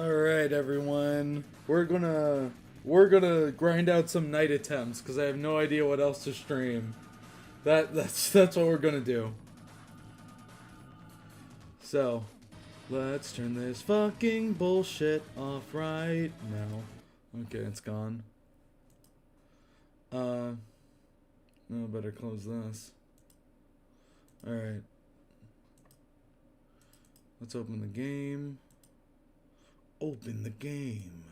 Alright, everyone. We're gonna grind out some night attempts because I have no idea what else to stream. That's what we're gonna do. So, let's turn this fucking bullshit off right now. Okay, it's gone. No, better close this. Alright. Let's open the game. Open the game.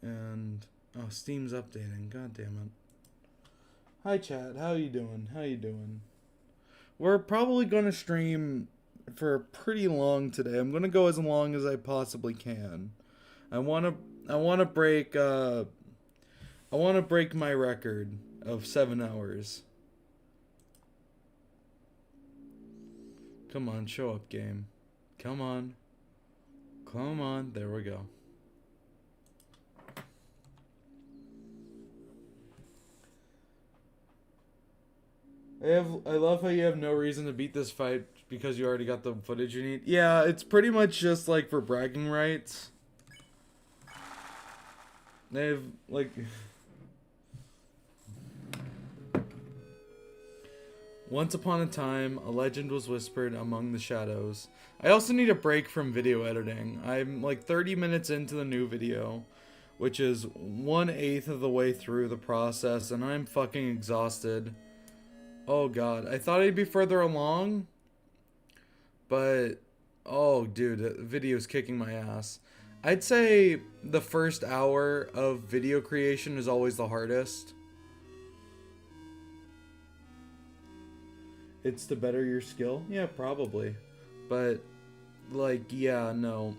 And oh, Steam's updating. God damn it. Hi chat, how you doing? How you doing? We're probably gonna stream for pretty long today. I'm gonna go as long as I possibly can. I wanna break my record of 7 hours. Come on, show up, game. Come on. Come on. There we go. I love how you have no reason to beat this fight because you already got the footage you need. Yeah, it's pretty much just like for bragging rights. They've like once upon a time, a legend was whispered among the shadows. I also need a break from video editing. I'm like 30 minutes into the new video, which is 1/8 of the way through the process, and I'm fucking exhausted. Oh god, I thought I'd be further along, but oh dude, the video's kicking my ass. I'd say the first hour of video creation is always the hardest. It's to better your skill? Yeah, probably. But, like, yeah, no.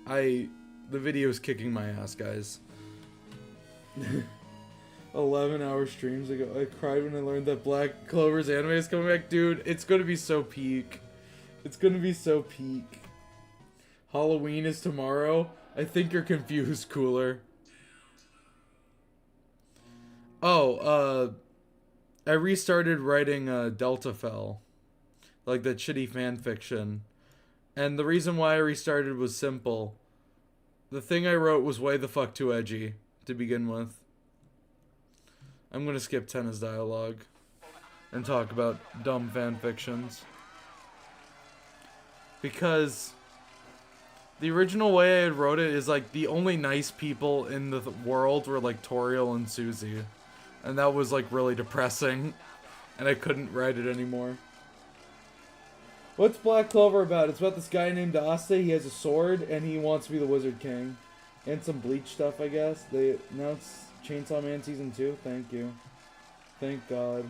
The video's kicking my ass, guys. 11-hour streams ago, I cried when I learned that Black Clover's anime is coming back. Dude, it's gonna be so peak. It's gonna be so peak. Halloween is tomorrow? I think you're confused, Cooler. Oh, I restarted writing Delta Fell, like that shitty fan fiction, and the reason why I restarted was simple. The thing I wrote was way the fuck too edgy to begin with. I'm gonna skip Tenna's dialogue and talk about dumb fan fictions because the original way I had wrote it is like the only nice people in the world were like Toriel and Susie. And that was like really depressing. And I couldn't write it anymore. What's Black Clover about? It's about this guy named Asta. He has a sword and he wants to be the Wizard King. And some Bleach stuff, I guess. They announced Chainsaw Man Season 2. Thank you. Thank God.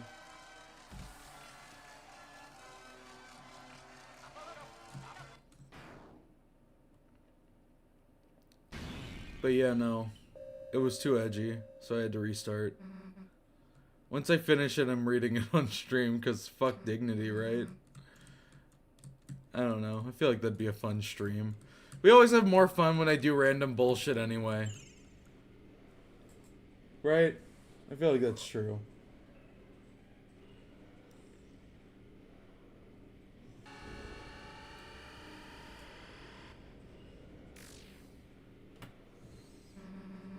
But yeah, no. It was too edgy, so I had to restart. Once I finish it, I'm reading it on stream, because fuck dignity, right? I don't know. I feel like that'd be a fun stream. We always have more fun when I do random bullshit anyway. Right? I feel like that's true.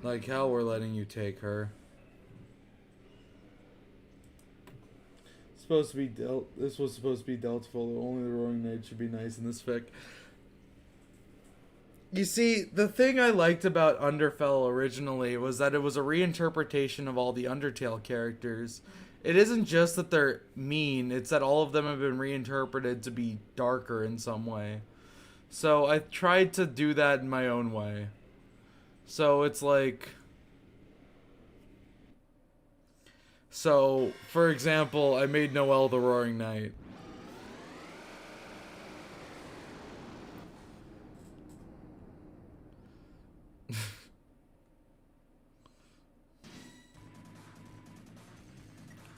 Like how we're letting you take her. Supposed to be this was supposed to be Deltaful. Only the Roaring Knight should be nice in this fic. You see, the thing I liked about Underfell originally was that it was a reinterpretation of all the Undertale characters. It isn't just that they're mean, it's that all of them have been reinterpreted to be darker in some way. So I tried to do that in my own way. So it's like... So, for example, I made Noelle the Roaring Knight.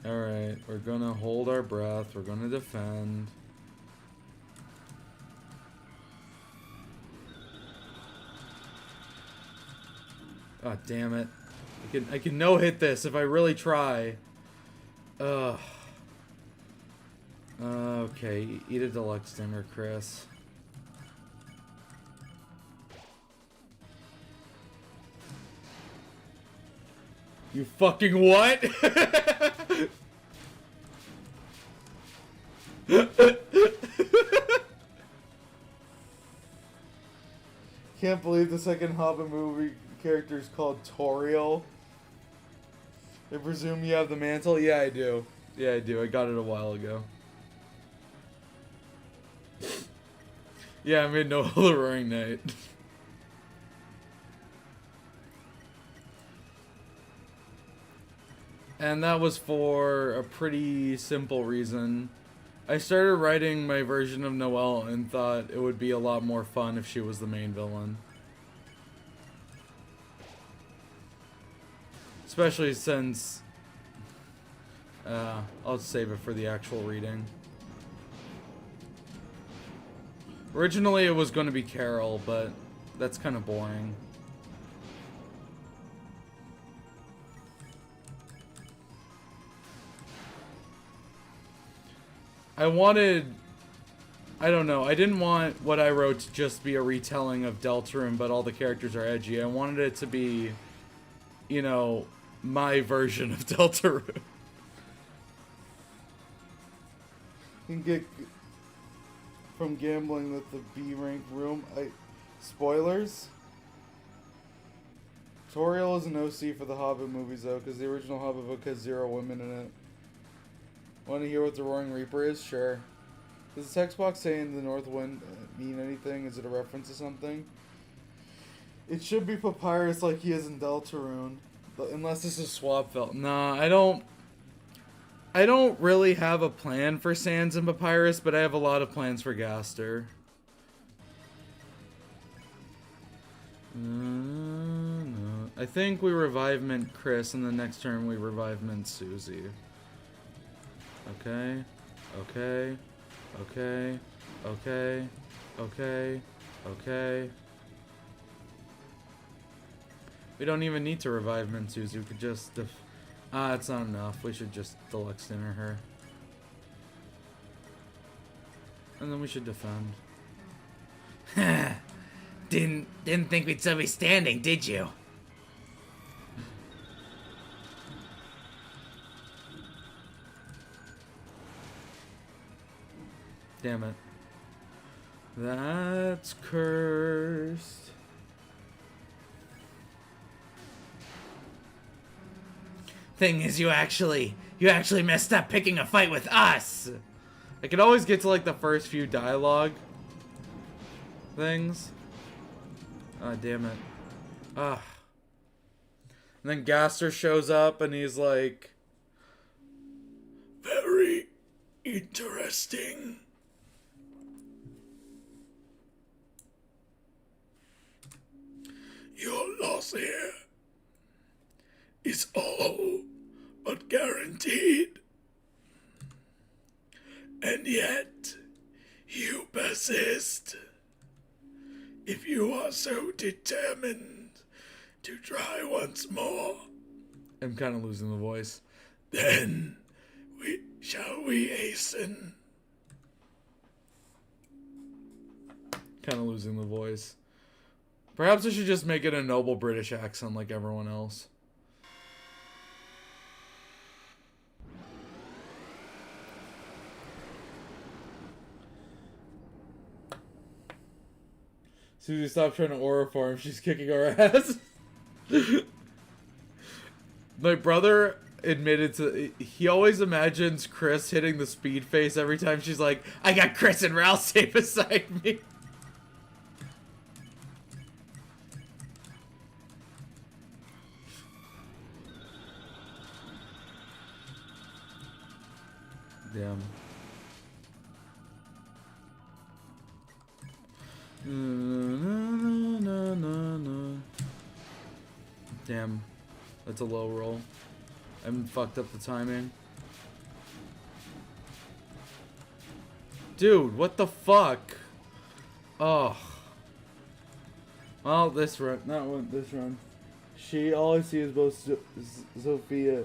Alright, we're gonna hold our breath, we're gonna defend. Oh, damn it. I can no-hit this if I really try. Ugh. Okay, eat a deluxe dinner, Chris. You fucking what? Can't believe the second Hobbit movie character is called Toriel. I presume you have the mantle? Yeah, I do. Yeah, I do. I got it a while ago. Yeah, I made no the Roaring Knight. And that was for a pretty simple reason. I started writing my version of Noelle and thought it would be a lot more fun if she was the main villain. Especially since... I'll save it for the actual reading. Originally it was going to be Carol, but that's kind of boring. I don't know, I didn't want what I wrote to just be a retelling of Deltarune, but all the characters are edgy. I wanted it to be, you know, my version of Deltarune. You can get from gambling with the B-rank room. Spoilers? Toriel is an OC for the Hobbit movies, though, because the original Hobbit book has 0 women in it. Want to hear what the Roaring Reaper is? Sure. Does the text box saying the North Wind mean anything? Is it a reference to something? It should be Papyrus like he is in Deltarune. Unless this is Swapfelt. Nah, I don't really have a plan for Sans and Papyrus, but I have a lot of plans for Gaster. No. I think we revive Mint Chris, and the next turn we revive Mint Susie. Okay. Okay. Okay. Okay. Okay. Okay. We don't even need to revive Mint Susie. We could just... it's not enough. We should just deluxe dinner her. And then we should defend. Didn't think we'd still be standing, did you? Damn it. That's cursed. Thing is, you actually messed up picking a fight with us. I could always get to like the first few dialogue things. Ah, damn it. Ah. And then Gaster shows up and he's like, very interesting. Your loss here is all but guaranteed. And yet, you persist. If you are so determined to try once more, I'm kind of losing the voice, then shall we hasten? Kind of losing the voice. Perhaps I should just make it a noble British accent like everyone else. Susie, stop trying to aura farm. She's kicking our ass. My brother admitted to... He always imagines Chris hitting the speed face every time she's like, I got Chris and Ralsei beside me. Damn. Damn. That's a low roll. I fucked up the timing. Dude, what the fuck? Oh. Well, this run. Not one, this run. All I see is both Sophia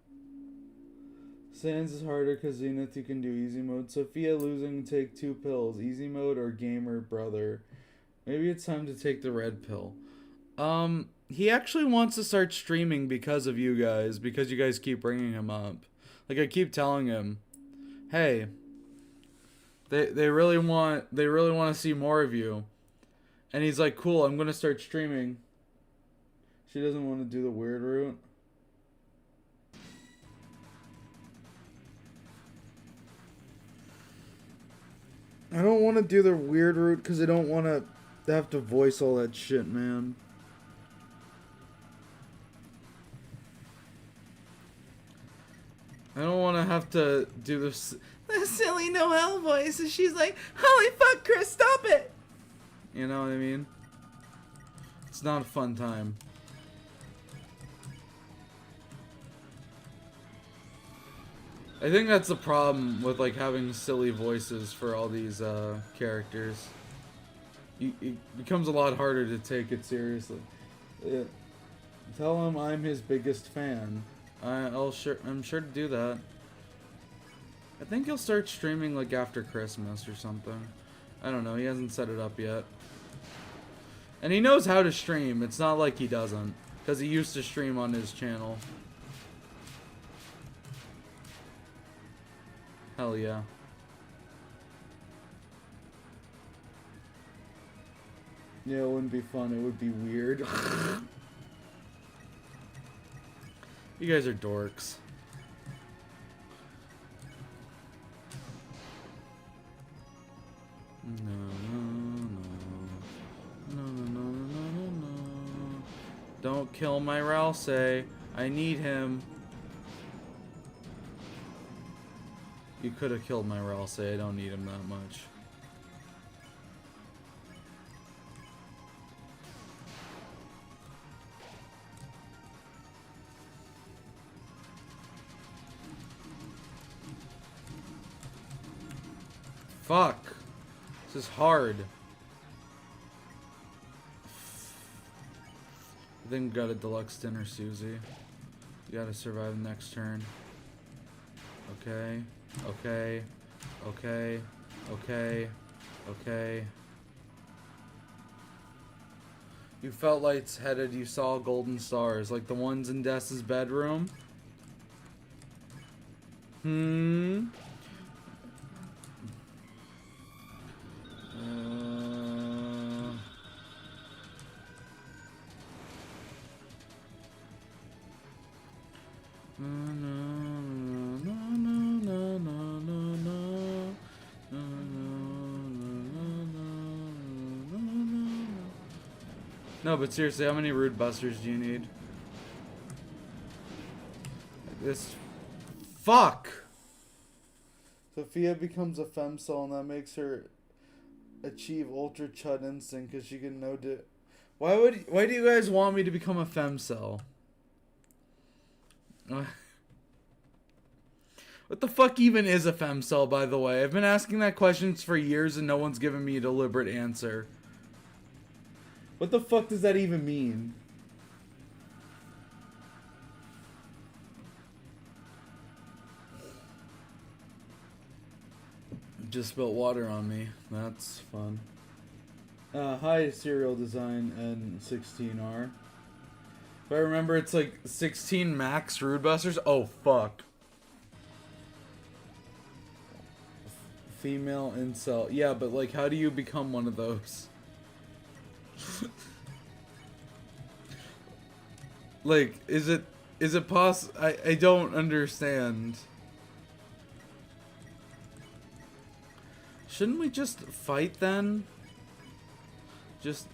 Sans is harder because Zenith you can do easy mode. Sophia losing take 2 pills. Easy mode or gamer brother. Maybe it's time to take the red pill. He actually wants to start streaming because of you guys. Because you guys keep bringing him up. Like, I keep telling him, hey, they really want to see more of you. And he's like, cool, I'm going to start streaming. She doesn't want to do the weird route. I don't want to do the weird route because I don't want to have to voice all that shit, man. I don't want to have to do this silly Noelle voice. And she's like, holy fuck, Chris, stop it! You know what I mean? It's not a fun time. I think that's the problem with like having silly voices for all these characters. It becomes a lot harder to take it seriously. Tell him I'm his biggest fan. I'm sure to do that. I think he'll start streaming like after Christmas or something. I don't know. He hasn't set it up yet. And he knows how to stream. It's not like he doesn't, because he used to stream on his channel. Hell yeah. Yeah, it wouldn't be fun. It would be weird. You guys are dorks. No. Don't kill my Ralsei. I need him. You could have killed my Ralsei. I don't need him that much. Fuck. This is hard. I think we got a deluxe dinner, Susie. You gotta survive the next turn. Okay. Okay. Okay. Okay. Okay. You felt lights-headed. You saw golden stars, like the ones in Dessa's bedroom. No, but seriously, how many rude busters do you need? This... Fuck! Sophia becomes a femcel and that makes her achieve ultra chud instinct because she can know Why do you guys want me to become a femcel? What the fuck even is a femcel, by the way? I've been asking that question for years and no one's given me a deliberate answer. What the fuck does that even mean? Just spilled water on me. That's fun. Hi, Serial Design N16R. If I remember, it's like 16 max Rude Busters. Oh, fuck. Female incel. Yeah, but like, how do you become one of those? Like, is it I don't understand. Shouldn't we just fight then? Just...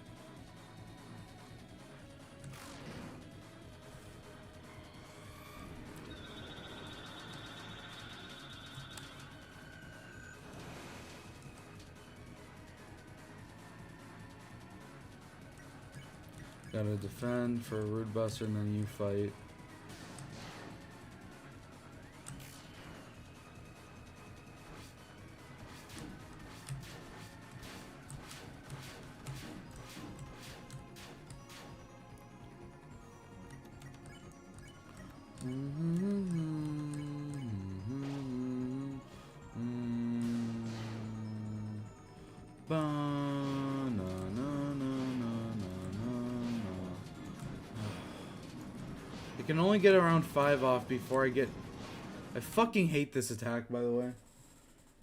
Gotta defend for a Rude Buster and then you fight. can only get around 5 off before I get... I fucking hate this attack, by the way.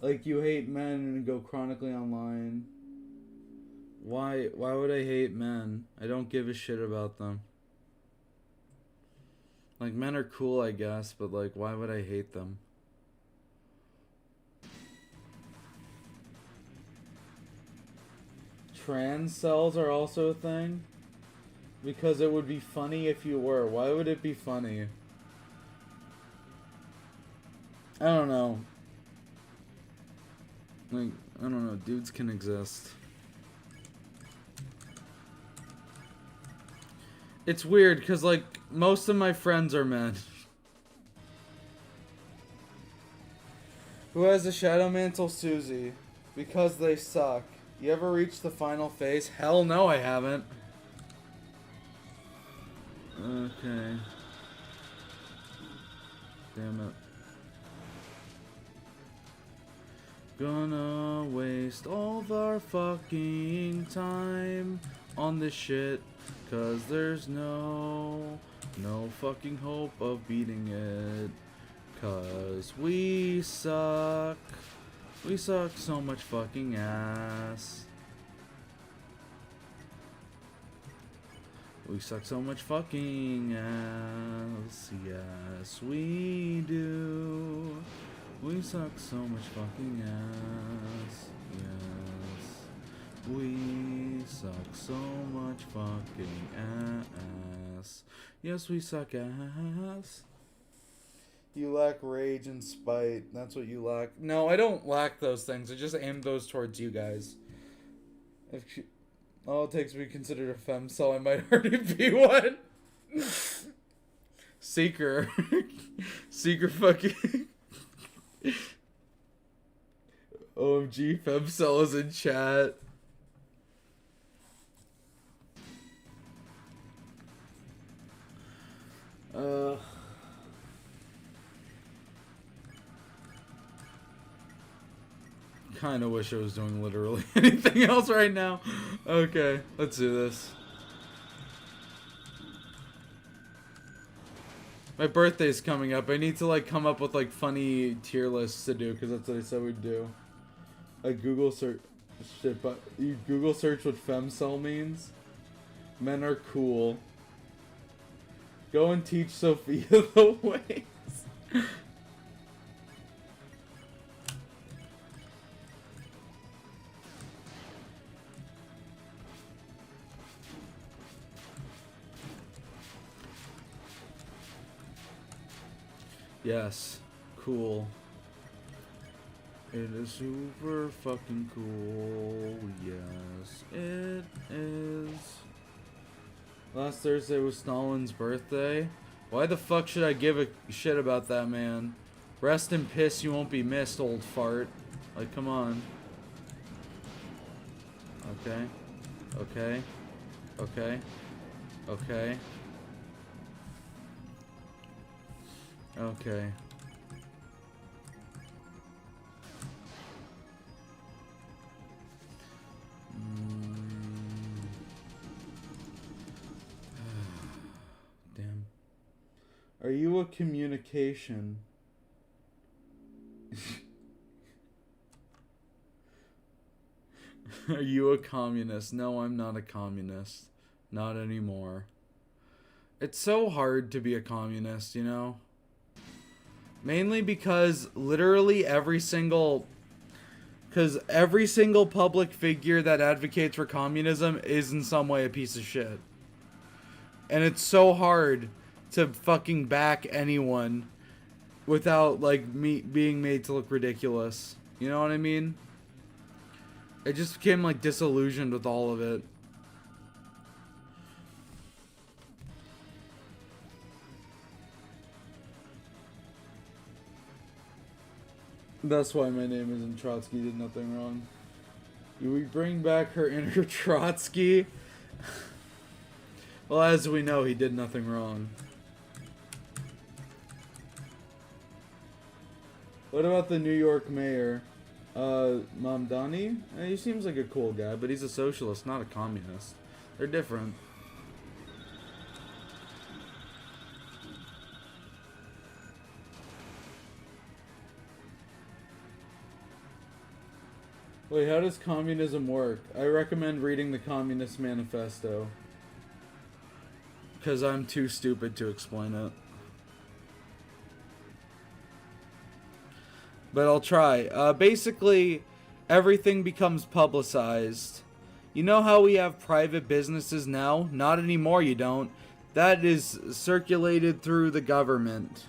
Like, you hate men and go chronically online. Why would I hate men? I don't give a shit about them. Like, men are cool, I guess, but like, why would I hate them? Trans cells are also a thing? Because it would be funny if you were. Why would it be funny? I don't know. Like, I don't know. Dudes can exist. It's weird, because, like, most of my friends are men. Who has a Shadow Mantle Susie? Because they suck. You ever reached the final phase? Hell no, I haven't. Okay. Damn it. Gonna waste all of our fucking time on this shit, 'cause there's no fucking hope of beating it, 'cause we suck. We suck so much fucking ass. We suck so much fucking ass. Yes, we do. We suck so much fucking ass. Yes. We suck so much fucking ass. Yes, we suck ass. You lack rage and spite. That's what you lack. No, I don't lack those things. I just aim those towards you guys. If all it takes to be considered a femcel, I might already be one. Seeker. Seeker fucking... OMG, femcel is in chat. Kinda wish I was doing literally anything else right now. Okay, let's do this. My birthday's coming up. I need to like come up with like funny tier lists to do, because that's what I said we'd do. Like Google search shit, but you Google search what femcel means. Men are cool. Go and teach Sophia the ways. Yes, cool. It is super fucking cool. Yes, it is. Last Thursday was Stalin's birthday. Why the fuck should I give a shit about that man? Rest in piss, you won't be missed, old fart. Like, come on. Okay. Okay. Okay. Okay. Okay. Damn. Are you a communication? Are you a communist? No, I'm not a communist. Not anymore. It's so hard to be a communist, you know? Mainly because literally every single public figure that advocates for communism is in some way a piece of shit. And it's so hard to fucking back anyone without like me being made to look ridiculous. You know what I mean? I just became like disillusioned with all of it. That's why my name isn't Trotsky. Did nothing wrong. Do we bring back her inner Trotsky? Well, as we know, he did nothing wrong. What about the New York mayor? Mamdani? He seems like a cool guy, but he's a socialist, not a communist. They're different. Wait, how does communism work? I recommend reading the Communist Manifesto. Because I'm too stupid to explain it. But I'll try. Basically, everything becomes publicized. You know how we have private businesses now? Not anymore, you don't. That is circulated through the government.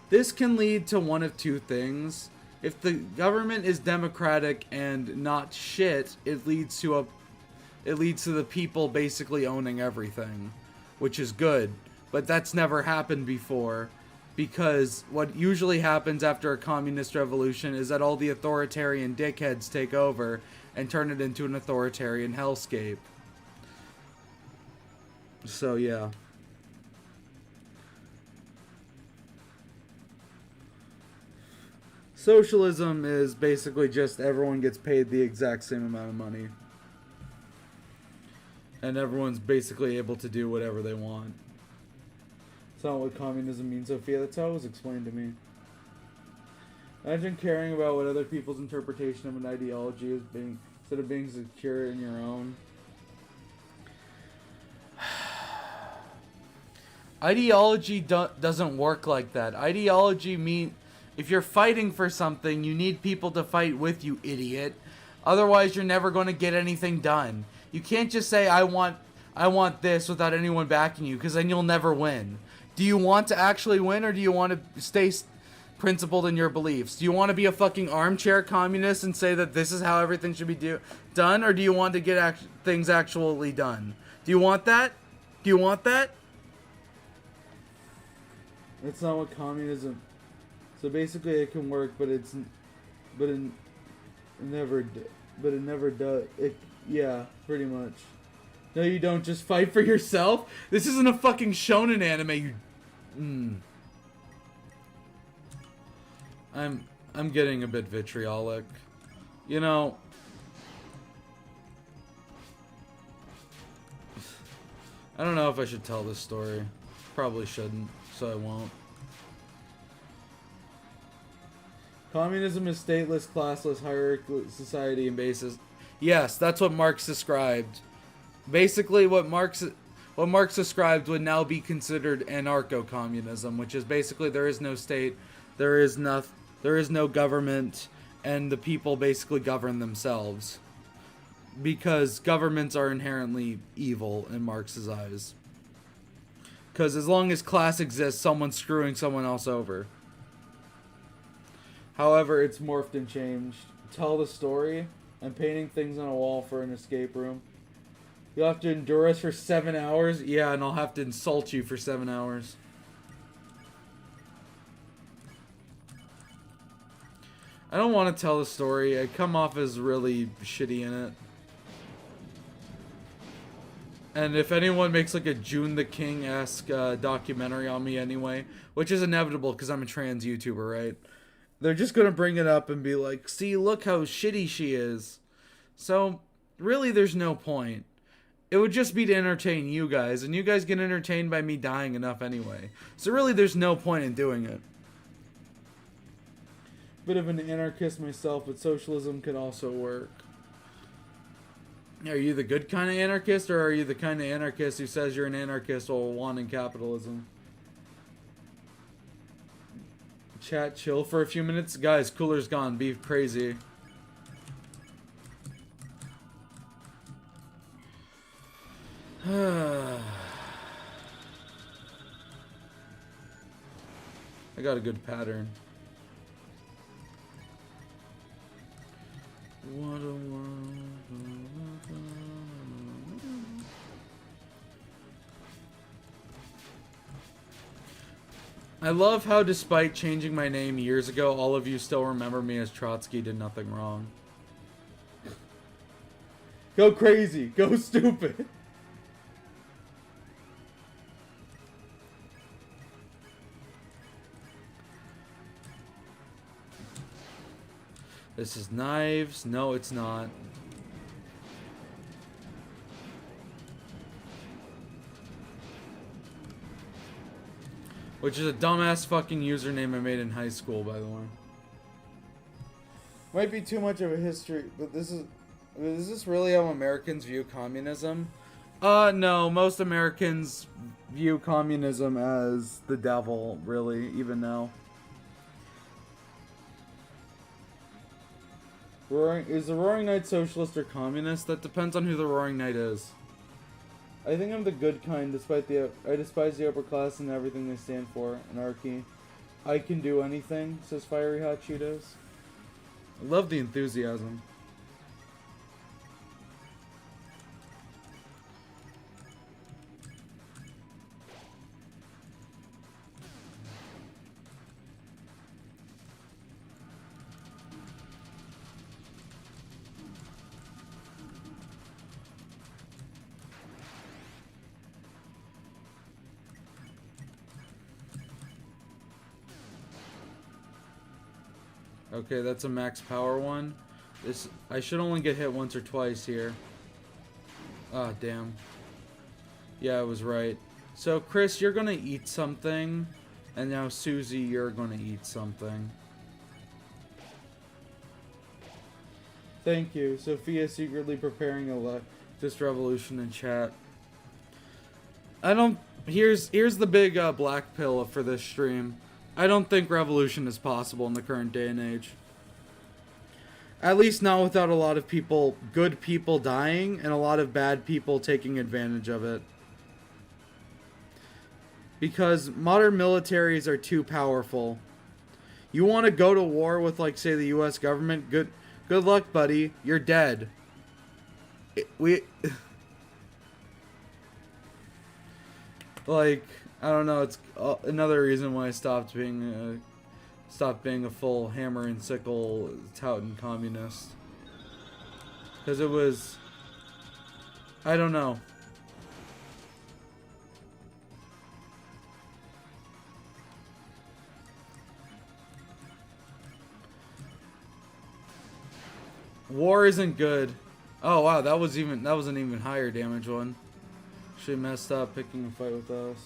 This can lead to one of two things. If the government is democratic and not shit, it leads to the people basically owning everything, which is good. But that's never happened before, because what usually happens after a communist revolution is that all the authoritarian dickheads take over and turn it into an authoritarian hellscape. So yeah. Socialism is basically just everyone gets paid the exact same amount of money. And everyone's basically able to do whatever they want. That's not what communism means, Sophia. That's how it was explained to me. Imagine caring about what other people's interpretation of an ideology is instead of being secure in your own. Ideology doesn't work like that. Ideology means if you're fighting for something, you need people to fight with you, idiot. Otherwise, you're never going to get anything done. You can't just say, I want this without anyone backing you, because then you'll never win. Do you want to actually win, or do you want to stay principled in your beliefs? Do you want to be a fucking armchair communist and say that this is how everything should be done, or do you want to get things actually done? Do you want that? Do you want that? That's not what communism... So basically it can work, but it never does. Yeah, pretty much. No, you don't. Just fight for yourself? This isn't a fucking shonen anime, you... I'm getting a bit vitriolic. You know... I don't know if I should tell this story. Probably shouldn't, so I won't. Communism is stateless, classless, hierarchical society and basis. Yes, that's what Marx described. Basically, what Marx described would now be considered anarcho-communism, which is basically there is no state, there is no government, and the people basically govern themselves. Because governments are inherently evil in Marx's eyes. Because as long as class exists, someone's screwing someone else over. However, it's morphed and changed. Tell the story. I'm painting things on a wall for an escape room. You'll have to endure us for 7 hours? Yeah, and I'll have to insult you for 7 hours. I don't want to tell the story. I come off as really shitty in it. And if anyone makes like a June the King-esque documentary on me anyway, which is inevitable because I'm a trans YouTuber, right? They're just going to bring it up and be like, see, look how shitty she is. So, really, there's no point. It would just be to entertain you guys, and you guys get entertained by me dying enough anyway. So really, there's no point in doing it. Bit of an anarchist myself, but socialism could also work. Are you the good kind of anarchist, or are you the kind of anarchist who says you're an anarchist while wanting capitalism? Chat, chill for a few minutes. Guys, cooler's gone. Be crazy. I got a good pattern. What a world. I love how despite changing my name years ago, all of you still remember me as Trotsky did nothing wrong. Go crazy. Go stupid. This is knives. No, it's not. Which is a dumbass fucking username I made in high school, by the way. Might be too much of a history, but is this really how Americans view communism? No, most Americans view communism as the devil, really, even now. Is the Roaring Knight socialist or communist? That depends on who the Roaring Knight is. I think I'm the good kind, I despise the upper class and everything they stand for. Anarchy. I can do anything, says Fiery Hot Cheetos. I love the enthusiasm. Okay, that's a max power one. I should only get hit once or twice here. Ah, damn. Yeah, I was right. So, Chris, you're gonna eat something. And now, Susie, you're gonna eat something. Thank you. Sophia secretly preparing a leftist revolution in chat. Here's the big black pill for this stream. I don't think revolution is possible in the current day and age. At least not without a lot of good people dying, and a lot of bad people taking advantage of it. Because modern militaries are too powerful. You want to go to war with, like, say, the U.S. government? Good luck, buddy. You're dead. Like, I don't know. It's another reason why I stopped being a full hammer and sickle touting communist. Because it was, I don't know. War isn't good. Oh wow, that was an even higher damage one. She messed up picking a fight with us.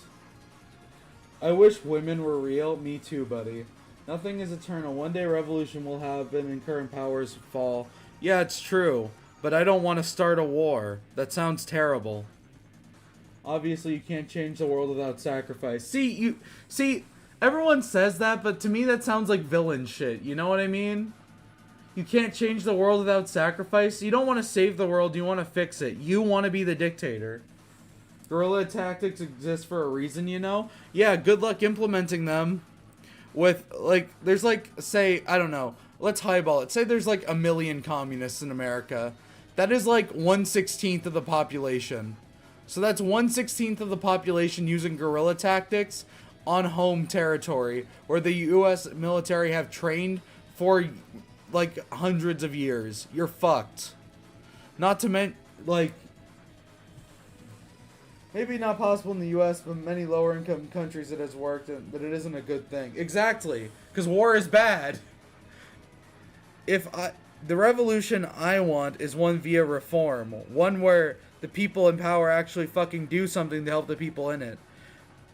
I wish women were real. Me too, buddy. Nothing is eternal. One day revolution will happen and current powers fall. Yeah, it's true. But I don't want to start a war. That sounds terrible. Obviously, you can't change the world without sacrifice. See, everyone says that, but to me that sounds like villain shit. You know what I mean? You can't change the world without sacrifice. You don't want to save the world, you want to fix it. You want to be the dictator. Guerrilla tactics exist for a reason, you know? Yeah, good luck implementing them. With, like, there's like, say, I don't know, let's highball it. Say there's like 1 million communists in America. That is like 1/16 of the population. So that's 1/16 of the population using guerrilla tactics on home territory, where the U.S. military have trained for, like, hundreds of years. You're fucked. Not to mention, like, maybe not possible in the U.S., but many lower-income countries it has worked, but it isn't a good thing. Exactly, because war is bad. The revolution I want is one via reform, one where the people in power actually fucking do something to help the people in it.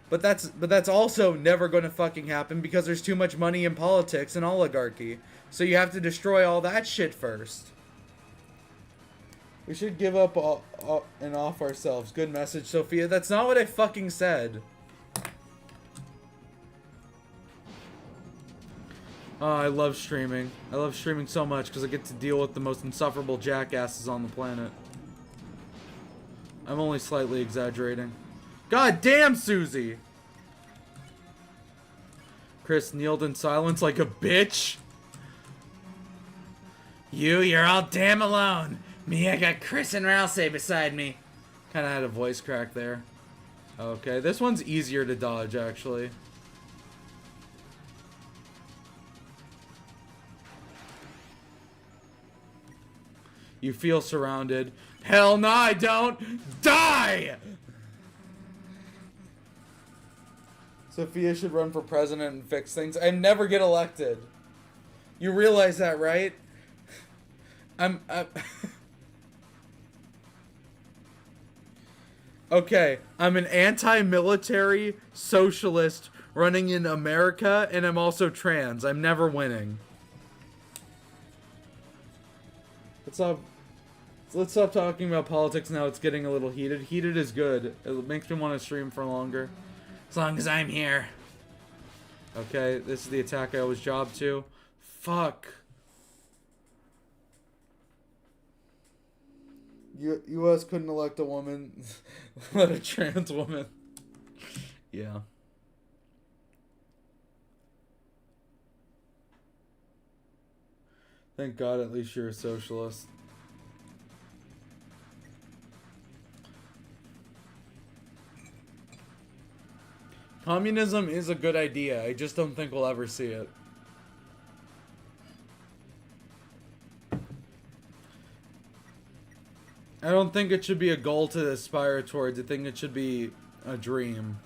But that's also never going to fucking happen because there's too much money in politics and oligarchy. So you have to destroy all that shit first. We should give up and off ourselves. Good message, Sophia. That's not what I fucking said. Oh, I love streaming. I love streaming so much because I get to deal with the most insufferable jackasses on the planet. I'm only slightly exaggerating. God damn, Susie! Chris kneeled in silence like a bitch. You're all damn alone. Me, I got Chris and Rousey beside me. Kinda had a voice crack there. Okay, this one's easier to dodge, actually. You feel surrounded. Hell no, I don't! Die! Sophia should run for president and fix things. I never get elected. You realize that, right? I'm okay, I'm an anti-military socialist running in America, and I'm also trans. I'm never winning. stop. Let's stop talking about politics now. It's getting a little heated. Heated is good. It makes me want to stream for longer. As long as I'm here. Okay, this is the attack I always job to. Fuck. U.S. couldn't elect a woman. Let a trans woman. Yeah. Thank God at least you're a socialist. Communism is a good idea. I just don't think we'll ever see it. I don't think it should be a goal to aspire towards. I think it should be a dream.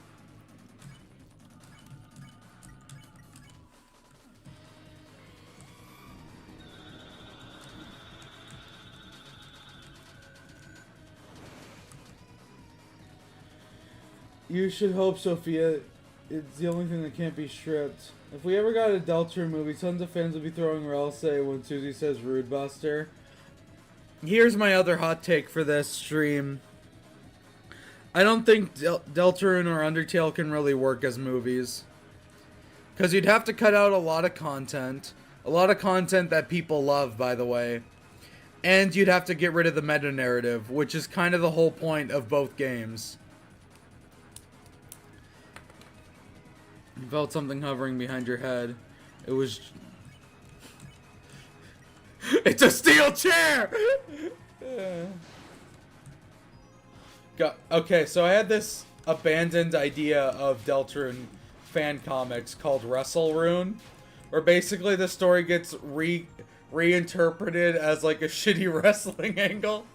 You should hope, Sophia. It's the only thing that can't be stripped. If we ever got a Delta movie, tons of fans would be throwing Ralsei when Susie says Rude Buster. Here's my other hot take for this stream. I don't think Deltarune or Undertale can really work as movies. Because you'd have to cut out a lot of content. A lot of content that people love, by the way. And you'd have to get rid of the meta-narrative, which is kind of the whole point of both games. You felt something hovering behind your head. It was... It's a steel chair! Okay, so I had this abandoned idea of Deltarune fan comics called Wrestle Rune, where basically the story gets reinterpreted as like a shitty wrestling angle.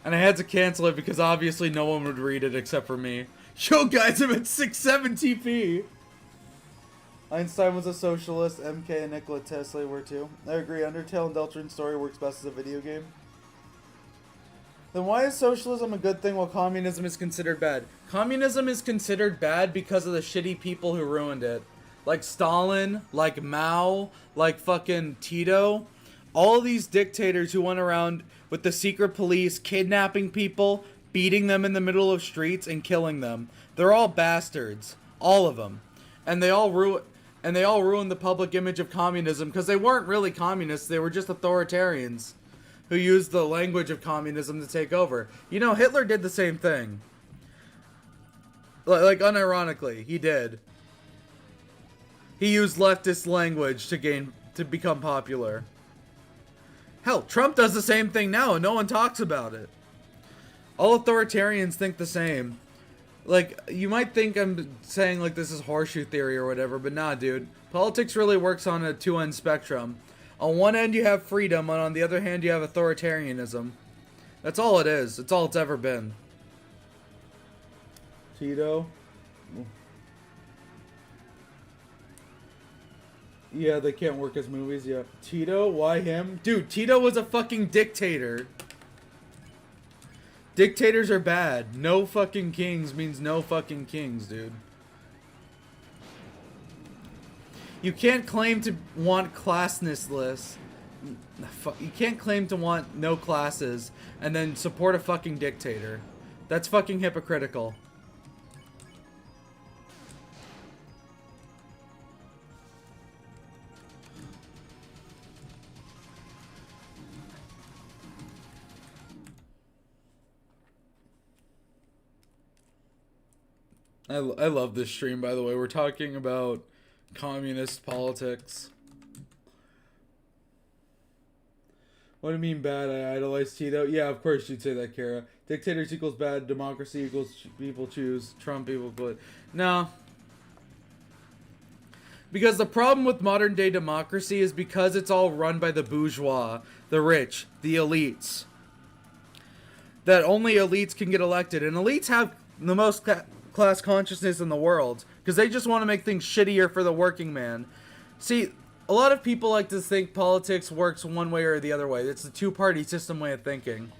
And I had to cancel it because obviously no one would read it except for me. Yo guys, I'm at 670p! Einstein was a socialist, MK and Nikola Tesla were too. I agree, Undertale and Deltarune's story works best as a video game. Then why is socialism a good thing while communism is considered bad? Communism is considered bad because of the shitty people who ruined it. Like Stalin, like Mao, like fucking Tito. All these dictators who went around with the secret police, kidnapping people, beating them in the middle of streets, and killing them. They're all bastards. All of them. And they all ruined the public image of communism because they weren't really communists, they were just authoritarians who used the language of communism to take over. You know, Hitler did the same thing. Like unironically, he did. He used leftist language to become popular. Hell, Trump does the same thing now and no one talks about it. All authoritarians think the same. Like, you might think I'm saying like this is horseshoe theory or whatever, but nah, dude. Politics really works on a two-end spectrum. On one end you have freedom, and on the other hand you have authoritarianism. That's all it is. It's all it's ever been. Tito? Yeah, they can't work as movies, yeah. Tito? Why him? Dude, Tito was a fucking dictator. Dictators are bad. No fucking kings means no fucking kings, dude. You can't claim to want classless. You can't claim to want no classes and then support a fucking dictator. That's fucking hypocritical. I love this stream, by the way. We're talking about communist politics. What do you mean bad? I idolize Tito? Yeah, of course you'd say that, Kara. Dictators equals bad. Democracy equals people choose. Trump equals good. No. Because the problem with modern day democracy is because it's all run by the bourgeois, the rich, the elites. That only elites can get elected. And elites have the most class consciousness in the world because they just want to make things shittier for the working man. See, a lot of people like to think politics works one way or the other way. It's the two-party system way of thinking.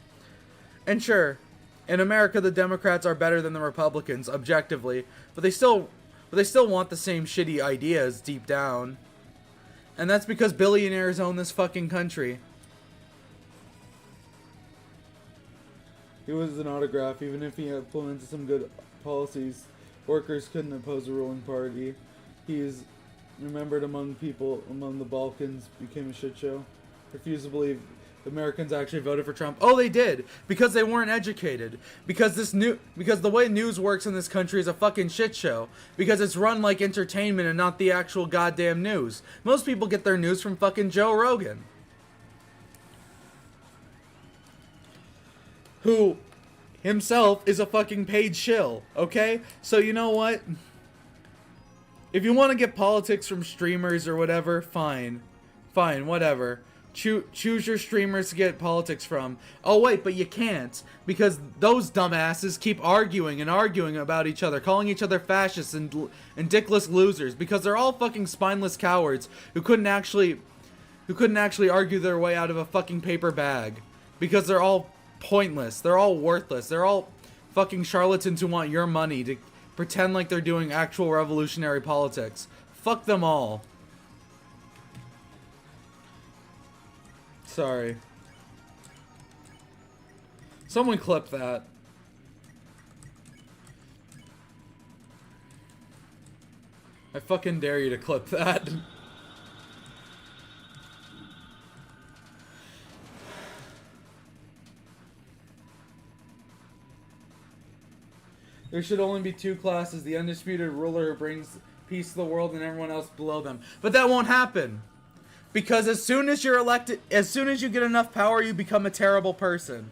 And sure, in America the Democrats are better than the Republicans objectively, but they still want the same shitty ideas deep down. And that's because billionaires own this fucking country. He was an autograph. Even if he implemented some good policies, workers couldn't oppose the ruling party. He is remembered among people among the Balkans, became a shit show. Refused to believe Americans actually voted for Trump. Oh, they did, because they weren't educated. Because because the way news works in this country is a fucking shit show. Because it's run like entertainment and not the actual goddamn news. Most people get their news from fucking Joe Rogan, who himself is a fucking paid shill, okay? So you know what? If you want to get politics from streamers or whatever, fine. Fine, whatever. Choose your streamers to get politics from. Oh wait, but you can't, because those dumbasses keep arguing and arguing about each other, calling each other fascists and dickless losers, because they're all fucking spineless cowards who couldn't actually argue their way out of a fucking paper bag, because they're all pointless, they're all worthless, they're all fucking charlatans who want your money to pretend like they're doing actual revolutionary politics. Fuck them all. Sorry. Someone clip that. I fucking dare you to clip that. There should only be two classes: the undisputed ruler who brings peace to the world and everyone else below them. But that won't happen. Because as soon as you're elected, as soon as you get enough power, you become a terrible person.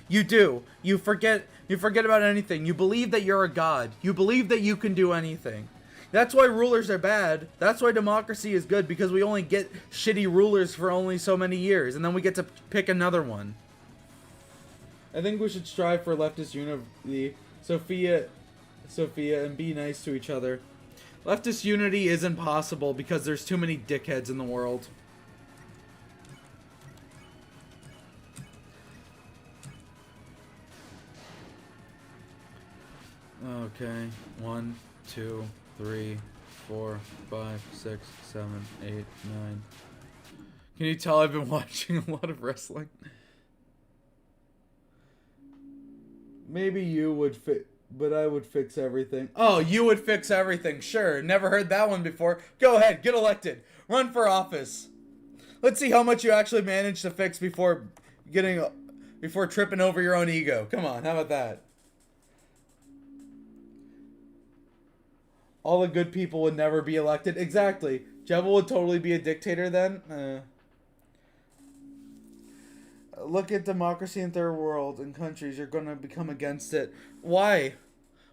You do. You forget about anything. You believe that you're a god. You believe that you can do anything. That's why rulers are bad. That's why democracy is good, because we only get shitty rulers for only so many years, and then we get to pick another one. I think we should strive for leftist unity, Sophia, and be nice to each other. Leftist unity isn't possible because there's too many dickheads in the world. Okay, 1, 2, 3, 4, 5, 6, 7, 8, 9. Can you tell I've been watching a lot of wrestling? Maybe you would fit. But I would fix everything. Oh, you would fix everything. Sure. Never heard that one before. Go ahead. Get elected. Run for office. Let's see how much you actually managed to fix before tripping over your own ego. Come on. How about that? All the good people would never be elected. Exactly. Jebel would totally be a dictator then. Look at democracy in third world and countries. You're going to become against it. Why?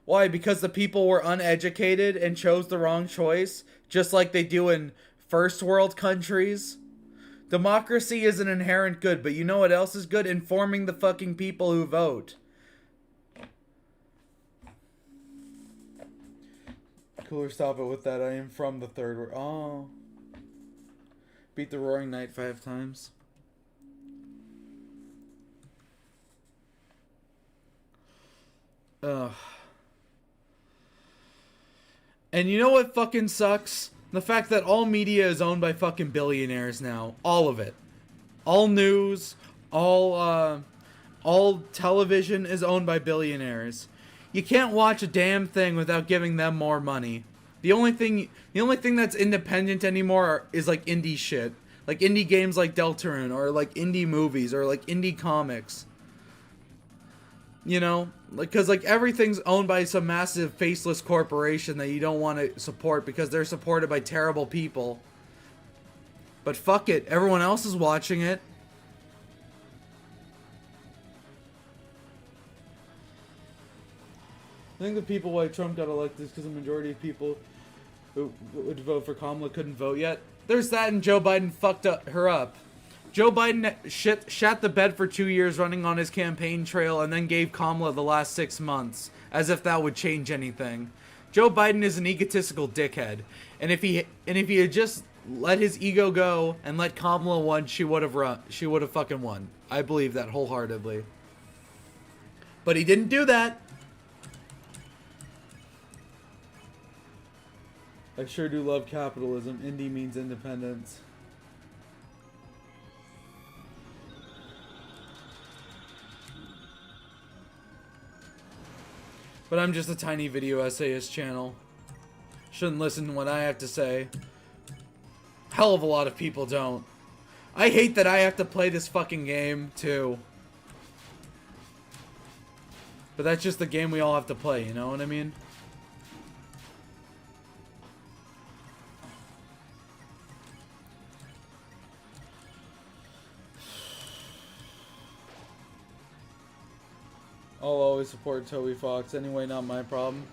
Why? Because the people were uneducated and chose the wrong choice, just like they do in first world countries. Democracy is an inherent good, but you know what else is good? Informing the fucking people who vote. Cooler, stop it with that. I am from the third world. Oh. Beat the Roaring Knight 5 times. Ugh. And you know what fucking sucks? The fact that all media is owned by fucking billionaires now. All of it. All news, all television is owned by billionaires. You can't watch a damn thing without giving them more money. The only thing that's independent anymore is like indie shit. Like indie games like Deltarune, or like indie movies, or like indie comics. You know, because like everything's owned by some massive faceless corporation that you don't want to support because they're supported by terrible people. But fuck it, everyone else is watching it. I think the people why Trump got elected is because the majority of people who would vote for Kamala couldn't vote yet. There's that, and Joe Biden fucked her up. Joe Biden shat the bed for 2 years running on his campaign trail and then gave Kamala the last 6 months, as if that would change anything. Joe Biden is an egotistical dickhead, and if he had just let his ego go and let Kamala win, she would have fucking won. I believe that wholeheartedly. But he didn't do that. I sure do love capitalism. Indie means independence. But I'm just a tiny video essayist channel. Shouldn't listen to what I have to say. Hell of a lot of people don't. I hate that I have to play this fucking game, too. But that's just the game we all have to play, you know what I mean? I'll always support Toby Fox. Anyway, not my problem.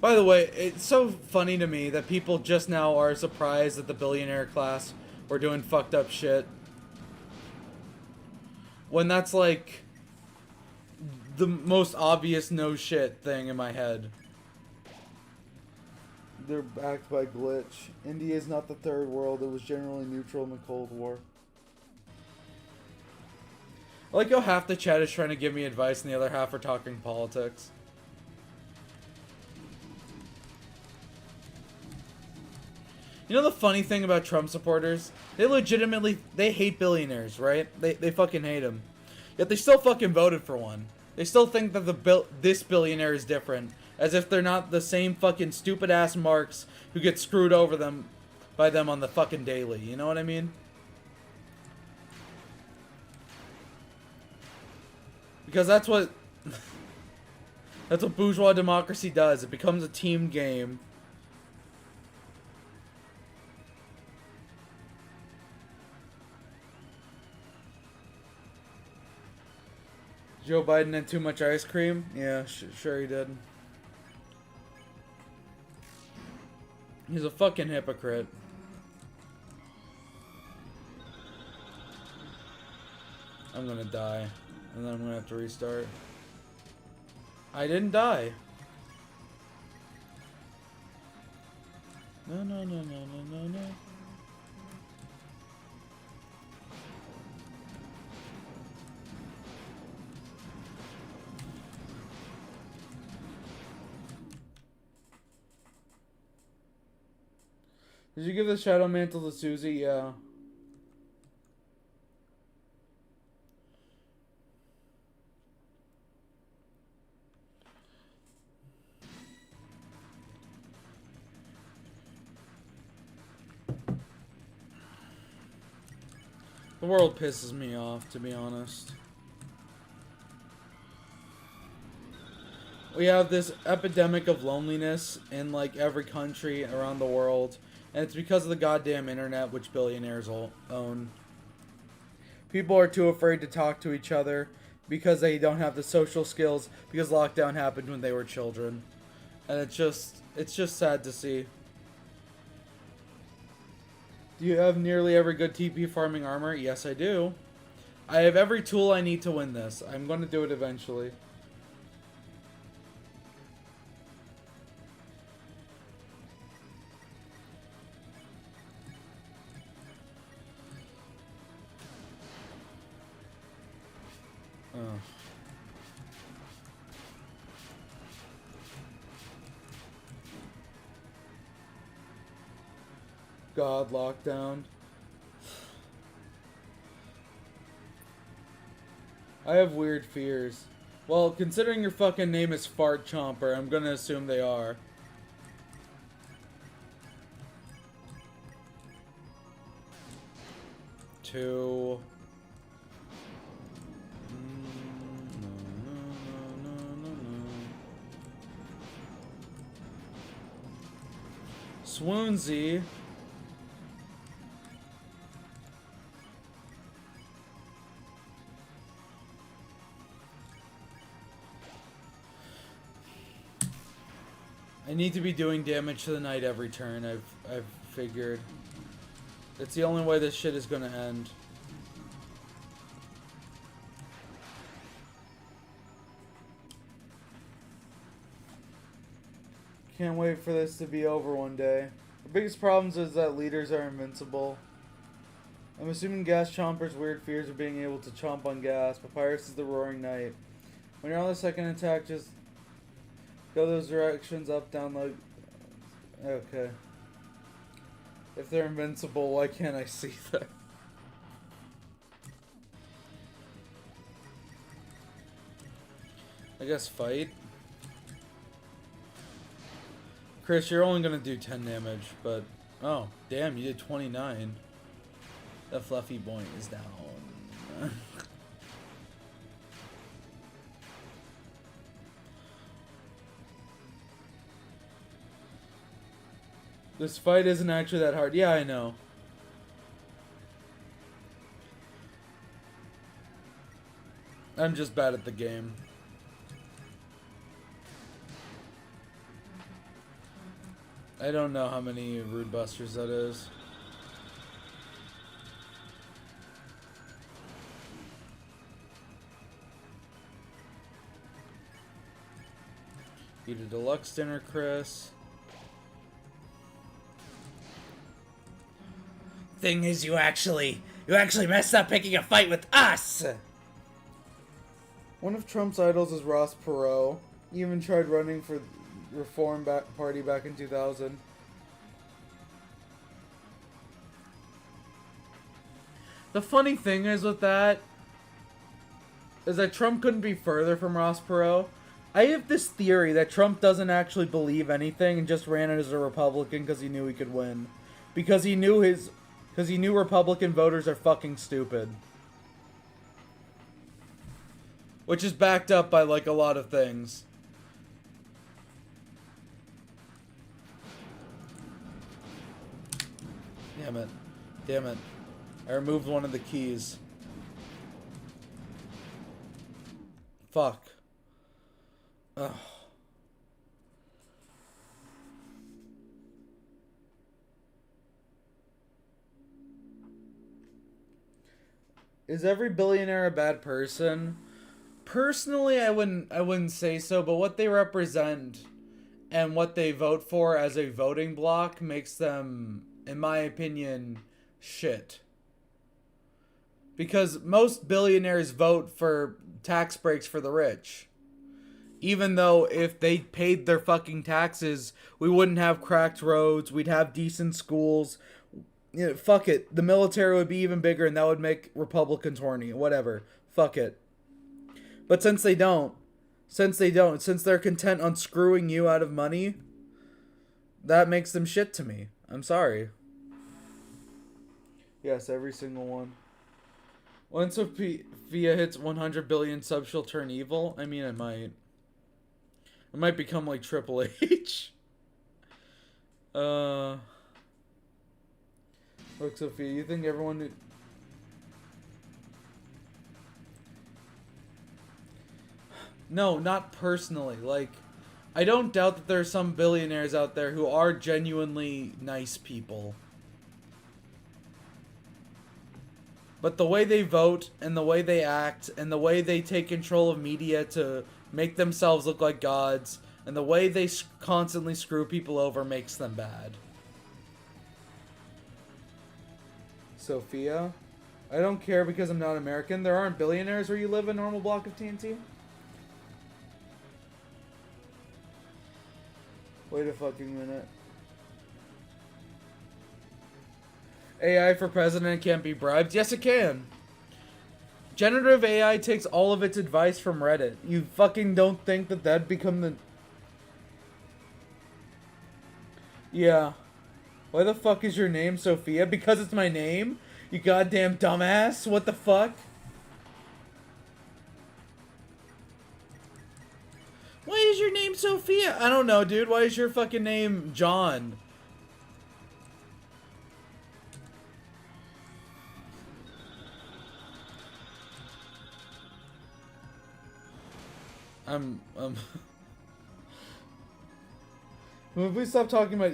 By the way, it's so funny to me that people just now are surprised that the billionaire class were doing fucked up shit. When that's like the most obvious no shit thing in my head. They're backed by glitch. India is not the third world. It was generally neutral in the Cold War. I like how half the chat is trying to give me advice and the other half are talking politics. You know the funny thing about Trump supporters? They legitimately, they hate billionaires, right? They fucking hate them. Yet they still fucking voted for one. They still think that this billionaire is different. As if they're not the same fucking stupid ass marks who get screwed over by them on the fucking daily. You know what I mean? Because that's what bourgeois democracy does. It becomes a team game. Joe Biden had too much ice cream? Yeah, sure he did. He's a fucking hypocrite. I'm gonna die. And then I'm gonna have to restart. I didn't die. No, no, no, no, no, no, no. Did you give the shadow mantle to Susie? Yeah. The world pisses me off, to be honest. We have this epidemic of loneliness in like every country around the world. And it's because of the goddamn internet, which billionaires own. People are too afraid to talk to each other because they don't have the social skills because lockdown happened when they were children. And it's just sad to see. Do you have nearly every good TP farming armor? Yes, I do. I have every tool I need to win this. I'm going to do it eventually. Oh. God, lockdown. I have weird fears. Well, considering your fucking name is Fart Chomper, I'm gonna assume they are. Two. Swoonsy. I need to be doing damage to the knight every turn. I've figured. It's the only way this shit is gonna end. Can't wait for this to be over one day. The biggest problems is that leaders are invincible. I'm assuming Gas Chomper's weird fears of being able to chomp on gas. Papyrus is the Roaring Knight. When you're on the second attack, just go those directions, up, down, like... Okay. If they're invincible, why can't I see that? I guess fight. Chris, you're only gonna do 10 damage, but... Oh, damn, you did 29. The fluffy boy is down. This fight isn't actually that hard. Yeah, I know. I'm just bad at the game. I don't know how many Rude Busters that is. Eat a deluxe dinner, Chris. Thing is, you actually messed up picking a fight with us! One of Trump's idols is Ross Perot. He even tried running for Reform Party back in 2000. The funny thing is with that is that Trump couldn't be further from Ross Perot. I have this theory that Trump doesn't actually believe anything and just ran as a Republican because he knew he could win. Because he knew Republican voters are fucking stupid. Which is backed up by, like, a lot of things. Damn it. Damn it. I removed one of the keys. Fuck. Ugh. Is every billionaire a bad person? Personally, I wouldn't say so, but what they represent and what they vote for as a voting bloc makes them, in my opinion, shit. Because most billionaires vote for tax breaks for the rich. Even though if they paid their fucking taxes, we wouldn't have cracked roads, we'd have decent schools. You know, fuck it. The military would be even bigger and that would make Republicans horny. Whatever. Fuck it. But since they're content on screwing you out of money, that makes them shit to me. I'm sorry. Yes, every single one. Once Sophia hits 100 billion subs, she'll turn evil. I mean, it might. It might become like Triple H. Look, Sophia, you think everyone... No, not personally. Like, I don't doubt that there are some billionaires out there who are genuinely nice people. But the way they vote, and the way they act, and the way they take control of media to make themselves look like gods, and the way they constantly screw people over makes them bad. Sophia? I don't care because I'm not American. There aren't billionaires where you live in a normal block of TNT? Wait a fucking minute. AI for president can't be bribed. Yes, it can. Generative AI takes all of its advice from Reddit. You fucking don't think that that'd become the... Yeah. Why the fuck is your name Sophia? Because it's my name? You goddamn dumbass. What the fuck? Why is your name Sophia? I don't know, dude. Why is your fucking name John? If we stop talking about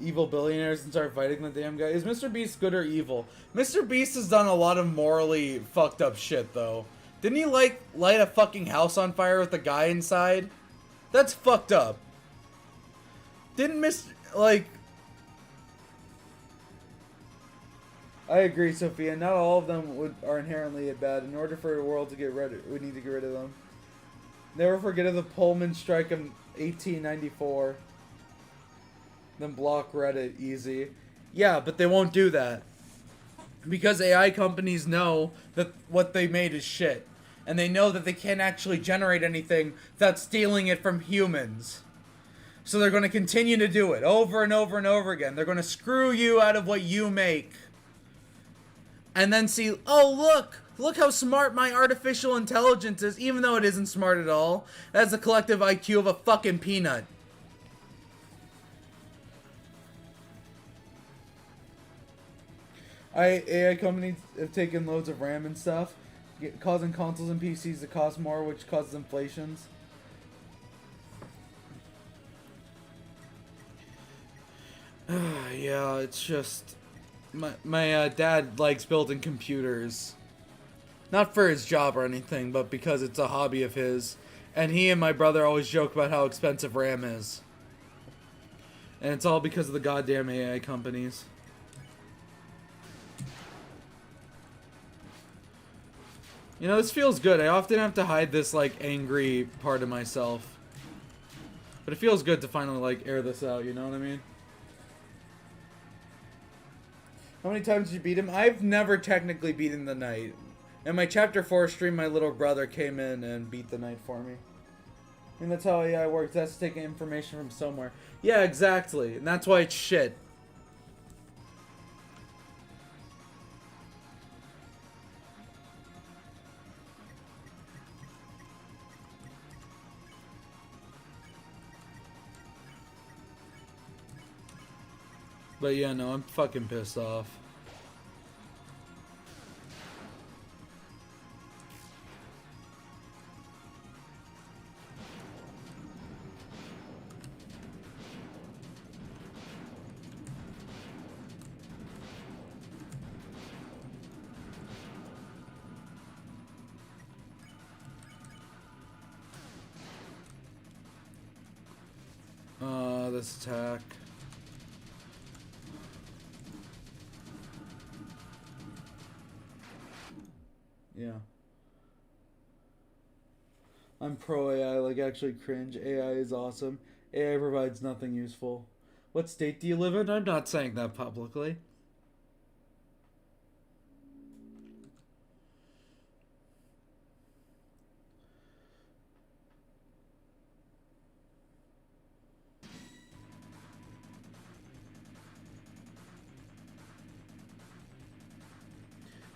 evil billionaires and start fighting the damn guy. Is Mr. Beast good or evil? Mr. Beast has done a lot of morally fucked up shit, though. Didn't he, like, light a fucking house on fire with a guy inside? That's fucked up. Didn't like... I agree, Sophia. Not all of them are inherently bad. In order for the world to get rid of, we need to get rid of them. Never forget of the Pullman strike of 1894. Then block Reddit, easy. Yeah, but they won't do that. Because AI companies know that what they made is shit. And they know that they can't actually generate anything without stealing it from humans. So they're going to continue to do it over and over and over again. They're going to screw you out of what you make. And then see, oh, look how smart my artificial intelligence is, even though it isn't smart at all. It has the collective IQ of a fucking peanut. AI companies have taken loads of RAM and stuff, causing consoles and PCs to cost more, which causes inflations. Yeah, it's just... My dad likes building computers. Not for his job or anything, but because it's a hobby of his. And he and my brother always joke about how expensive RAM is. And it's all because of the goddamn AI companies. You know, this feels good. I often have to hide this, like, angry part of myself. But it feels good to finally, like, air this out, you know what I mean? How many times did you beat him? I've never technically beaten the knight. In my chapter 4 stream, my little brother came in and beat the knight for me. And that's how AI works. That's taking information from somewhere. Yeah, exactly. And that's why it's shit. But yeah, no, I'm fucking pissed off. This attack. Yeah. I'm pro AI, like actually cringe. AI is awesome. AI provides nothing useful. What state do you live in? I'm not saying that publicly.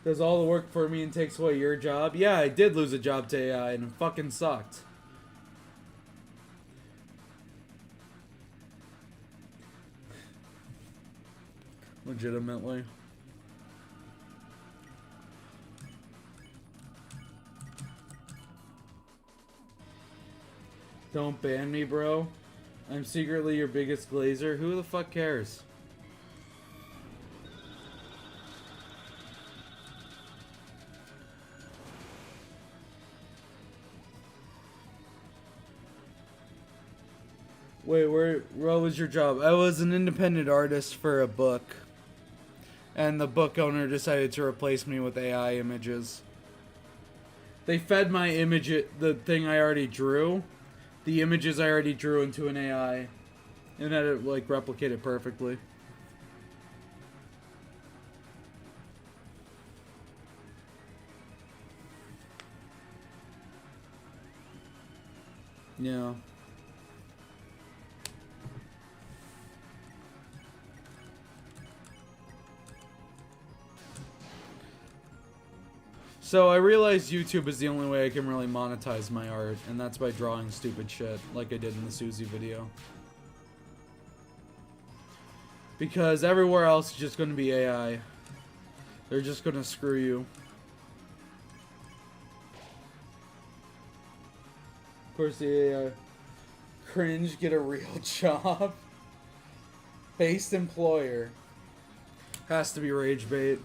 Does all the work for me and takes away your job? Yeah, I did lose a job to AI and it fucking sucked. Legitimately. Don't ban me, bro. I'm secretly your biggest glazer. Who the fuck cares? Wait, what was your job? I was an independent artist for a book. And the book owner decided to replace me with AI images. They fed my image, the thing I already drew, the images I already drew into an AI. And had it, like, replicate it perfectly. Yeah. So I realized YouTube is the only way I can really monetize my art, and that's by drawing stupid shit, like I did in the Susie video. Because everywhere else is just going to be AI. They're just going to screw you. Of course the AI. Cringe, get a real job. Based employer. Has to be rage bait.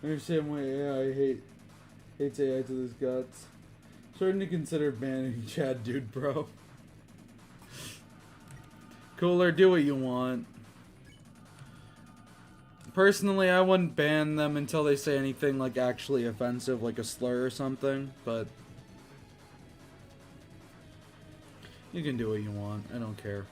I understand why AI hates AI to his guts. Starting to consider banning Chad Dude Bro. Cooler, do what you want. Personally, I wouldn't ban them until they say anything like actually offensive, like a slur or something, but you can do what you want. I don't care.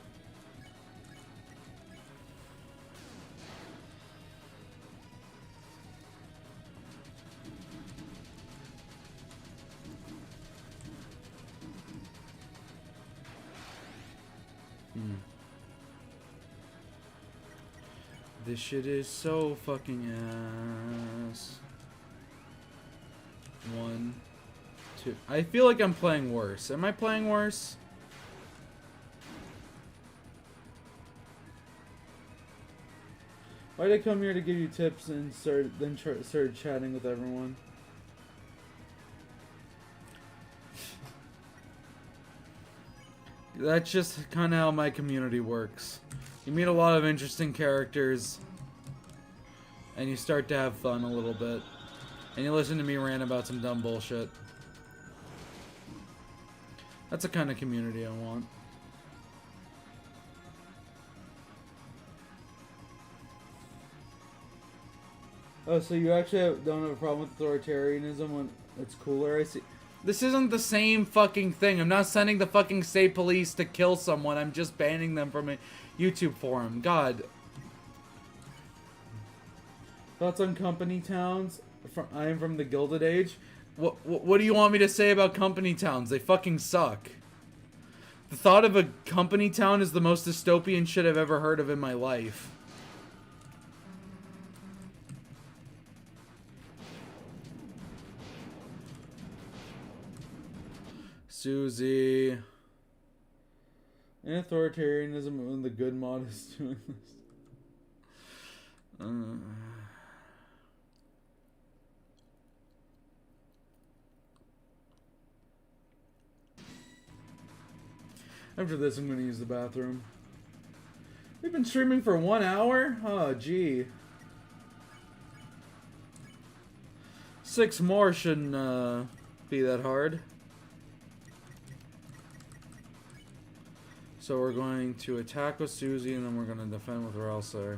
This shit is so fucking ass. 1, 2. I feel like I'm playing worse. Am I playing worse? Why'd I come here to give you tips and started chatting with everyone? That's just kind of how my community works. You meet a lot of interesting characters, and you start to have fun a little bit. And you listen to me rant about some dumb bullshit. That's the kind of community I want. Oh, so you actually don't have a problem with authoritarianism when it's cooler? I see. This isn't the same fucking thing. I'm not sending the fucking state police to kill someone. I'm just banning them from a YouTube forum. God. Thoughts on company towns? I am from the Gilded Age. What do you want me to say about company towns? They fucking suck. The thought of a company town is the most dystopian shit I've ever heard of in my life. Susie. And authoritarianism when the good mod is doing this. After this, I'm going to use the bathroom. We've been streaming for 1 hour? Oh, gee. 6 more shouldn't be that hard. So we're going to attack with Susie, and then we're going to defend with Ralsar.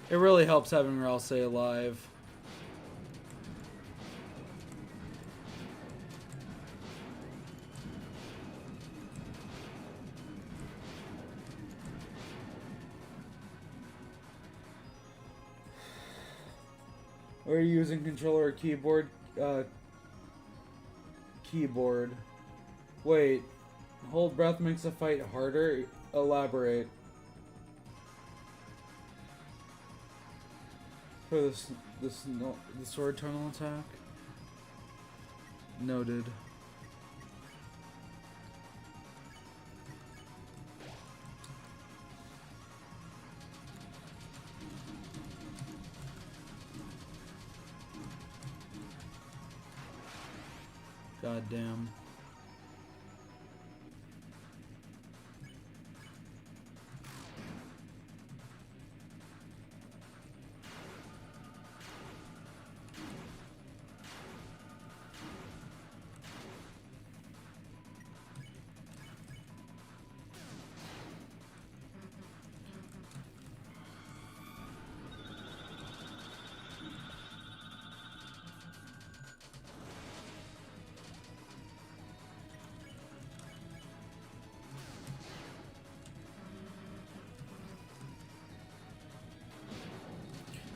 It really helps having Ralsei alive. Are you using controller or keyboard? Keyboard. Wait. Hold breath makes a fight harder? Elaborate. For the sword tunnel attack? Noted. God damn.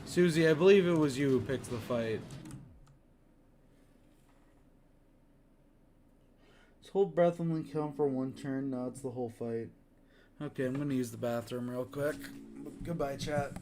Susie, I believe it was you who picked the fight. Just hold breath and only count for 1 turn. No, it's the whole fight. Okay, I'm gonna use the bathroom real quick. Goodbye, chat.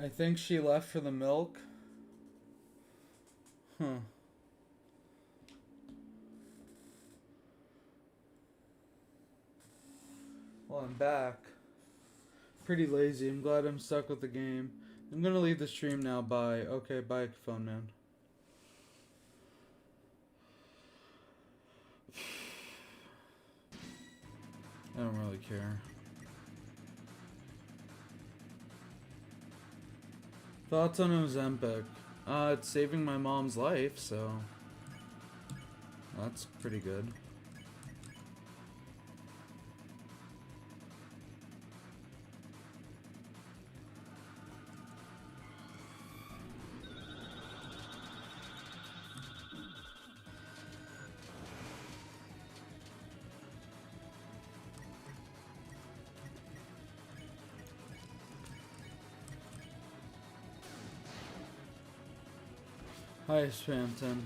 I think she left for the milk. Huh. Well, I'm back. Pretty lazy. I'm glad I'm stuck with the game. I'm gonna leave the stream now. Bye. Okay, bye, phone man. I don't really care. Thoughts on Ozempic? It's saving my mom's life, so that's pretty good. Hi, Spamton.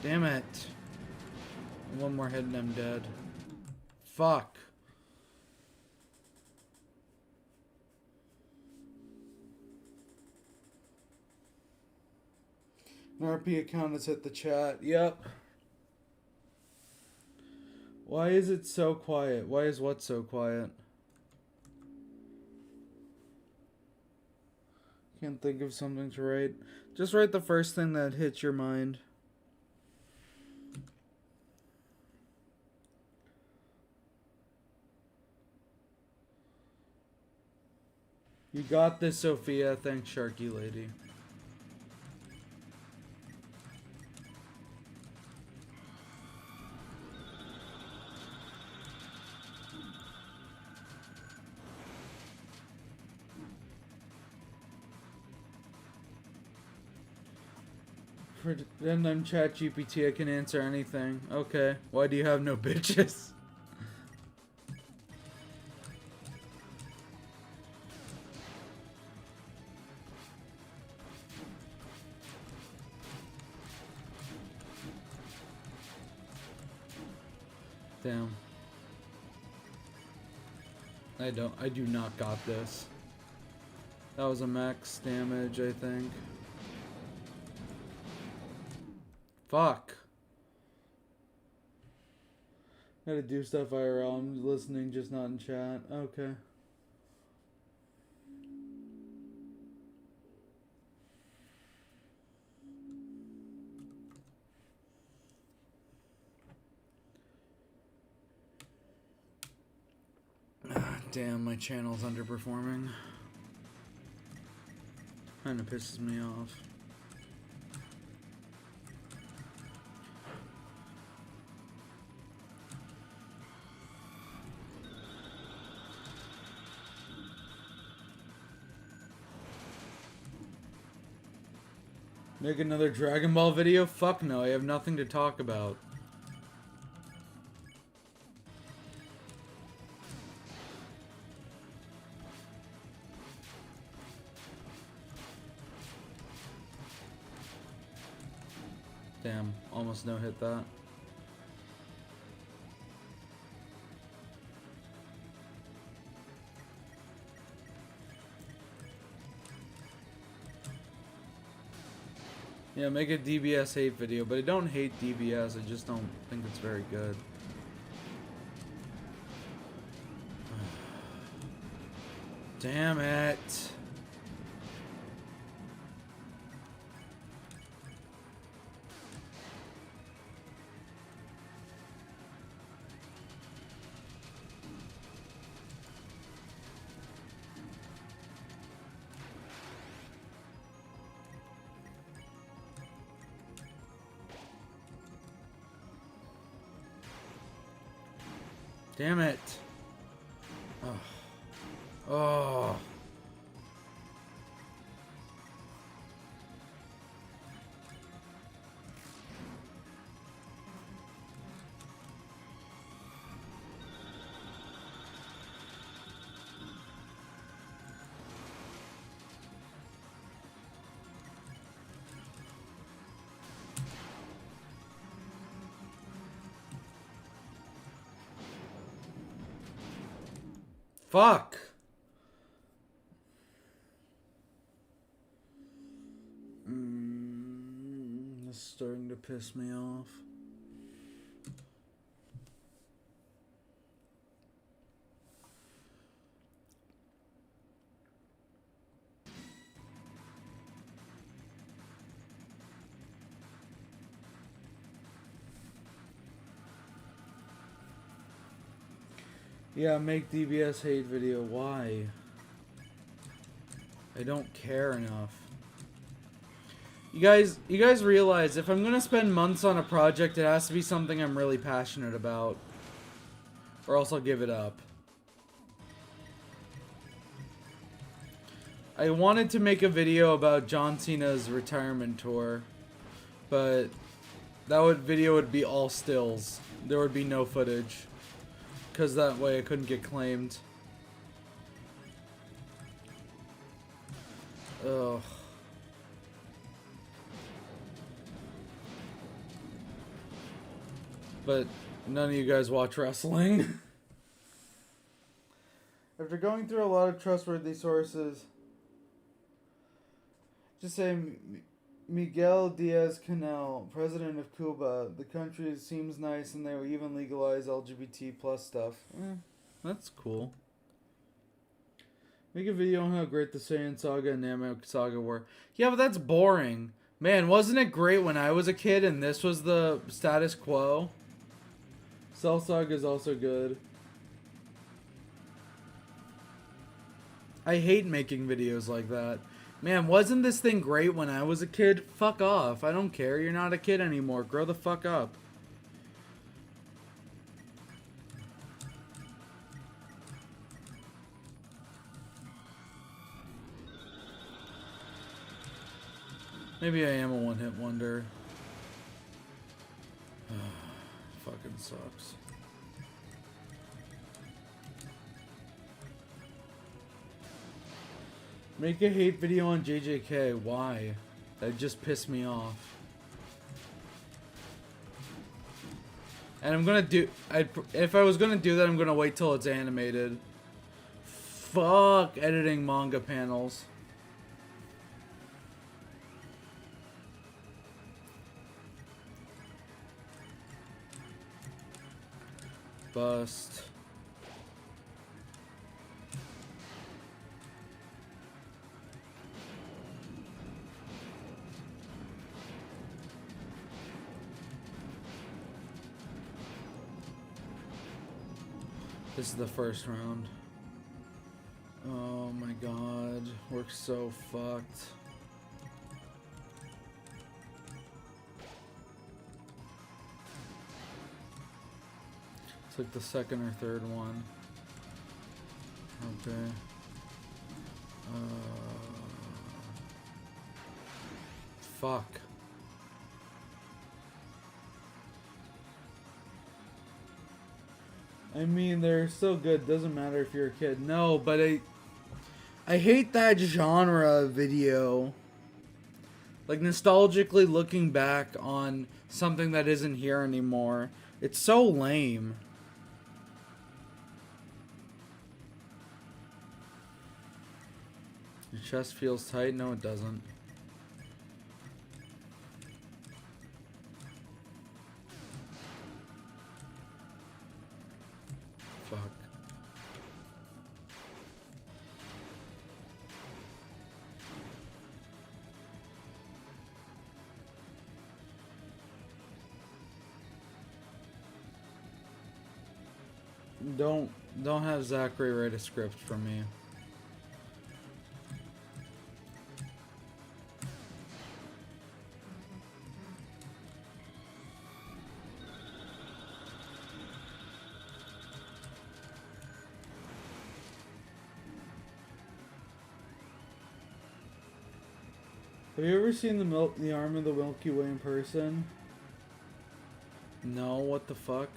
Damn it. One more hit and I'm dead. Fuck. An RP account has hit the chat. Yep. Why is it so quiet? Why is what so quiet? Can't think of something to write. Just write the first thing that hits your mind. You got this, Sophia. Thanks, Sharky Lady. Pretend I'm ChatGPT. I can answer anything. Okay. Why do you have no bitches? Damn. I do not got this. That was a max damage, I think. Fuck. Gotta do stuff IRL. I'm listening, just not in chat. Okay. Damn, my channel's underperforming. Kinda pisses me off. Make another Dragon Ball video? Fuck no, I have nothing to talk about. Damn, almost no hit that. Yeah, make a DBS hate video, but I don't hate DBS, I just don't think it's very good. Damn it. Damn it. Oh. Oh. Fuck! This is starting to piss me off. Yeah, make DBS hate video. Why? I don't care enough. You guys realize if I'm gonna spend months on a project, it has to be something I'm really passionate about, or else I'll give it up. I wanted to make a video about John Cena's retirement tour, but that video would be all stills. There would be no footage, because that way I couldn't get claimed. Ugh. But none of you guys watch wrestling. After going through a lot of trustworthy sources, just say Miguel Diaz-Canel, president of Cuba. The country seems nice and they will even legalize LGBT plus stuff. That's cool. Make a video on how great the Saiyan Saga and Namek Saga were. Yeah, but that's boring. Man, wasn't it great when I was a kid and this was the status quo? Cell Saga is also good. I hate making videos like that. Man, wasn't this thing great when I was a kid? Fuck off. I don't care. You're not a kid anymore. Grow the fuck up. Maybe I am a one-hit wonder. Fucking sucks. Make a hate video on JJK. Why? That just pissed me off. And I'm gonna do... if I was gonna do that, I'm gonna wait till it's animated. Fuck editing manga panels. Bust. This is the first round. Oh my god. We're so fucked. It's like the second or third one. Okay. Fuck. I mean, they're so good. Doesn't matter if you're a kid. No, but I hate that genre video. Like, nostalgically looking back on something that isn't here anymore. It's so lame. Your chest feels tight? No, it doesn't. Fuck. Don't have Zachary write a script for me. Have you ever seen the arm of the Milky Way in person? No, what the fuck?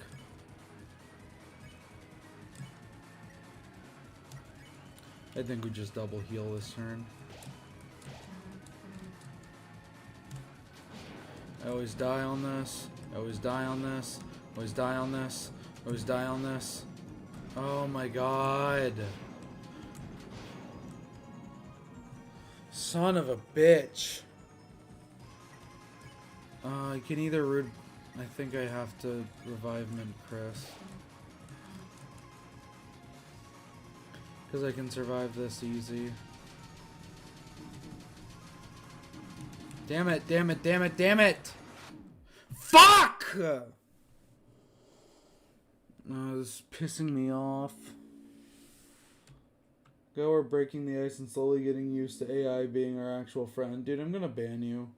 I think we just double heal this turn. I always die on this. I always die on this. Always die on this. Always die on this. Oh my god. Son of a bitch. I can either root... I think I have to revive Mint Chris. Because I can survive this easy. Damn it, damn it, damn it, damn it! Fuck! This is pissing me off. Go, we're breaking the ice and slowly getting used to AI being our actual friend. Dude, I'm gonna ban you.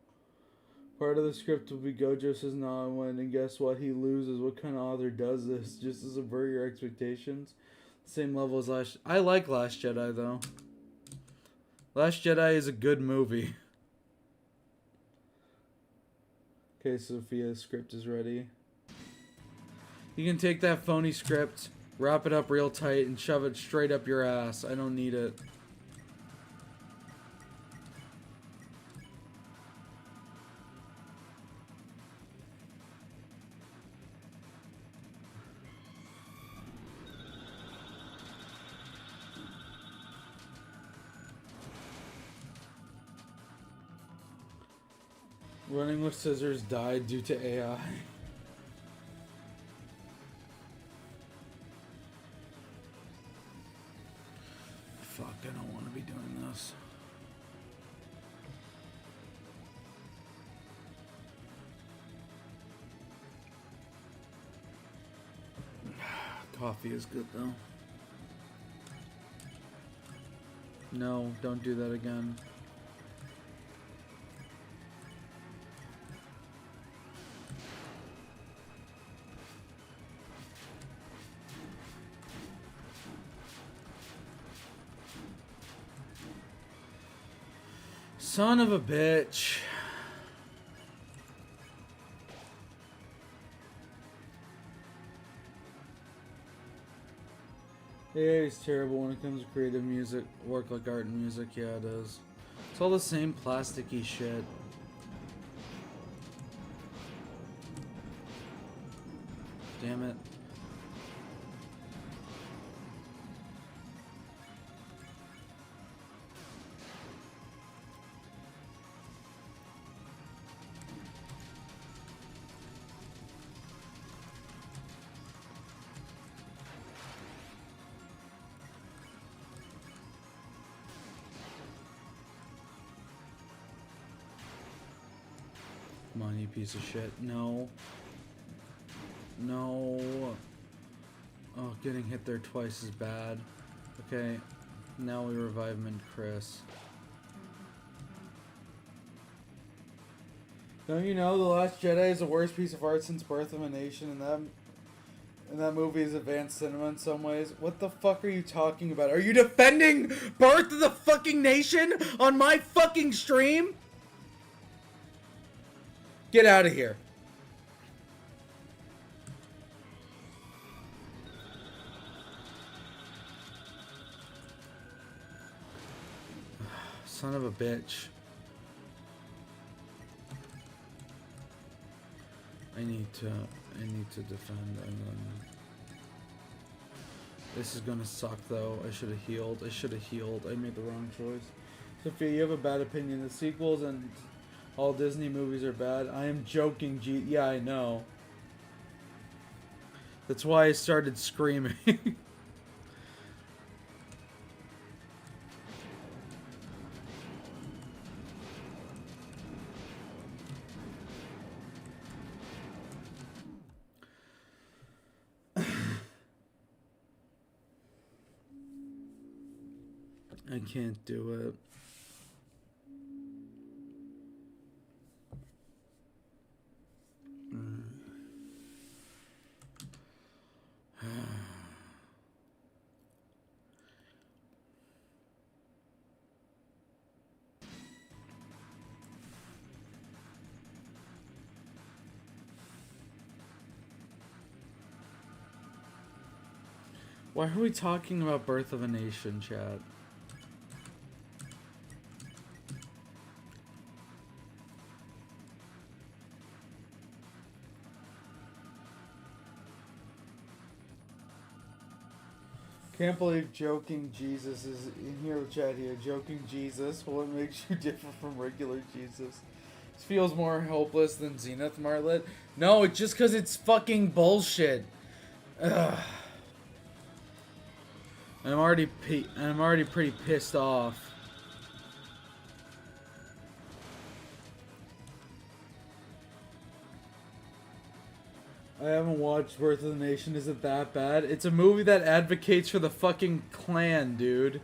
Part of the script will be Gojo says no and win, and guess what? He loses. What kind of author does this? Just to subvert your expectations? Same level as Last... I like Last Jedi, though. Last Jedi is a good movie. Okay, Sophia's script is ready. You can take that phony script, wrap it up real tight, and shove it straight up your ass. I don't need it. Running with scissors died due to AI. Fuck, I don't want to be doing this. Coffee is good though. No, don't do that again. Son of a bitch. AI is terrible when it comes to creative music. Work like art and music, yeah it is. It's all the same plasticky shit. Damn it. Come on, you piece of shit. No. No. Oh, getting hit there twice is bad. Okay. Now we revive Mint Chris. Don't you know The Last Jedi is the worst piece of art since Birth of a Nation, and that movie is advanced cinema in some ways? What the fuck are you talking about? Are you defending Birth of the fucking Nation on my fucking stream? Get out of here. Son of a bitch. I need to defend and then... This is gonna suck though. I should have healed. I made the wrong choice. Sophia, you have a bad opinion. The sequels and all Disney movies are bad. I am joking, G. Yeah, I know. That's why I started screaming. I can't do it. Why are we talking about Birth of a Nation, chat? Can't believe joking Jesus is in hero chat here. Joking Jesus, what makes you differ from regular Jesus? This feels more hopeless than Zenith Martlet. No, it's just because it's fucking bullshit. Ugh. I'm already pretty pissed off. I haven't watched Birth of the Nation. Is it that bad? It's a movie that advocates for the fucking Klan, dude.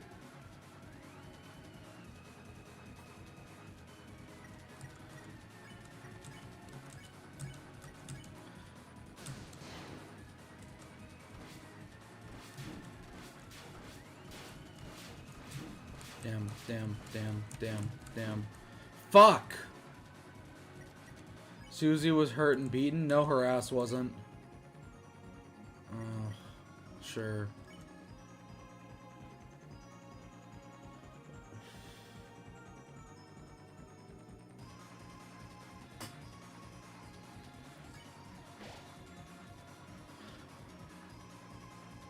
Damn. Fuck! Susie was hurt and beaten? No, her ass wasn't. Sure.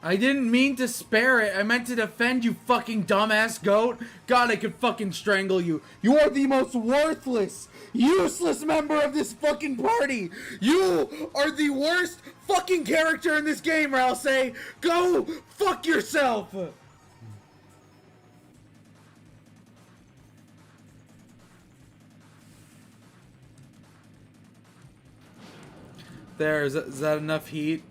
I didn't mean to spare it. I meant to defend you, fucking dumbass goat. God, I could fucking strangle you. You are the most worthless, useless member of this fucking party. You are the worst fucking character in this game, Ralsei. Go fuck yourself. There, is that enough heat?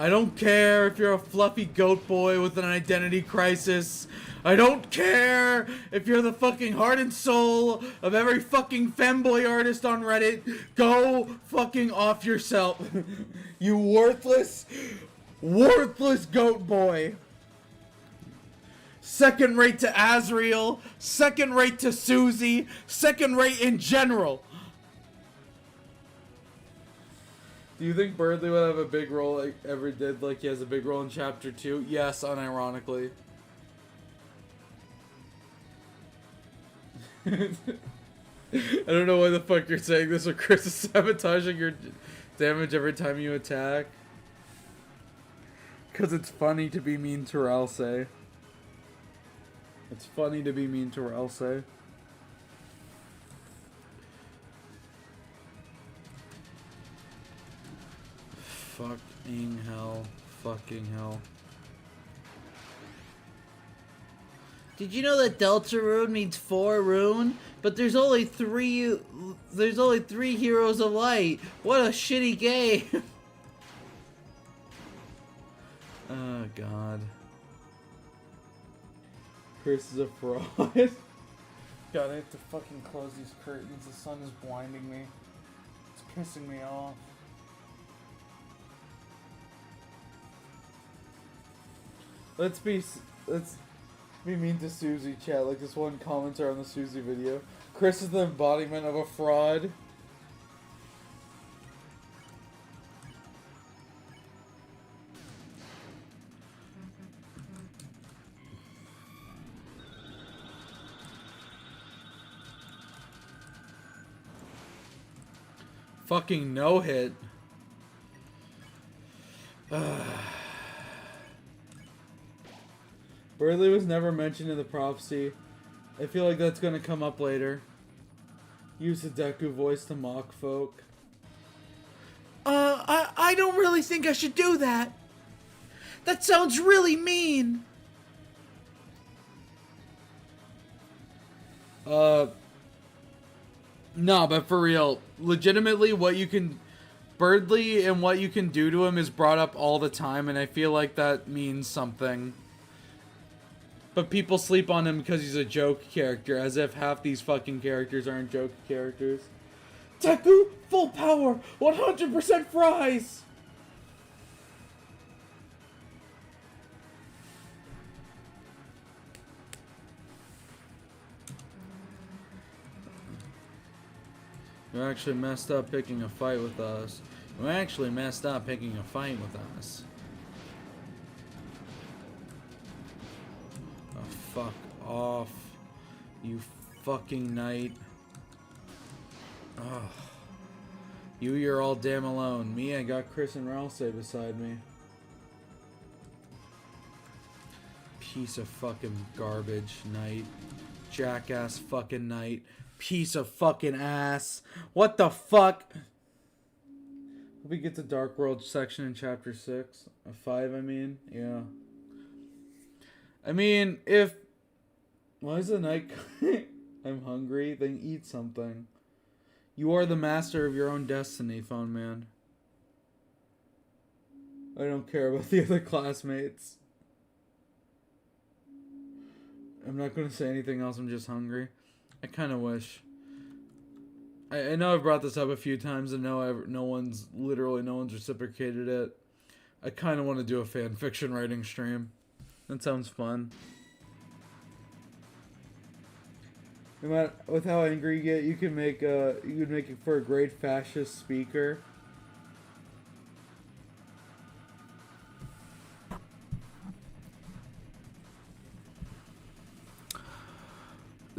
I don't care if you're a fluffy goat boy with an identity crisis. I don't care if you're the fucking heart and soul of every fucking femboy artist on Reddit. Go fucking off yourself. You worthless goat boy. Second rate to Azriel. Second rate to Susie. Second rate in general. Do you think Birdley would have a big role like ever did, like he has a big role in Chapter 2? Yes, unironically. I don't know why the fuck you're saying this, or Chris is sabotaging your damage every time you attack. Because it's funny to be mean to Ralsei. It's funny to be mean to Ralsei. Fucking hell. Did you know that Delta Rune means 4 rune? But there's only 3 Heroes of Light. What a shitty game. Oh god. Chris is a fraud. God, I have to fucking close these curtains. The sun is blinding me. It's pissing me off. Let's be mean to Susie, chat, like this one commenter on the Susie video. Chris is the embodiment of a fraud. Fucking no hit. Birdley was never mentioned in the prophecy. I feel like that's gonna come up later. Use the Deku voice to mock folk. I don't really think I should do that. That sounds really mean. No, but for real, legitimately Birdley and what you can do to him is brought up all the time, and I feel like that means something. But people sleep on him because he's a joke character, as if half these fucking characters aren't joke characters. Deku, full power, 100% fries! You actually messed up picking a fight with us. You actually messed up picking a fight with us. Oh, fuck off. You fucking knight. Ugh. You're all damn alone. Me, I got Chris and Ralsei beside me. Piece of fucking garbage Knight. Jackass fucking Knight. Piece of fucking ass. What the fuck? We get to Dark World section in chapter 6. 5, I mean. Yeah. I mean, if... Why is the Knight... I'm hungry, then eat something. You are the master of your own destiny, Phone Man. I don't care about the other classmates. I'm not going to say anything else, I'm just hungry. I kind of wish. I know I've brought this up a few times and no one's reciprocated it. I kind of want to do a fan fiction writing stream. That sounds fun. No matter with how angry you get, you could make it for a great fascist speaker.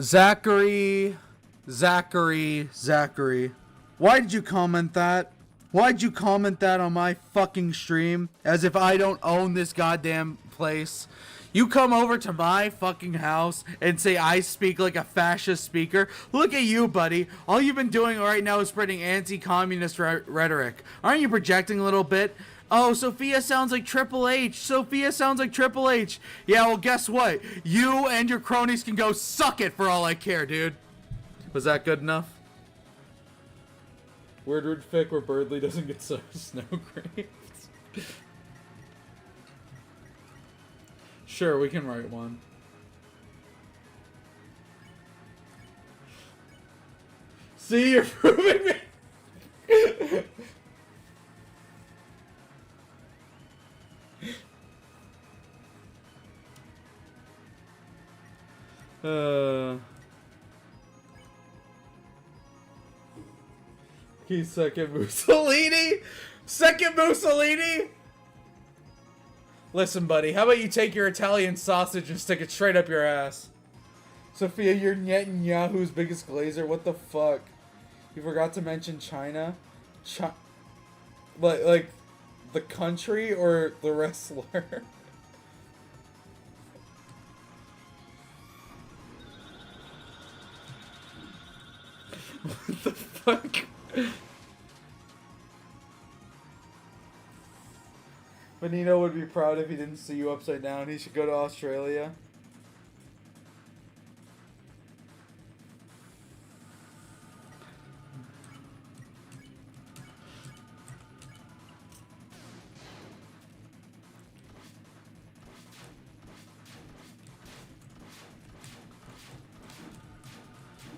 Zachary. Why did you comment that? Why'd you comment that on my fucking stream? As if I don't own this goddamn place. You come over to my fucking house and say I speak like a fascist speaker. Look at you, buddy. All you've been doing right now is spreading anti-communist rhetoric. Aren't you projecting a little bit? Oh, Sophia sounds like Triple H. Sophia sounds like Triple H. Yeah, well, guess what? You and your cronies can go suck it for all I care, dude. Was that good enough? Wordward fic where Birdley doesn't get snow grapes. Sure, we can write one. See, you're proving me. He's second Mussolini? Second Mussolini? Listen, buddy, how about you take your Italian sausage and stick it straight up your ass? Sophia, you're Netanyahu's biggest glazer? What the fuck? You forgot to mention China? Like the country or the wrestler? What the fuck? Benito would be proud if he didn't see you upside down. He should go to Australia.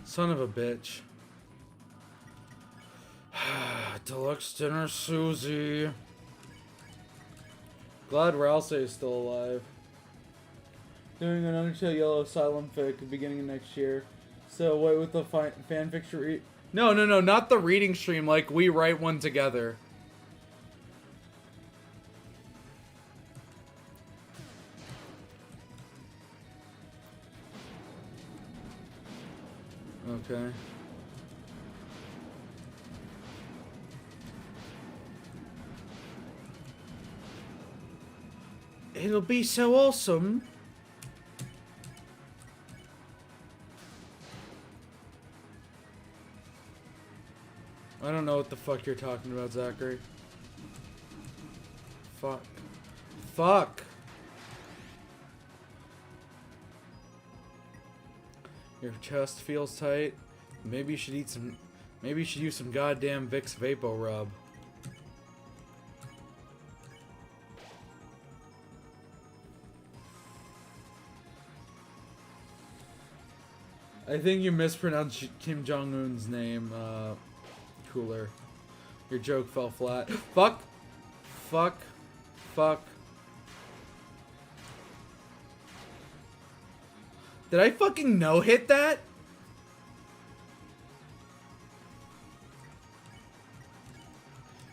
Son of a bitch. Deluxe dinner, Susie. Glad Ralsei is still alive. Doing an Undertale Yellow Asylum fic at the beginning of next year. So what with the fanfiction No, not the reading stream. Like we write one together. Okay. It'll be so awesome. I don't know what the fuck you're talking about, Zachary. Fuck. Fuck. Your chest feels tight. Maybe you should eat some... Maybe you should use some goddamn Vicks Vapo Rub. I think you mispronounced Kim Jong-un's name, Cooler. Your joke fell flat. Fuck! Fuck. Fuck. Did I fucking no-hit that?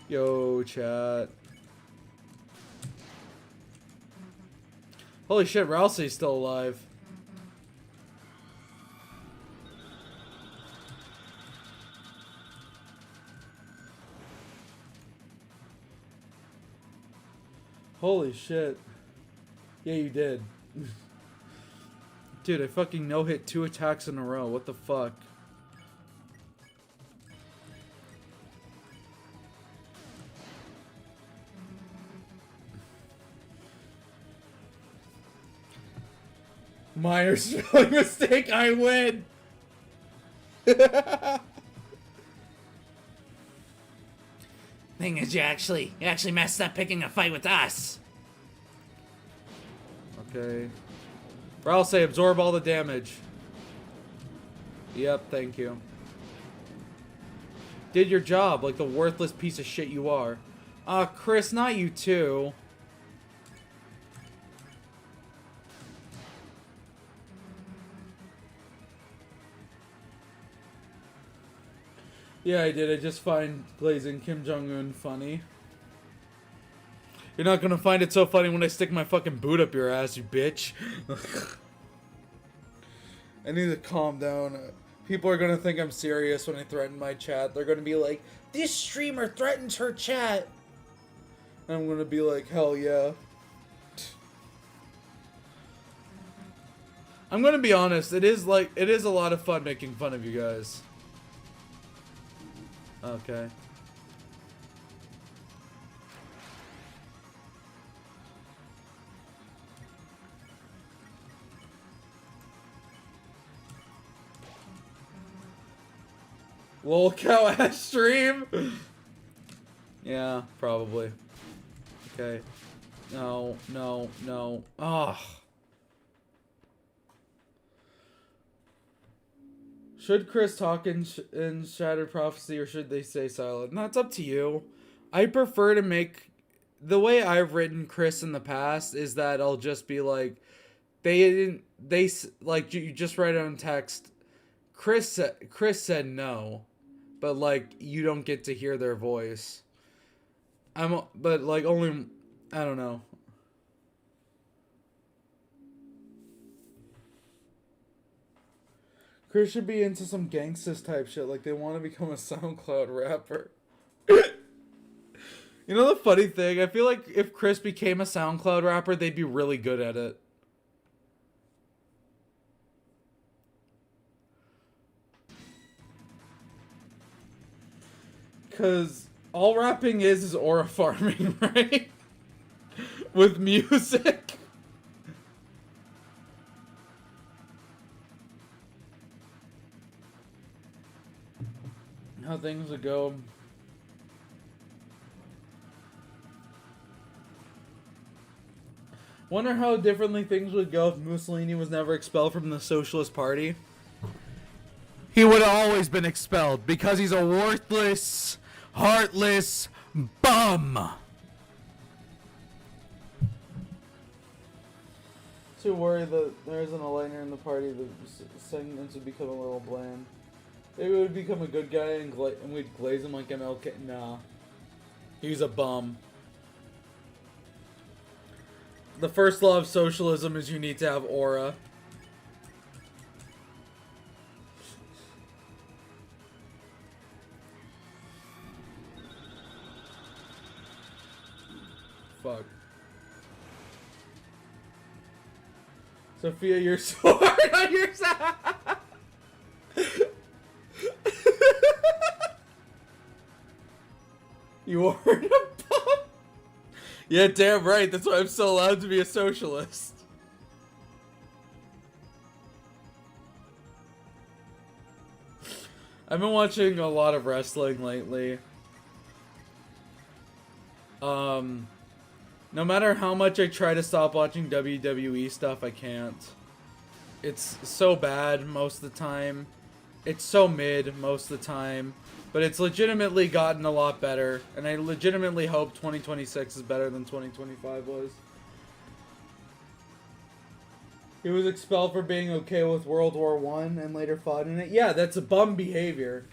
Yo, chat. Holy shit, Rousey's still alive. Holy shit. Yeah, you did. Dude, I fucking no-hit 2 attacks in a row. What the fuck? Minor spelling mistake, I win! Thing is, you actually messed up picking a fight with us. Okay. Or I'll say absorb all the damage. Yep, thank you. Did your job like the worthless piece of shit you are. Chris, not you too. Yeah, I did. I just find glazing Kim Jong-un funny. You're not gonna find it so funny when I stick my fucking boot up your ass, you bitch. I need to calm down. People are gonna think I'm serious when I threaten my chat. They're gonna be like, this streamer threatens her chat. And I'm gonna be like, hell yeah. I'm gonna be honest, it is a lot of fun making fun of you guys. Okay. Lol cow ass stream? Yeah, probably. Okay. No, no, no. Ugh. Should Chris talk in Shattered Prophecy or should they stay silent? That's up to you. I prefer to make... The way I've written Chris in the past is that I'll just be like... Like, you just write it on text. Chris said no. But, like, you don't get to hear their voice. But, like, only... I don't know. Chris should be into some gangsters type shit, like they want to become a SoundCloud rapper. You know the funny thing? I feel like if Chris became a SoundCloud rapper, they'd be really good at it. Because all rapping is aura farming, right? With music. How things would go. Wonder how differently things would go if Mussolini was never expelled from the Socialist Party. He would have always been expelled because he's a worthless, heartless bum. Too worried that there isn't a liner in the party, the segments would become a little bland. Maybe we would become a good guy and we'd glaze him like MLK. Nah. He's a bum. The first law of socialism is you need to have aura. Fuck. Sophia, you're so hard on yourself. You aren't a bum? Yeah, damn right. That's why I'm so allowed to be a socialist. I've been watching a lot of wrestling lately. No matter how much I try to stop watching WWE stuff, I can't. It's so bad most of the time. It's so mid most of the time. But it's legitimately gotten a lot better. And I legitimately hope 2026 is better than 2025 was. He was expelled for being okay with World War I and later fought in it. Yeah, that's a bum behavior.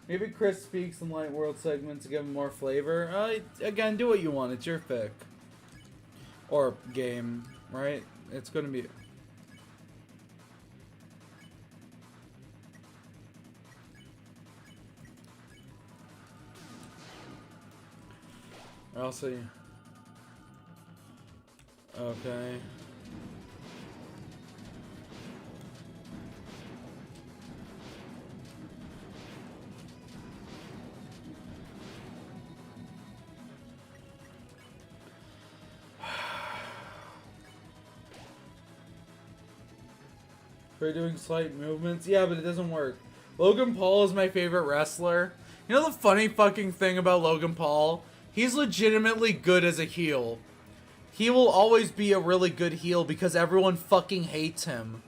Maybe Chris speaks in Light World segments to give him more flavor. Again, do what you want. It's your pick. Or game, right? It's gonna be... I'll see. Okay. For doing slight movements. Yeah, but it doesn't work. Logan Paul is my favorite wrestler. You know the funny fucking thing about Logan Paul? He's legitimately good as a heel. He will always be a really good heel because everyone fucking hates him.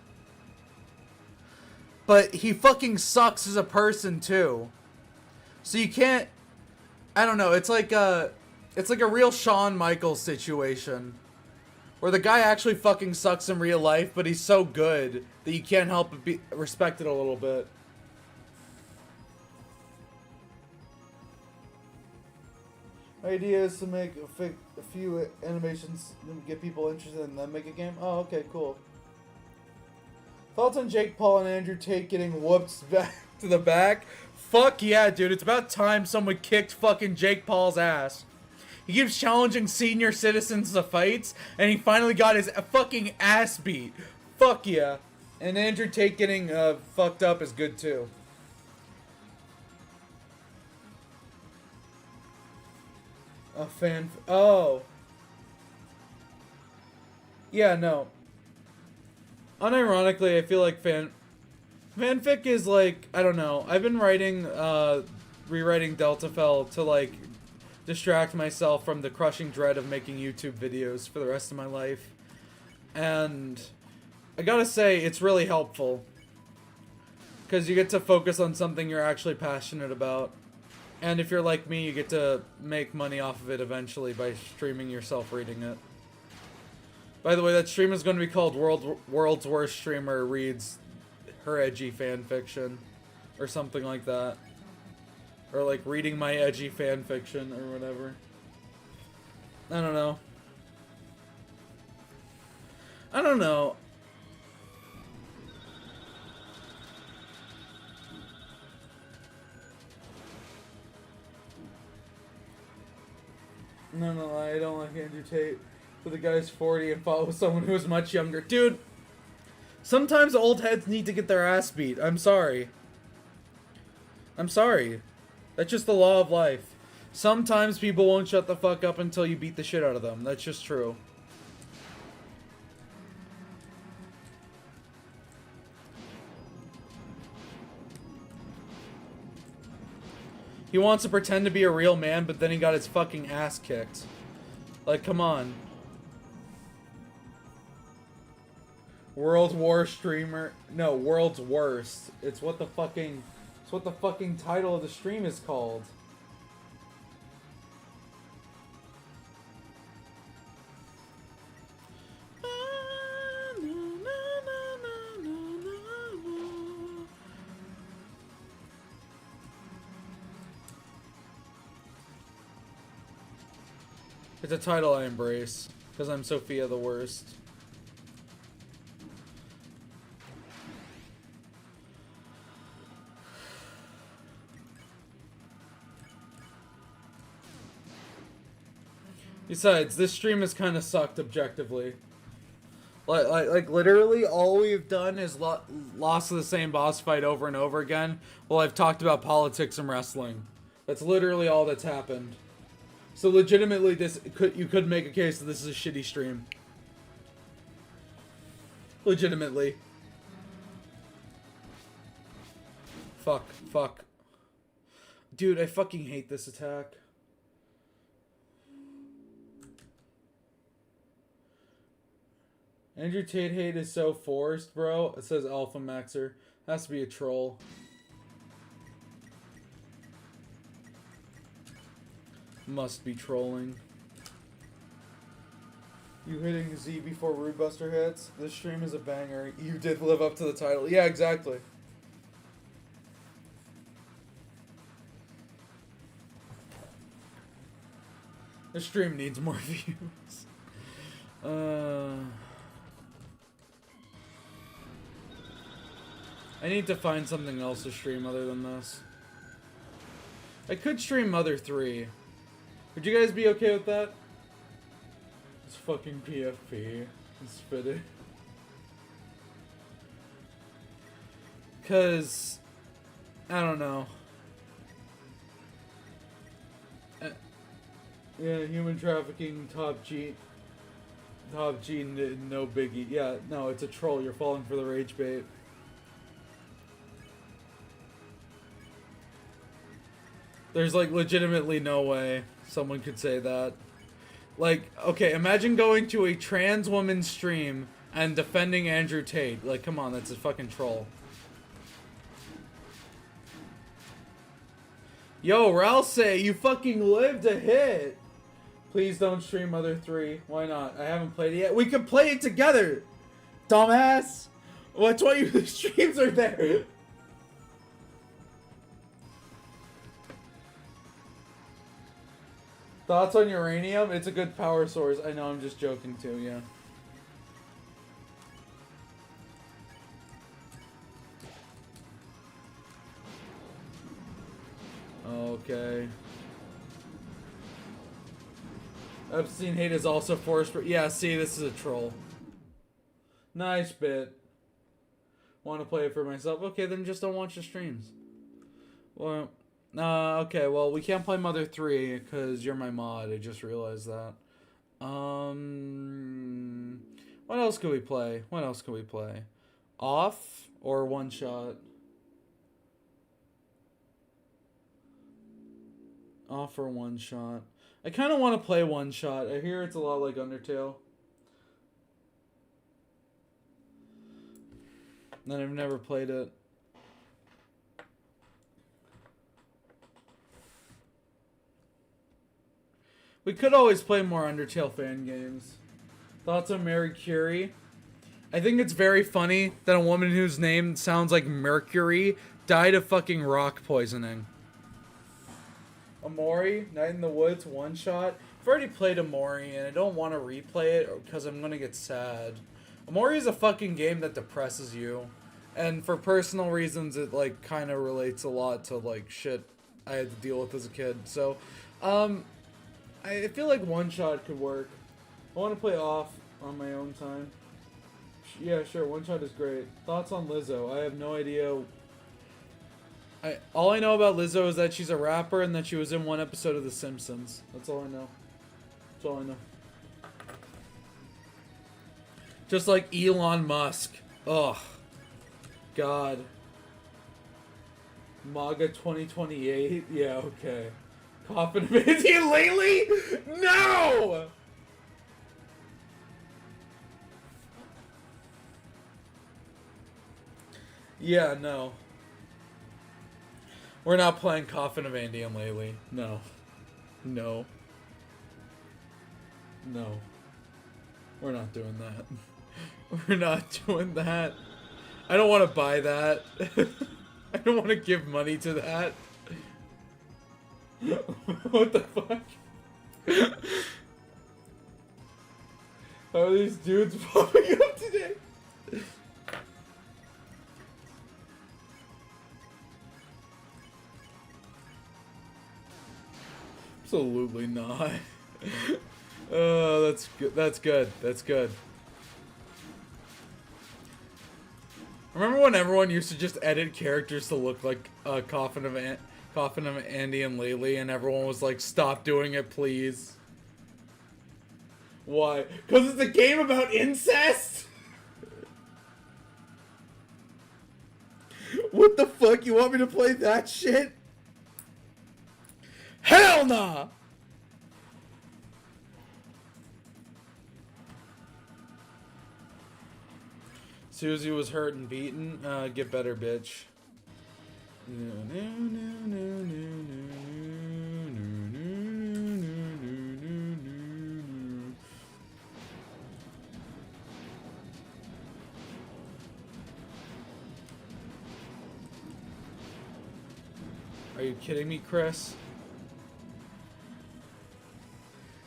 But he fucking sucks as a person too. So you can't... I don't know, it's like a real Shawn Michaels situation. Where the guy actually fucking sucks in real life, but he's so good that you can't help but be respect it a little bit. My idea is to make a few animations and get people interested and then make a game. Oh, okay, cool. Thoughts on Jake Paul and Andrew Tate getting whooped back to the back? Fuck yeah, dude. It's about time someone kicked fucking Jake Paul's ass. He keeps challenging senior citizens to fights, and he finally got his fucking ass beat. Fuck yeah. And Andrew Tate getting fucked up is good too. A fan... Oh. Yeah, no. Unironically, I feel like fanfic is like... I don't know. I've been writing... rewriting Deltafell to like... distract myself from the crushing dread of making YouTube videos for the rest of my life. And... I gotta say, it's really helpful. Because you get to focus on something you're actually passionate about. And if you're like me, you get to make money off of it eventually by streaming yourself reading it. By the way, that stream is going to be called World's Worst Streamer Reads Her Edgy Fanfiction. Or something like that. Or like reading my edgy fanfiction or whatever. I don't know. I don't know. No, I don't like Andrew Tate. But the guy's 40 and follows someone who is much younger. Dude, sometimes old heads need to get their ass beat. I'm sorry. I'm sorry. That's just the law of life. Sometimes people won't shut the fuck up until you beat the shit out of them. That's just true. He wants to pretend to be a real man, but then he got his fucking ass kicked. Like, come on. World War Streamer. No, World's Worst. It's what the fucking title of the stream is called. It's a title I embrace, because I'm Sophia the Worst. Besides, this stream has kind of sucked objectively. Like literally all we've done is lost the same boss fight over and over again, while I've talked about politics and wrestling. That's literally all that's happened. So legitimately, you could make a case that this is a shitty stream. Legitimately. Fuck. Dude, I fucking hate this attack. Andrew Tate hate is so forced, bro. It says Alpha Maxer. Has to be a troll. Must be trolling. You hitting Z before Rude Buster hits? This stream is a banger. You did live up to the title. Yeah, exactly. This stream needs more views. I need to find something else to stream other than this. I could stream Mother 3. Would you guys be okay with that? It's fucking PFP. Spit it. Cause I don't know. Yeah, human trafficking, top G, no biggie. Yeah, no, it's a troll. You're falling for the rage bait. There's like legitimately no way someone could say that. Like, okay, imagine going to a trans woman stream and defending Andrew Tate. Like, come on, that's a fucking troll. Yo, Ralsei, you fucking lived a hit. Please don't stream Mother 3. Why not? I haven't played it yet. We could play it together, dumbass. That's why the streams are there. Thoughts on uranium? It's a good power source. I know, I'm just joking too, yeah. Okay. Epstein hate is also forced. Yeah, see, this is a troll. Nice bit. Want to play it for myself? Okay, then just don't watch the streams. Well, okay, well, we can't play Mother 3 because you're my mod. I just realized that. What else could we play? What else could we play? Off or one shot? Off or one shot? I kind of want to play one shot. I hear it's a lot like Undertale. And I've never played it. We could always play more Undertale fan games. Thoughts on Mary Curie? I think it's very funny that a woman whose name sounds like Mercury died of fucking rock poisoning. Amori, Night in the Woods, one shot. I've already played Amori and I don't want to replay it because I'm going to get sad. Amori is a fucking game that depresses you. And for personal reasons, it like kind of relates a lot to like shit I had to deal with as a kid. So, I feel like one shot could work. I want to play Off on my own time. Yeah, sure, one shot is great. Thoughts on Lizzo? I have no idea. All I know about Lizzo is that she's a rapper and that she was in one episode of The Simpsons. That's all I know. That's all I know. Just like Elon Musk. Ugh. God. MAGA 2028? Yeah, okay. Coffin of Indian lately? No! Yeah, no. We're not playing Coffin of Andy and Laylee. No. No. No. We're not doing that. We're not doing that. I don't want to buy that. I don't want to give money to that. What the fuck? How are these dudes popping up today? Absolutely not. Oh, that's good. That's good. That's good. Remember when everyone used to just edit characters to look like Coffin of Andy and Laylee, and everyone was like, "Stop doing it, please." Why? Because it's a game about incest. What the fuck? You want me to play that shit? Hell nah! Susie was hurt and beaten. Get better, bitch. Are you kidding me, Chris?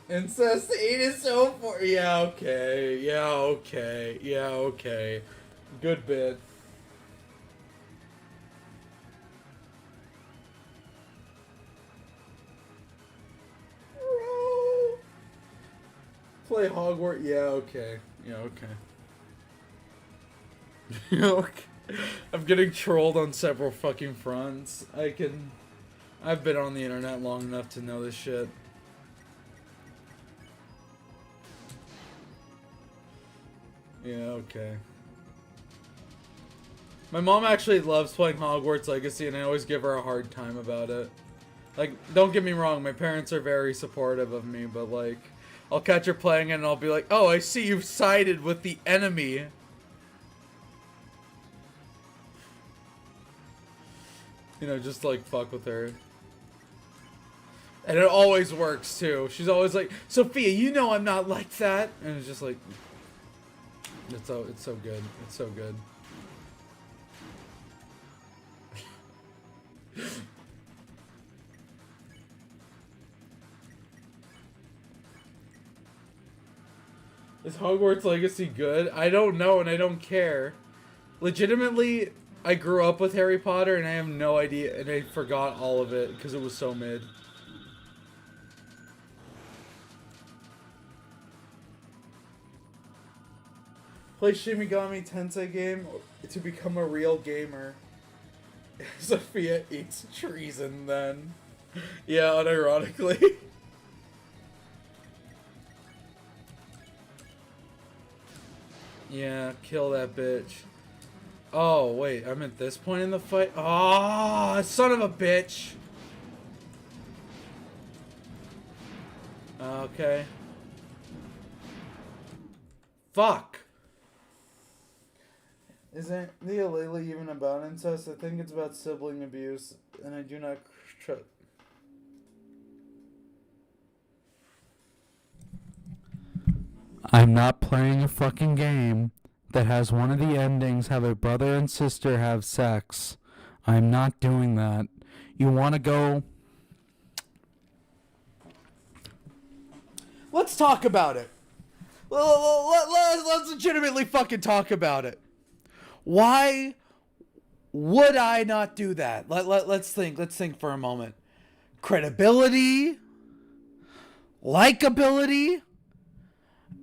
Incest 8 is so for. Yeah, okay. Yeah, okay. Yeah, okay. Good bit. Play Hogwarts. Yeah, okay. Yeah, okay. Okay. I'm getting trolled on several fucking fronts. I've been on the internet long enough to know this shit. Yeah, okay. My mom actually loves playing Hogwarts Legacy, and I always give her a hard time about it. Like, don't get me wrong, my parents are very supportive of me, but like, I'll catch her playing it and I'll be like, oh, I see you've sided with the enemy. You know, just like fuck with her. And it always works too. She's always like, Sophia, you know I'm not like that. And it's just like, it's so good. It's so good. Is Hogwarts Legacy good? I don't know and I don't care. Legitimately, I grew up with Harry Potter and I have no idea, and I forgot all of it because it was so mid. Play Shimigami Tensei game to become a real gamer. Sophia eats treason then. Yeah, unironically. Yeah, kill that bitch. Oh, wait, I'm at this point in the fight? Ah, oh, son of a bitch. Okay. Fuck. Isn't the Alele even about incest? I think it's about sibling abuse, and I do not trust. I'm not playing a fucking game that has one of the endings have a brother and sister have sex. I'm not doing that. You want to go? Let's talk about it. Let's legitimately fucking talk about it. Why would I not do that? Let's think. Let's think for a moment. Credibility, likability,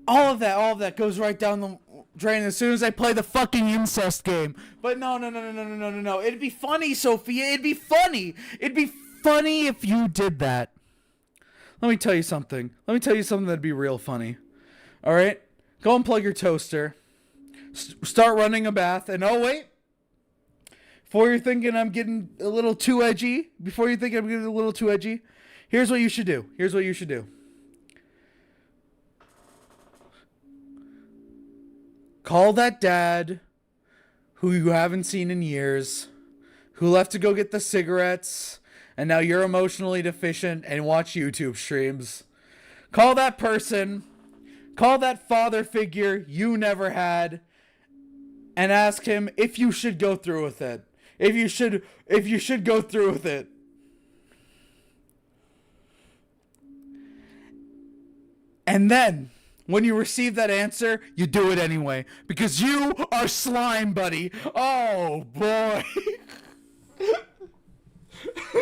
all of that goes right down the drain as soon as I play the fucking incest game. But no. It'd be funny, Sophia. It'd be funny. It'd be funny if you did that. Let me tell you something. That'd be real funny. All right? Go and your toaster. Start running a bath. And oh, wait. Before you're thinking I'm getting a little too edgy. Here's what you should do. Call that dad who you haven't seen in years, who left to go get the cigarettes, and now you're emotionally deficient and watch YouTube streams. Call that person, call that father figure you never had, and ask him if you should go through with it. If you should go through with it. And then, when you receive that answer, you do it anyway. Because you are slime, buddy. Oh, boy.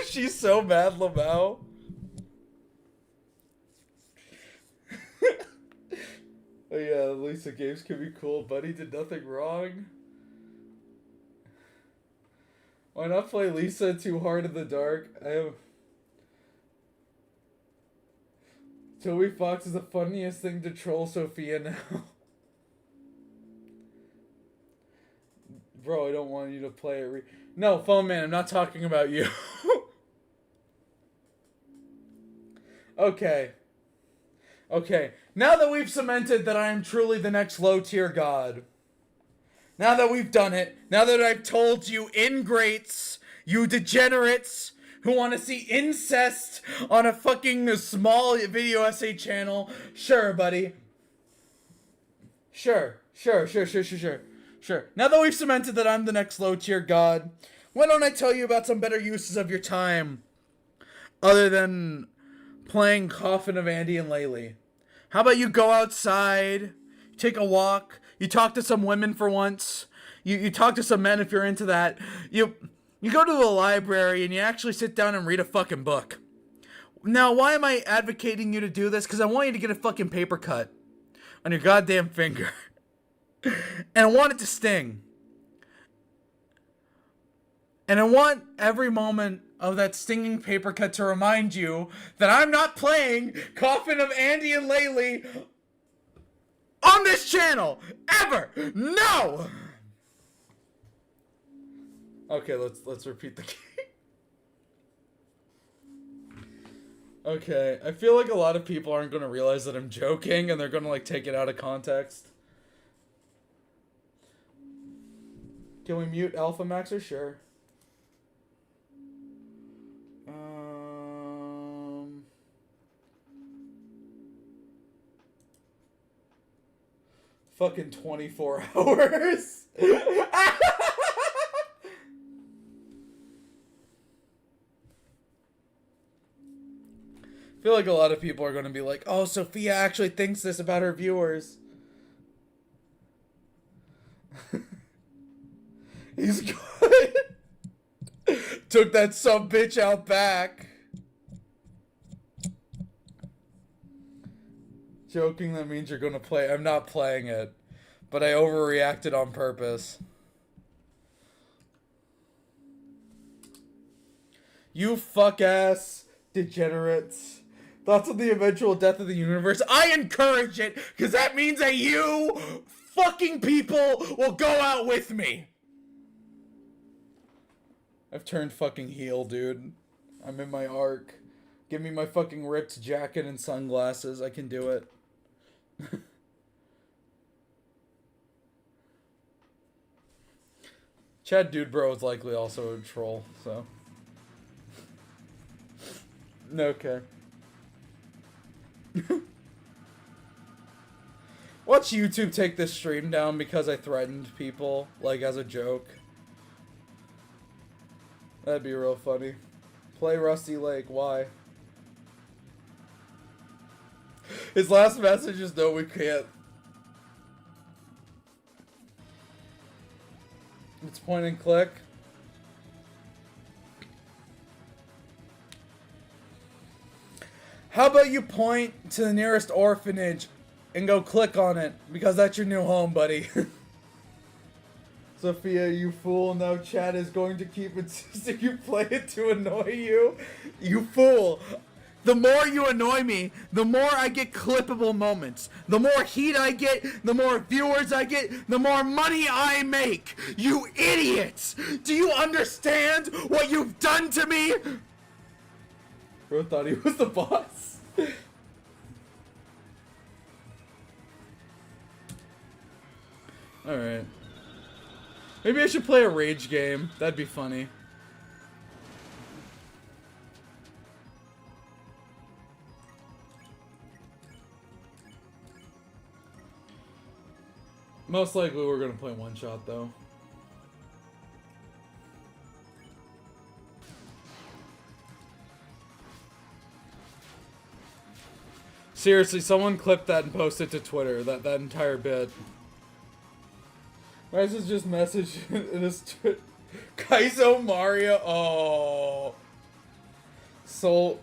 She's so mad, Lamau. Oh, yeah, Lisa games can be cool. Buddy did nothing wrong. Why not play Lisa Too Hard in the Dark? Toby Fox is the funniest thing to troll Sophia now. Bro, I don't want you to play it. No, Phone Man, I'm not talking about you. Okay. Now that we've cemented that I am truly the next low tier god. Now that we've done it. Now that I've told you ingrates, you degenerates, who want to see incest on a fucking small video essay channel. Sure, buddy. Sure. Now that we've cemented that I'm the next low tier god, why don't I tell you about some better uses of your time other than playing Coffin of Andy and Laylee? How about you go outside, take a walk, you talk to some women for once, you talk to some men if you're into that, you go to a library and you actually sit down and read a fucking book. Now, why am I advocating you to do this? Because I want you to get a fucking paper cut on your goddamn finger. And I want it to sting. And I want every moment of that stinging paper cut to remind you that I'm not playing Coffin of Andy and Laylee on this channel. Ever. No! Okay, let's repeat the game. Okay, I feel like a lot of people aren't going to realize that I'm joking and they're going to like take it out of context. Can we mute Alpha Maxer? Sure. Fucking 24 hours. I feel like a lot of people are going to be like, oh, Sophia actually thinks this about her viewers. He's good. Took that sub bitch out back. Joking, that means you're gonna play. I'm not playing it, but I overreacted on purpose. You fuck ass degenerates. Thoughts on the eventual death of the universe? I encourage it, because that means that you fucking people will go out with me. I've turned fucking heel, dude. I'm in my arc. Give me my fucking ripped jacket and sunglasses. I can do it. Chad Dude Bro is likely also a troll, so. Okay. Watch YouTube take this stream down because I threatened people, like as a joke. That'd be real funny. Play Rusty Lake, why? His last message is no, we can't. It's point and click. How about you point to the nearest orphanage and go click on it, because that's your new home, buddy. Sophia, you fool. Now Chad is going to keep insisting you play it to annoy you. You fool. The more you annoy me, the more I get clippable moments. The more heat I get, the more viewers I get, the more money I make. You idiots! Do you understand what you've done to me? Bro thought he was the boss. Alright. Maybe I should play a rage game. That'd be funny. Most likely we're gonna play one shot though. Seriously, someone clip that and post it to Twitter. That entire bit. Why is this just message in this Kaizo Mario? Oh.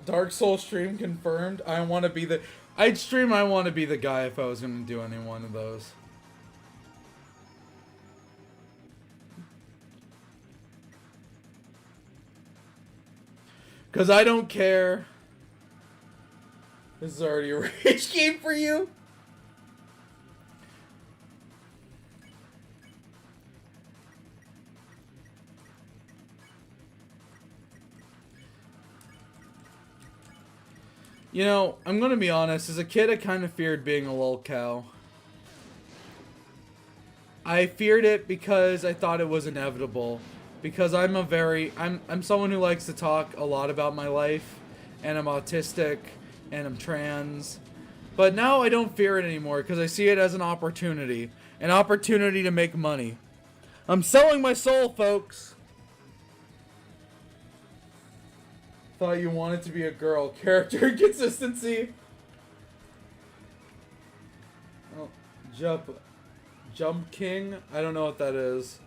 Dark Soul stream confirmed. I want to be the... I'd stream I want to be the guy if I was going to do any one of those. Because I don't care. This is already a rage game for you. You know, I'm gonna be honest, as a kid I kind of feared being a lol cow. I feared it because I thought it was inevitable. Because I'm someone who likes to talk a lot about my life, and I'm autistic, and I'm trans. But now I don't fear it anymore because I see it as an opportunity to make money. I'm selling my soul, folks. Thought you wanted to be a girl. Character consistency. Oh, Jump King? I don't know what that is.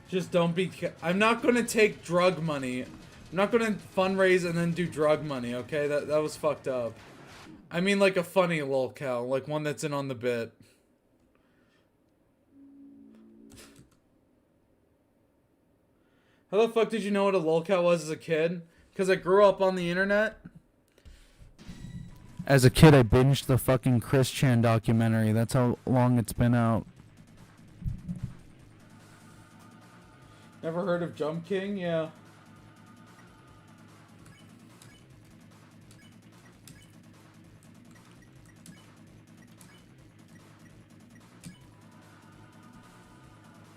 Just don't be... I'm not gonna take drug money. I'm not gonna fundraise and then do drug money, okay? That was fucked up. I mean like a funny lol cow. Like one that's in on the bit. How the fuck did you know what a lolcow was as a kid? Because I grew up on the internet. As a kid, I binged the fucking Chris Chan documentary. That's how long it's been out. Never heard of Jump King? Yeah.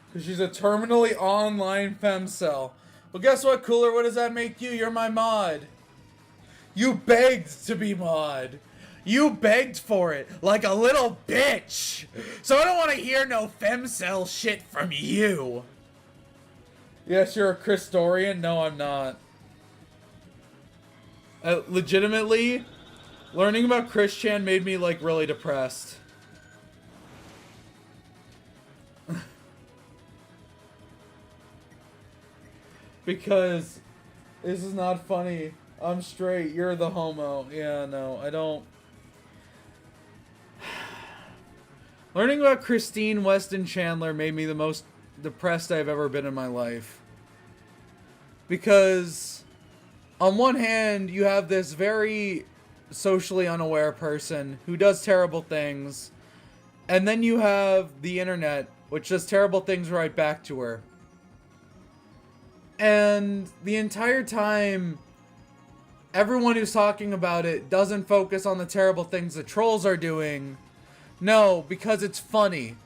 Because she's a terminally online femcel. Well, guess what, Cooler? What does that make you? You're my mod. You begged to be mod. You begged for it like a little bitch. So I don't want to hear no femcel shit from you. Yes, you're a Christorian? No, I'm not. Legitimately, learning about Chris Chan made me, like, really depressed. Because this is not funny. I'm straight. You're the homo. Yeah, no, I don't. Learning about Christine Weston Chandler made me the most depressed I've ever been in my life. Because on one hand, you have this very socially unaware person who does terrible things. And then you have the internet, which does terrible things right back to her. And the entire time, everyone who's talking about it doesn't focus on the terrible things the trolls are doing. No, because it's funny.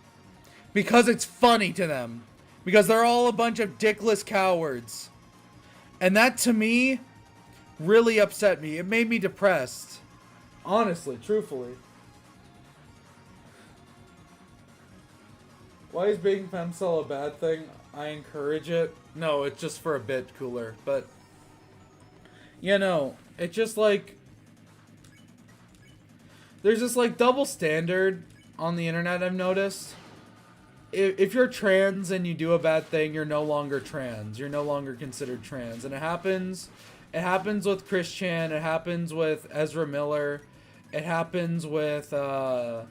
Because it's funny to them. Because they're all a bunch of dickless cowards. And that, to me, really upset me. It made me depressed. Honestly, truthfully. Why is being femcel a bad thing? I encourage it. No, it's just for a bit, Cooler. But, you know, it just, like, there's this, like, double standard on the internet, I've noticed. If you're trans and you do a bad thing, you're no longer trans. You're no longer considered trans. And it happens with Chris Chan. It happens with Ezra Miller. It happens with, it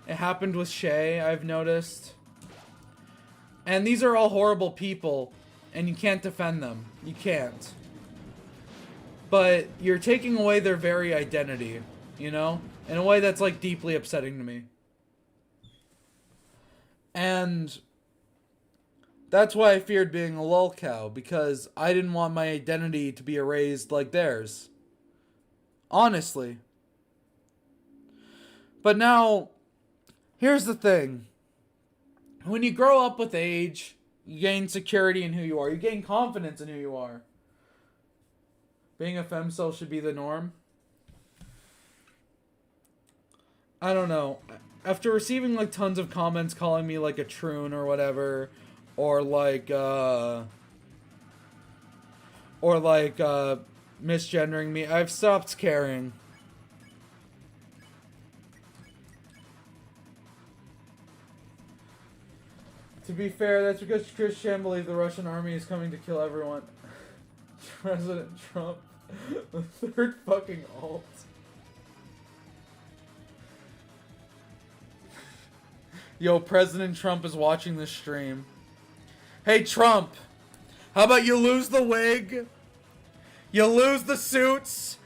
happened with Shay, I've noticed. And these are all horrible people, and you can't defend them. You can't. But you're taking away their very identity, you know? In a way that's, like, deeply upsetting to me. And that's why I feared being a lolcow, because I didn't want my identity to be erased like theirs. Honestly. But now, here's the thing. When you grow up with age, you gain security in who you are. You gain confidence in who you are. Being a femcel should be the norm. I don't know. After receiving, like, tons of comments calling me, like, a troon or whatever, or, like, misgendering me, I've stopped caring. To be fair, that's because Chris Chan believes the Russian army is coming to kill everyone. President Trump, the third fucking alt. Yo, President Trump is watching this stream. Hey, Trump, how about you lose the wig? You lose the suits?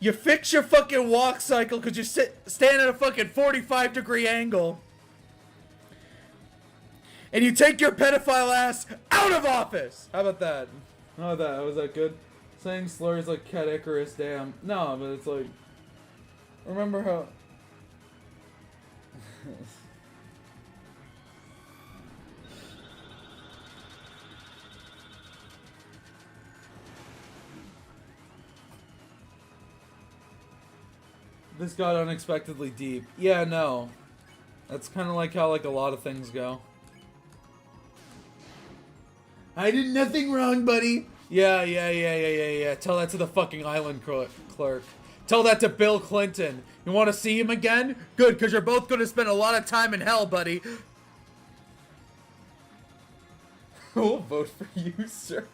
You fix your fucking walk cycle because you stand at a fucking 45-degree angle. And you take your pedophile ass out of office! How about that? How about that? Was that good? Saying slurs like Cat Icarus, damn. No, but it's like... Remember how... This got unexpectedly deep. Yeah, no. That's kind of like how, like, a lot of things go. I did nothing wrong, buddy. Yeah. Tell that to the fucking island clerk. Tell that to Bill Clinton. You want to see him again? Good, because you're both going to spend a lot of time in hell, buddy. We'll vote for you, sir.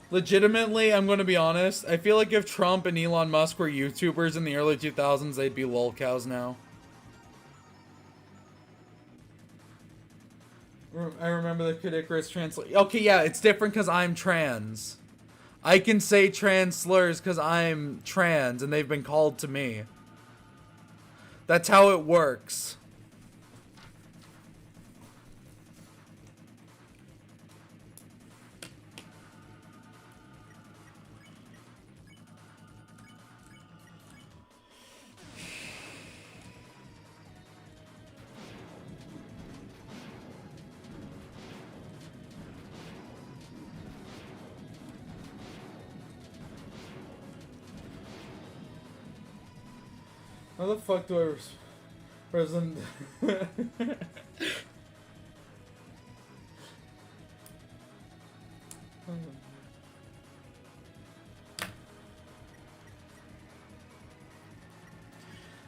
Legitimately, I'm going to be honest. I feel like if Trump and Elon Musk were YouTubers in the early 2000s, they'd be lolcows now. I remember the Kid Icarus translate. Okay, yeah, it's different because I'm trans. I can say trans slurs because I'm trans and they've been called to me. That's how it works. How the fuck do I present?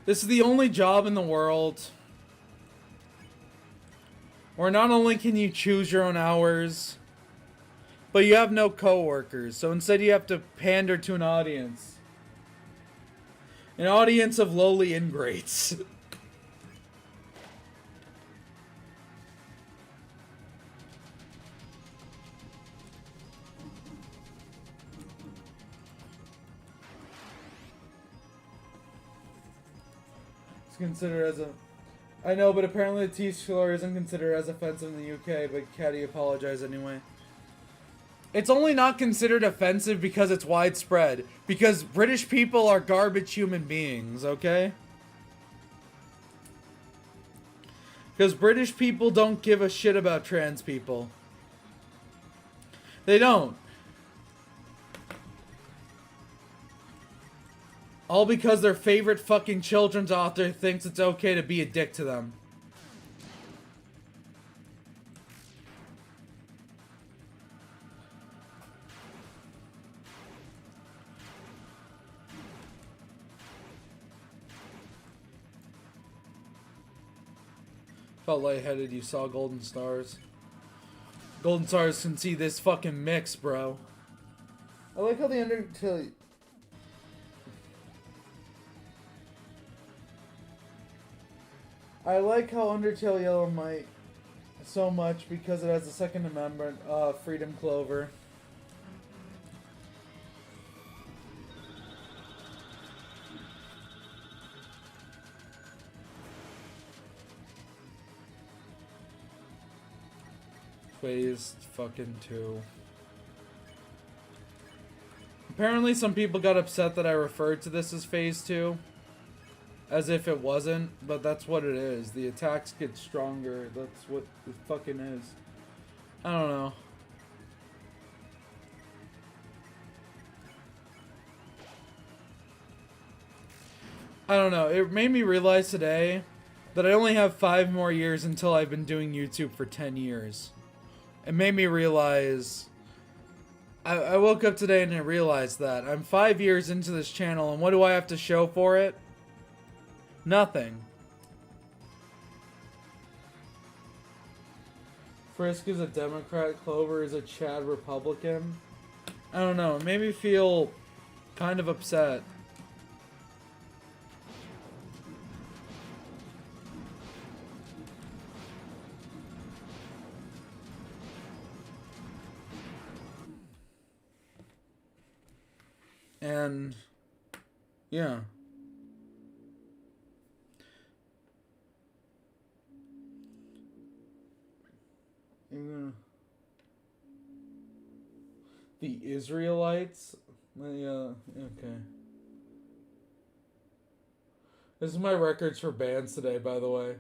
This is the only job in the world where not only can you choose your own hours, but you have no coworkers. So instead you have to pander to an audience. An audience of lowly ingrates. It's considered as a... I know, but apparently the T-slur isn't considered as offensive in the UK, but Caddy apologized anyway. It's only not considered offensive because it's widespread. Because British people are garbage human beings, okay? Because British people don't give a shit about trans people. They don't. All because their favorite fucking children's author thinks it's okay to be a dick to them. Felt lightheaded, you saw golden stars. Golden stars can see this fucking mix, bro. I like how the Undertale... I like how Undertale Yellow might so much because it has the Second Amendment, Freedom Clover. Phase fucking 2. Apparently some people got upset that I referred to this as Phase 2. As if it wasn't, but that's what it is. The attacks get stronger. That's what it fucking is. I don't know. I don't know. It made me realize today that I only have 5 more years until I've been doing YouTube for 10 years. It made me realize... I woke up today and I realized that. I'm 5 years into this channel, and what do I have to show for it? Nothing. Frisk is a Democrat, Clover is a Chad Republican. I don't know, it made me feel kind of upset. And yeah. The Israelites? Yeah, okay. This is my records for bands today, by the way.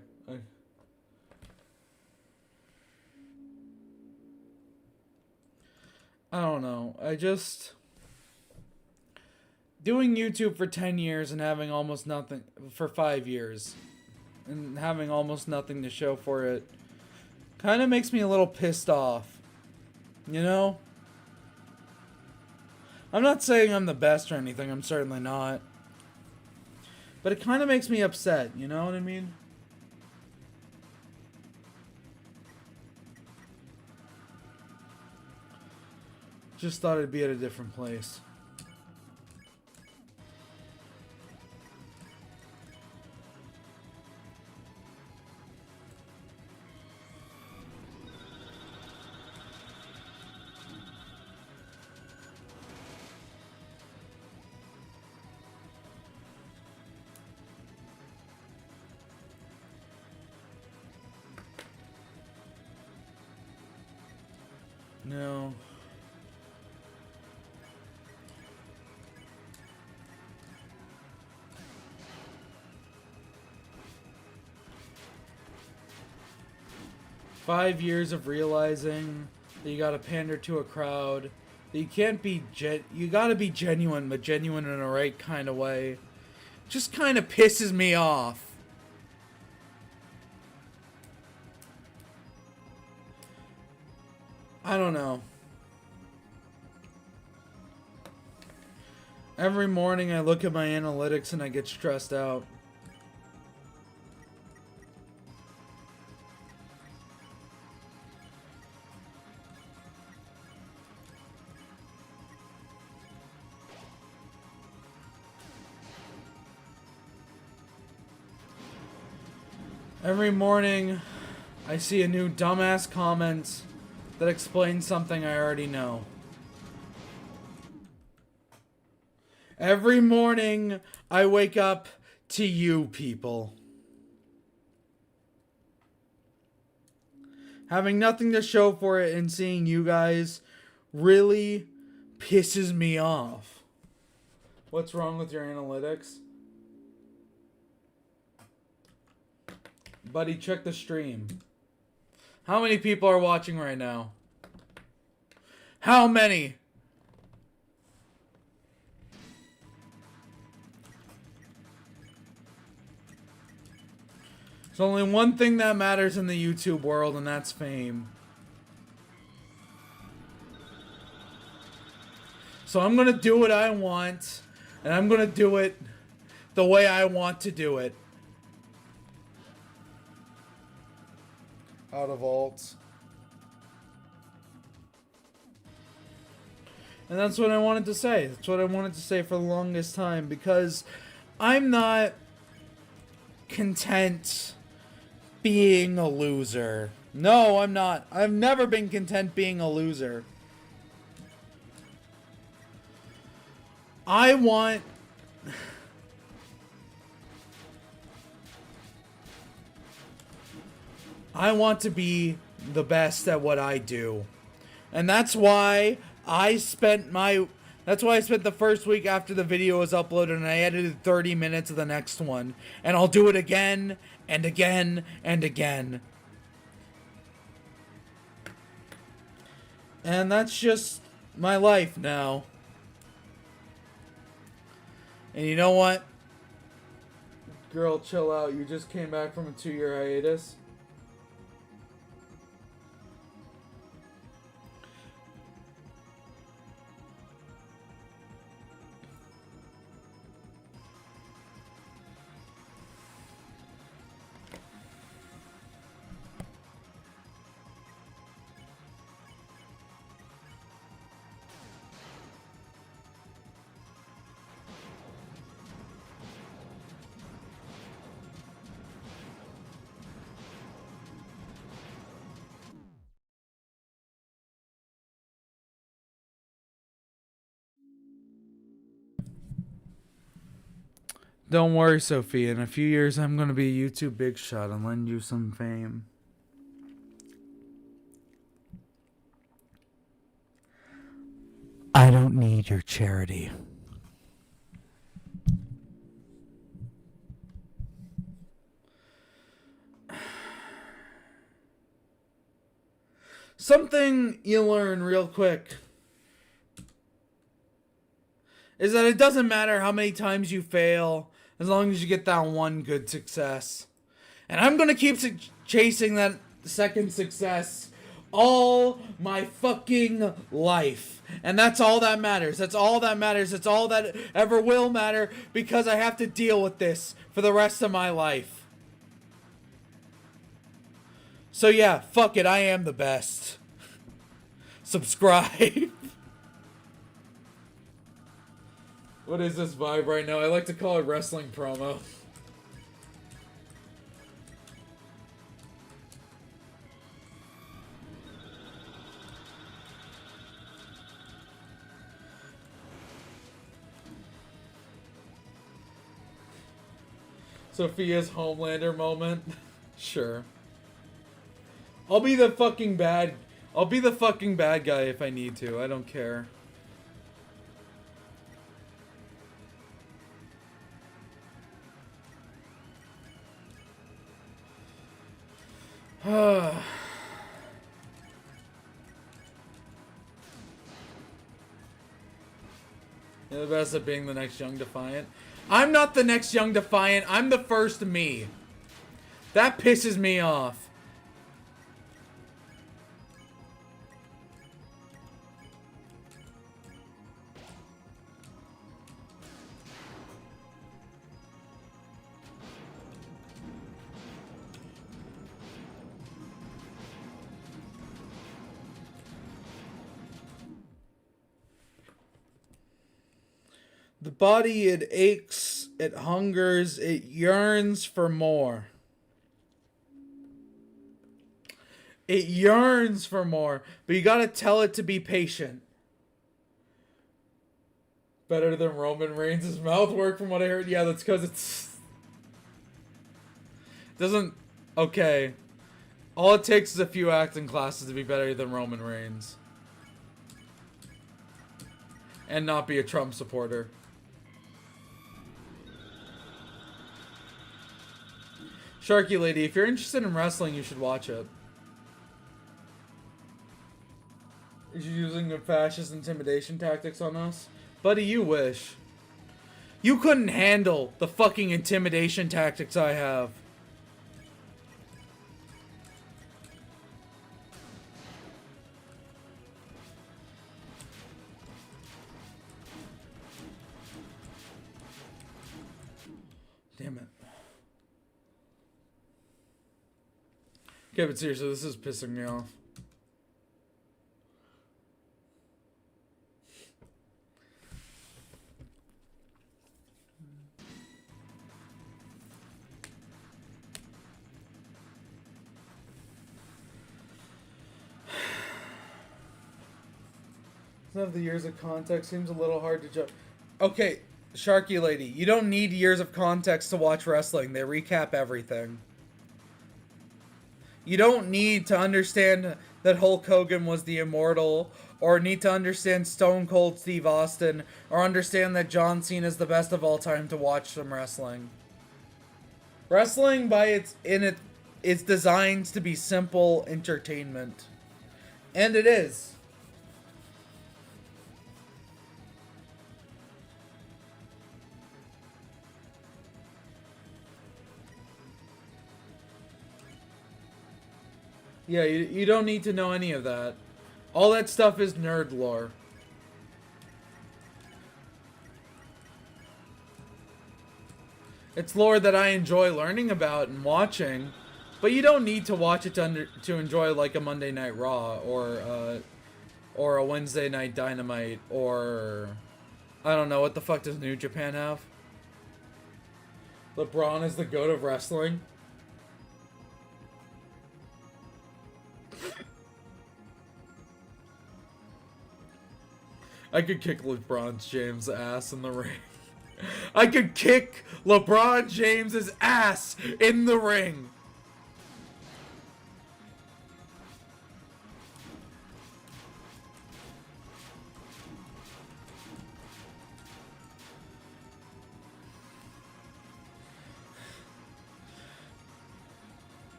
I don't know. I just... Doing YouTube for 10 years and having almost nothing... For 5 years. And having almost nothing to show for it kind of makes me a little pissed off. You know? I'm not saying I'm the best or anything. I'm certainly not. But it kind of makes me upset. You know what I mean? Just thought it'd be at a different place. No. "5 years of realizing that you gotta pander to a crowd, that you can't be you gotta be genuine, but genuine in a right kind of way." Just kind of pisses me off. I don't know. Every morning I look at my analytics and I get stressed out. Every morning I see a new dumbass comment that explains something I already know. Every morning I wake up to you people. Having nothing to show for it and seeing you guys really pisses me off. What's wrong with your analytics? Buddy, check the stream. How many people are watching right now? How many? There's only one thing that matters in the YouTube world, and that's fame. So I'm gonna do what I want, and I'm gonna do it the way I want to do it. Out of alts. And that's what I wanted to say. That's what I wanted to say for the longest time, because I'm not content being a loser. No, I'm not. I've never been content being a loser. I want to be the best at what I do. And that's why I spent the first week after the video was uploaded and I edited 30 minutes of the next one. And I'll do it again and again and again. And that's just my life now. And you know what? Girl, chill out. You just came back from a 2-year hiatus. Don't worry, Sophie. In a few years, I'm going to be a YouTube big shot and lend you some fame. I don't need your charity. Something you learn real quick is that it doesn't matter how many times you fail, as long as you get that one good success. And I'm gonna keep chasing that second success all my fucking life. And that's all that matters. That's all that matters. That's all that ever will matter, because I have to deal with this for the rest of my life. So yeah, fuck it, I am the best. Subscribe. What is this vibe right now? I like to call it wrestling promo. Sophia's Homelander moment. Sure. I'll be the fucking bad. I'll be the fucking bad guy if I need to. I don't care. You're the best at being the next Young Defiant. I'm not the next Young Defiant. I'm the first me. That pisses me off. The body, it aches, it hungers, it yearns for more. It yearns for more, but you gotta tell it to be patient. Better than Roman Reigns' mouth work from what I heard. Yeah, that's because it's... Doesn't... Okay. All it takes is a few acting classes to be better than Roman Reigns. And not be a Trump supporter. Sharky Lady, if you're interested in wrestling, you should watch it. Is you using fascist intimidation tactics on us? Buddy, you wish. You couldn't handle the fucking intimidation tactics I have. Damn it. Okay, but seriously, this is pissing me off. Doesn't have the years of context. Seems a little hard to judge. Okay, Sharky Lady, you don't need years of context to watch wrestling. They recap everything. You don't need to understand that Hulk Hogan was the Immortal, or need to understand Stone Cold Steve Austin, or understand that John Cena is the best of all time to watch some wrestling. Wrestling, it's designed to be simple entertainment, and it is. Yeah, you don't need to know any of that. All that stuff is nerd lore. It's lore that I enjoy learning about and watching, but you don't need to watch it to enjoy like a Monday Night Raw or a Wednesday Night Dynamite or I don't know, what the fuck does New Japan have? LeBron is the GOAT of wrestling. I could kick LeBron James' ass in the ring. I could kick LeBron James's ass in the ring.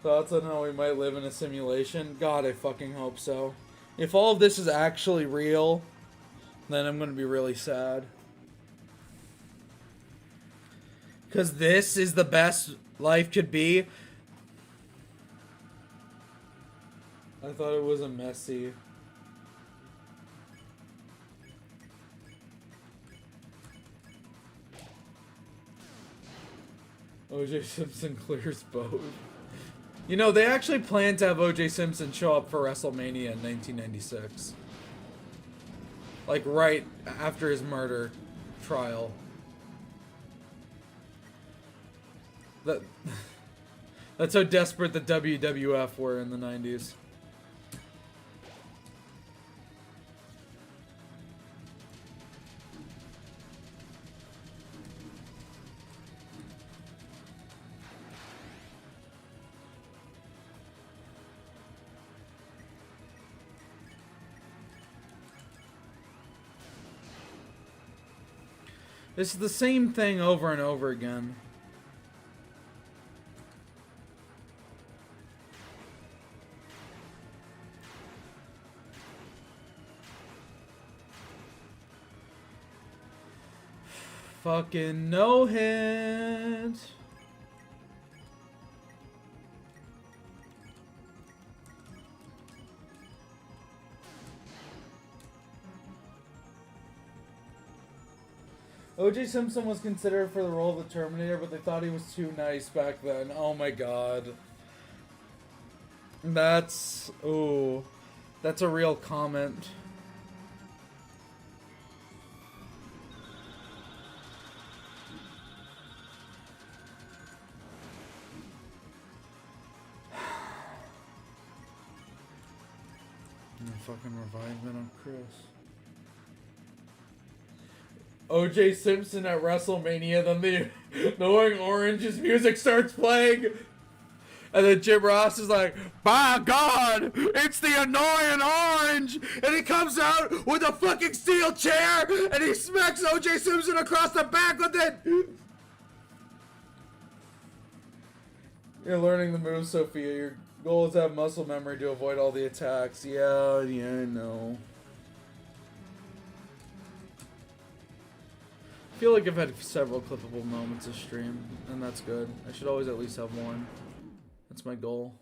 Thoughts on how we might live in a simulation? God, I fucking hope so. If all of this is actually real, then I'm gonna be really sad. Because this is the best life could be. I thought it was a messy. O.J. Simpson clears both. You know, they actually plan to have O.J. Simpson show up for WrestleMania in 1996. Like, right after his murder trial. That's how desperate the WWF were in the 90s. It's the same thing over and over again. Fucking no hit. O.J. Simpson was considered for the role of the Terminator, but they thought he was too nice back then. Oh my god. That's... Ooh. That's a real comment. Fucking revivement on Chris. O.J. Simpson at WrestleMania, then the Annoying Orange's music starts playing. And then Jim Ross is like, by God, it's the Annoying Orange! And he comes out with a fucking steel chair and he smacks O.J. Simpson across the back with it! You're learning the moves, Sophia. Your goal is to have muscle memory to avoid all the attacks. Yeah, I know. I feel like I've had several clippable moments of stream, and that's good. I should always at least have one. That's my goal.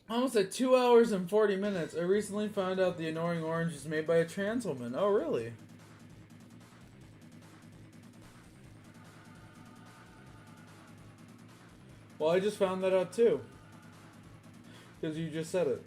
Almost at 2 hours and 40 minutes. I recently found out the Annoying Orange is made by a trans woman. Oh, really? Well, I just found that out too. Because you just said it.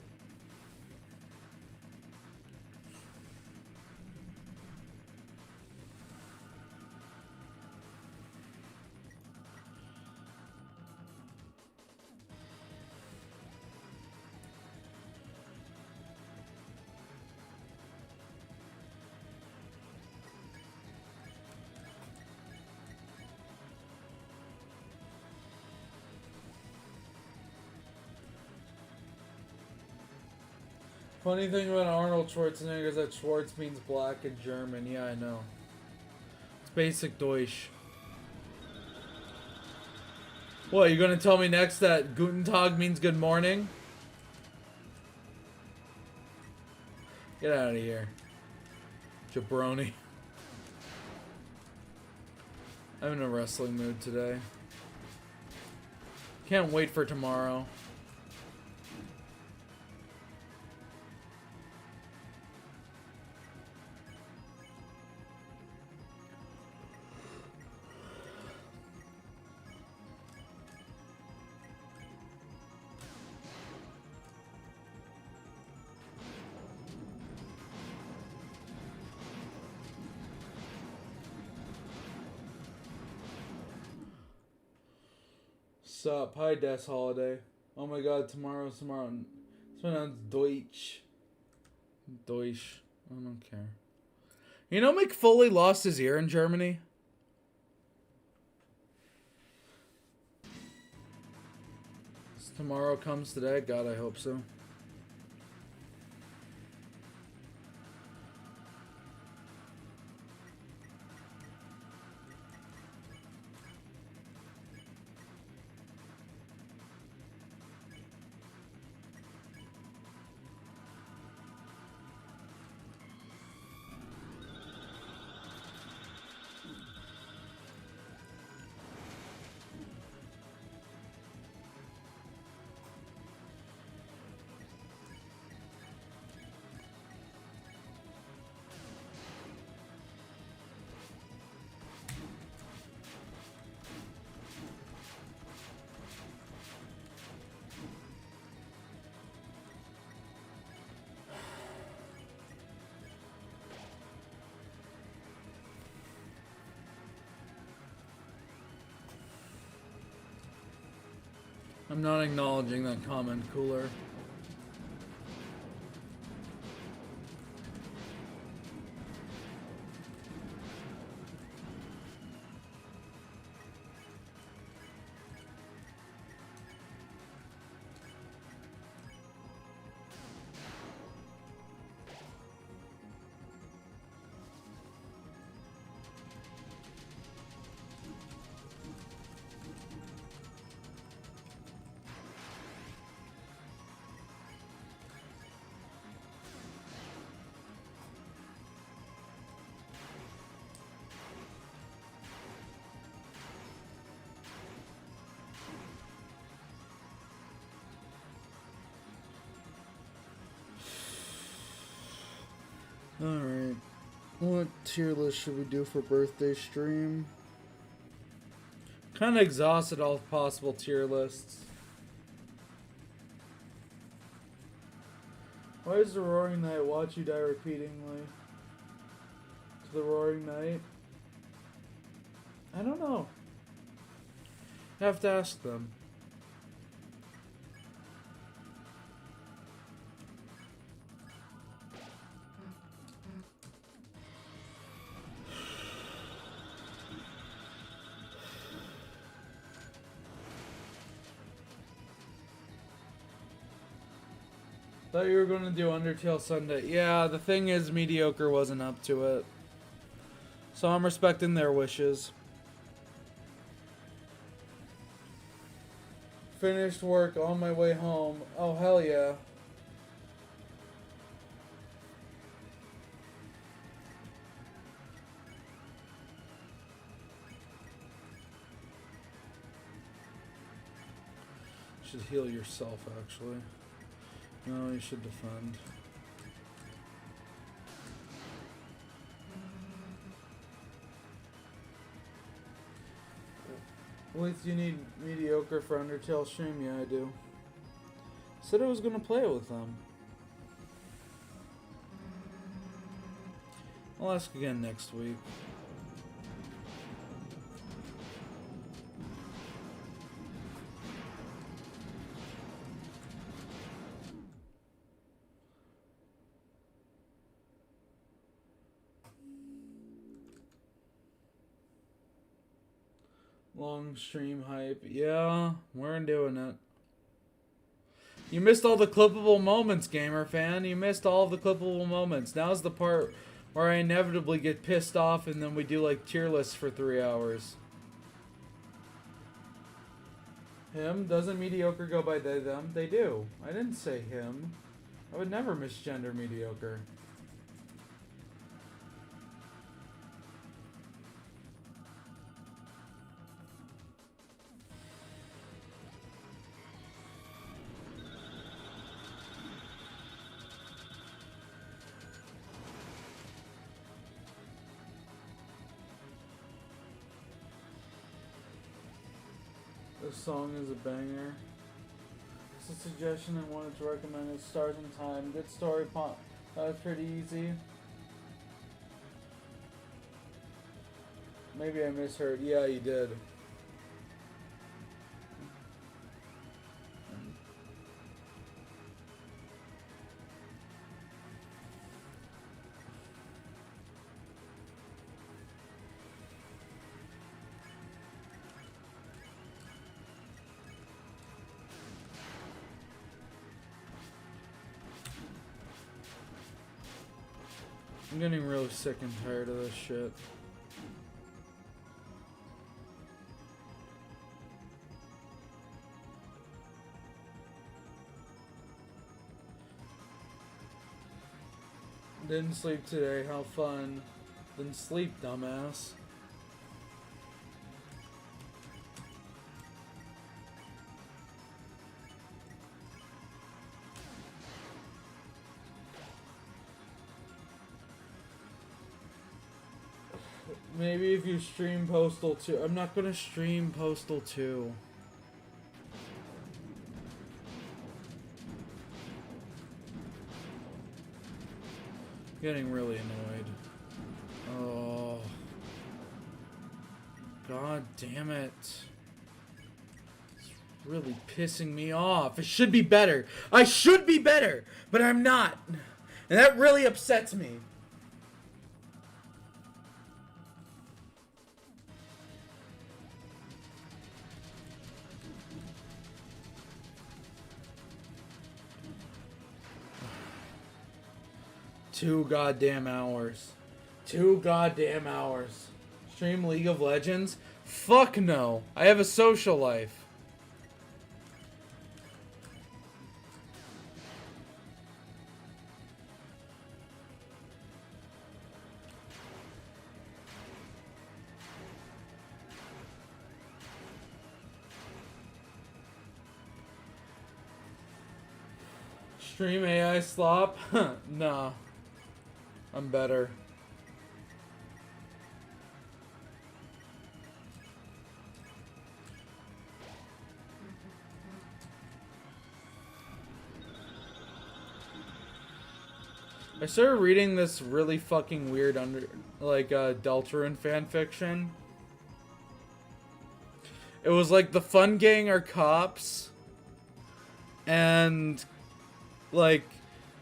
Funny thing about Arnold Schwarzenegger is that Schwarz means black in German. Yeah, I know. It's basic Deutsch. What, you gonna tell me next that Guten Tag means good morning? Get out of here. Jabroni. I'm in a wrestling mood today. Can't wait for tomorrow. Sup? Hi, Des Holiday. Oh my god, tomorrow. This one on Deutsch. Deutsch. I don't care. You know Mick Foley lost his ear in Germany? Tomorrow comes today? God, I hope so. I'm not acknowledging that comment, Cooler. Alright. What tier list should we do for birthday stream? Kind of exhausted all possible tier lists. Why does the Roaring Night watch you die repeatedly? To the Roaring Night? I don't know. I have to ask them. Thought you were going to do Undertale Sunday. Yeah, the thing is, Mediocre wasn't up to it. So I'm respecting their wishes. Finished work on my way home. Oh, hell yeah. You should heal yourself, actually. No, you should defend. Wait, you need Mediocre for Undertale stream? Yeah, I do. Said I was gonna play it with them. I'll ask again next week. Long stream hype. Yeah, we're doing it. You missed all the clippable moments, gamer fan. You missed all the clippable moments. Now's the part where I inevitably get pissed off and then we do like tier lists for 3 hours. Him? Doesn't Mediocre go by they, them? They do. I didn't say him. I would never misgender Mediocre. This song is a banger. It's a suggestion I wanted to recommend. It Stars in Time. Good story. That's pretty easy. Maybe I misheard. Yeah, you did. I'm getting really sick and tired of this shit. Didn't sleep today, how fun. Didn't sleep, dumbass. Maybe if you stream Postal 2. I'm not gonna stream Postal 2. Getting really annoyed. Oh. God damn it. It's really pissing me off. It should be better. I should be better, but I'm not. And that really upsets me. Two goddamn hours. 2 goddamn hours. Stream League of Legends? Fuck no. I have a social life. Stream AI slop? Nah. I'm better. I started reading this really fucking weird Deltarune fanfiction. It was like the Fun Gang are cops. And, like,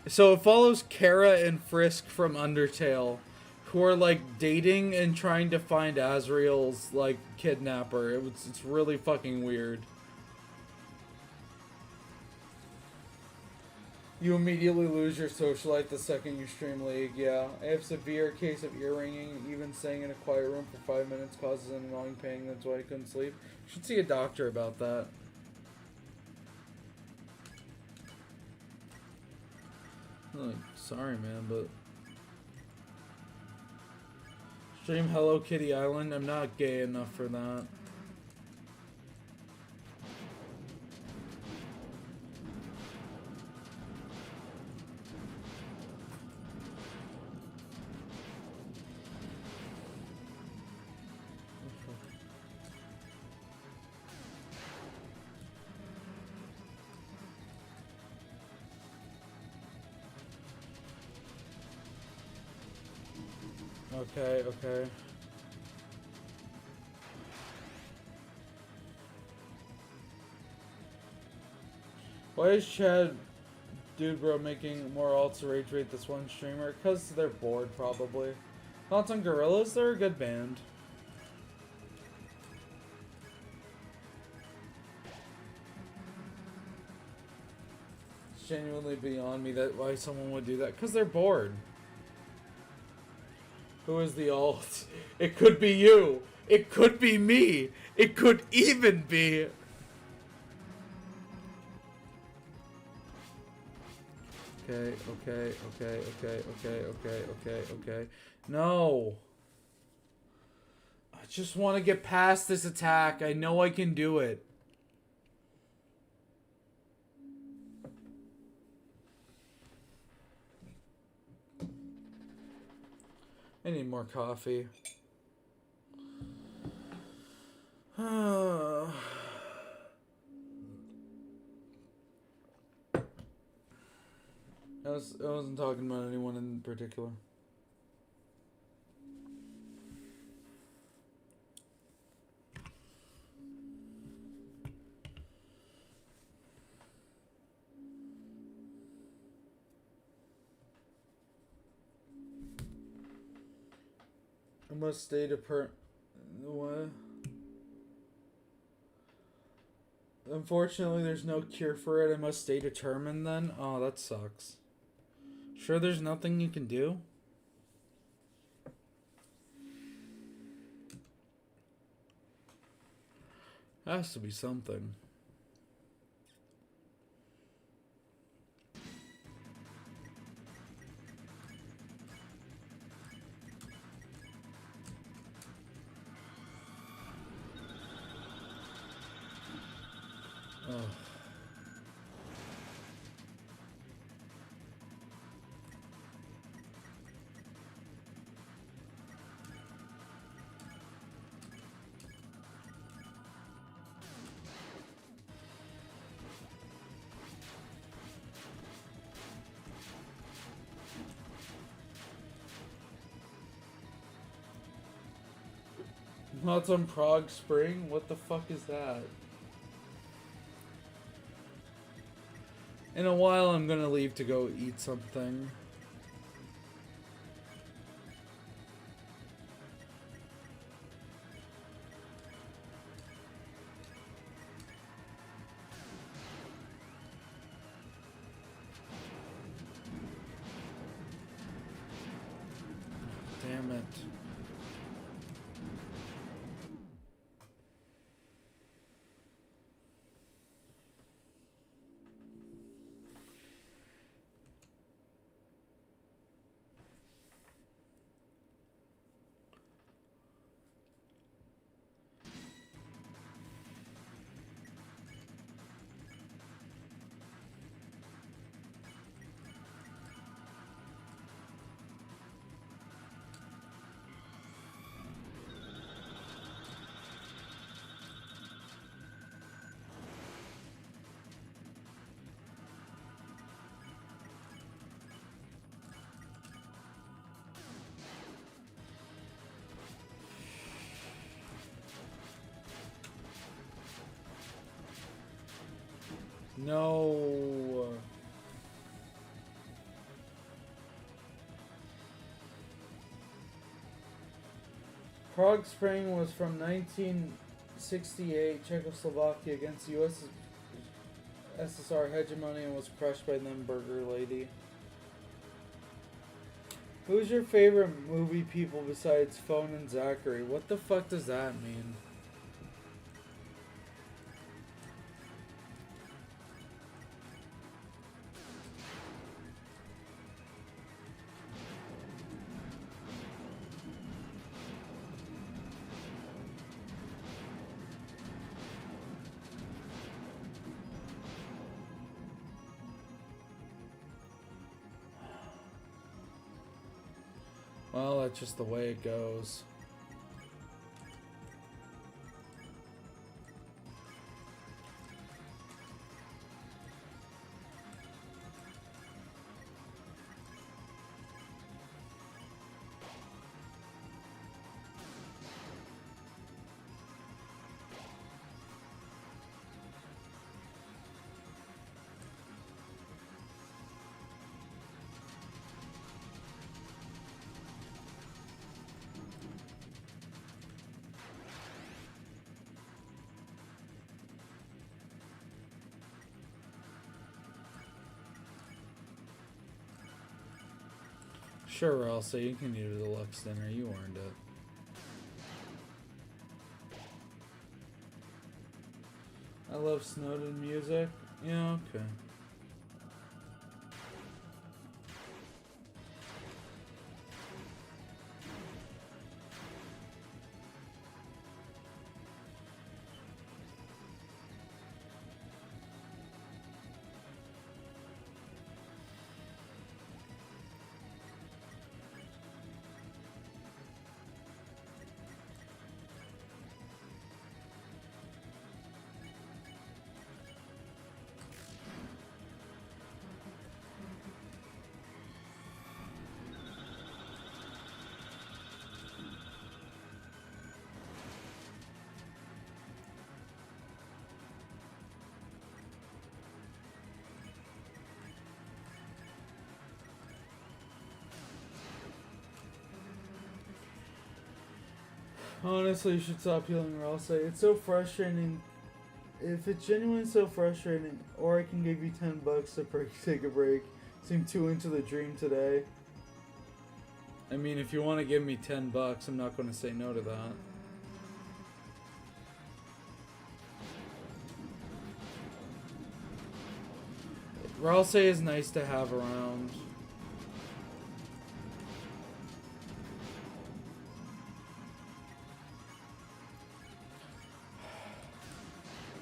so it follows Kara and Frisk from Undertale, who are, like, dating and trying to find Azrael's, like, kidnapper. It's really fucking weird. You immediately lose your social life the second you stream League, yeah. I have severe case of ear ringing. Even staying in a quiet room for 5 minutes causes an annoying pain. That's why I couldn't sleep. Should see a doctor about that. Like, sorry, man, but... Stream Hello Kitty Island? I'm not gay enough for that. Okay, okay. Why is Chad Dude Bro making more alts to rage bait this one streamer? Because they're bored, probably. Thoughts on Gorillas? They're a good band. It's genuinely beyond me that why someone would do that. Because they're bored. Who is the alt? It could be you. It could be me. It could even be... Okay, okay, okay, okay, okay, okay, okay, okay. No. I just want to get past this attack. I know I can do it. I need more coffee. I wasn't talking about anyone in particular. I must stay to what? Unfortunately, there's no cure for it. I must stay determined then? Oh, that sucks. Sure there's nothing you can do? Has to be something. Oh. Not on Prague Spring? What the fuck is that? In a while, I'm gonna leave to go eat something. Damn it. No. Prague Spring was from 1968 Czechoslovakia against the USSR hegemony and was crushed by them Burger Lady. Who's your favorite movie people besides Phone and Zachary? What the fuck does that mean? Well, that's just the way it goes. Sure, Elsa, you can eat a deluxe dinner. You earned it. I love Snowden music. Yeah, okay. Honestly, you should stop healing or else it's so frustrating. If it's genuinely so frustrating, or I can give you $10 to take a break. Seem too into the dream today. I mean, if you want to give me $10, I'm not going to say no to that. Ralse is nice to have around.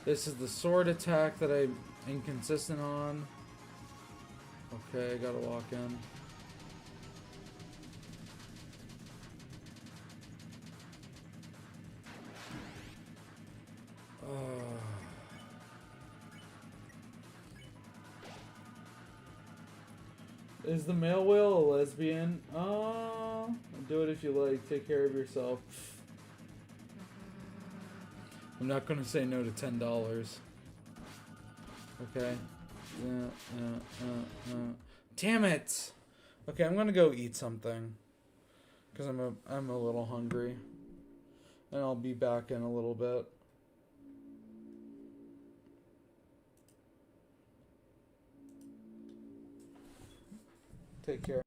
This is the sword attack that I'm inconsistent on. Okay, I gotta walk in. Is the male whale a lesbian? Do it if you like. Take care of yourself. I'm not gonna say no to $10. Okay. Damn it! Okay, I'm gonna go eat something. Cause I'm a little hungry. And I'll be back in a little bit. Take care.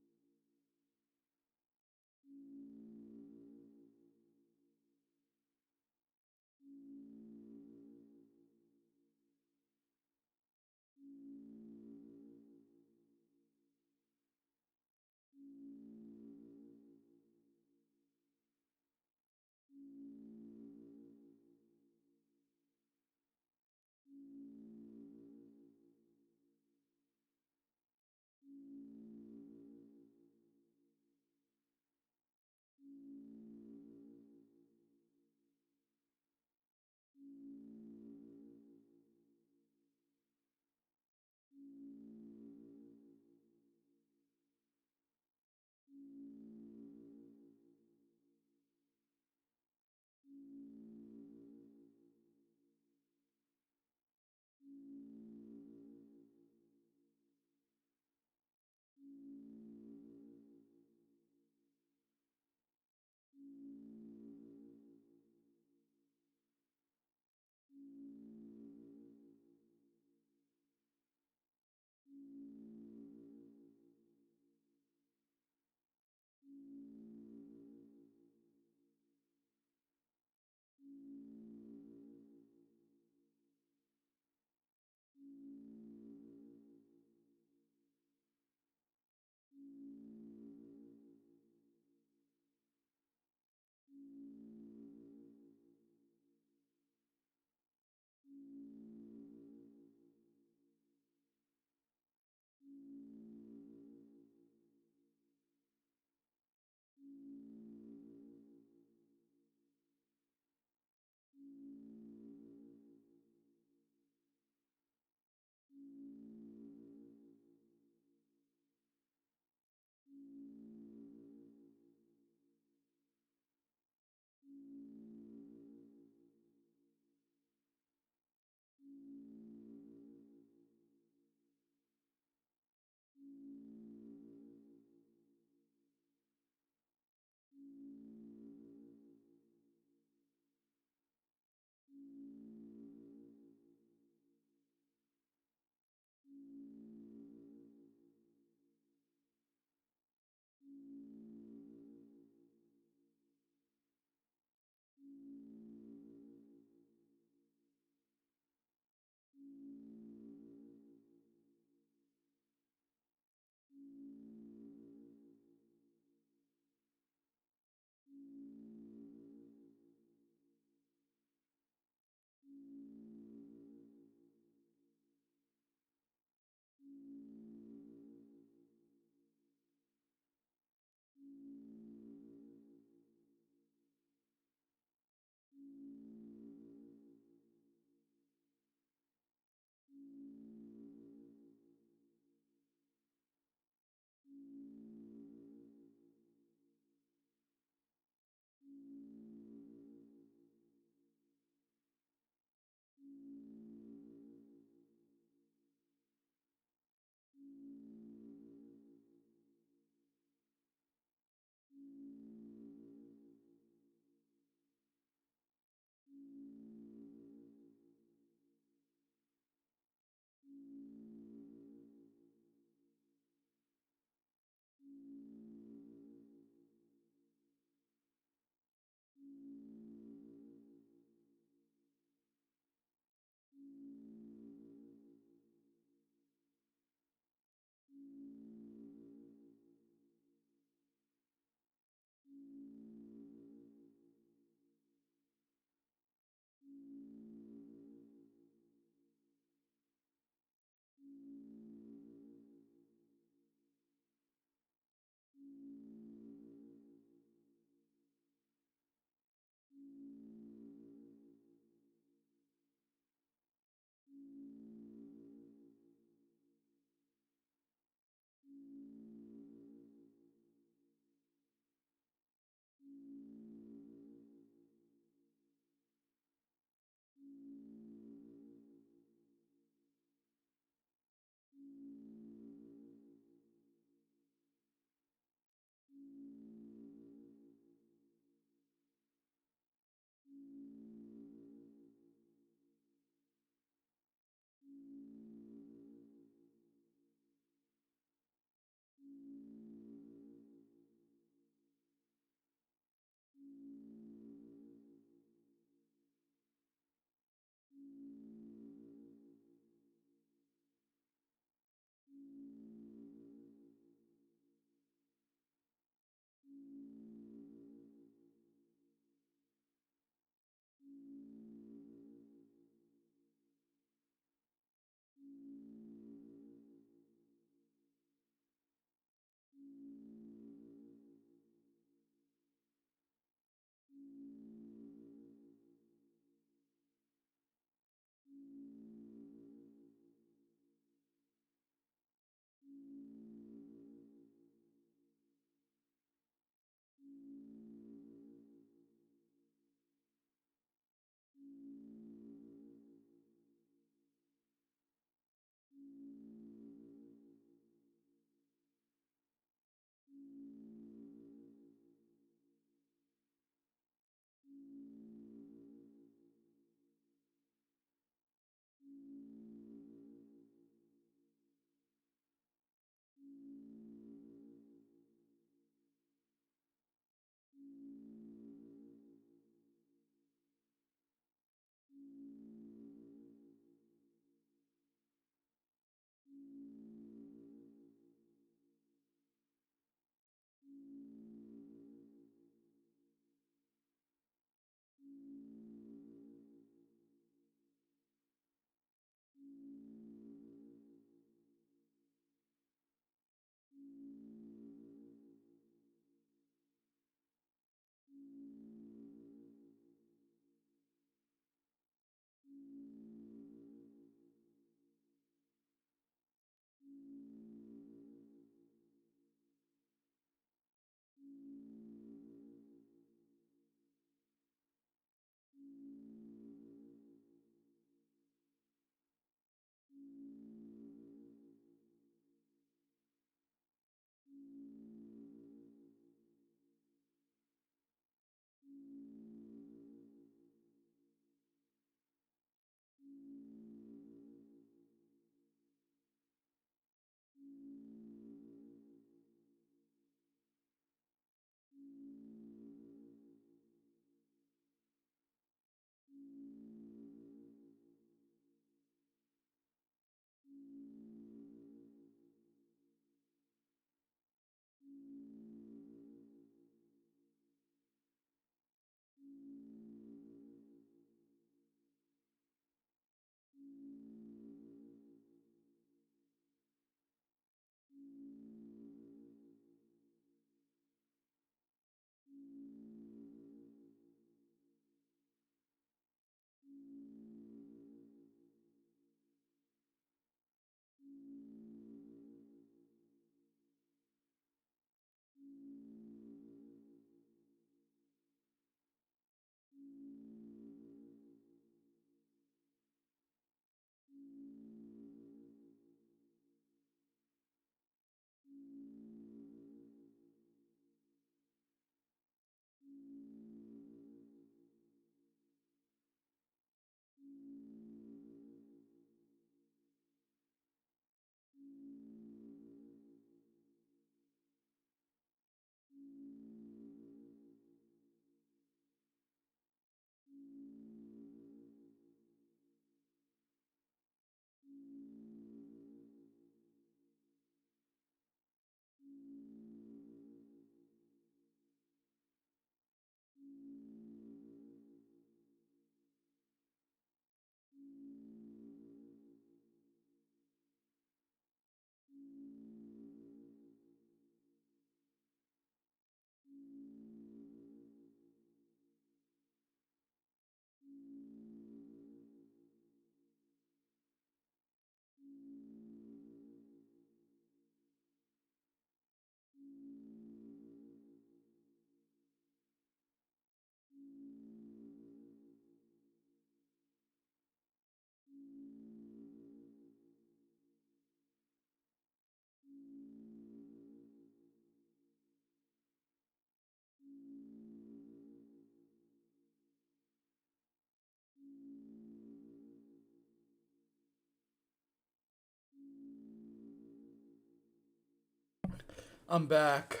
I'm back.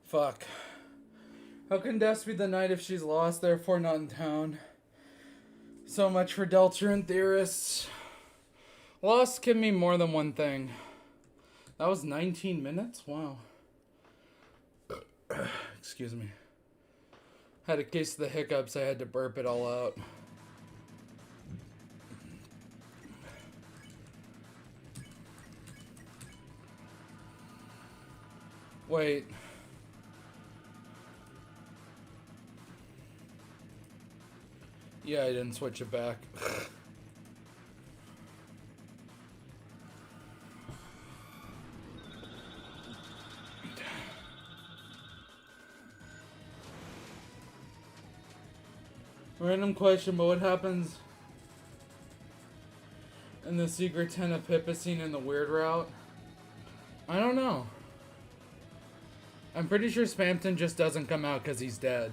Fuck. How can Des be the knight if she's lost, therefore not in town? So much for Deltran theorists. Lost can mean more than one thing. That was 19 minutes? Wow. Excuse me. Had a case of the hiccups, I had to burp it all out. Wait. Yeah, I didn't switch it back. Random question, but what happens in the secret tent of Pippa in the weird route? I don't know. I'm pretty sure Spamton just doesn't come out because he's dead.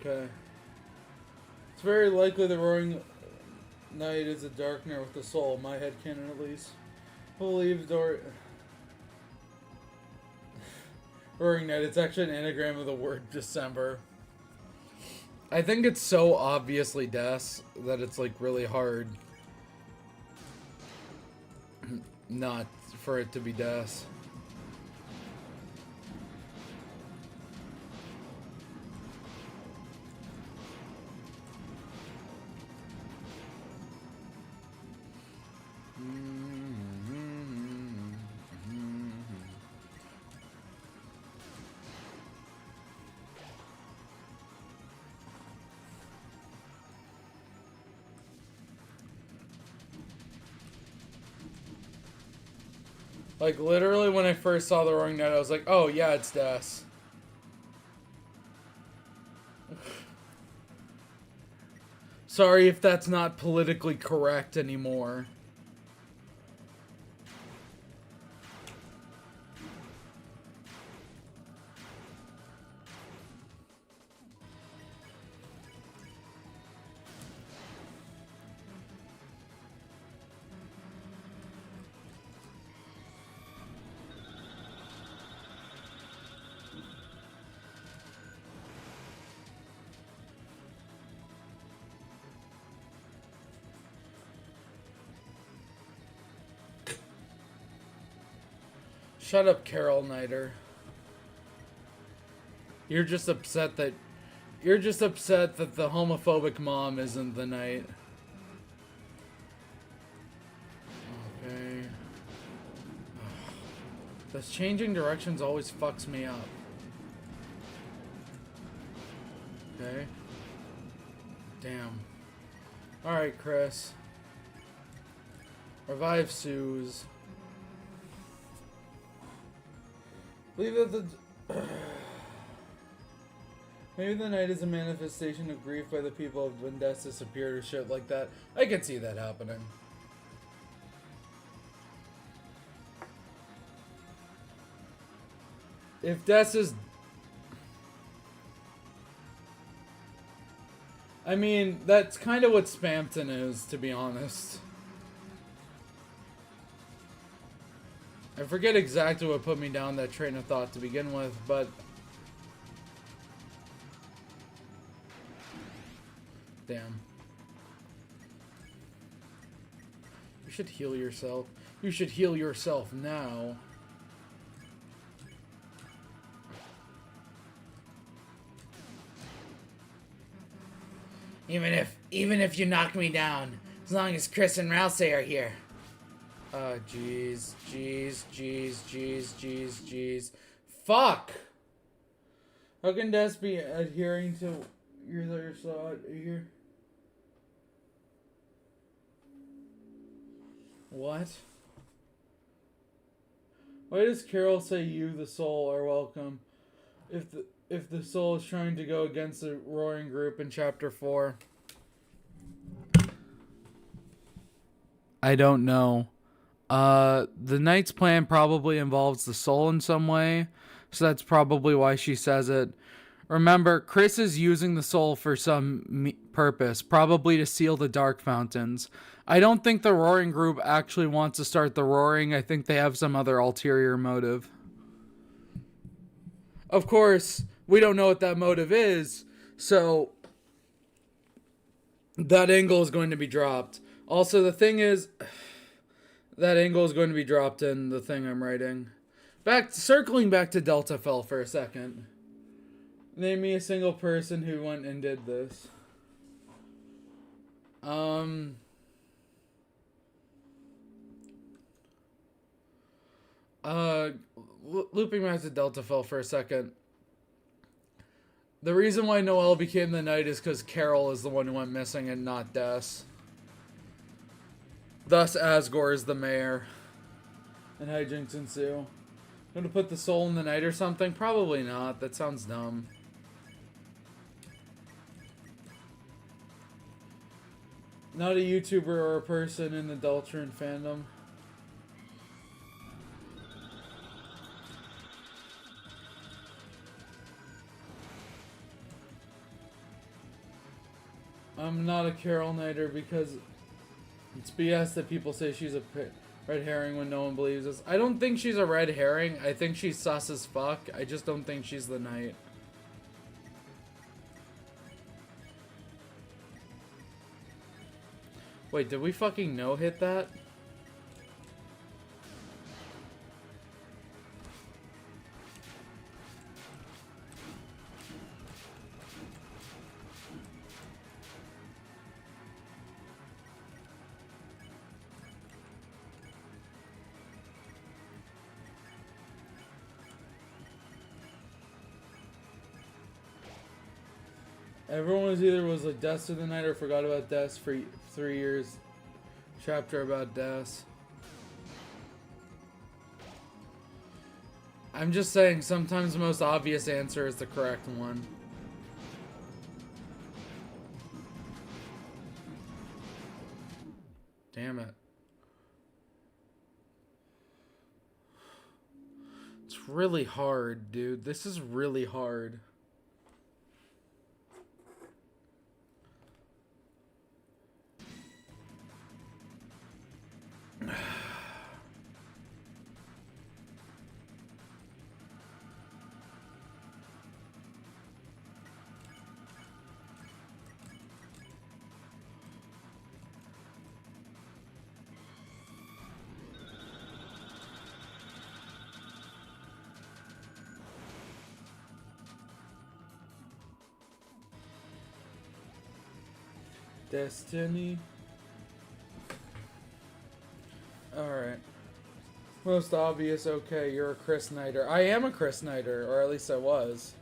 Okay. It's very likely the Roaring Knight is a dark knight with a soul. My headcanon, at least. Believe Roaring Knight. It's actually an anagram of the word December. I think it's so obviously Des that it's like really hard not for it to be Des. Like, literally, when I first saw the Roaring Knight, I was like, oh, yeah, it's Des. Sorry if that's not politically correct anymore. Shut up, Carol Niter. You're just upset that the homophobic mom isn't the knight. Okay. This changing directions always fucks me up. Okay. Damn. Alright, Chris. Revive Suze. Believe that the... Maybe the night is a manifestation of grief by the people of when Des disappeared or shit like that. I could see that happening. If Des is... I mean, that's kind of what Spamton is, to be honest. I forget exactly what put me down that train of thought to begin with, but... Damn. You should heal yourself. You should heal yourself now. Even if you knock me down, as long as Chris and Rousey are here. Jeez. Fuck! How can Des be adhering to your thought here? What? Why does Carol say you, the soul, are welcome? If the soul is trying to go against the roaring group in chapter 4. I don't know. The knight's plan probably involves the soul in some way, so that's probably why she says it. Remember, Chris is using the soul for some purpose, probably to seal the dark fountains. I don't think the roaring group actually wants to start the roaring. I think they have some other ulterior motive. Of course, we don't know what that motive is, so that angle is going to be dropped. Also, the thing is, that angle is going to be dropped in the thing I'm writing. Circling back to Delta Fell for a second. Name me a single person who went and did this. Looping back to Delta Fell for a second. The reason why Noelle became the knight is because Carol is the one who went missing and not Des. Thus, Asgore is the mayor. And hijinks ensue. Going to put the soul in the night or something? Probably not. That sounds dumb. Not a YouTuber or a person in the Deltron fandom. I'm not a Carol Knighter because it's BS that people say she's a red herring when no one believes us. I don't think she's a red herring. I think she's sus as fuck. I just don't think she's the knight. Wait, did we fucking no-hit that? Everyone was like Des to the night or forgot about Des for 3 years. Chapter about Des. I'm just saying, sometimes the most obvious answer is the correct one. Damn it. It's really hard, dude. This is really hard. Destiny. Alright. Most obvious, okay, you're a Chris Knighter. I am a Chris Knighter, or at least I was.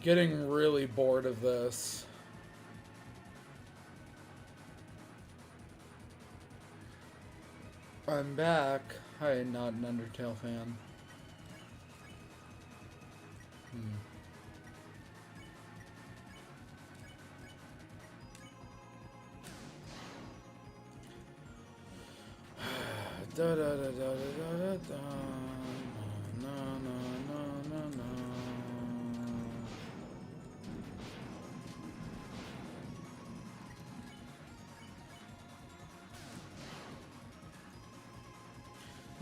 Getting really bored of this. I'm back. Hi, not an Undertale fan. Da da da da da da da. Na na na na na.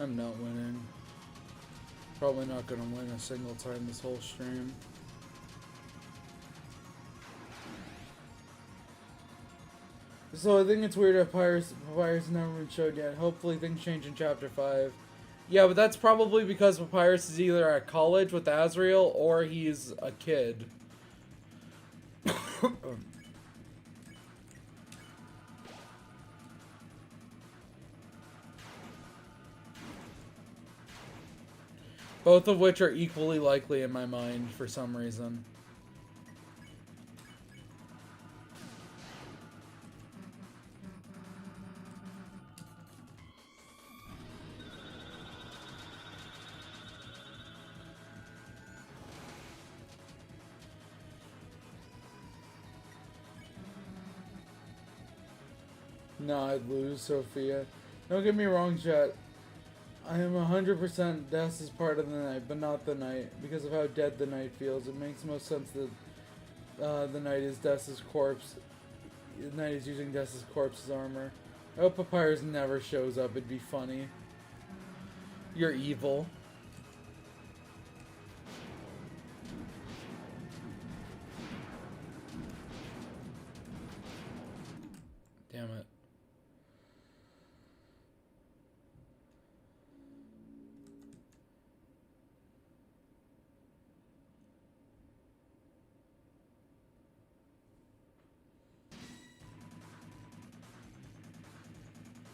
I'm not winning. Probably not gonna win a single time this whole stream. So I think it's weird that Papyrus never been showed yet. Hopefully things change in chapter 5. Yeah, but that's probably because Papyrus is either at college with Azrael or he's a kid. Both of which are equally likely in my mind for some reason. No, I'd lose, Sophia. Don't get me wrong, chat. I am 100% Death is part of the night, but not the night. Because of how dead the night feels, it makes most sense that the night is Death's corpse. The night is using Death's corpse's armor. I hope Papyrus never shows up. It'd be funny. You're evil. Damn it.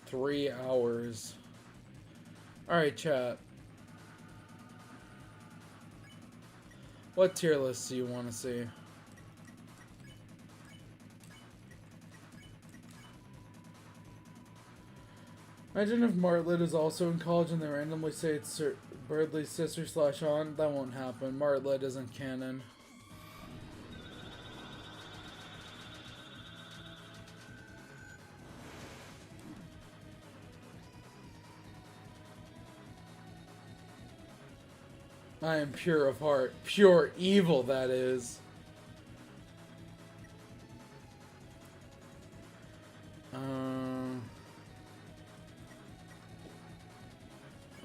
Three hours. Alright, chat. What tier list do you want to see? Imagine if Martlet is also in college and they randomly say it's Birdley's sister / aunt. That won't happen. Martlet isn't canon. I am pure of heart. Pure evil, that is. I'm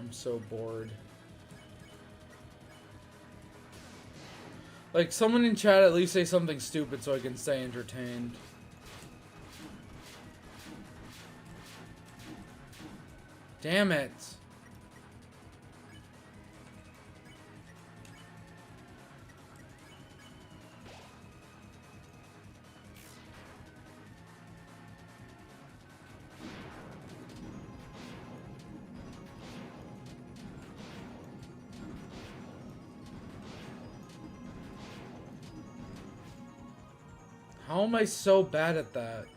so bored. Like, someone in chat at least say something stupid so I can stay entertained. Damn it. How am I so bad at that?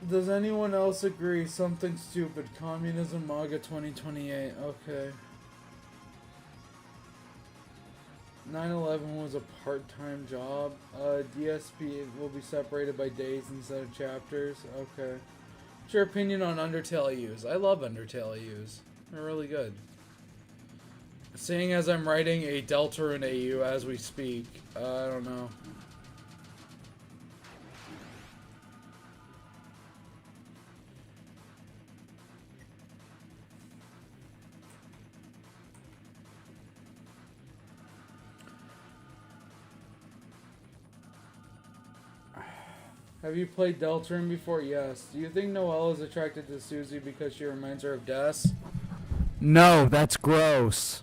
Does anyone else agree? Something stupid. Communism MAGA 2028. Okay. 9/11 was a part-time job. DSP will be separated by days instead of chapters. Okay. What's your opinion on Undertale AUs? I love Undertale AUs. They're really good. Seeing as I'm writing a Deltarune AU as we speak, I don't know. Have you played Deltarune before? Yes. Do you think Noelle is attracted to Susie because she reminds her of Des? No, that's gross.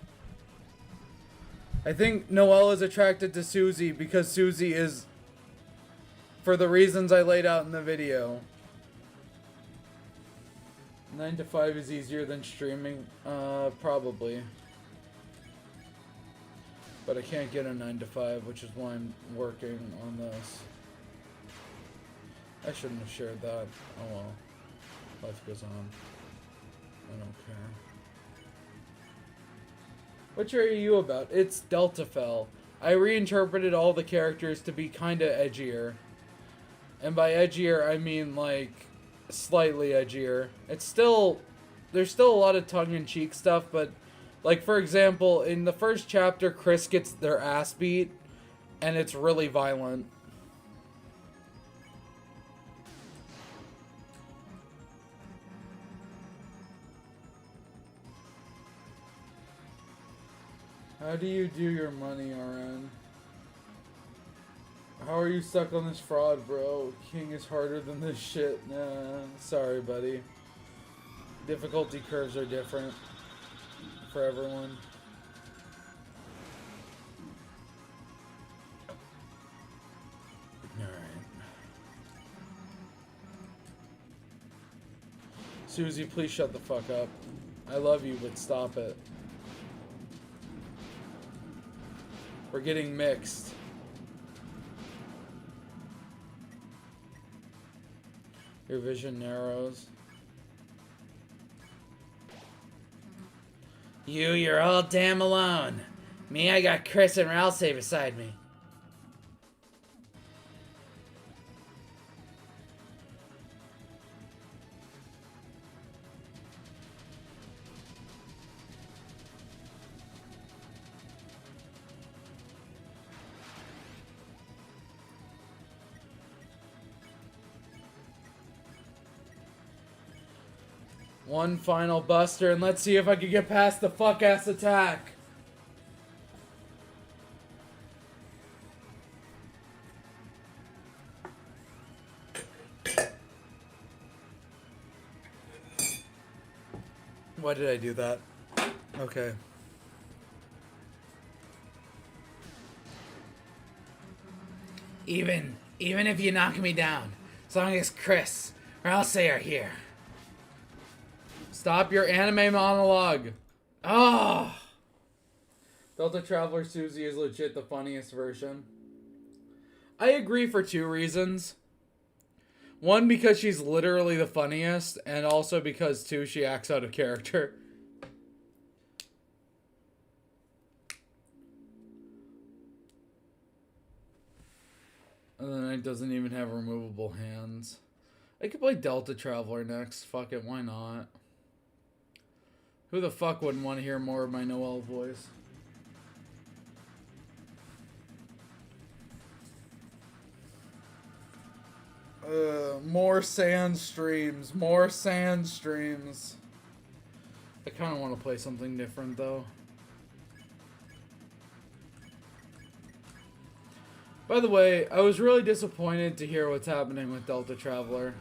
I think Noelle is attracted to Susie because Susie is, for the reasons I laid out in the video. 9 to 5 is easier than streaming? Probably. But I can't get a 9 to 5, which is why I'm working on this. I shouldn't have shared that. Oh well. Life goes on. I don't care. What are you about? It's Deltafell. I reinterpreted all the characters to be kinda edgier. And by edgier, I mean, like, slightly edgier. It's still... There's still a lot of tongue-in-cheek stuff, but... Like, for example, in the first chapter, Chris gets their ass beat, and it's really violent. How do you do your money, RN? How are you stuck on this fraud, bro? King is harder than this shit. Nah, sorry, buddy. Difficulty curves are different for everyone. Alright. Susie, please shut the fuck up. I love you, but stop it. We're getting mixed. Your vision narrows. You're all damn alone. Me, I got Chris and Ralsei beside me. One final buster, and let's see if I can get past the fuck-ass attack. Why did I do that? Okay. Even if you knock me down, as long as Chris or Ralsei are here. Stop your anime monologue. Oh! Delta Traveler Susie is legit the funniest version. I agree for two reasons. One, because she's literally the funniest, and also because, two, she acts out of character. And then it doesn't even have removable hands. I could play Delta Traveler next. Fuck it, why not? Who the fuck wouldn't want to hear more of my Noelle voice? More sand streams. More sand streams. I kind of want to play something different, though. By the way, I was really disappointed to hear what's happening with Delta Traveler.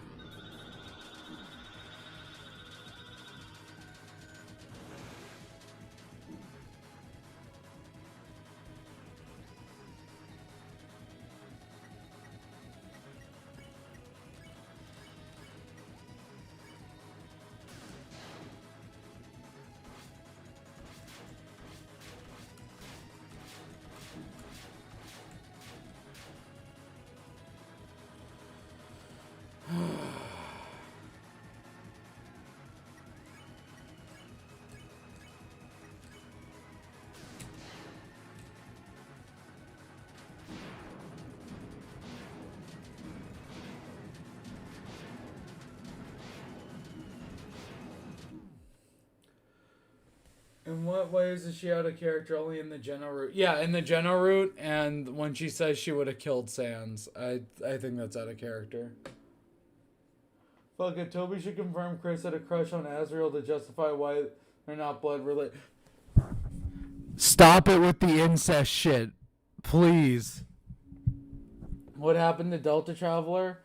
In what ways is she out of character? Only in the Geno route. Yeah, in the Geno route, and when she says she would have killed Sans. I think that's out of character. Fuck it, Toby should confirm Chris had a crush on Azrael to justify why they're not blood related. Stop it with the incest shit. Please. What happened to Delta Traveler?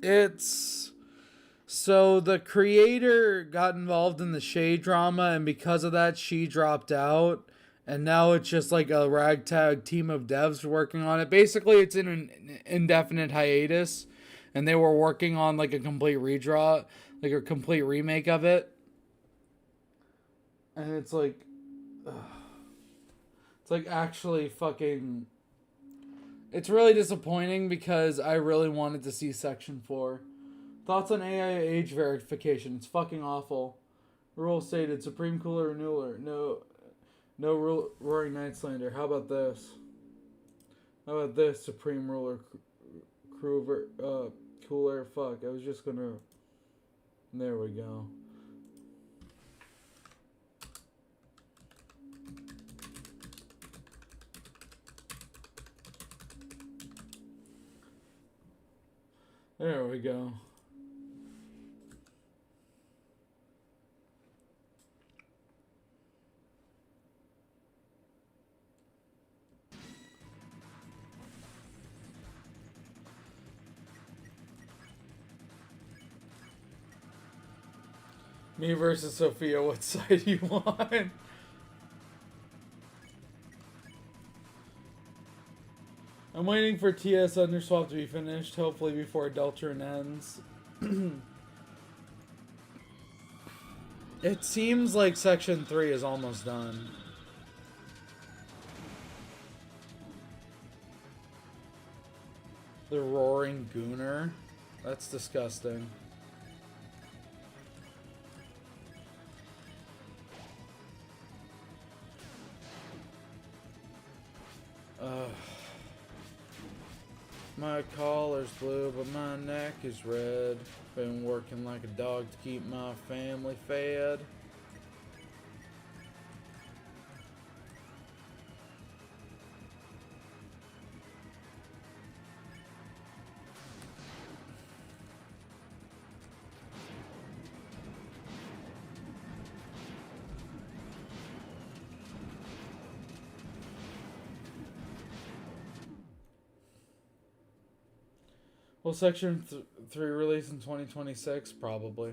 It's... So the creator got involved in the Shay drama, and because of that, she dropped out. And now it's just like a ragtag team of devs working on it. Basically, it's in an indefinite hiatus, and they were working on like a complete redraw, like a complete remake of it. And it's like, it's like actually fucking. It's really disappointing because I really wanted to see Section 4. Thoughts on AI age verification? It's fucking awful. Rule stated: Supreme Cooler Renewal. No Roaring Nightslander. How about this? How about this? Supreme Ruler Cooler. Fuck. I was just gonna. There we go. There we go. Me versus Sophia, what side do you want? I'm waiting for TS Underswap to be finished, hopefully before Deltarune ends. It seems like Section 3 is almost done. The Roaring Gooner? That's disgusting. My collar's blue, but my neck is red. Been working like a dog to keep my family fed. Will Section 3 release in 2026? Probably.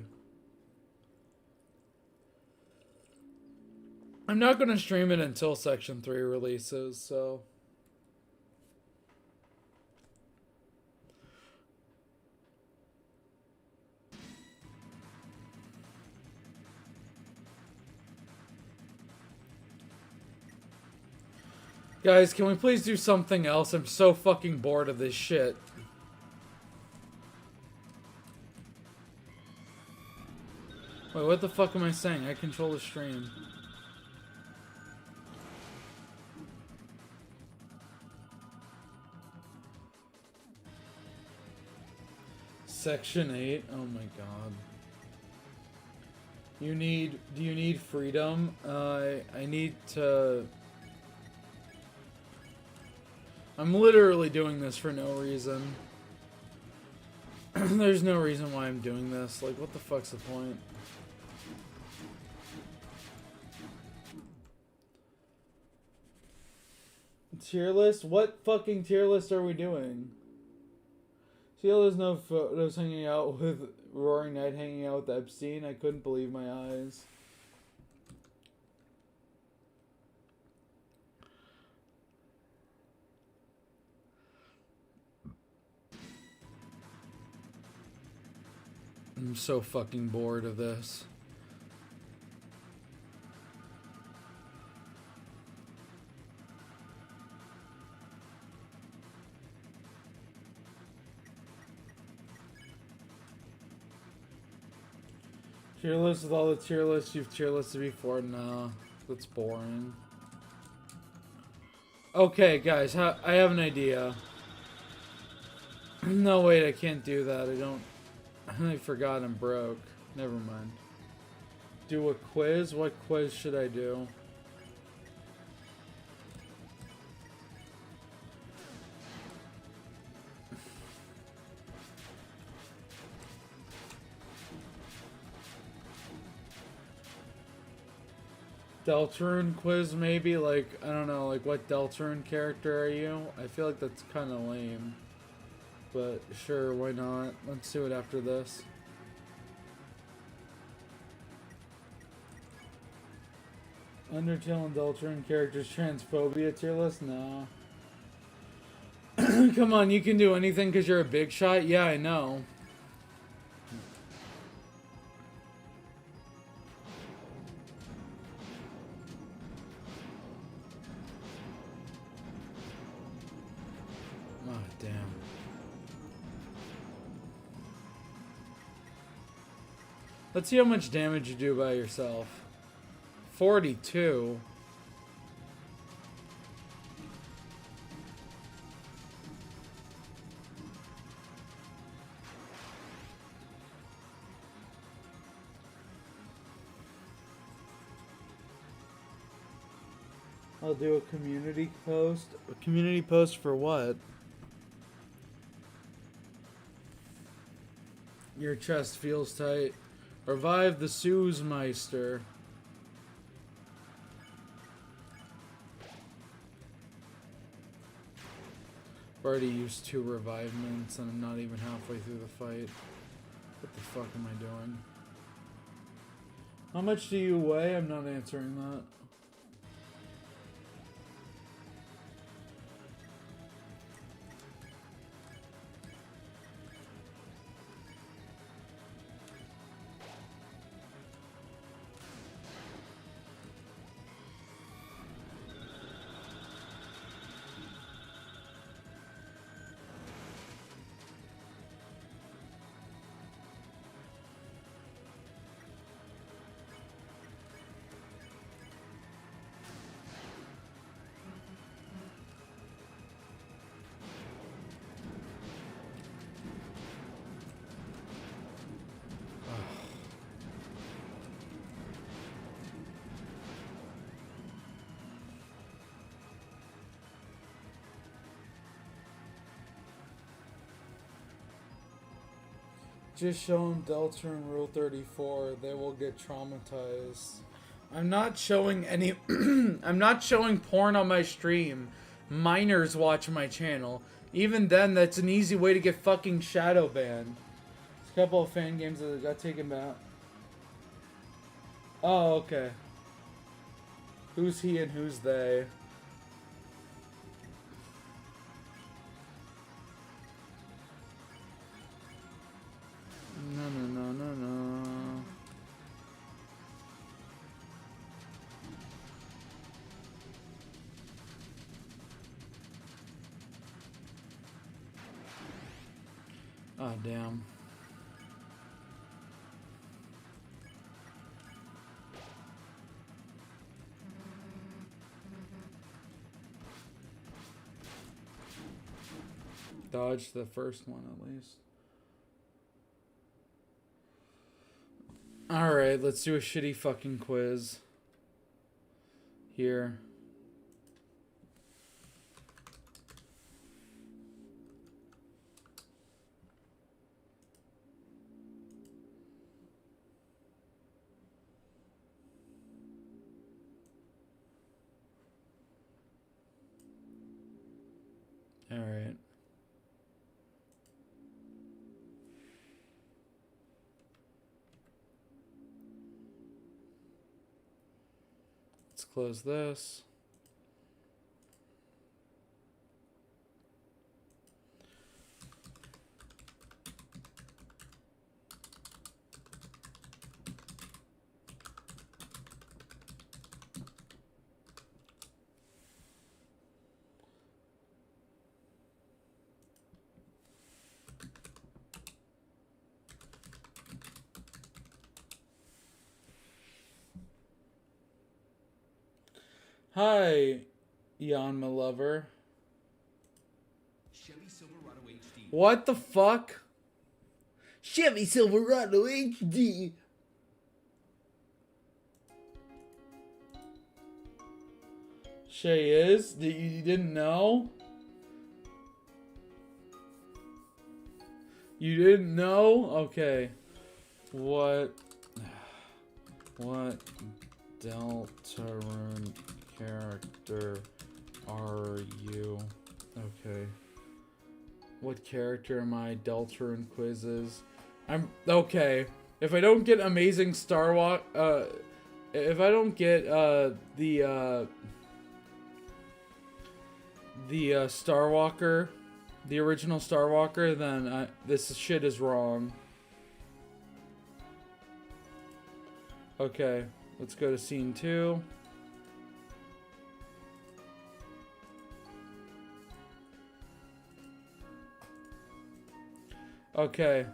I'm not going to stream it until Section 3 releases, so... Guys, can we please do something else? I'm so fucking bored of this shit. Wait, what the fuck am I saying? I control the stream. Section 8? Oh my god. Do you need freedom? I need to... I'm literally doing this for no reason. There's no reason why I'm doing this. Like, what the fuck's the point? Tier list? What fucking tier list are we doing? Seal has no photos hanging out with Roaring Knight hanging out with Epstein. I couldn't believe my eyes. I'm so fucking bored of this. Tier list with all the tier lists you've tier listed before? Nah, that's boring. Okay, guys, I have an idea. No, wait, I can't do that. I forgot I'm broke. Never mind. Do a quiz? What quiz should I do? Deltarune quiz, maybe? Like, I don't know, like, what Deltarune character are you? I feel like that's kind of lame. But, sure, why not? Let's do it after this. Undertale and Deltarune characters transphobia tier list? No. Come on, you can do anything because you're a big shot? Yeah, I know. Oh, damn. Let's see how much damage you do by yourself. 42. I'll do a community post. A community post for what? Your chest feels tight. Revive the Suesmeister. I've already used 2 revivements and I'm not even halfway through the fight. What the fuck am I doing? How much do you weigh? I'm not answering that. Just show them Deltarune Rule 34. They will get traumatized. I'm not showing any... I'm not showing porn on my stream. Minors watch my channel. Even then, that's an easy way to get fucking shadow banned. There's a couple of fan games that got taken back. Oh, okay. Who's he and who's they? No. Oh, damn. Dodge the first one at least. Alright, let's do a shitty fucking quiz. Here. Alright. Let's close this. Hi, Jan, my lover. Chevy Silverado HD. What the fuck? Chevy Silverado HD. Shay is? You didn't know? You didn't know? Okay. What Deltarune character are you? Okay. What character am I? Deltarune quizzes. I'm okay. If I don't get amazing Star Walk, if I don't get the Star Walker, the original Star Walker, then this shit is wrong. Okay, let's go to scene 2. Okay.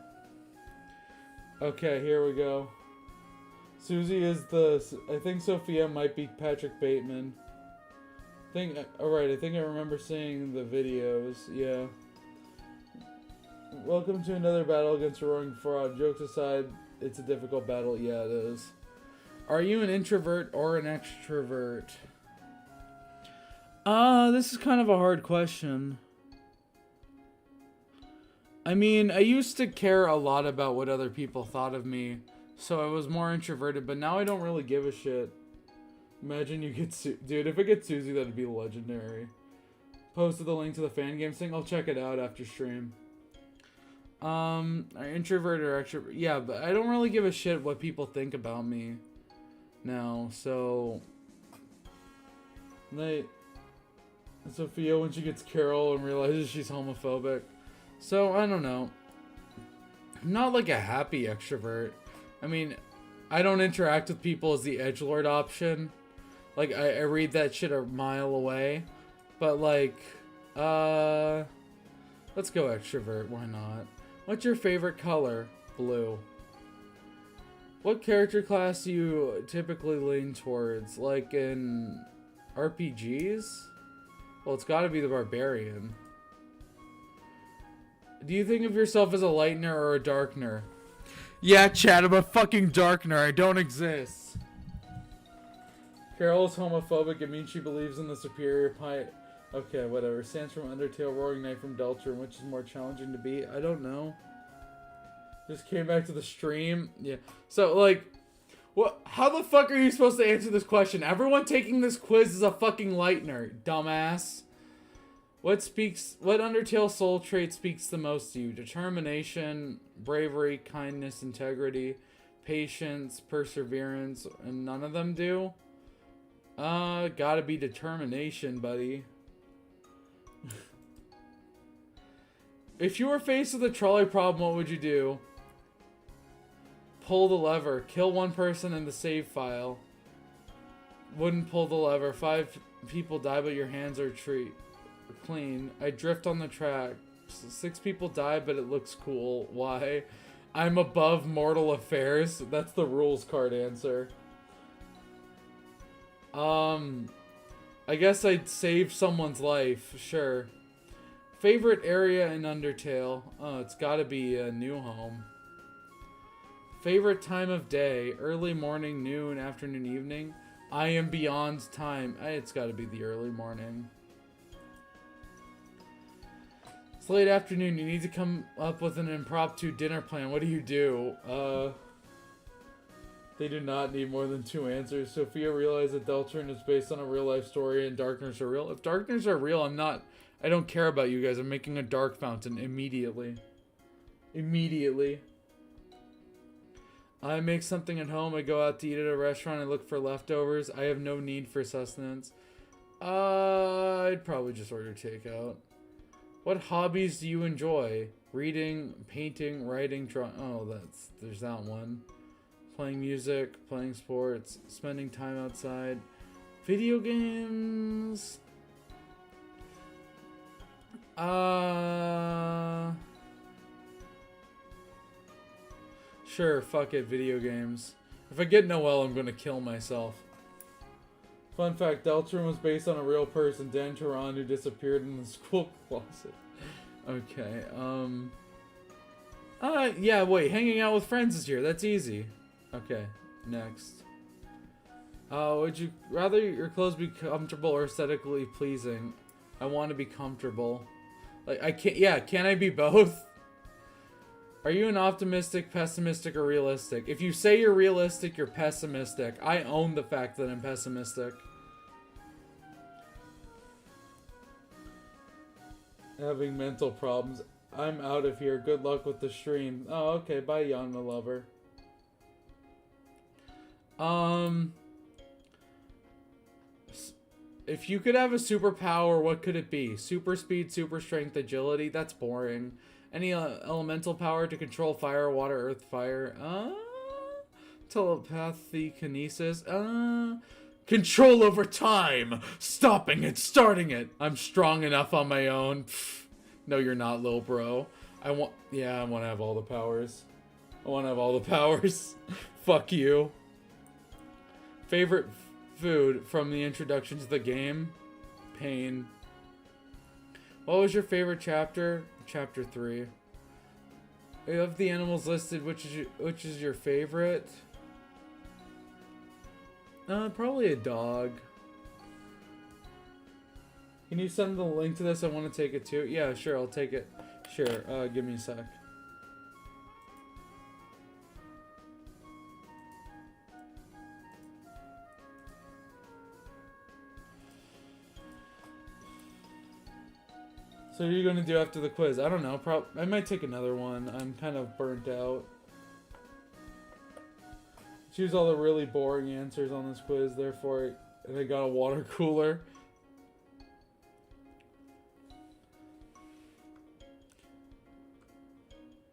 Okay, here we go. Susie is I think Sophia might be Patrick Bateman. Alright, I think I remember seeing the videos, yeah. Welcome to another battle against a roaring fraud. Jokes aside, it's a difficult battle. Yeah, it is. Are you an introvert or an extrovert? This is kind of a hard question. I mean, I used to care a lot about what other people thought of me, so I was more introverted, but now I don't really give a shit. Imagine you get dude, if I get Susie, that'd be legendary. Posted the link to the fan games thing. I'll check it out after stream. Introvert or extrovert? Yeah, but I don't really give a shit what people think about me now, so... Sophia when she gets Carol and realizes she's homophobic. So, I don't know. I'm not like a happy extrovert. I mean, I don't interact with people as the edgelord option. Like, I read that shit a mile away. But, like, let's go extrovert. Why not? What's your favorite color? Blue. What character class do you typically lean towards? Like, in RPGs? Well, it's gotta be the barbarian. Do you think of yourself as a lightener or a darkener? Yeah, Chad, I'm a fucking darkener. I don't exist. Carol is homophobic. It means she believes in the superior pie. Okay, whatever. Sans from Undertale, Roaring Knight from Deltarune, which is more challenging to beat? I don't know. Just came back to the stream. Yeah. So, like, what? How the fuck are you supposed to answer this question? Everyone taking this quiz is a fucking lightener, dumbass. What Undertale soul trait speaks the most to you? Determination, bravery, kindness, integrity, patience, perseverance, and none of them do? Gotta be determination, buddy. If you were faced with a trolley problem, what would you do? Pull the lever. Kill one person in the save file. Wouldn't pull the lever. 5 people die, but your hands are clean. I drift on the track. 6 people die, but it looks cool. Why? I'm above mortal affairs. That's the rules card answer. I guess I'd save someone's life. Sure. Favorite area in Undertale? Oh, it's gotta be a new home. Favorite time of day? Early morning, noon, afternoon, evening? I am beyond time. It's gotta be the early morning. It's late afternoon. You need to come up with an impromptu dinner plan. What do you do? They do not need more than 2 answers. Sophia realized that Deltarune is based on a real life story and Darkners are real. If Darkners are real, I don't care about you guys. I'm making a dark fountain immediately. Immediately. I make something at home. I go out to eat at a restaurant. I look for leftovers. I have no need for sustenance. I'd probably just order takeout. What hobbies do you enjoy? Reading, painting, writing, drawing. Oh, there's that one. Playing music, playing sports, spending time outside. Video games. Sure, fuck it, video games. If I get Noelle, I'm gonna kill myself. Fun fact, Deltarune was based on a real person, Dan Turan, who disappeared in the school closet. Okay, yeah, wait, hanging out with friends is here, that's easy. Okay, next. Would you rather your clothes be comfortable or aesthetically pleasing? I want to be comfortable. Like, I can't, yeah, can I be both? Are you an optimistic, pessimistic, or realistic? If you say you're realistic, you're pessimistic. I own the fact that I'm pessimistic. Having mental problems. I'm out of here. Good luck with the stream. Oh, okay. Bye, Yana Lover. If you could have a superpower, what could it be? Super speed, super strength, agility? That's boring. Any elemental power to control fire, water, earth, fire? Telepathy, kinesis? Control over time! Stopping it, starting it! I'm strong enough on my own. Pfft. No, you're not, little bro. I want to have all the powers. I want to have all the powers. Fuck you. Favorite food from the introduction to the game? Pain. What was your favorite chapter? Chapter 3. Of the animals listed, which is your favorite? Probably a dog. Can you send the link to this? I want to take it too. Yeah, sure, I'll take it. Sure, give me a sec. So what are you going to do after the quiz? I don't know. I might take another one. I'm kind of burnt out. Choose all the really boring answers on this quiz. Therefore, I got a water cooler.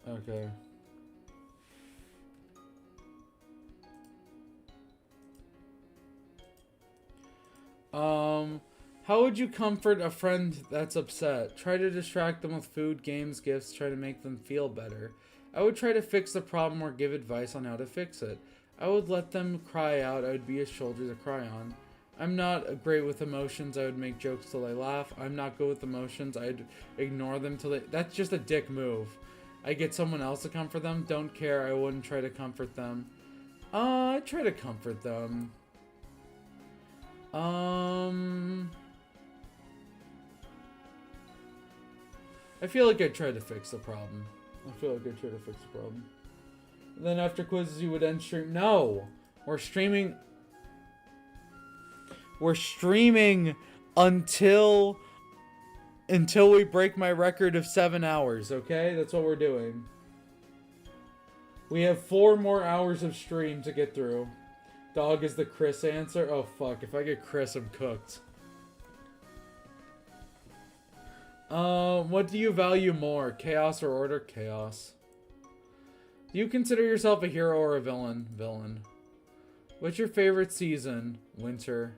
Okay. How would you comfort a friend that's upset? Try to distract them with food, games, gifts, try to make them feel better. I would try to fix the problem or give advice on how to fix it. I would let them cry out. I would be a shoulder to cry on. I'm not great with emotions. I would make jokes till they laugh. I'm not good with emotions. I'd ignore them till they... That's just a dick move. I get someone else to comfort them. Don't care. I wouldn't try to comfort them. I'd try to comfort them. I feel like I tried to fix the problem. Then after quizzes, you would end stream. No, we're streaming. We're streaming until we break my record of 7 hours. Okay, that's what we're doing. We have 4 more hours of stream to get through. Dog is the Chris answer. Oh fuck! If I get Chris, I'm cooked. What do you value more, chaos or order? Chaos. Do you consider yourself a hero or a villain? Villain. What's your favorite season? Winter.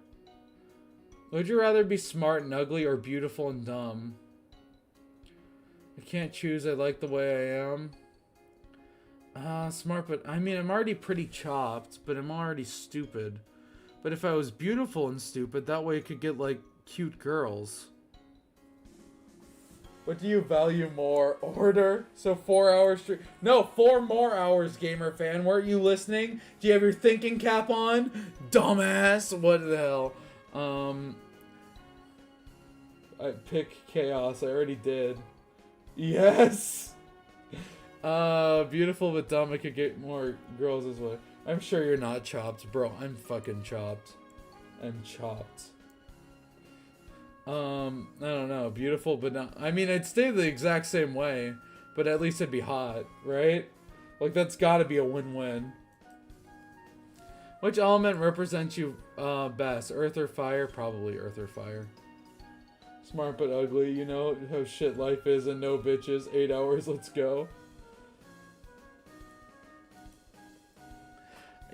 Would you rather be smart and ugly or beautiful and dumb? I can't choose. I like the way I am. Smart, but I mean, I'm already pretty chopped, but I'm already stupid. But if I was beautiful and stupid, that way I could get, like, cute girls. What do you value more? Order? So 4 hours stream. No, 4 more hours, gamer fan. Weren't you listening? Do you have your thinking cap on? Dumbass! What the hell? I pick chaos. I already did. Yes! Beautiful but dumb. I could get more girls this way. I'm sure you're not chopped, bro. I'm fucking chopped. I'm chopped. I don't know. Beautiful, but not. I mean, I'd stay the exact same way, but at least it'd be hot, right? Like, that's gotta be a win-win. Which element represents you best? Earth or fire? Probably earth or fire. Smart but ugly, you know how shit life is, and no bitches. 8 hours, let's go.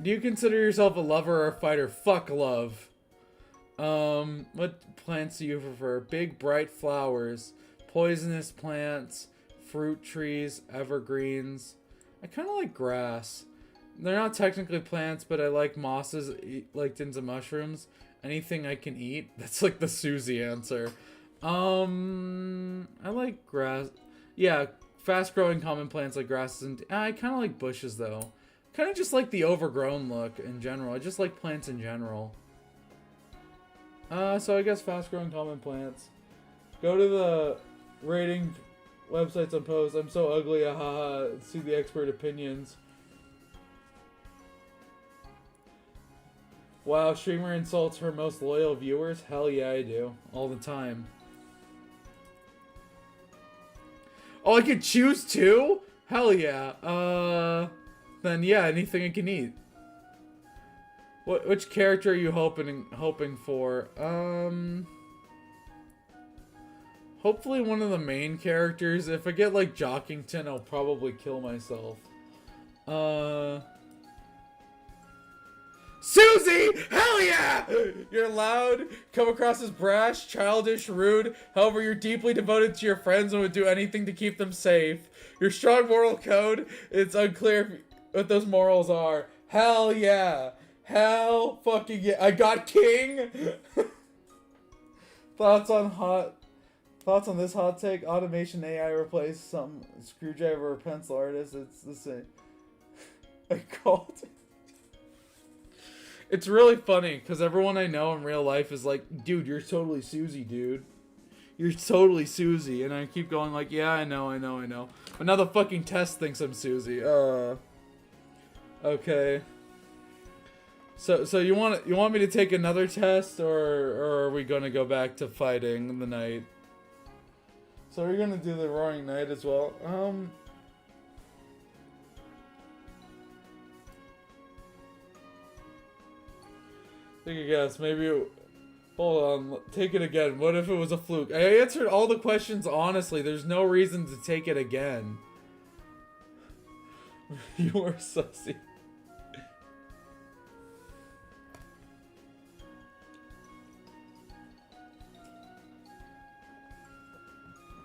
Do you consider yourself a lover or a fighter? Fuck love. What plants do you prefer? Big, bright flowers, poisonous plants, fruit trees, evergreens. I kind of like grass. They're not technically plants, but I like mosses, like tins of mushrooms. Anything I can eat. That's like the Susie answer. I like grass. Yeah, fast-growing common plants like grasses and... I kind of like bushes, though. Kind of just like the overgrown look in general. I just like plants in general. So I guess fast-growing common plants. Go to the rating websites on post. I'm so ugly, haha. See the expert opinions. Wow, streamer insults her most loyal viewers? Hell yeah, I do. All the time. Oh, I could choose two? Hell yeah. Then yeah, anything I can eat. Which character are you hoping for? Hopefully one of the main characters. If I get like Jockington, I'll probably kill myself. Susie! Hell yeah! You're loud, come across as brash, childish, rude. However, you're deeply devoted to your friends and would do anything to keep them safe. Your strong moral code, it's unclear what those morals are. Hell yeah! Hell fucking yeah! I got king! Thoughts on this hot take? Automation AI replaced some screwdriver or pencil artist. It's the same. I called it. It's really funny, because everyone I know in real life is like, dude, you're totally Susie, dude. You're totally Susie. And I keep going like, yeah, I know. But now the fucking test thinks I'm Susie. Okay. So you want me to take another test, or are we gonna go back to fighting the knight? So we're gonna do the roaring knight as well. Take a guess. Maybe. Hold on. Take it again. What if it was a fluke? I answered all the questions honestly. There's no reason to take it again. You are sussy.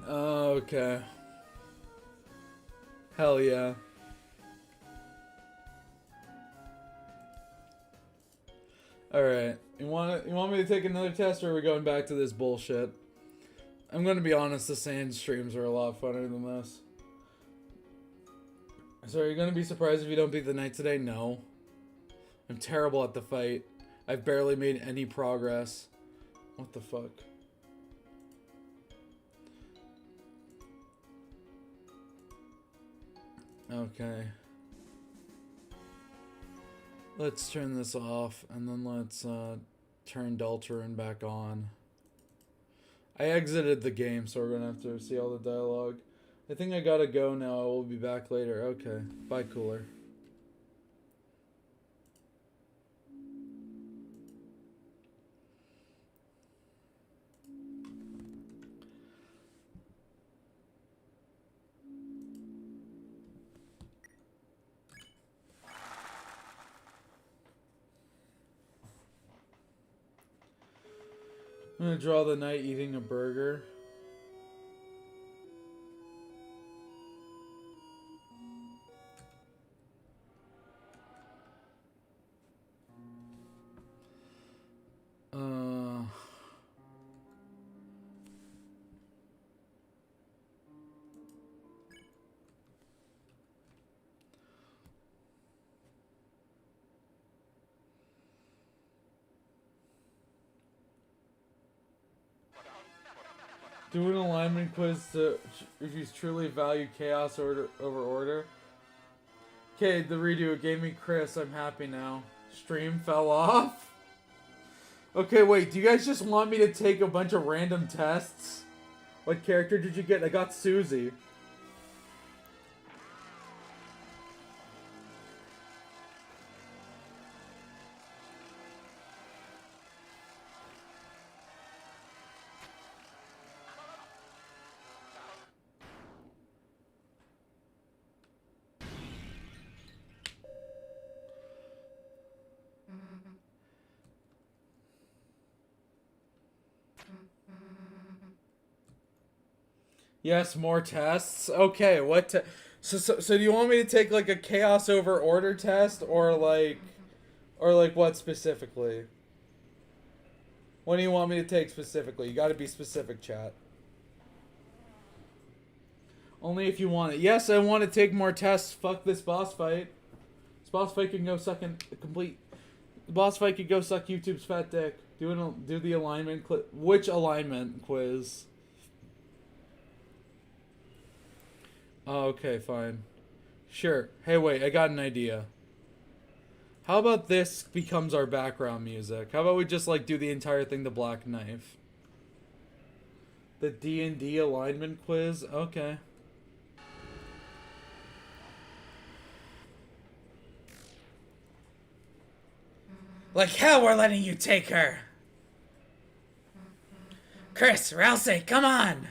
Okay. Hell yeah. Alright. You want me to take another test, or are we going back to this bullshit? I'm gonna be honest, the sand streams are a lot funner than this. So are you gonna be surprised if you don't beat the knight today? No. I'm terrible at the fight. I've barely made any progress. What the fuck? Okay. Let's turn this off, and then let's turn Deltarune back on. I exited the game, so we're gonna have to see all the dialogue. I think I gotta go now. I will be back later. Okay. Bye, Cooler. I'm gonna draw the knight eating a burger. Do an alignment quiz to if you truly value chaos over order. Okay, the redo it gave me Chris. I'm happy now. Stream fell off. Okay, wait. Do you guys just want me to take a bunch of random tests? What character did you get? I got Susie. Yes, more tests. Okay, what? So do you want me to take like a chaos over order test, or like what specifically? What do you want me to take specifically? You got to be specific, chat. Only if you want it. Yes, I want to take more tests. Fuck this boss fight. This boss fight can go suck in complete. The boss fight could go suck YouTube's fat dick. Do the alignment. Which alignment quiz? Oh, okay, fine. Sure. Hey, wait, I got an idea. How about this becomes our background music? How about we just, like, do the entire thing to Black Knife? The D&D alignment quiz? Okay. Like hell we're letting you take her. Chris, Rouse, come on.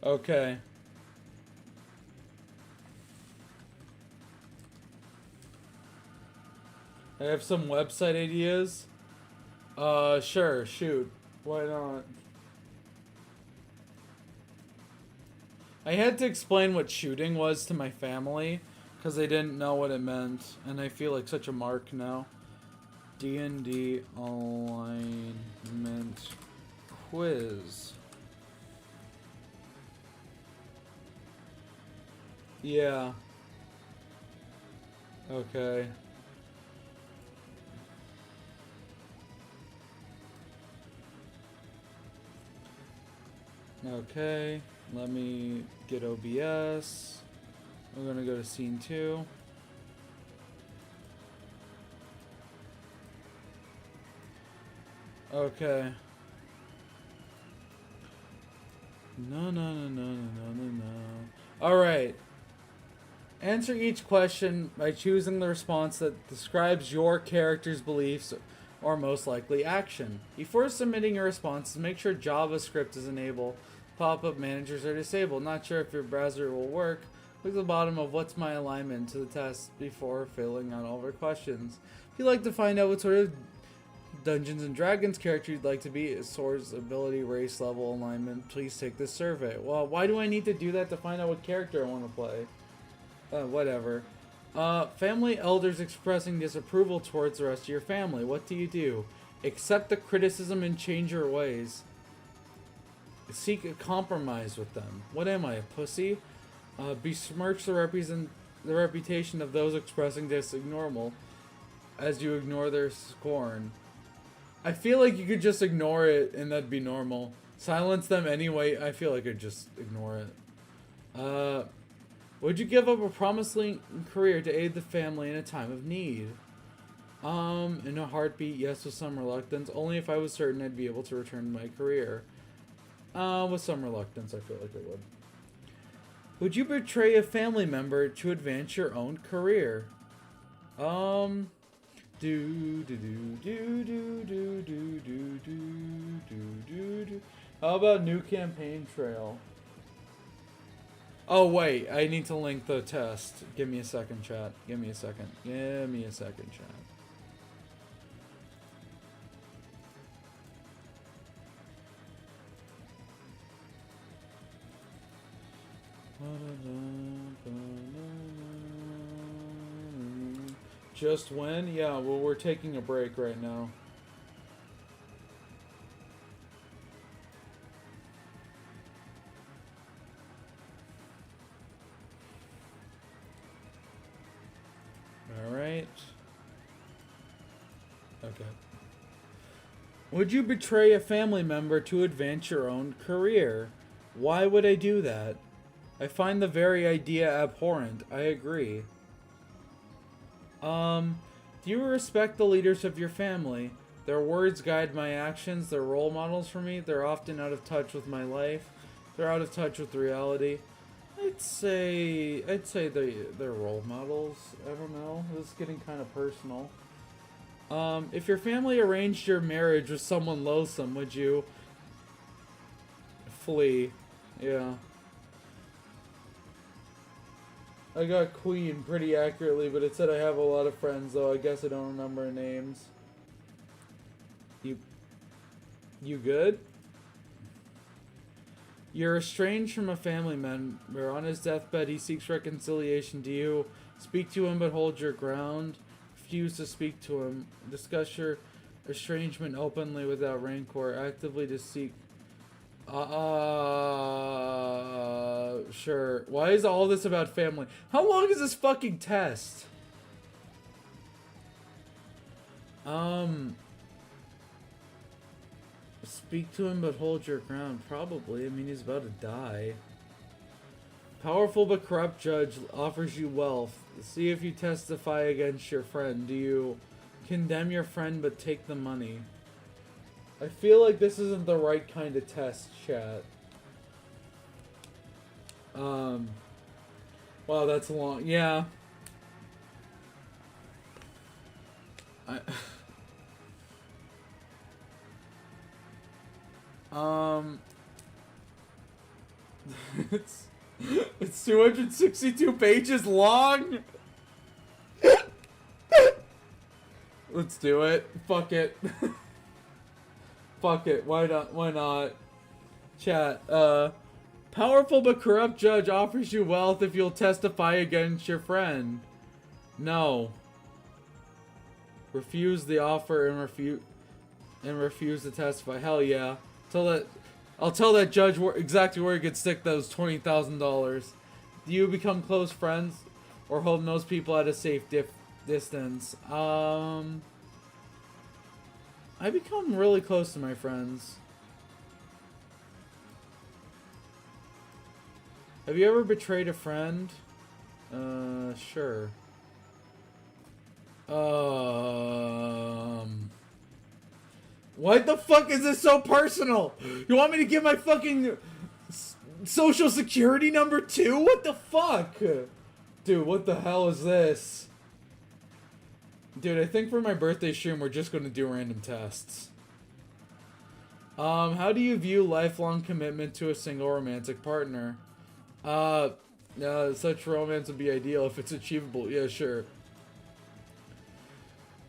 Okay. I have some website ideas. Sure, shoot. Why not? I had to explain what shooting was to my family because they didn't know what it meant, and I feel like such a mark now. D&D alignment quiz. Yeah. Okay. Okay, let me get OBS. We're gonna go to scene 2. Okay. No. Alright. Answer each question by choosing the response that describes your character's beliefs or most likely action. Before submitting your responses, make sure JavaScript is enabled. Pop-up managers are disabled. Not sure if your browser will work. Look at the bottom of what's my alignment to the test before filling out all of our questions. If you'd like to find out what sort of Dungeons and Dragons character you'd like to be, source, ability, race, level, alignment, please take this survey. Well, why do I need to do that to find out what character I want to play? Whatever. Family elders expressing disapproval towards the rest of your family. What do you do? Accept the criticism and change your ways. Seek a compromise with them. What am I, a pussy? Besmirch the the reputation of those expressing this normal as you ignore their scorn. I feel like you could just ignore it and that'd be normal. Silence them anyway. I feel like I'd just ignore it. Would you give up a promising career to aid the family in a time of need? In a heartbeat, yes, with some reluctance. Only if I was certain I'd be able to return to my career. With some reluctance, I feel like I would. Would you betray a family member to advance your own career? Do do do do do do do do do do do do. How about new campaign trail? Oh wait, I need to link the test. Give me a second, chat. Give me a second. Give me a second, chat. Just when? Yeah, well, we're taking a break right now. Alright. Okay. Would you betray a family member to advance your own career? Why would I do that? I find the very idea abhorrent. I agree. Do you respect the leaders of your family? Their words guide my actions. They're role models for me. They're often out of touch with my life. They're out of touch with reality. I'd say they're role models. I don't know. This is getting kind of personal. If your family arranged your marriage with someone loathsome, would you flee? Yeah. I got Queen pretty accurately, but it said I have a lot of friends, though I guess I don't remember names. You good? You're estranged from a family member. On his deathbed, he seeks reconciliation. Do you speak to him but hold your ground? Refuse to speak to him. Discuss your estrangement openly without rancor. Actively to seek... Sure. Why is all this about family? How long is this fucking test? Speak to him but hold your ground. Probably. I mean, he's about to die. Powerful but corrupt judge offers you wealth. See if you testify against your friend. Do you condemn your friend but take the money? I feel like this isn't the right kind of test, chat. Wow, that's long. Yeah. It's 262 pages long. Let's do it. Fuck it. Fuck it. Why not? Why not? Chat. Powerful but corrupt judge offers you wealth if you'll testify against your friend. No. Refuse the offer and refuse to testify. Hell yeah. I'll tell that judge exactly where he could stick those $20,000. Do you become close friends or hold those people at a safe distance? I become really close to my friends. Have you ever betrayed a friend? Sure. What the fuck is this so personal? You want me to give my fucking social security number too? What the fuck? Dude, what the hell is this? Dude, I think for my birthday stream, we're just gonna do random tests. How do you view lifelong commitment to a single romantic partner? Such romance would be ideal if it's achievable. Yeah, sure.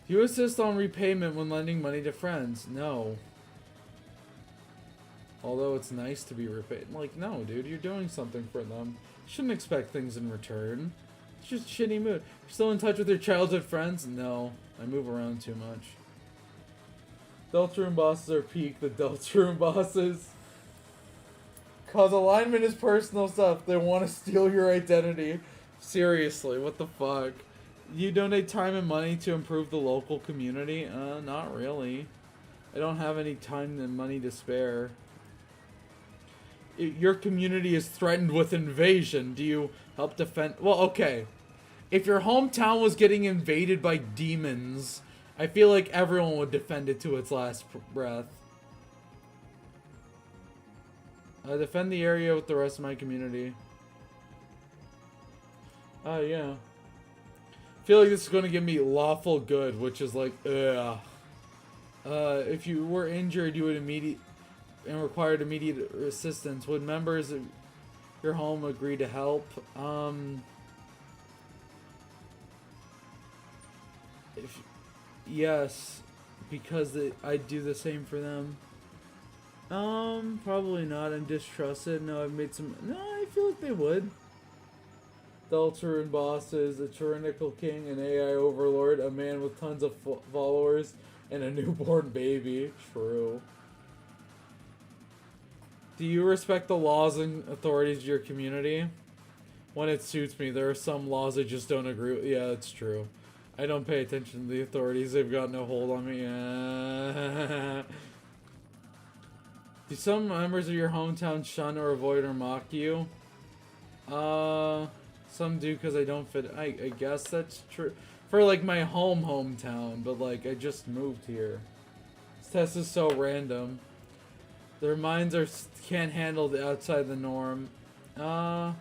Do you insist on repayment when lending money to friends? No. Although it's nice to be repaid. Like, no, dude, you're doing something for them. You shouldn't expect things in return. It's just a shitty mood. You're still in touch with your childhood friends? No. I move around too much. Deltarune bosses are peak. The Deltarune bosses. Cause alignment is personal stuff. They want to steal your identity. Seriously, what the fuck? You donate time and money to improve the local community? Not really. I don't have any time and money to spare. Your community is threatened with invasion. Do you help defend? Well, okay. If your hometown was getting invaded by demons, I feel like everyone would defend it to its last breath. Defend the area with the rest of my community. Oh, yeah. I feel like this is going to give me lawful good, which is like, ugh. If you were injured, you would and required immediate assistance. Would members of your home agree to help? Yes, because I'd do the same for them. Probably not. I'm distrusted. No, I've made some. No, I feel like they would. The Ultraman bosses, a tyrannical king, an AI overlord, a man with tons of followers, and a newborn baby. True. Do you respect the laws and authorities of your community? When it suits me. There are some laws I just don't agree with. Yeah, that's true. I don't pay attention to the authorities. They've got no hold on me. Do some members of your hometown shun or avoid or mock you? Some do because I don't fit. I guess that's true. For like my hometown, but like I just moved here. This test is so random. Their minds can't handle the outside the norm. I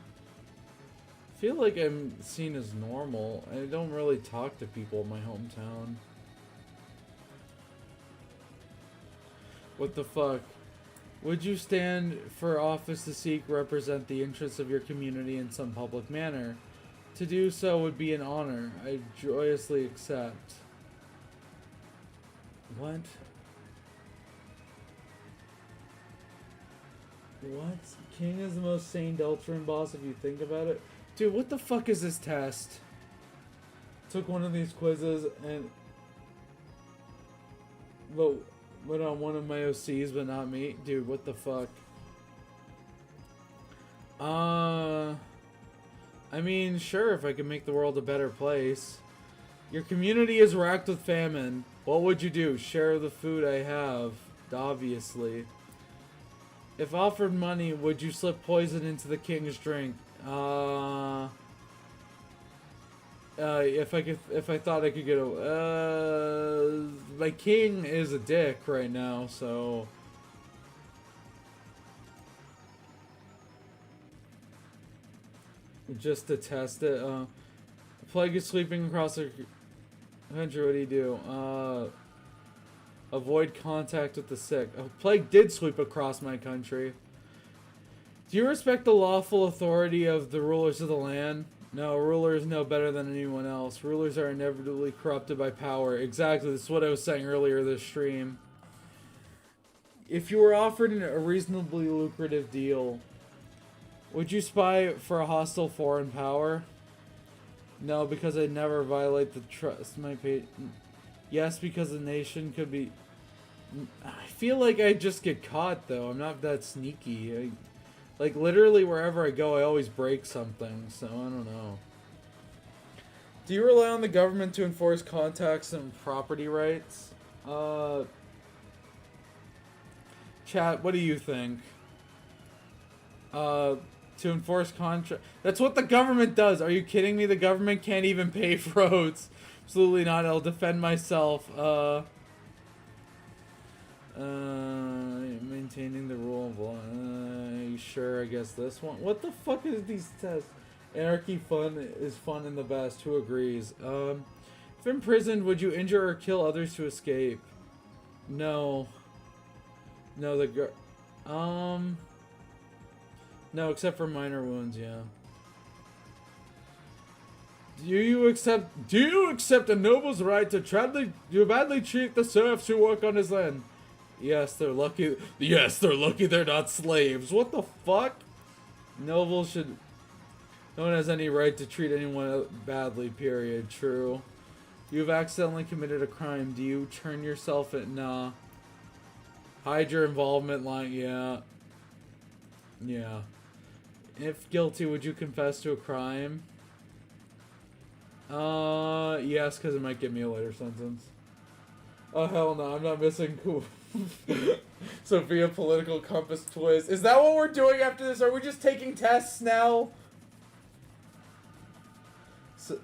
feel like I'm seen as normal. I don't really talk to people in my hometown. What the fuck? Would you stand for office to seek represent the interests of your community in some public manner? To do so would be an honor. I joyously accept. What? What? King is the most sane Deltran boss if you think about it. Dude, what the fuck is this test? Took one of these quizzes and went on one of my OCs, but not me. Dude, what the fuck? I mean, sure, if I could make the world a better place. Your community is racked with famine. What would you do? Share the food I have, obviously. If offered money, would you slip poison into the king's drink? If I thought I could get a, my king is a dick right now, so. Just to test it, plague is sweeping across the country, what do you do? Avoid contact with the sick. A plague did sweep across my country. Do you respect the lawful authority of the rulers of the land? No, rulers know better than anyone else. Rulers are inevitably corrupted by power. Exactly, this is what I was saying earlier this stream. If you were offered a reasonably lucrative deal, would you spy for a hostile foreign power? No, because I'd never violate the trust my Yes, because the nation could be. I feel like I just get caught though. I'm not that sneaky. Like literally wherever I go, I always break something. So I don't know. Do you rely on the government to enforce contacts and property rights? Chat, what do you think? To enforce contract. That's what the government does. Are you kidding me? The government can't even pay for roads. Absolutely not. I'll defend myself. Maintaining the rule of law. Sure, I guess this one. What the fuck is these tests? Anarchy is fun and the best. Who agrees? If imprisoned, would you injure or kill others to escape? No. No, no, except for minor wounds, yeah. Do you accept a noble's right to badly treat the serfs who work on his land? Yes, they're lucky. Yes, they're lucky they're not slaves. What the fuck? Nobles should. No one has any right to treat anyone badly. Period. True. You've accidentally committed a crime. Do you turn yourself in? Nah. Hide your involvement line. Yeah. Yeah. If guilty, would you confess to a crime? Yes, because it might give me a later sentence. Oh, hell no, I'm not missing cool. Sophia political compass twist. Is that what we're doing after this? Are we just taking tests now? So,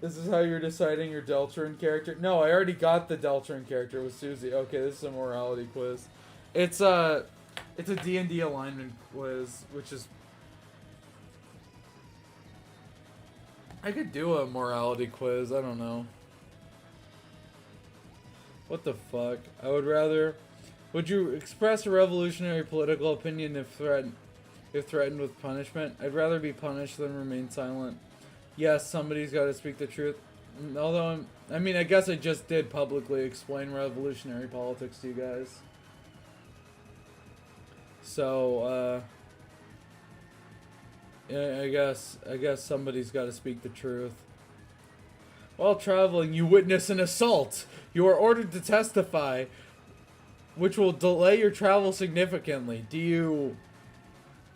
this is how you're deciding your Deltron character? No, I already got the Deltron character with Susie. Okay, this is a morality quiz. It's a D&D alignment quiz, which is... I could do a morality quiz, I don't know. What the fuck? I would rather... Would you express a revolutionary political opinion if threatened with punishment? I'd rather be punished than remain silent. Yes, somebody's got to speak the truth. Although, I guess I just did publicly explain revolutionary politics to you guys. So, yeah, I guess somebody's got to speak the truth. While traveling, you witness an assault. You are ordered to testify, which will delay your travel significantly. Do you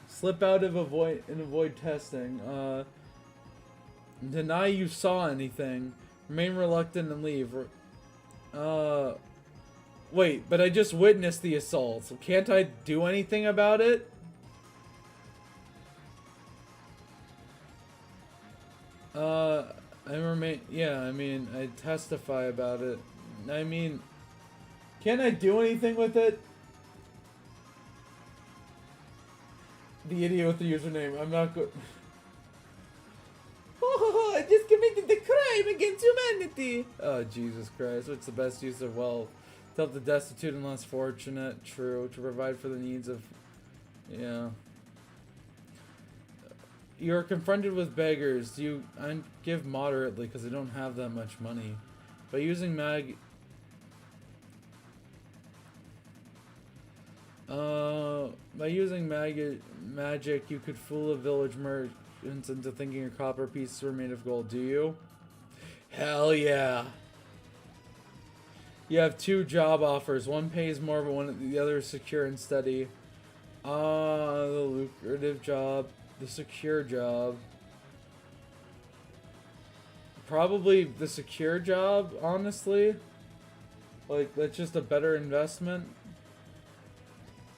slip out of avoid testing? Deny you saw anything. Remain reluctant and leave. Wait, but I just witnessed the assault. So can't I do anything about it? I testify about it. Can I do anything with it? The idiot with the username. I'm not good. Oh, I just committed the crime against humanity. Oh, Jesus Christ. What's the best use of wealth? To help the destitute and less fortunate. True. To provide for the needs of... Yeah. You're confronted with beggars. I give moderately because I don't have that much money. By using magic, you could fool a village merchants into thinking your copper pieces were made of gold. Do you? Hell yeah. You have 2 job offers. One pays more, but the other is secure and steady. The lucrative job. The secure job. Probably the secure job, honestly. Like, that's just a better investment.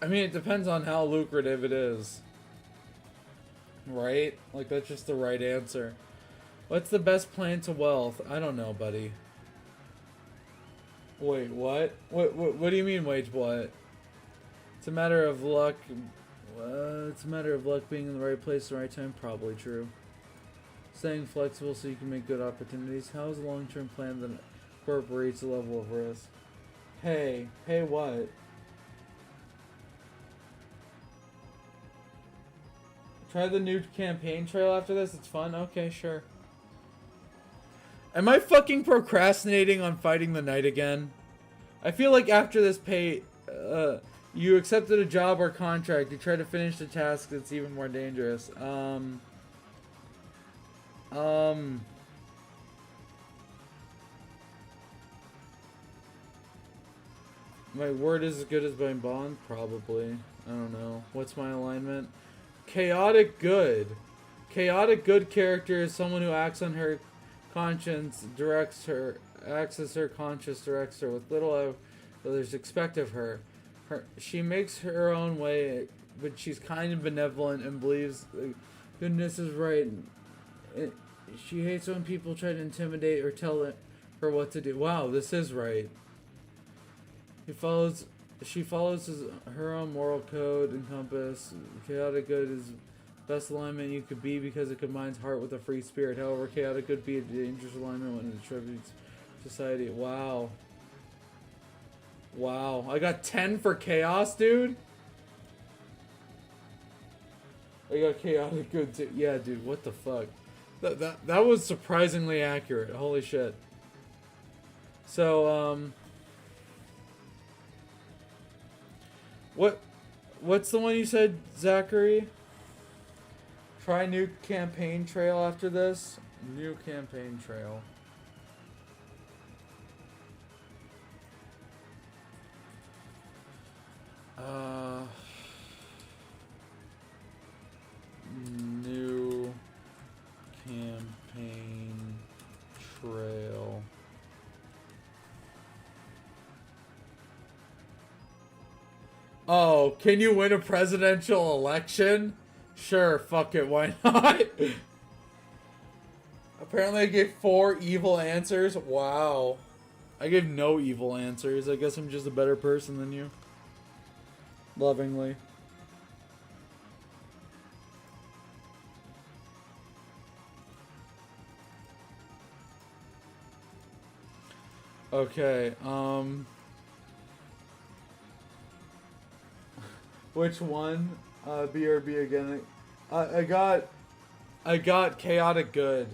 It depends on how lucrative it is. Right? Like, that's just the right answer. What's the best plan to wealth? I don't know, buddy. Wait, what? What do you mean, wait, what? It's a matter of luck. It's a matter of luck being in the right place at the right time. Probably true. Staying flexible so you can make good opportunities. How is a long-term plan that incorporates a level of risk? Hey what? Try the new campaign trail after this. It's fun. Okay, sure. Am I fucking procrastinating on fighting the knight again? I feel like after this you accepted a job or contract. You try to finish the task that's even more dangerous. My word is as good as my bond? Probably. I don't know. What's my alignment? Chaotic good. Chaotic good character is someone who acts on her conscience, acts as her conscience directs her with little others expect of her. She makes her own way, but she's kind and benevolent and believes goodness is right. She hates when people try to intimidate or tell her what to do. Wow, this is right. She follows her own moral code and compass. Chaotic good is best alignment you could be because it combines heart with a free spirit. However, chaotic could be a dangerous alignment when it attributes society. Wow. Wow. I got 10 for chaos, dude. I got chaotic good too. Yeah, dude, what the fuck? That was surprisingly accurate. Holy shit. So, what's the one you said, Zachary? Try new campaign trail after this. New campaign trail. New campaign Oh, can you win a presidential election? Sure, fuck it, why not? Apparently I gave 4 evil answers. Wow. I gave no evil answers. I guess I'm just a better person than you. Lovingly. Okay, which one? BRB again. I got chaotic good.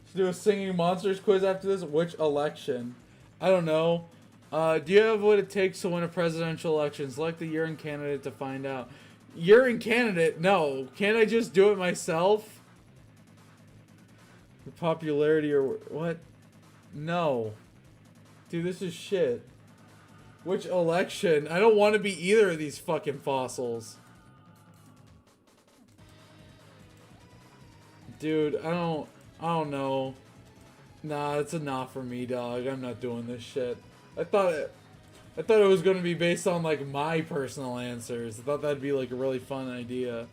Should do a singing monsters quiz after this. Which election? I don't know. Do you have what it takes to win a presidential election? Select the year and candidate to find out. Year and candidate? No. Can't I just do it myself? The popularity or what? No. Dude, this is shit. Which election? I don't want to be either of these fucking fossils. Dude, I don't know. Nah, it's a not for me, dog. I'm not doing this shit. I thought it was gonna be based on like my personal answers. I thought that'd be like a really fun idea.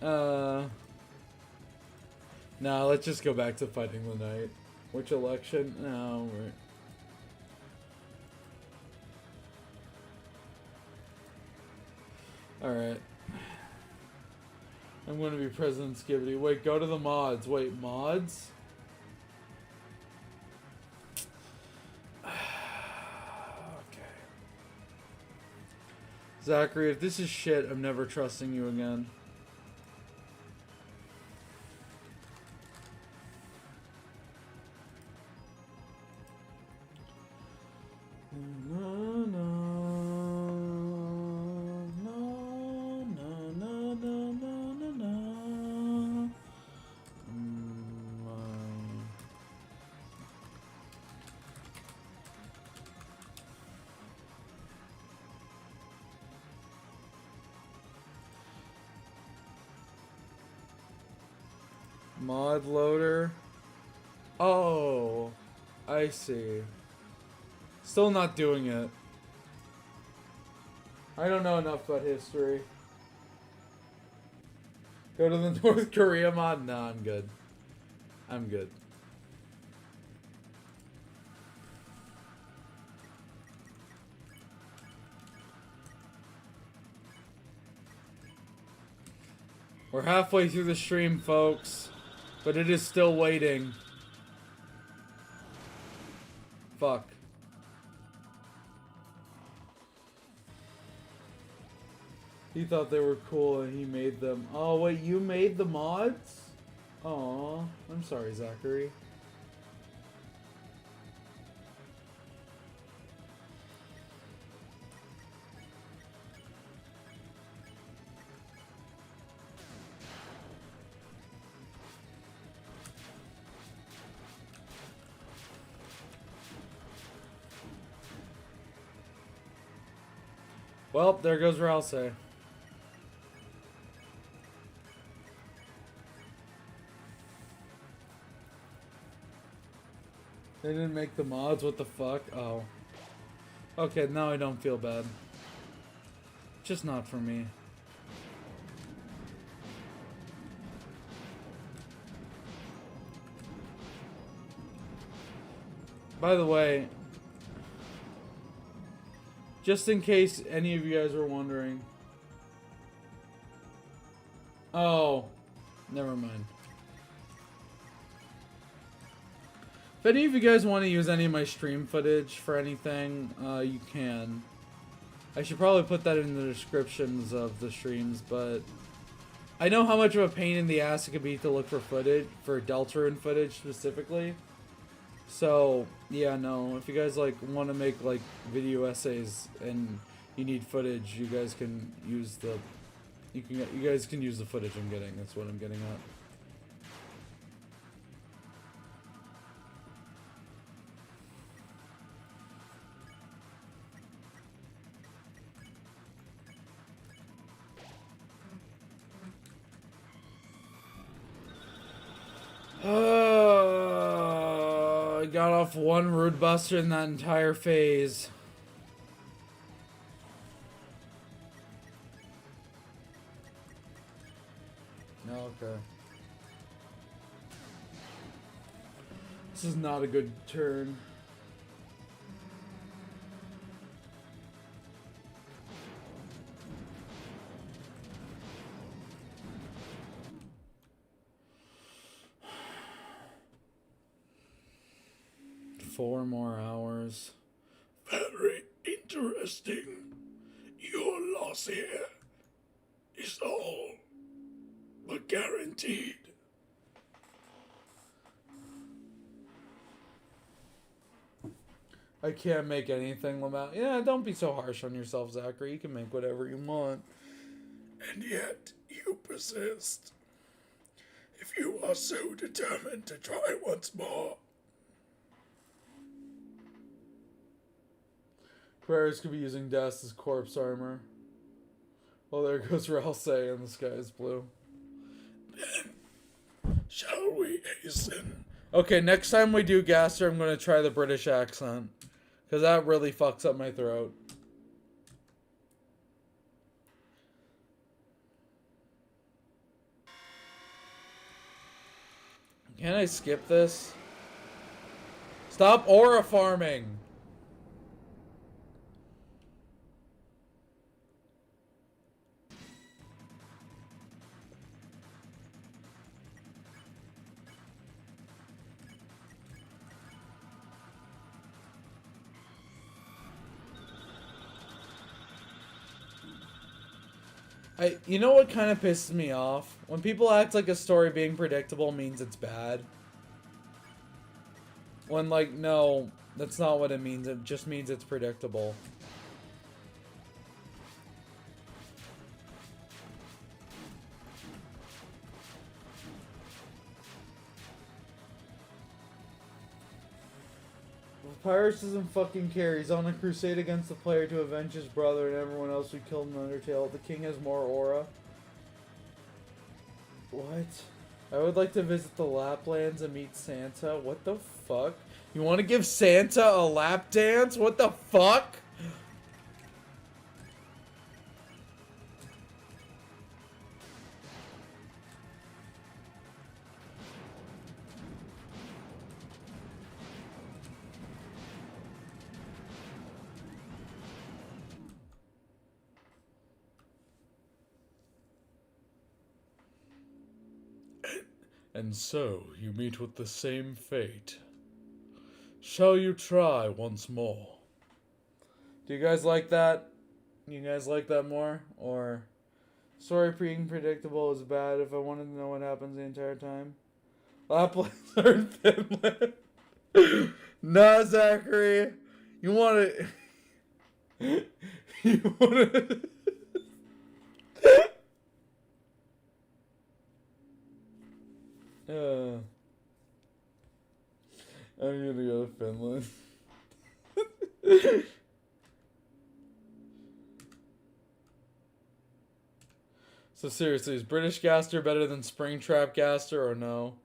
Nah, let's just go back to fighting the night. Which election? No, we're... Alright. I'm gonna be President Skibbity. Wait, go to the mods. Wait, mods? Okay. Zachary, if this is shit, I'm never trusting you again. Mod loader. Oh, I see. Still not doing it. I don't know enough about history. Go to the North Korea mod? No, I'm good. I'm good. We're halfway through the stream, folks. But it is still waiting. Fuck. He thought they were cool and he made them. Oh, wait, you made the mods? Aw, I'm sorry, Zachary. Well, there goes Ralse. They didn't make the mods, what the fuck? Oh. Okay, now I don't feel bad. Just not for me. By the way, just in case any of you guys were wondering. Oh, never mind. If any of you guys want to use any of my stream footage for anything, you can. I should probably put that in the descriptions of the streams, but I know how much of a pain in the ass it could be to look for footage, for Deltarune footage specifically. So, yeah, no, if you guys, like, want to make, like, video essays and you need footage, you guys can use the... You guys can use the footage I'm getting, that's what I'm getting at. I got off one Rude Buster in that entire phase. Okay. This is not a good turn. Four more hours. Very interesting. Your loss here is all but guaranteed. I can't make anything, Lamau. Yeah, don't be so harsh on yourself, Zachary. You can make whatever you want. And yet you persist. If you are so determined to try once more. Aquarius could be using Dast's corpse armor. Well, there goes Ralsei and the sky is blue. Then, shall we hasten? Okay, next time we do Gaster, I'm going to try the British accent. Because that really fucks up my throat. Can I skip this? Stop aura farming! You know what kind of pisses me off? When people act like a story being predictable means it's bad. When, like, no, that's not what it means. It just means it's predictable. Pirates doesn't fucking care. He's on a crusade against the player to avenge his brother and everyone else who killed in Undertale. The king has more aura. What? I would like to visit the Laplands and meet Santa. What the fuck? You want to give Santa a lap dance? What the fuck? And so, you meet with the same fate. Shall you try once more? Do you guys like that? You guys like that more? Or, story being predictable is bad if I wanted to know what happens the entire time? Laplands are in Finland. Nah, Zachary. You want to... you want to... I'm gonna go to Finland. So seriously, is British Gaster better than Springtrap Gaster or no?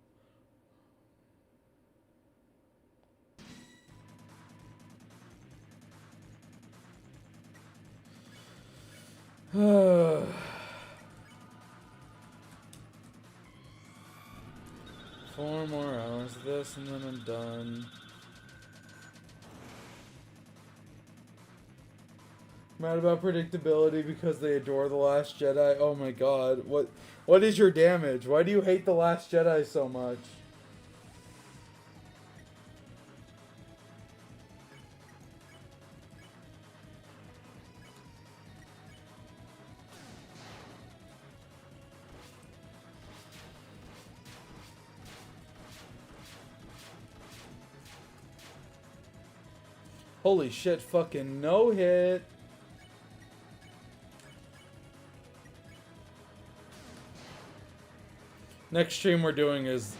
Four more hours of this and then I'm done. Mad about predictability because they adore The Last Jedi. Oh my god. What is your damage? Why do you hate The Last Jedi so much? Holy shit, fucking no hit. Next stream we're doing is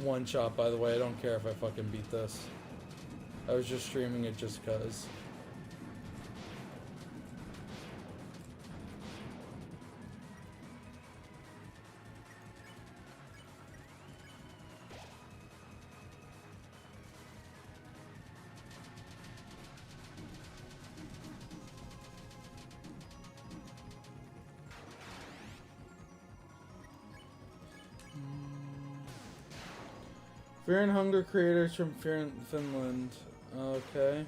one shot, by the way. I don't care if I fucking beat this. I was just streaming it just cuz. Fear and Hunger creators from Finland. Okay.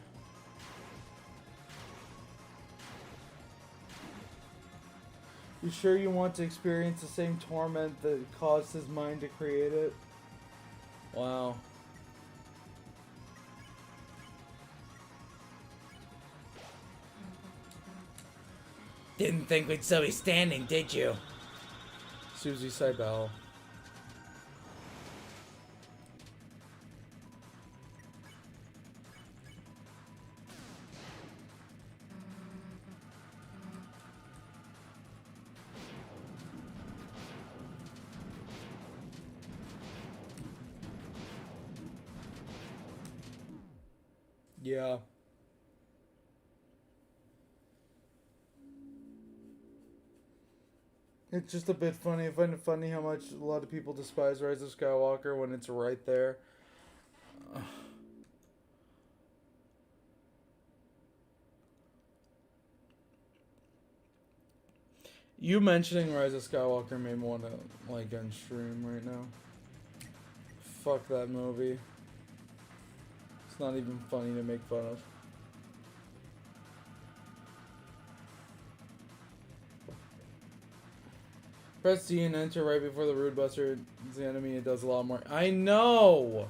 You sure you want to experience the same torment that caused his mind to create it? Wow. Didn't think we'd still be standing, did you? Susie Seibel. Yeah. It's just a bit funny. I find it funny how much a lot of people despise Rise of Skywalker when it's right there. You mentioning Rise of Skywalker made me want to like end stream right now. Fuck that movie. It's not even funny to make fun of. Press D and enter right before the Rude Buster is the enemy. It does a lot more. I know!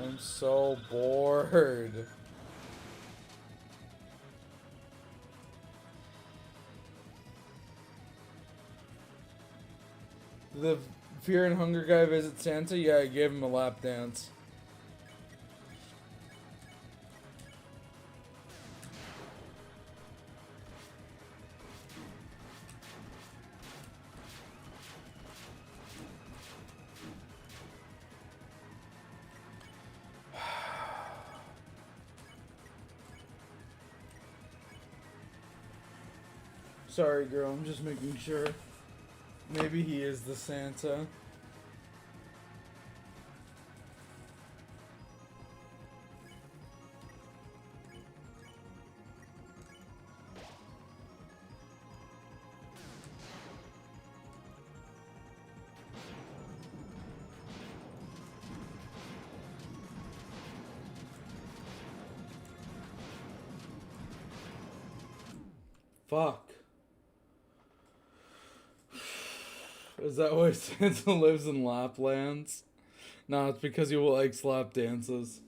I'm so bored. The Fear and Hunger guy visit Santa? Yeah, I gave him a lap dance. Sorry, girl, I'm just making sure. Maybe he is the Santa. Fuck. Is that why Santa lives in Laplands? No, it's because he likes lap dances.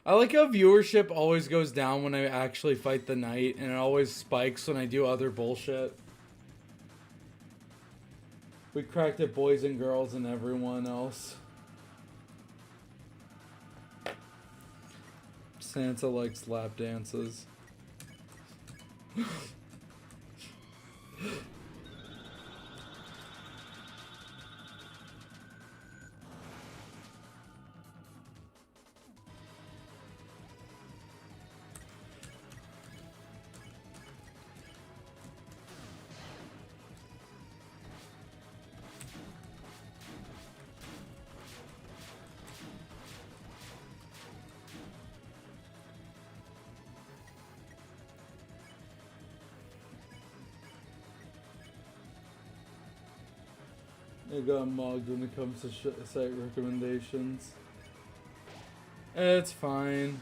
I like how viewership always goes down when I actually fight the knight, and it always spikes when I do other bullshit. We cracked it, boys and girls and everyone else. Santa likes lap dances. I got mugged when it comes to site recommendations. It's fine.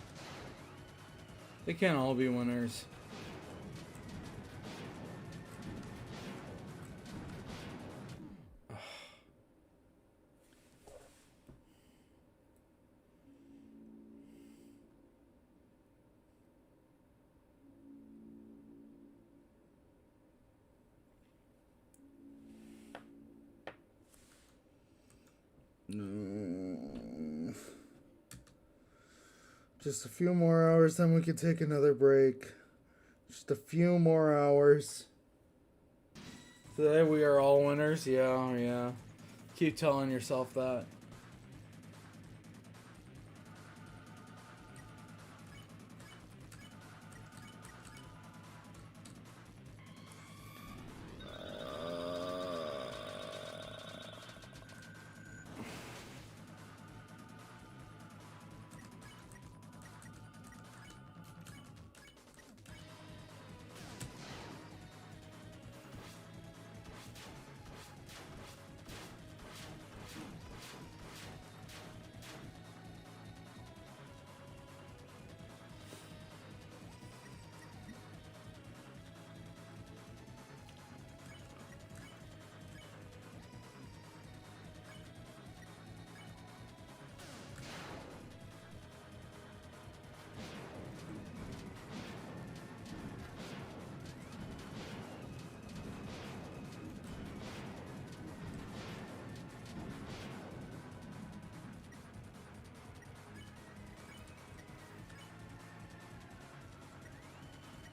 They can't all be winners. Just a few more hours, then we can take another break. Just a few more hours. Today we are all winners. Yeah. Keep telling yourself that.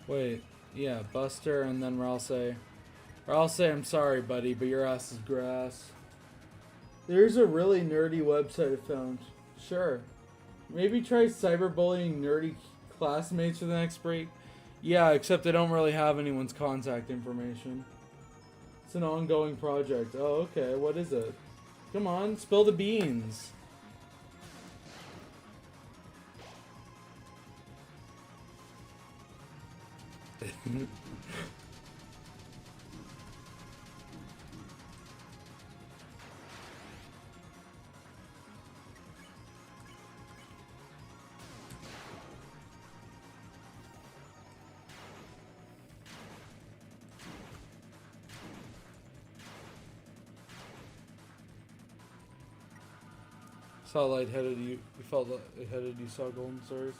Wait, yeah, Buster and then Ralsei. Ralsei, I'm sorry, buddy, but your ass is grass. There's a really nerdy website I found. Sure. Maybe try cyberbullying nerdy classmates for the next break. Yeah, except I don't really have anyone's contact information. It's an ongoing project. Oh, okay. What is it? Come on, spill the beans. Saw lightheaded, you felt lightheaded, you saw golden stars.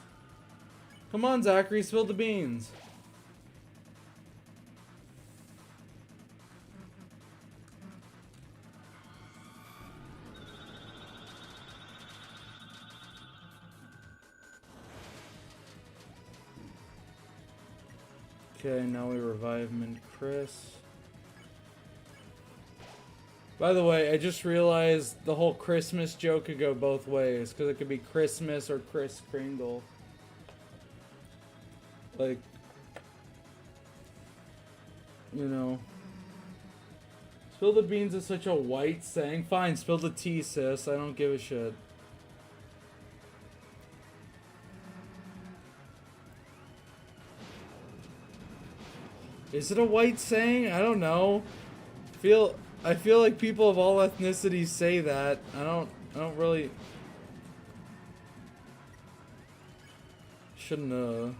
Come on, Zachary, spill the beans. Okay, now we revive Mint Chris. By the way, I just realized the whole Christmas joke could go both ways, because it could be Christmas or Kris Kringle. Like, you know. Spill the beans is such a white saying. Fine, spill the tea, sis. I don't give a shit. Is it a white saying? I don't know. I feel like people of all ethnicities say that. I don't really. Shouldn't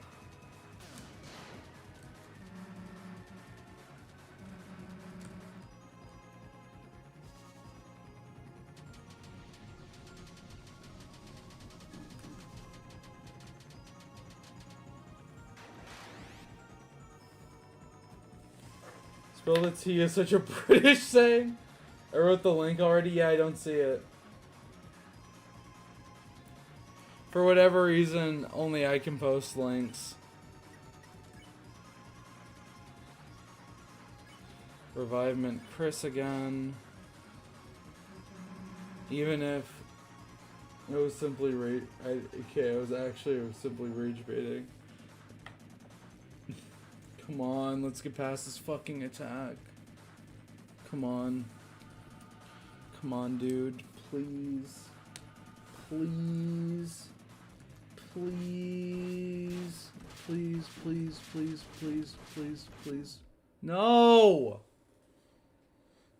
Spill the tea is such a British saying. I wrote the link already. Yeah, I don't see it. For whatever reason, only I can post links. Revivement Chris again. Even if it was simply I was simply rage baiting. Come on, let's get past this fucking attack. Come on. Come on, dude. Please. Please. Please. Please, please, please, please, please, please. No!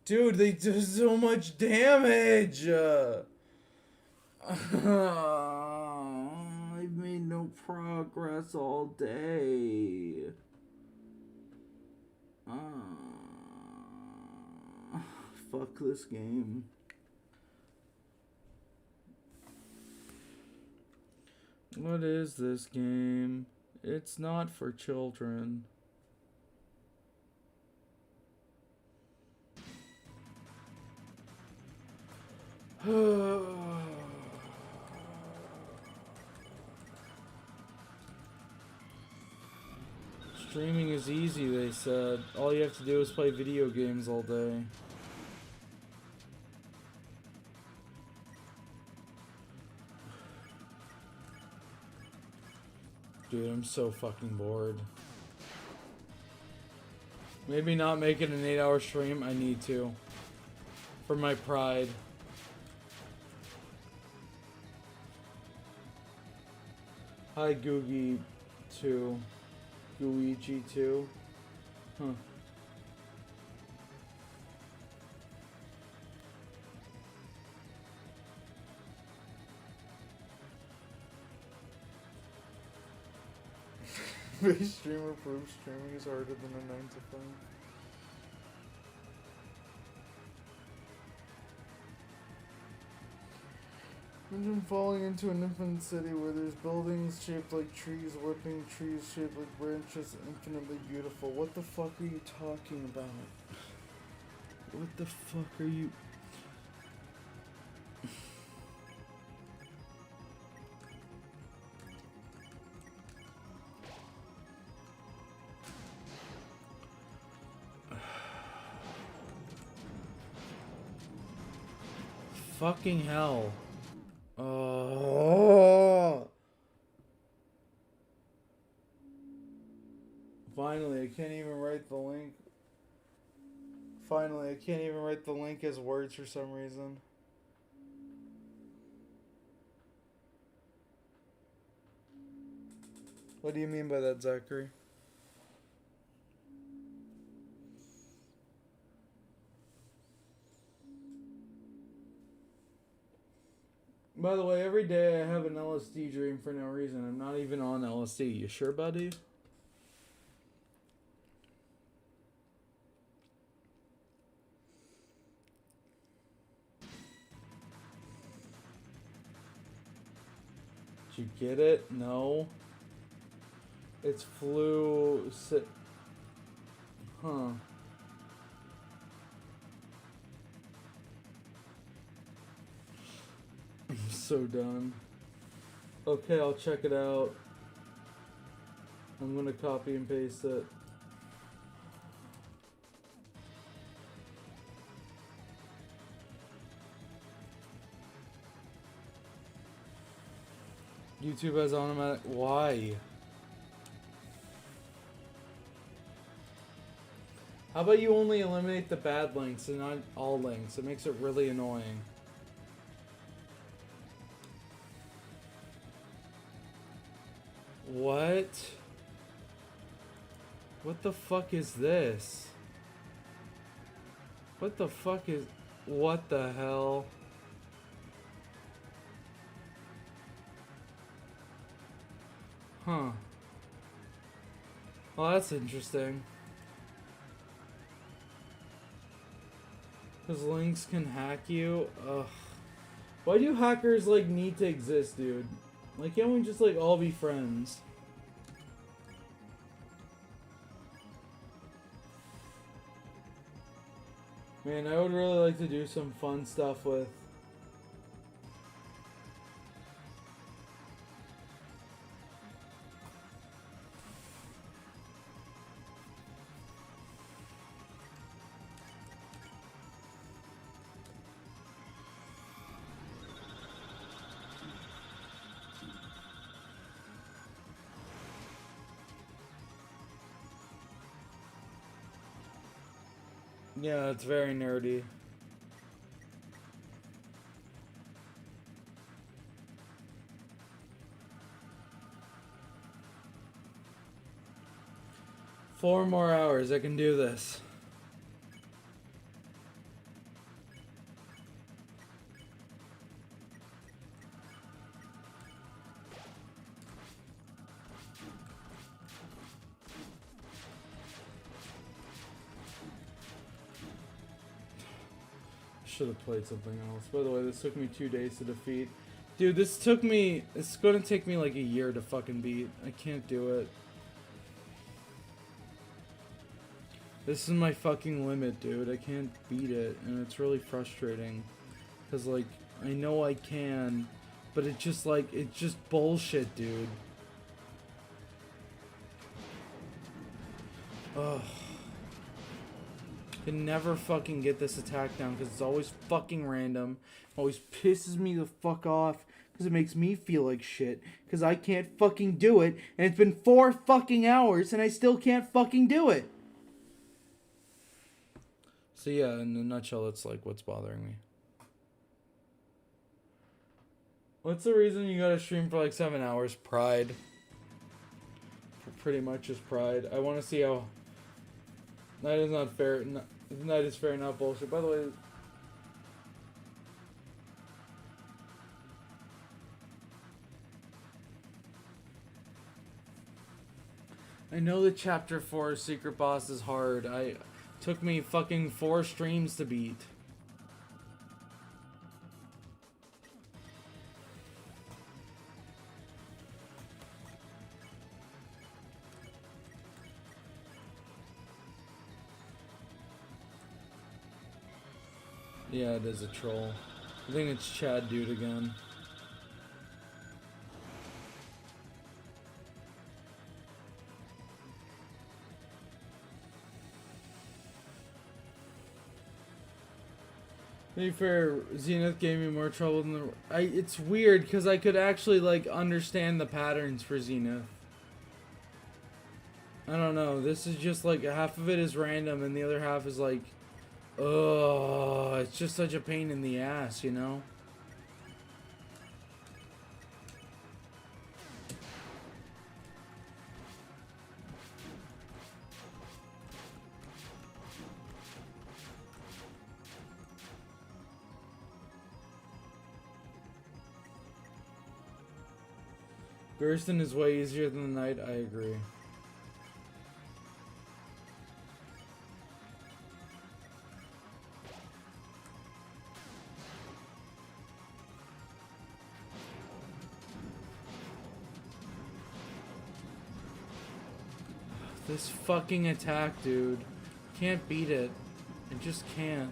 Dude, they do so much damage! I've made no progress all day. Fuck this game. What is this game? It's not for children. Streaming is easy, they said. All you have to do is play video games all day. Dude, I'm so fucking bored. Maybe not make it an 8-hour stream. I need to. For my pride. Hi, Googie 2. Luigi 2. Huh. Base streamer proves streaming is harder than a 9 to 5. Imagine falling into an infinite city where there's buildings shaped like trees, whipping trees shaped like branches, infinitely beautiful. What the fuck are you talking about? What the fuck are you... Fucking hell. Oh. Finally, I can't even write the link. Finally, I can't even write the link as words for some reason. What do you mean by that, Zachary? By the way, every day I have an LSD dream for no reason. I'm not even on LSD. You sure, buddy? Did you get it? No. It's flu. Huh. I'm so done. Okay, I'll check it out. I'm gonna copy and paste it. YouTube has automatic. Why? How about you only eliminate the bad links and not all links? It makes it really annoying. What? What the fuck is this? What the fuck is... What the hell? Huh. Well, that's interesting. Because links can hack you? Ugh. Why do hackers, like, need to exist, dude? Like, can't we just, like, all be friends? Man, I would really like to do some fun stuff with... Yeah, it's very nerdy. Four more hours, I can do this. Should have played something else. By the way, this took me 2 days to defeat. Dude, it's gonna take me like a year to fucking beat. I can't do it. This is my fucking limit, dude. I can't beat it, and it's really frustrating. Cause like, I know I can, but it's just bullshit, dude. Ugh. Can never fucking get this attack down because it's always fucking random. Always pisses me the fuck off because it makes me feel like shit because I can't fucking do it, and it's been 4 fucking hours and I still can't fucking do it. So yeah, in a nutshell, that's like what's bothering me. What's the reason you gotta stream for like 7 hours? Pride. Pretty much just pride. I want to see how... That is not fair. That is fair, not bullshit. By the way... I know the chapter 4 secret boss is hard. Took me fucking 4 streams to beat. Yeah, it is a troll. I think it's Chad Dude again. To be fair, Zenith gave me more trouble than the. It's weird because I could actually like understand the patterns for Zenith. I don't know. This is just like half of it is random and the other half is like, oh, it's just such a pain in the ass, you know? Bursting is way easier than the night, I agree. This fucking attack, dude. Can't beat it. I just can't.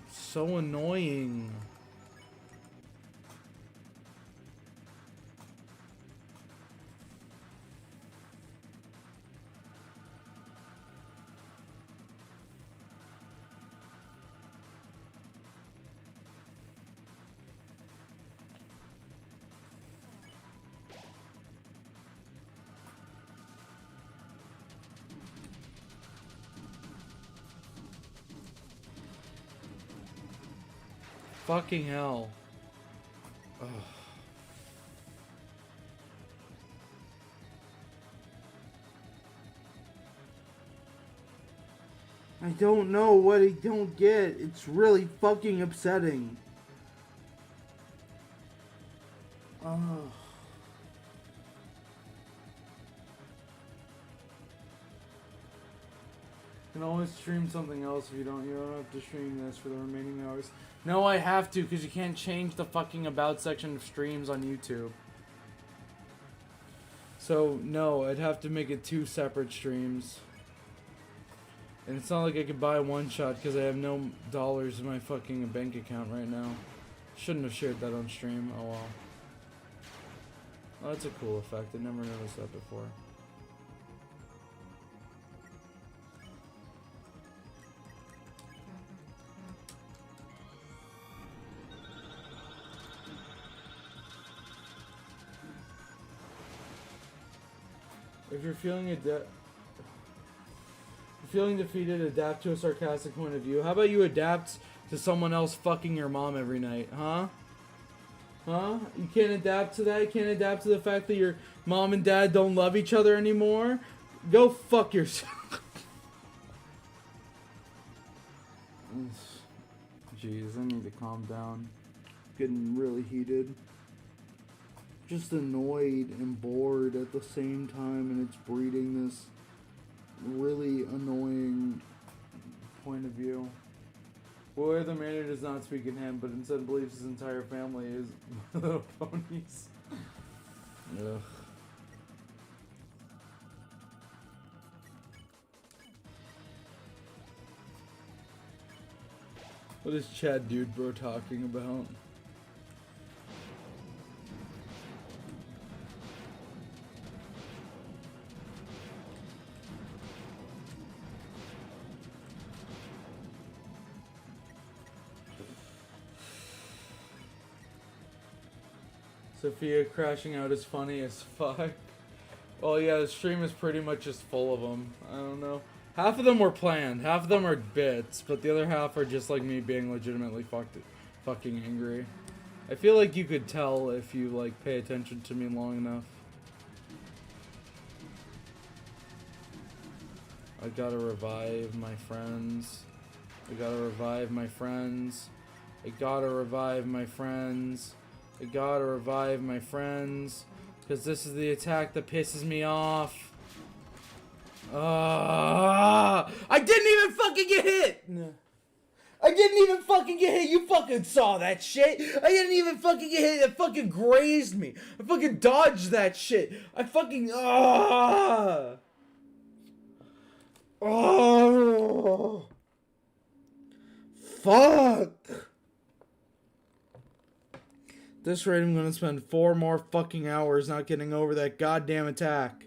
So annoying. Fucking hell. Ugh. I don't know what I don't get. It's really fucking upsetting. Ugh. You can always stream something else if you don't. You don't have to stream this for the remaining hours. No, I have to, because you can't change the fucking about section of streams on YouTube. So, no, I'd have to make it 2 separate streams. And it's not like I could buy one shot, because I have no dollars in my fucking bank account right now. Shouldn't have shared that on stream. Oh well. Oh, that's a cool effect. I never noticed that before. If you're feeling defeated, adapt to a sarcastic point of view. How about you adapt to someone else fucking your mom every night, huh? Huh? You can't adapt to that? You can't adapt to the fact that your mom and dad don't love each other anymore? Go fuck yourself. Jeez, I need to calm down. Getting really heated. Just annoyed and bored at the same time, and it's breeding this really annoying point of view. Boy, the man does not speak in him, but instead believes his entire family is little ponies. Ugh. What is Chad Dude Bro talking about? Sophia crashing out is funny as fuck. Well, yeah, the stream is pretty much just full of them. I don't know. Half of them were planned. Half of them are bits, but the other half are just like me being legitimately fucking angry. I feel like you could tell if you like pay attention to me long enough. I gotta revive my friends. I gotta revive my friends. I gotta revive my friends. I gotta revive my friends. Because this is the attack that pisses me off. I didn't even fucking get hit! I didn't even fucking get hit! You fucking saw that shit! I didn't even fucking get hit! It fucking grazed me! I fucking dodged that shit! I fucking... Oh! Fuck! This rate, I'm gonna spend 4 more fucking hours not getting over that goddamn attack.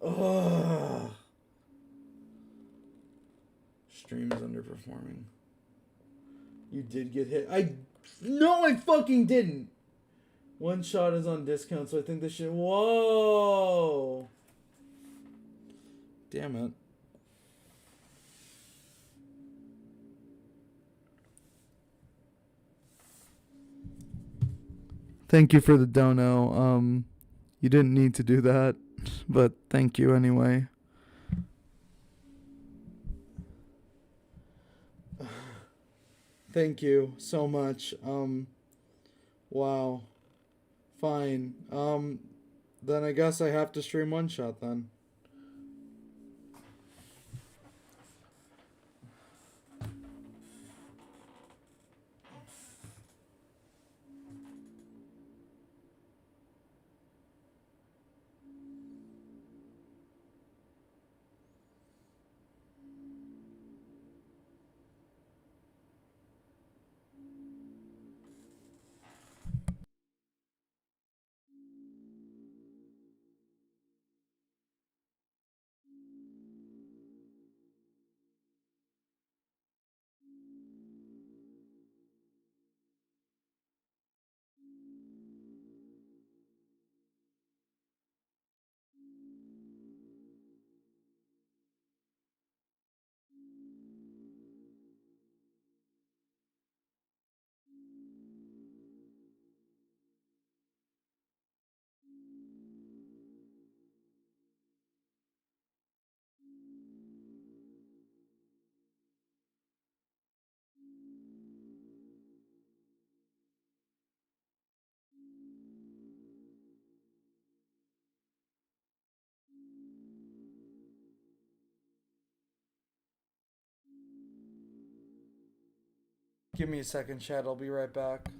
Ugh. stream is underperforming. You did get hit. No, I fucking didn't. One shot is on discount, so I think this shit. Whoa. Damn it. Thank you for the dono. You didn't need to do that, but thank you anyway. Thank you so much. Wow. Fine. Then I guess I have to stream one shot then. Give me a second, chat. I'll be right back.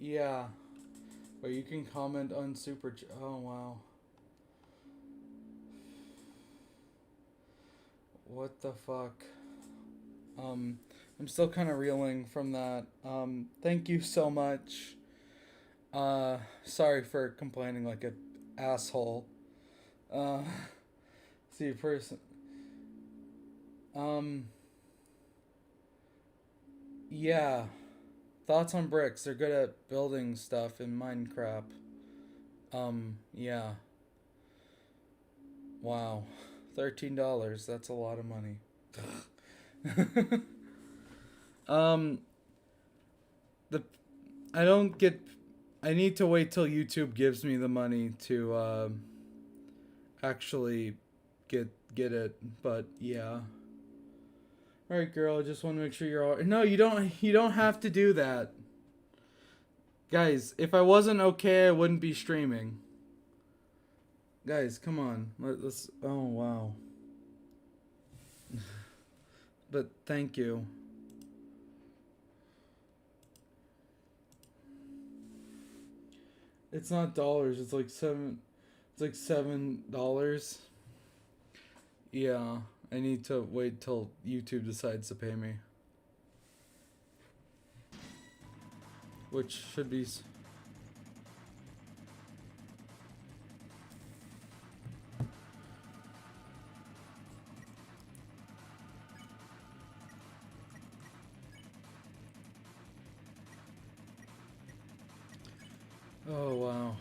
Yeah. But you can comment on oh, wow. What the fuck? I'm still kind of reeling from that. Thank you so much. Sorry for complaining like an asshole. Uh, see person. Yeah. Thoughts on bricks? They're good at building stuff in Minecraft. Yeah. Wow. $13. That's a lot of money. um, the I don't get. I need to wait till YouTube gives me the money to actually get it. But yeah. All right, girl. I just want to make sure you're all. No, you don't. You don't have to do that, guys. If I wasn't okay, I wouldn't be streaming. Guys, come on. Let's. Oh wow. But thank you. It's not dollars. It's like $7. Yeah, I need to wait till YouTube decides to pay me, which should be. Oh wow.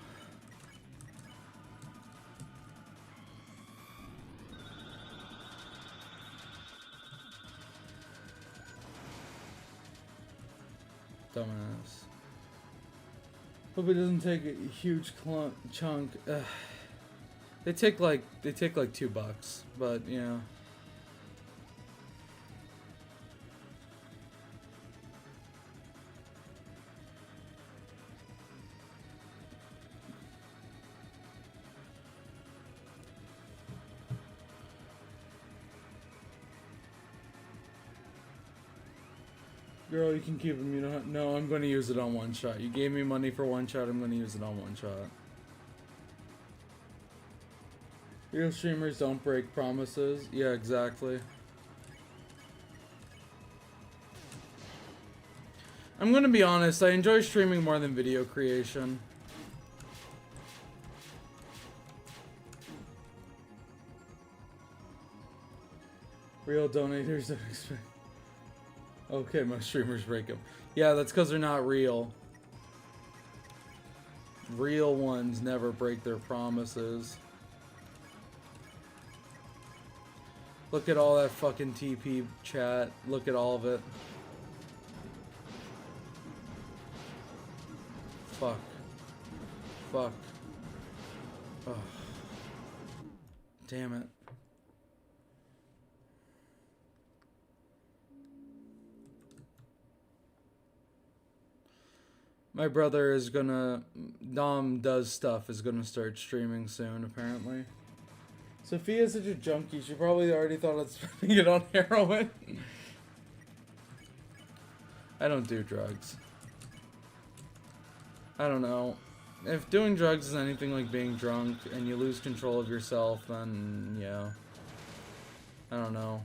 Dumbass. Hope it doesn't take a huge chunk. They take like $2, but yeah. Girl, you can keep them. You don't. No, I'm going to use it on one shot. You gave me money for one shot. I'm going to use it on one shot. Real streamers don't break promises. Yeah, exactly. I'm going to be honest. I enjoy streaming more than video creation. Real donators don't expect. Okay, most streamers break them. Yeah, that's because they're not real. Real ones never break their promises. Look at all that fucking TP chat. Look at all of it. Fuck. Fuck. Oh. Damn it. My brother is gonna... Dom Does Stuff is gonna start streaming soon, apparently. Sophia's such a junkie. She probably already thought I'd spending it on heroin. I don't do drugs. I don't know. If doing drugs is anything like being drunk and you lose control of yourself, then yeah. I don't know.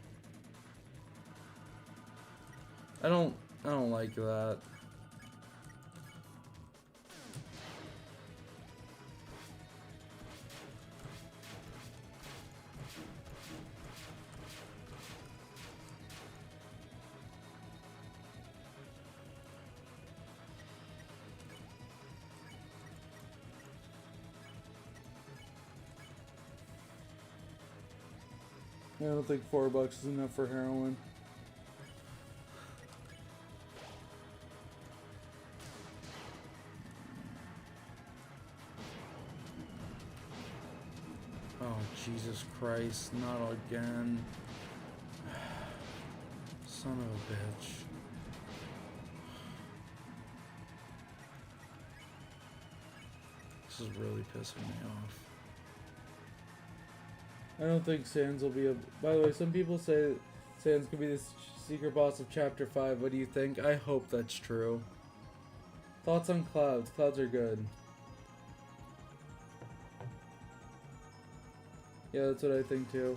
I don't like that. I don't think $4 is enough for heroin. Oh, Jesus Christ, not again. Son of a bitch. This is really pissing me off. I don't think Sans will be a... By the way, some people say Sans could be the secret boss of Chapter 5. What do you think? I hope that's true. Thoughts on clouds? Clouds are good. Yeah, that's what I think too.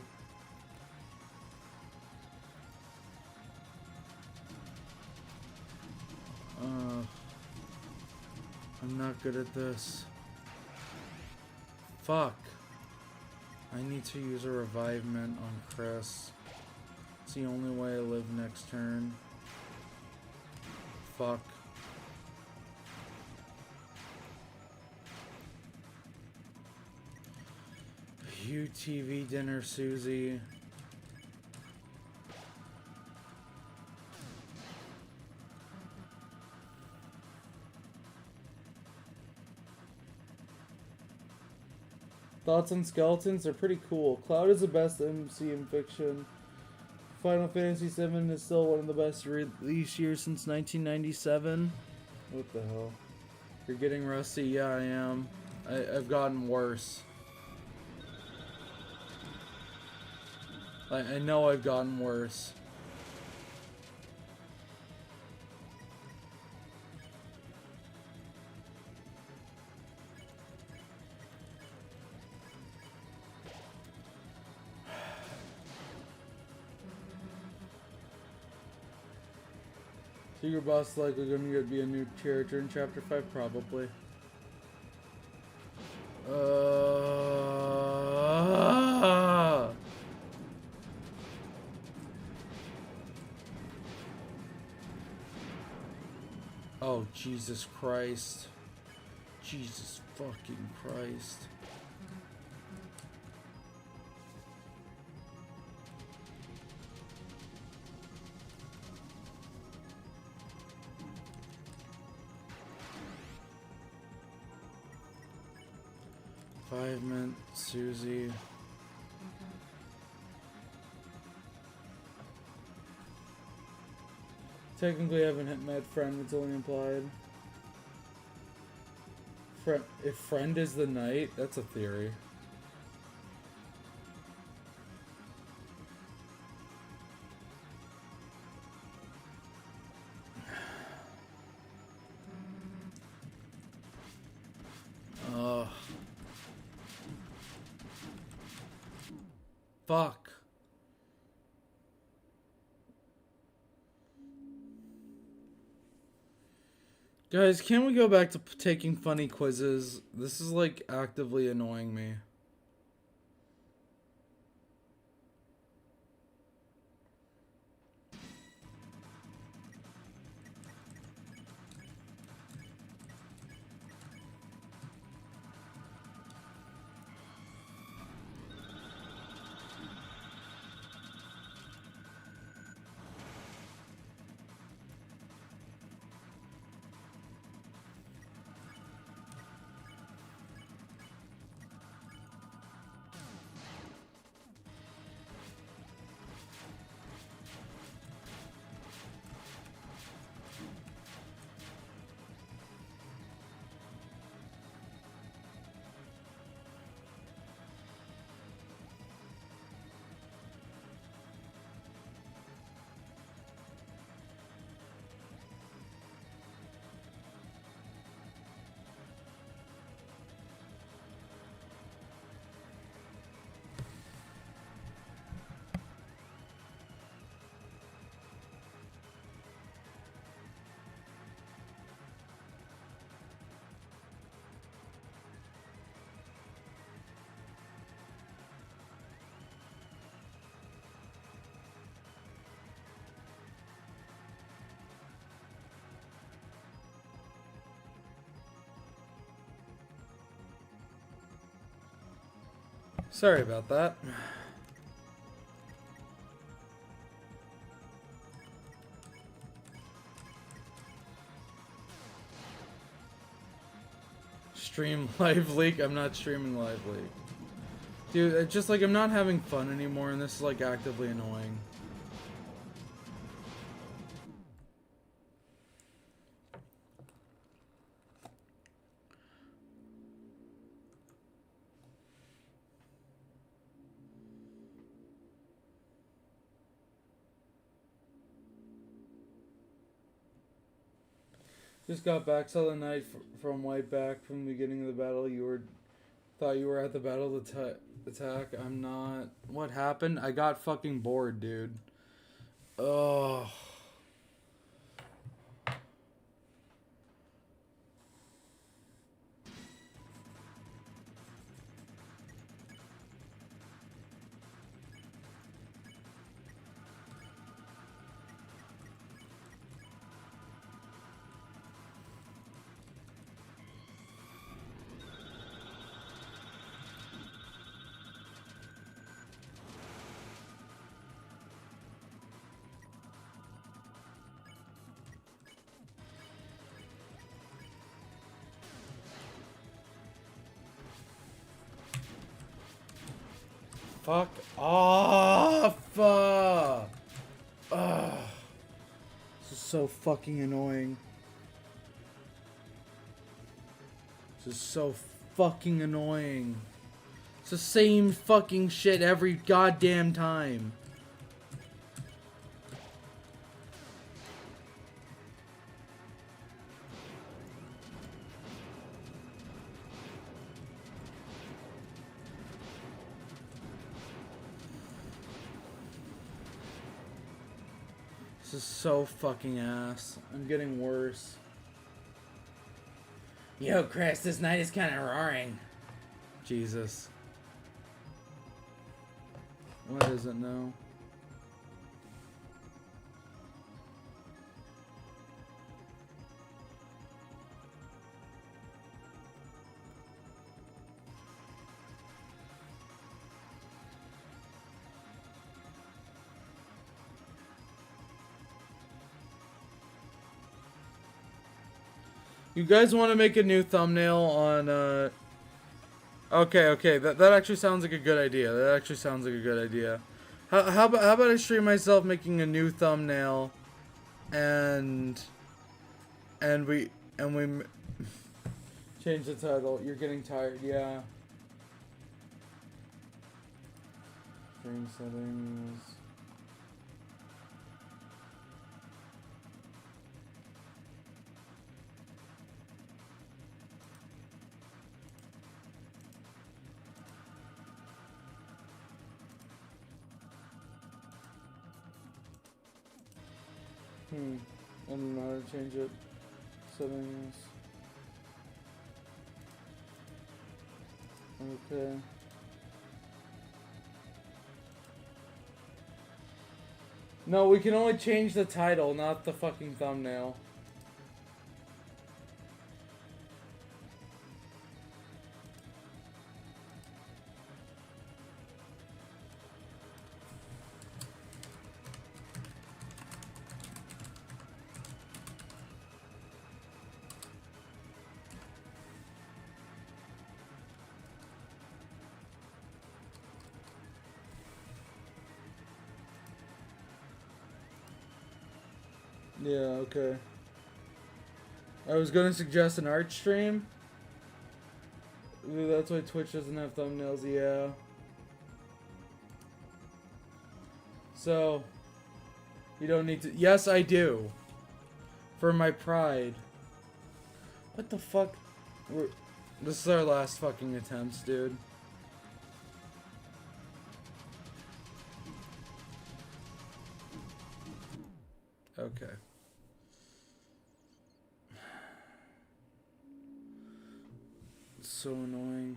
I'm not good at this. Fuck. I need to use a revivement on Chris. It's the only way I live next turn. Fuck. UTV dinner, Susie. Thoughts on skeletons? They're pretty cool. Cloud is the best MC in fiction. Final Fantasy VII is still one of the best release years since 1997. What the hell? You're getting rusty? Yeah, I am. I've gotten worse. I know I've gotten worse. So your boss is likely going to be a new character in Chapter 5? Probably. Oh, Jesus Christ. Jesus fucking Christ. Mint, Susie. Technically, I haven't met friend. It's only implied. If friend is the knight, that's a theory. Fuck. Guys, can we go back to taking funny quizzes? This is like actively annoying me. Sorry about that. Stream live leak? I'm not streaming live leak. Dude, it's just like I'm not having fun anymore and this is like actively annoying. Just got back, saw the knight from white back from the beginning of the battle. Thought you were at the battle attack. I'm not. What happened? I got fucking bored, dude. Oh. Fuck off! This is so fucking annoying. This is so fucking annoying. It's the same fucking shit every goddamn time. This is so fucking ass. I'm getting worse. Yo, Chris, this night is kind of roaring. Jesus. What is it now? You guys want to make a new thumbnail on, Okay, that actually sounds like a good idea. How about I stream myself making a new thumbnail, and we change the title. You're getting tired, yeah. Stream settings. I don't know how to change it. Settings. Okay. No, we can only change the title, not the fucking thumbnail. Yeah, okay. I was gonna suggest an art stream. Ooh, that's why Twitch doesn't have thumbnails, yeah. So, you don't need to. Yes, I do. For my pride. What the fuck? This is our last fucking attempts, dude. Okay. It's so annoying.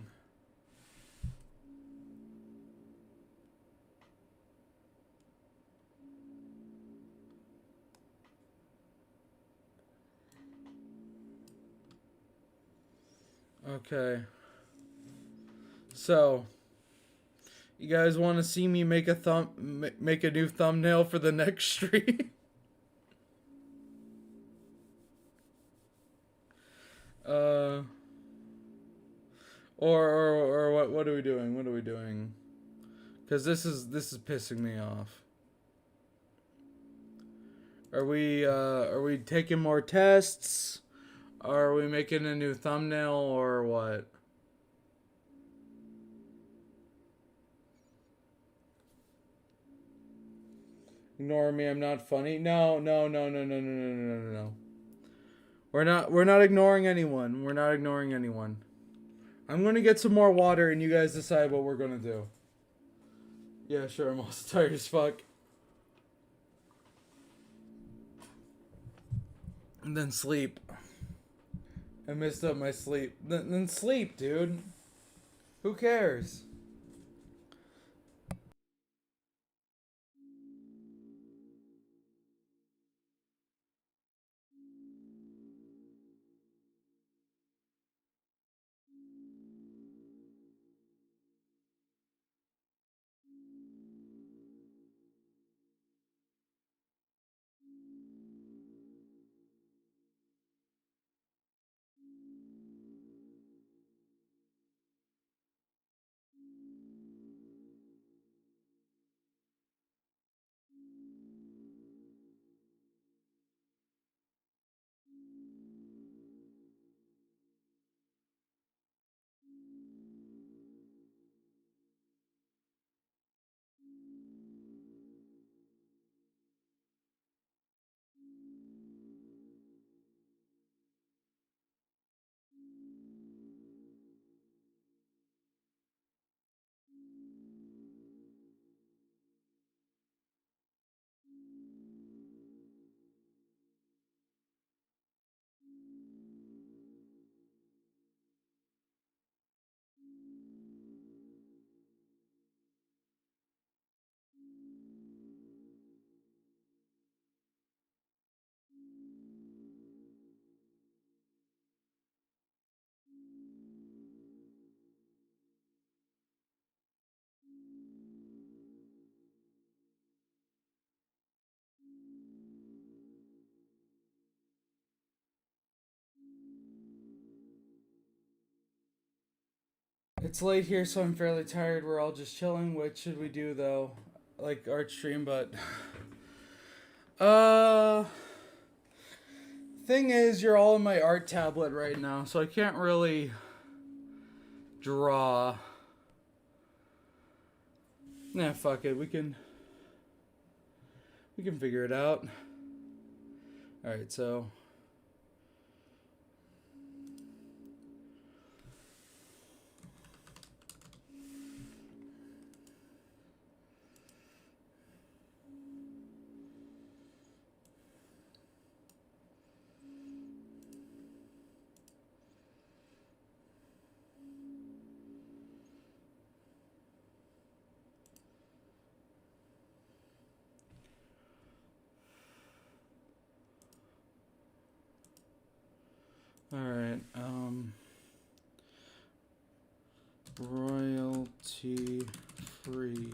Okay. So, you guys want to see me make a make a new thumbnail for the next stream? Or what are we doing? What are we doing? Cuz this is pissing me off. Are we taking more tests? Are we making a new thumbnail or what? Ignore me, I'm not funny. No. We're not ignoring anyone. We're not ignoring anyone. I'm going to get some more water and you guys decide what we're going to do. Yeah, sure. I'm also tired as fuck. And then sleep. I messed up my sleep. Then sleep, dude. Who cares? It's late here, so I'm fairly tired. We're all just chilling. What should we do, though? Like, art stream, but... Thing is, you're all in my art tablet right now, so I can't really... draw. Nah, fuck it. We can figure it out. Alright, so... Alright, royalty free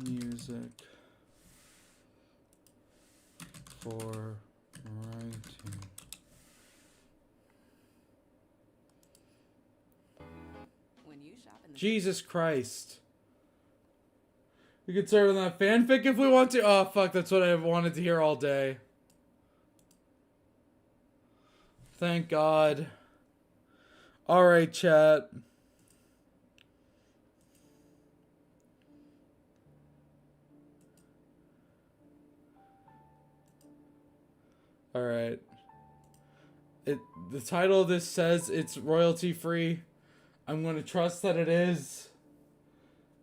music for writing. When you shop in the Jesus Christ. We could start with that fanfic if we want to. Oh, fuck, that's what I wanted to hear all day. Thank God. Alright, chat. Alright. The title of this says it's royalty free. I'm gonna trust that it is.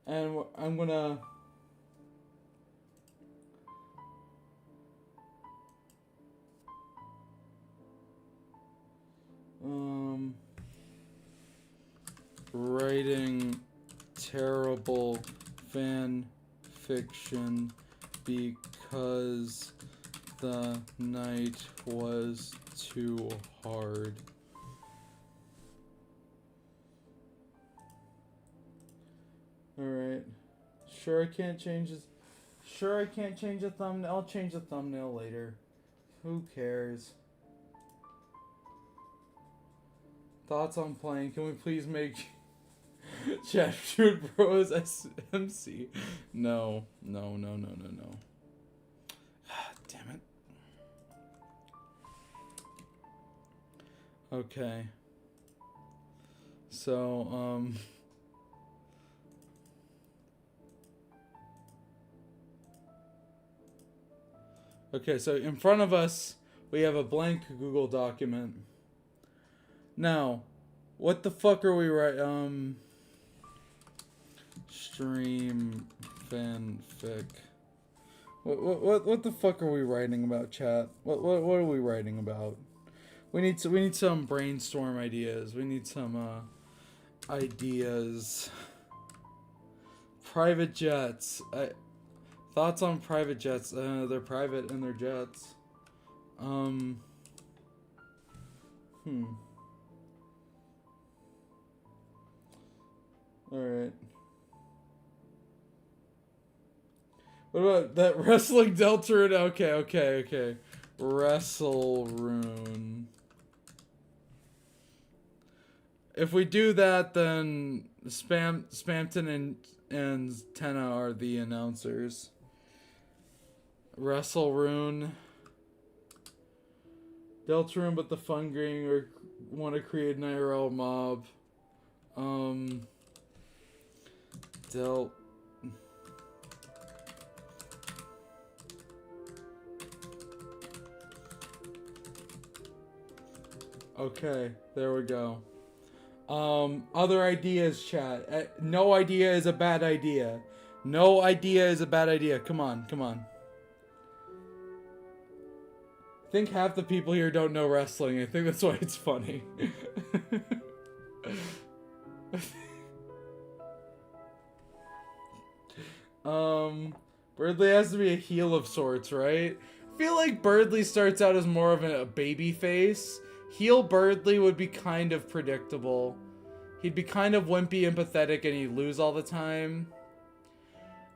And I'm gonna... writing terrible fan fiction because the night was too hard. Alright. Sure I can't change this. Sure I can't change the thumbnail. I'll change the thumbnail later. Who cares? Thoughts on playing? Can we please make Chat Shoot Bros SMC? No. No. Damn it. Okay. So, okay, so in front of us, we have a blank Google document. Now, what the fuck are we writing? Stream fanfic. What the fuck are we writing about, chat? What are we writing about? We need some brainstorm ideas. We need some ideas. Private jets. Thoughts on private jets? They're private and they're jets. Alright. What about that wrestling Deltarune? Okay. Wrestle rune. If we do that, then Spamton and Tenna are the announcers. Wrestle rune. Deltarune, but the fun game or want to create an IRL mob. Okay, there we go. Other ideas, chat. No idea is a bad idea. No idea is a bad idea. Come on. I think half the people here don't know wrestling. I think that's why it's funny. Birdley has to be a heel of sorts, right? I feel like Birdley starts out as more of a baby face. Heel Birdley would be kind of predictable. He'd be kind of wimpy and pathetic and he'd lose all the time.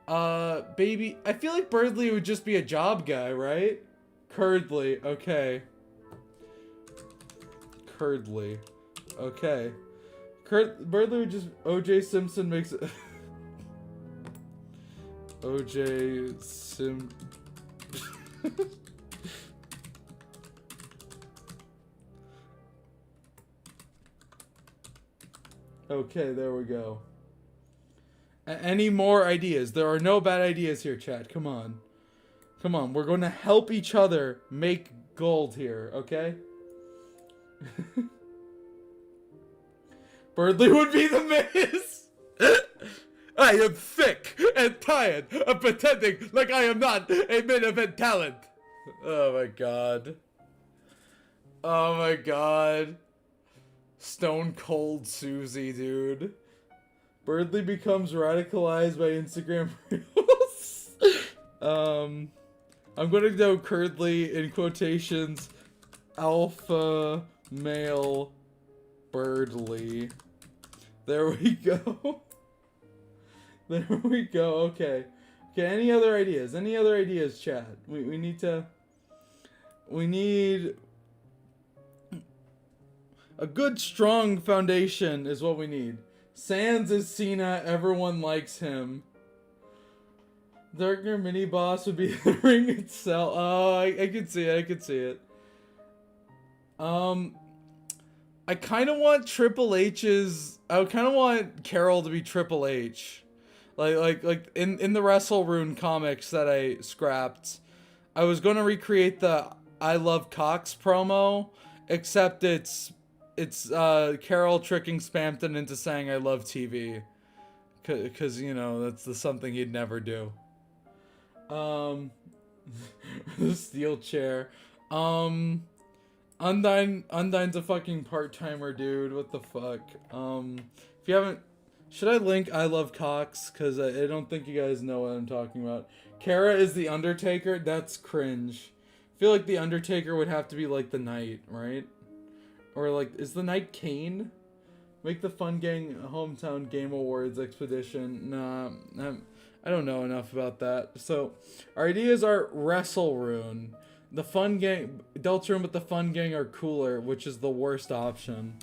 Baby... I feel like Birdley would just be a job guy, right? Curdley, okay. Curdly. Okay. Birdly would just O.J. Simpson makes it. O.J. Sim. Okay, there we go. Any more ideas? There are no bad ideas here, chat. Come on. Come on, we're going to help each other make gold here, okay? Birdly would be the Miz! I am thick and tired of pretending like I am not a mid-event talent. Oh my god. Oh my god. Stone Cold Susie, dude. Birdly becomes radicalized by Instagram reels. I'm gonna go Curdly in quotations. Alpha male Birdly. There we go. There we go. Okay. Okay, any other ideas? Any other ideas, chat? We need to... We need... A good, strong foundation is what we need. Sans is Cena. Everyone likes him. Darker mini boss would be the ring itself. Oh, I can see it. I can see it. I kind of want Triple H's. I kind of want Carol to be Triple H, like in the Wrestle Rune comics that I scrapped. I was gonna recreate the I Love Cox promo, except it's Carol tricking Spampton into saying I love TV, cause you know that's something he'd never do. The steel chair. Undyne's a fucking part-timer, dude. What the fuck? If you haven't... Should I link I Love Cox? Because I don't think you guys know what I'm talking about. Kara is the Undertaker? That's cringe. I feel like the Undertaker would have to be like the Knight, right? Or like, is the Knight Kane? Make the Fun Gang Hometown Game Awards expedition. Nah, I don't know enough about that. So, our ideas are Wrestle Rune. The Fun Gang, Deltarune with the Fun Gang are cooler, which is the worst option.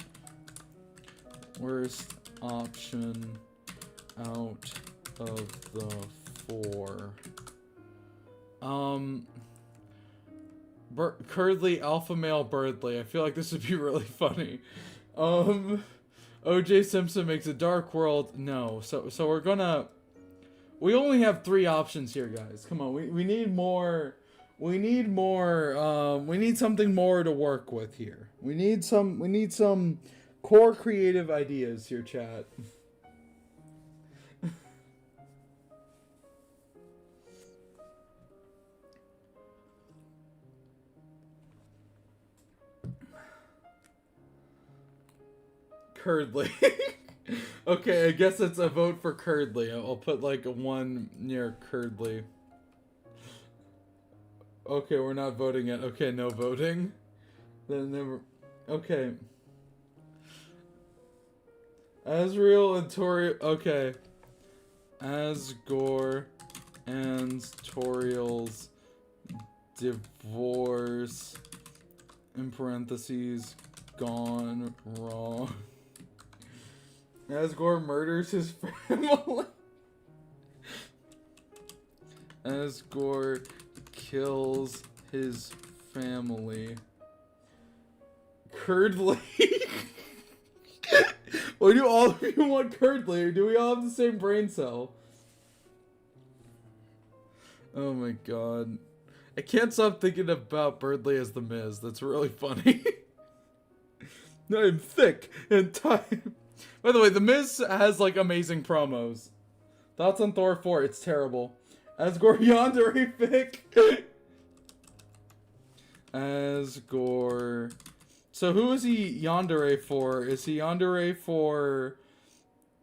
Worst option out of the four. Curdly Alpha Male Birdly. I feel like this would be really funny. O.J. Simpson makes a Dark World. No. So we're gonna... We only have 3 options here, guys. Come on, we need more... We need more, we need something more to work with here. We need some core creative ideas here, chat. Curdly. Okay, I guess it's a vote for Curdly. I'll put like a 1 near Curdly. Okay, we're not voting yet. Okay, no voting. Then never. Okay. Asriel and Tori. Okay. Asgore and Toriel's divorce. In parentheses, gone wrong. Asgore murders his family. Asgore kills his family. Curdly. Or do all of you want Curdly? Or do we all have the same brain cell? Oh my god. I can't stop thinking about Birdly as the Miz. That's really funny. I'm thick and tired. By the way, the Miz has like amazing promos. Thoughts on Thor 4? It's terrible. Asgore Yandere fic. Asgore. So who is he Yandere for? Is he Yandere for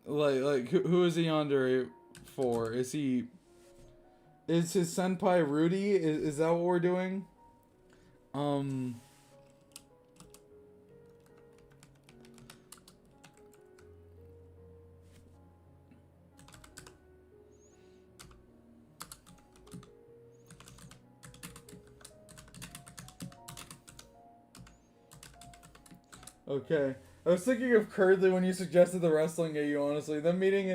like who is he Yandere for? Is his senpai Rudy? Is that what we're doing? Okay. I was thinking of Curdley when you suggested the wrestling AU, honestly. Them meeting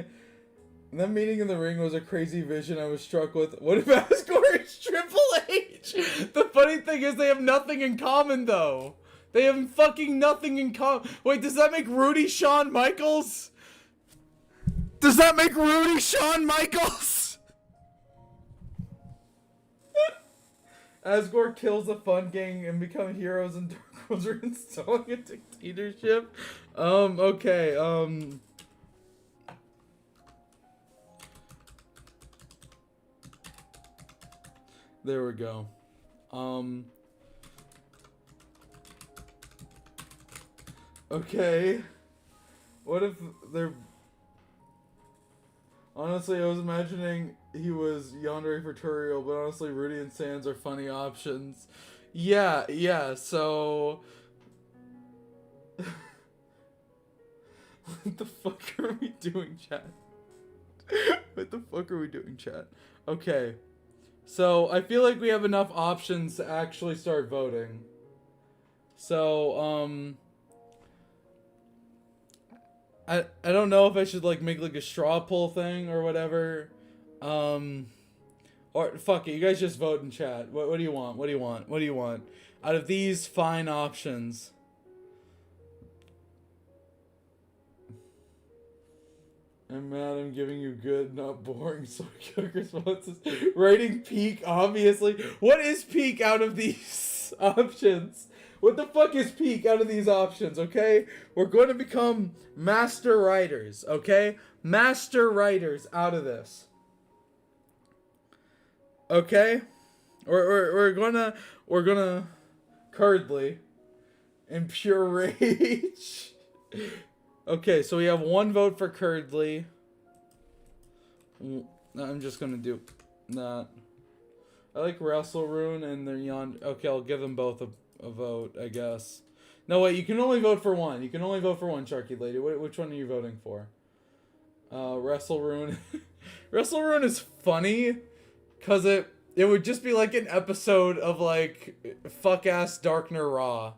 in the ring was a crazy vision I was struck with. What if Asgore is Triple H? The funny thing is they have nothing in common, though. They have fucking nothing in common. Wait, does that make Rudy Shawn Michaels? Does that make Rudy Shawn Michaels? Asgore kills the Fun Gang and become heroes, and Dark Ones are installing a dictatorship. Okay, there we go. Okay. What if they're... Honestly, I was imagining he was Yandere for Turiel, but honestly, Rudy and Sans are funny options. Yeah, so... What the fuck are we doing, chat? What the fuck are we doing, chat? Okay. So, I feel like we have enough options to actually start voting. So, I don't know if I should, like, make, like, a straw poll thing or whatever. Or, fuck it, you guys just vote in chat. What do you want? What do you want? What do you want? Out of these fine options. I'm mad I'm giving you good, not boring, so quick responses. Rating peak, obviously. What is peak out of these options? What the fuck is peak out of these options, okay? We're going to become master writers, okay? Master writers out of this. Okay? We're gonna Curdly in pure rage. Okay, so we have one vote for Curdly. I'm just gonna do that. I like Wrestle Rune and the Yond. Okay, I'll give them both a vote, I guess. No, wait, you can only vote for one. You can only vote for one, Sharky Lady. Which one are you voting for? Wrestle Rune. Wrestle Rune is funny, cause it would just be like an episode of like fuck ass Darkner Raw.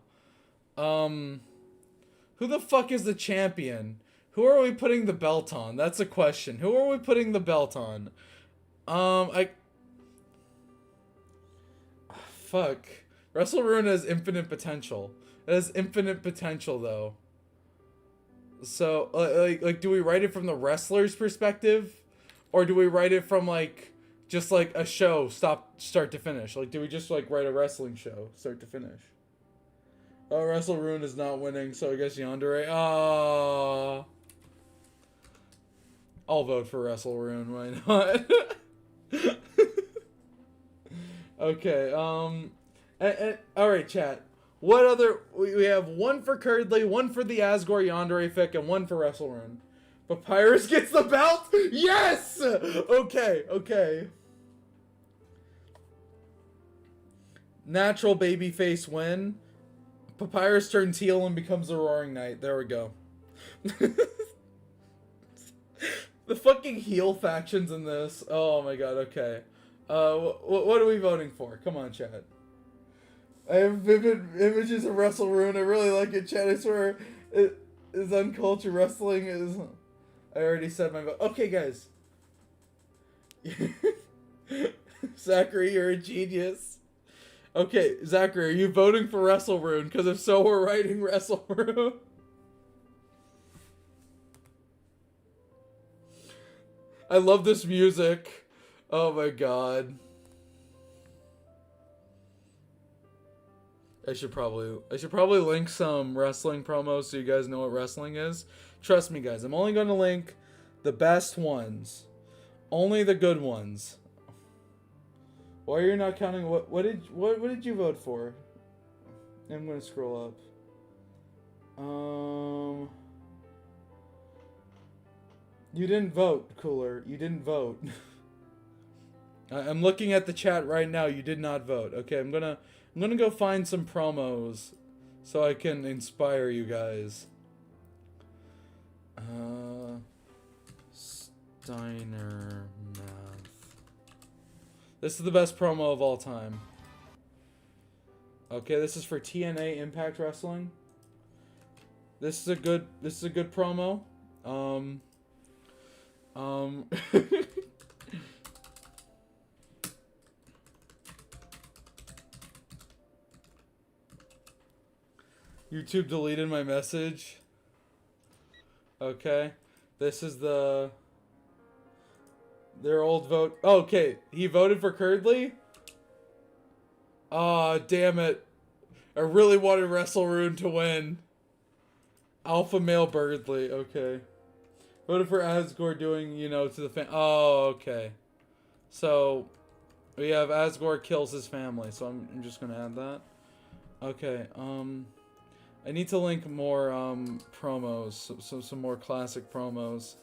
Who the fuck is the champion? Who are we putting the belt on? That's a question. Who are we putting the belt on? Fuck. Wrestle Rune has infinite potential. It has infinite potential, though. So, like, do we write it from the wrestler's perspective? Or do we write it from, like, just, like, a show, start to finish? Like, do we just, like, write a wrestling show, start to finish? Oh, Wrestle Rune is not winning, so I guess Yandere. Ah, I'll vote for Wrestle Rune. Why not? Okay. All right, chat. What other? We have one for Curdly, one for the Asgore Yandere fic, and one for Wrestle Rune. Papyrus gets the belt. Yes. Okay. Natural babyface win. Papyrus turns heel and becomes a Roaring Knight. There we go. The fucking heel factions in this. Oh my god, okay. What are we voting for? Come on, chat. I have vivid images of Wrestle Rune. I really like it, chat. I swear it is uncultured wrestling is... I already said my vote. Okay, guys. Zachary, you're a genius. Okay, Zachary, are you voting for Wrestle Rune? Because if so, we're writing Wrestle Rune. I love this music. Oh my god. I should probably link some wrestling promos so you guys know what wrestling is. Trust me, guys. I'm only going to link the best ones. Only the good ones. Why are you not counting? What did you vote for? I'm gonna scroll up. You didn't vote, Cooler. You didn't vote. I'm looking at the chat right now. You did not vote. Okay, I'm gonna go find some promos so I can inspire you guys. Steiner Math. This is the best promo of all time. Okay, this is for TNA Impact Wrestling. This is a good promo. YouTube deleted my message. Okay. This is their old vote. Oh, okay, he voted for Curdley? Aw, damn it. I really wanted WrestleRune to win. Alpha male Birdley, okay. Voted for Asgore doing, you know, to the fan. Oh, okay. So, we have Asgore kills his family, so I'm just gonna add that. Okay, I need to link more, promos, so some more classic promos.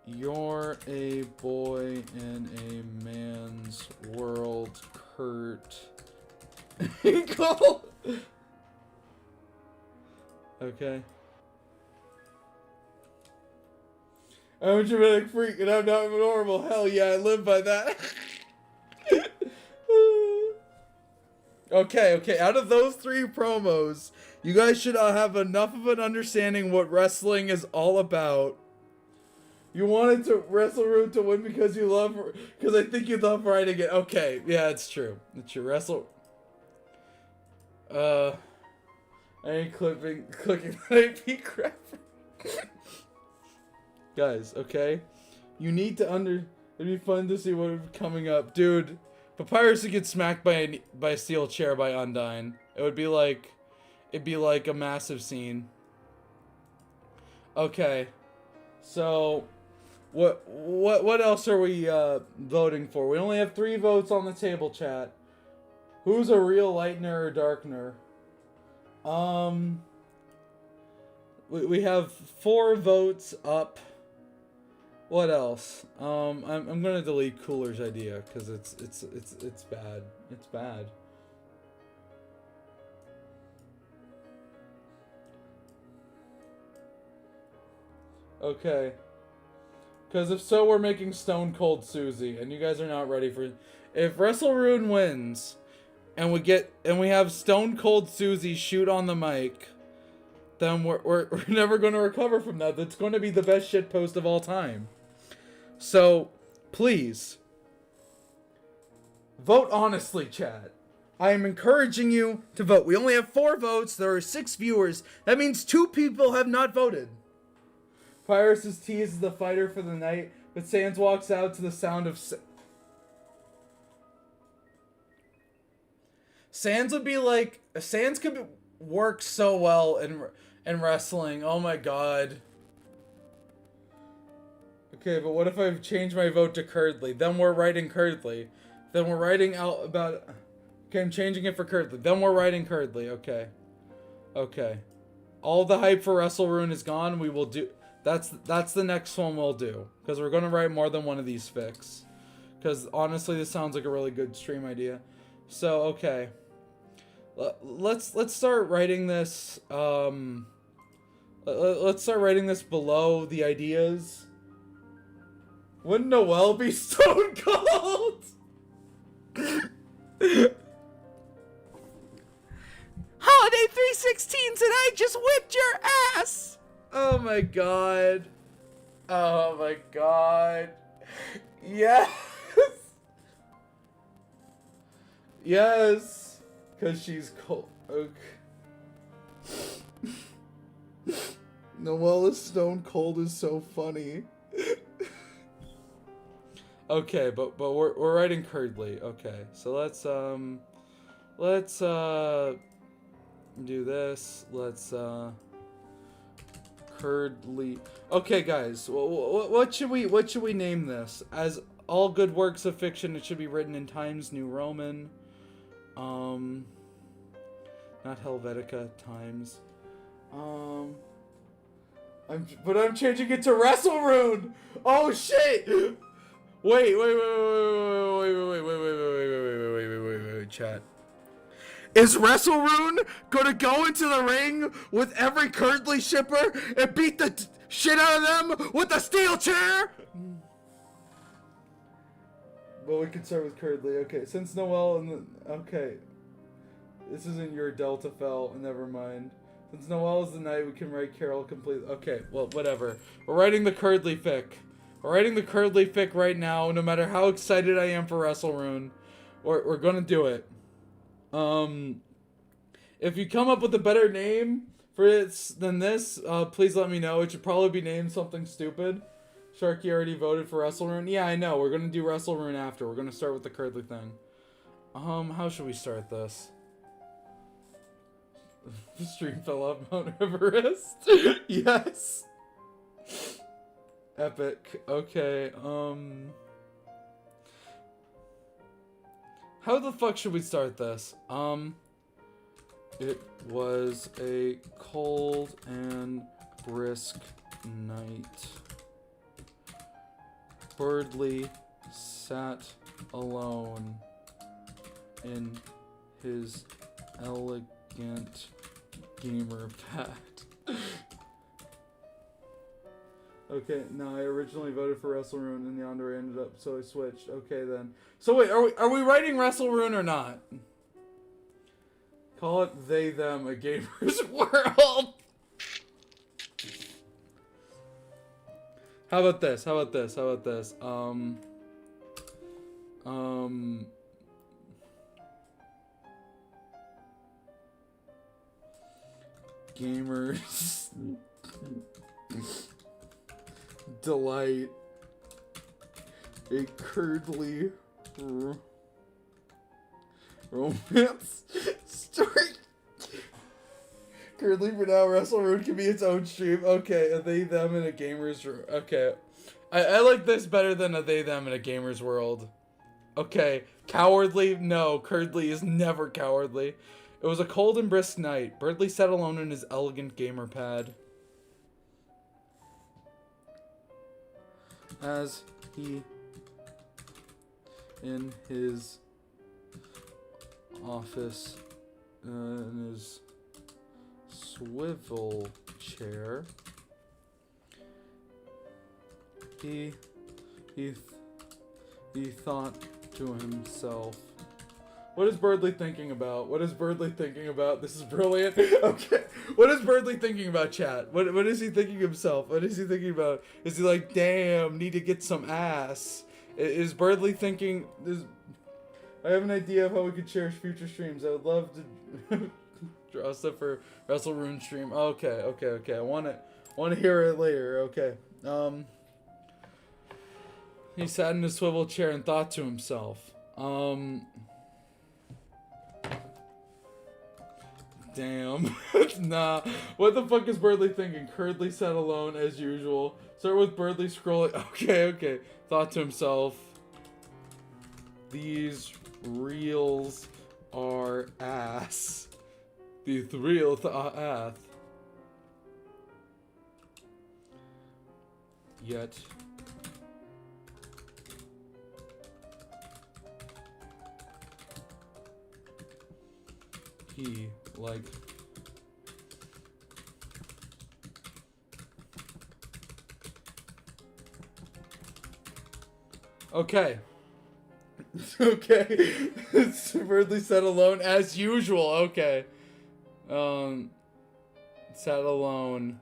You're a boy in a man's world, Kurt. Cool. Okay. I'm a dramatic freak and I'm not normal. Hell yeah, I live by that. Okay. Out of those 3 promos, you guys should have enough of an understanding what wrestling is all about. You wanted to WrestleRune to win because I think you love writing it. Okay, yeah, it's true. It's true. I ain't clicking that IP crap. Guys, okay? You need to it'd be fun to see what is coming up. Dude, Papyrus would get smacked by a steel chair by Undyne. It'd be like a massive scene. Okay. So what else are we voting for? We only have 3 votes on the table, chat. Who's a real lightener or darkener? We have 4 votes up. What else? I'm gonna delete Cooler's idea because it's bad. It's bad. Okay. Because if so, we're making Stone Cold Susie, and you guys are not ready for. If WrestleRune wins, and we have Stone Cold Susie shoot on the mic, then we're never going to recover from that. That's going to be the best shit post of all time. So, please, vote honestly, chat. I am encouraging you to vote. We only have 4 votes. There are 6 viewers. That means 2 people have not voted. Pyrus' tease is the fighter for the night, but Sans walks out to the sound of. Sans would be like. Sans could work so well in wrestling. Oh my god. Okay, but what if I change my vote to Curdley? Then we're writing Curdley. Then we're writing out about. Okay, I'm changing it for Curdley. Then we're writing Curdley. Okay. Okay. All the hype for WrestleRune is gone. We will do. That's the next one we'll do, because we're gonna write more than one of these fics. Because honestly, this sounds like a really good stream idea. So okay, let's start writing this. Let's start writing this below the ideas. Wouldn't Noelle be Stone Cold? Holiday 316 and I just whipped your ass! Oh my god. Oh my god. Yes. Yes. Because she's cold. Okay. Noelle is Stone Cold is so funny. Okay, but we're writing Curdley. Okay, so let's do this. Let's Curdley. Okay, guys, what should we name this? As all good works of fiction, it should be written in Times New Roman. Not Helvetica, Times. I'm changing it to WrestleRune. Oh shit! Wait, chat. Is WrestleRune gonna go into the ring with every Curdley shipper and beat the shit out of them with a steel chair? Well, we can start with Curdley. Okay, since Noelle and okay. This isn't your Delta Fell. Never mind. Since Noel is the night, we can write Carol completely. Okay, well, whatever. We're writing the Curdly fic. We're writing the Curdly fic right now, no matter how excited I am for WrestleRune. We're gonna do it. If you come up with a better name for it than this, please let me know. It should probably be named something stupid. Sharky already voted for WrestleRune. Yeah, I know. We're gonna do WrestleRune after. We're gonna start with the Curdly thing. How should we start this? The stream fell off Mount Everest. Yes. Epic. Okay. How the fuck should we start this? It was a cold and brisk night. Birdley sat alone in his elegant gamer pad. Okay, no, I originally voted for WrestleRune and Yandere ended up, so I switched. Okay then. So wait, are we writing WrestleRune or not? Call it They Them, a gamer's world. How about this? Gamers delight, a curdly romance story. Curdly for now, WrestleRune can be its own stream. Okay, a they, them, in a gamer's room. Okay. I like this better than a they, them, in a gamer's world. Okay. Cowardly? No, Curdly is never cowardly. It was a cold and brisk night. Birdley sat alone in his elegant gamer pad. As he, in his office, in his swivel chair, he thought to himself, what is Birdley thinking about? This is brilliant. Okay. What is Birdley thinking about, chat? What is he thinking himself? What is he thinking about? Is he like, damn, need to get some ass? Is Birdley thinking... I have an idea of how we could cherish future streams. I would love to draw stuff for WrestleRune stream. Okay. I want to hear it later. Okay. He sat in his swivel chair and thought to himself. Damn. Nah. What the fuck is Birdley thinking? Curdly sat alone as usual. Start with Birdley scrolling. Okay. Thought to himself. These reels are ass. These reels are ass. Yet. He, like... Okay. Okay. Birdley sat alone as usual. Okay. Sat alone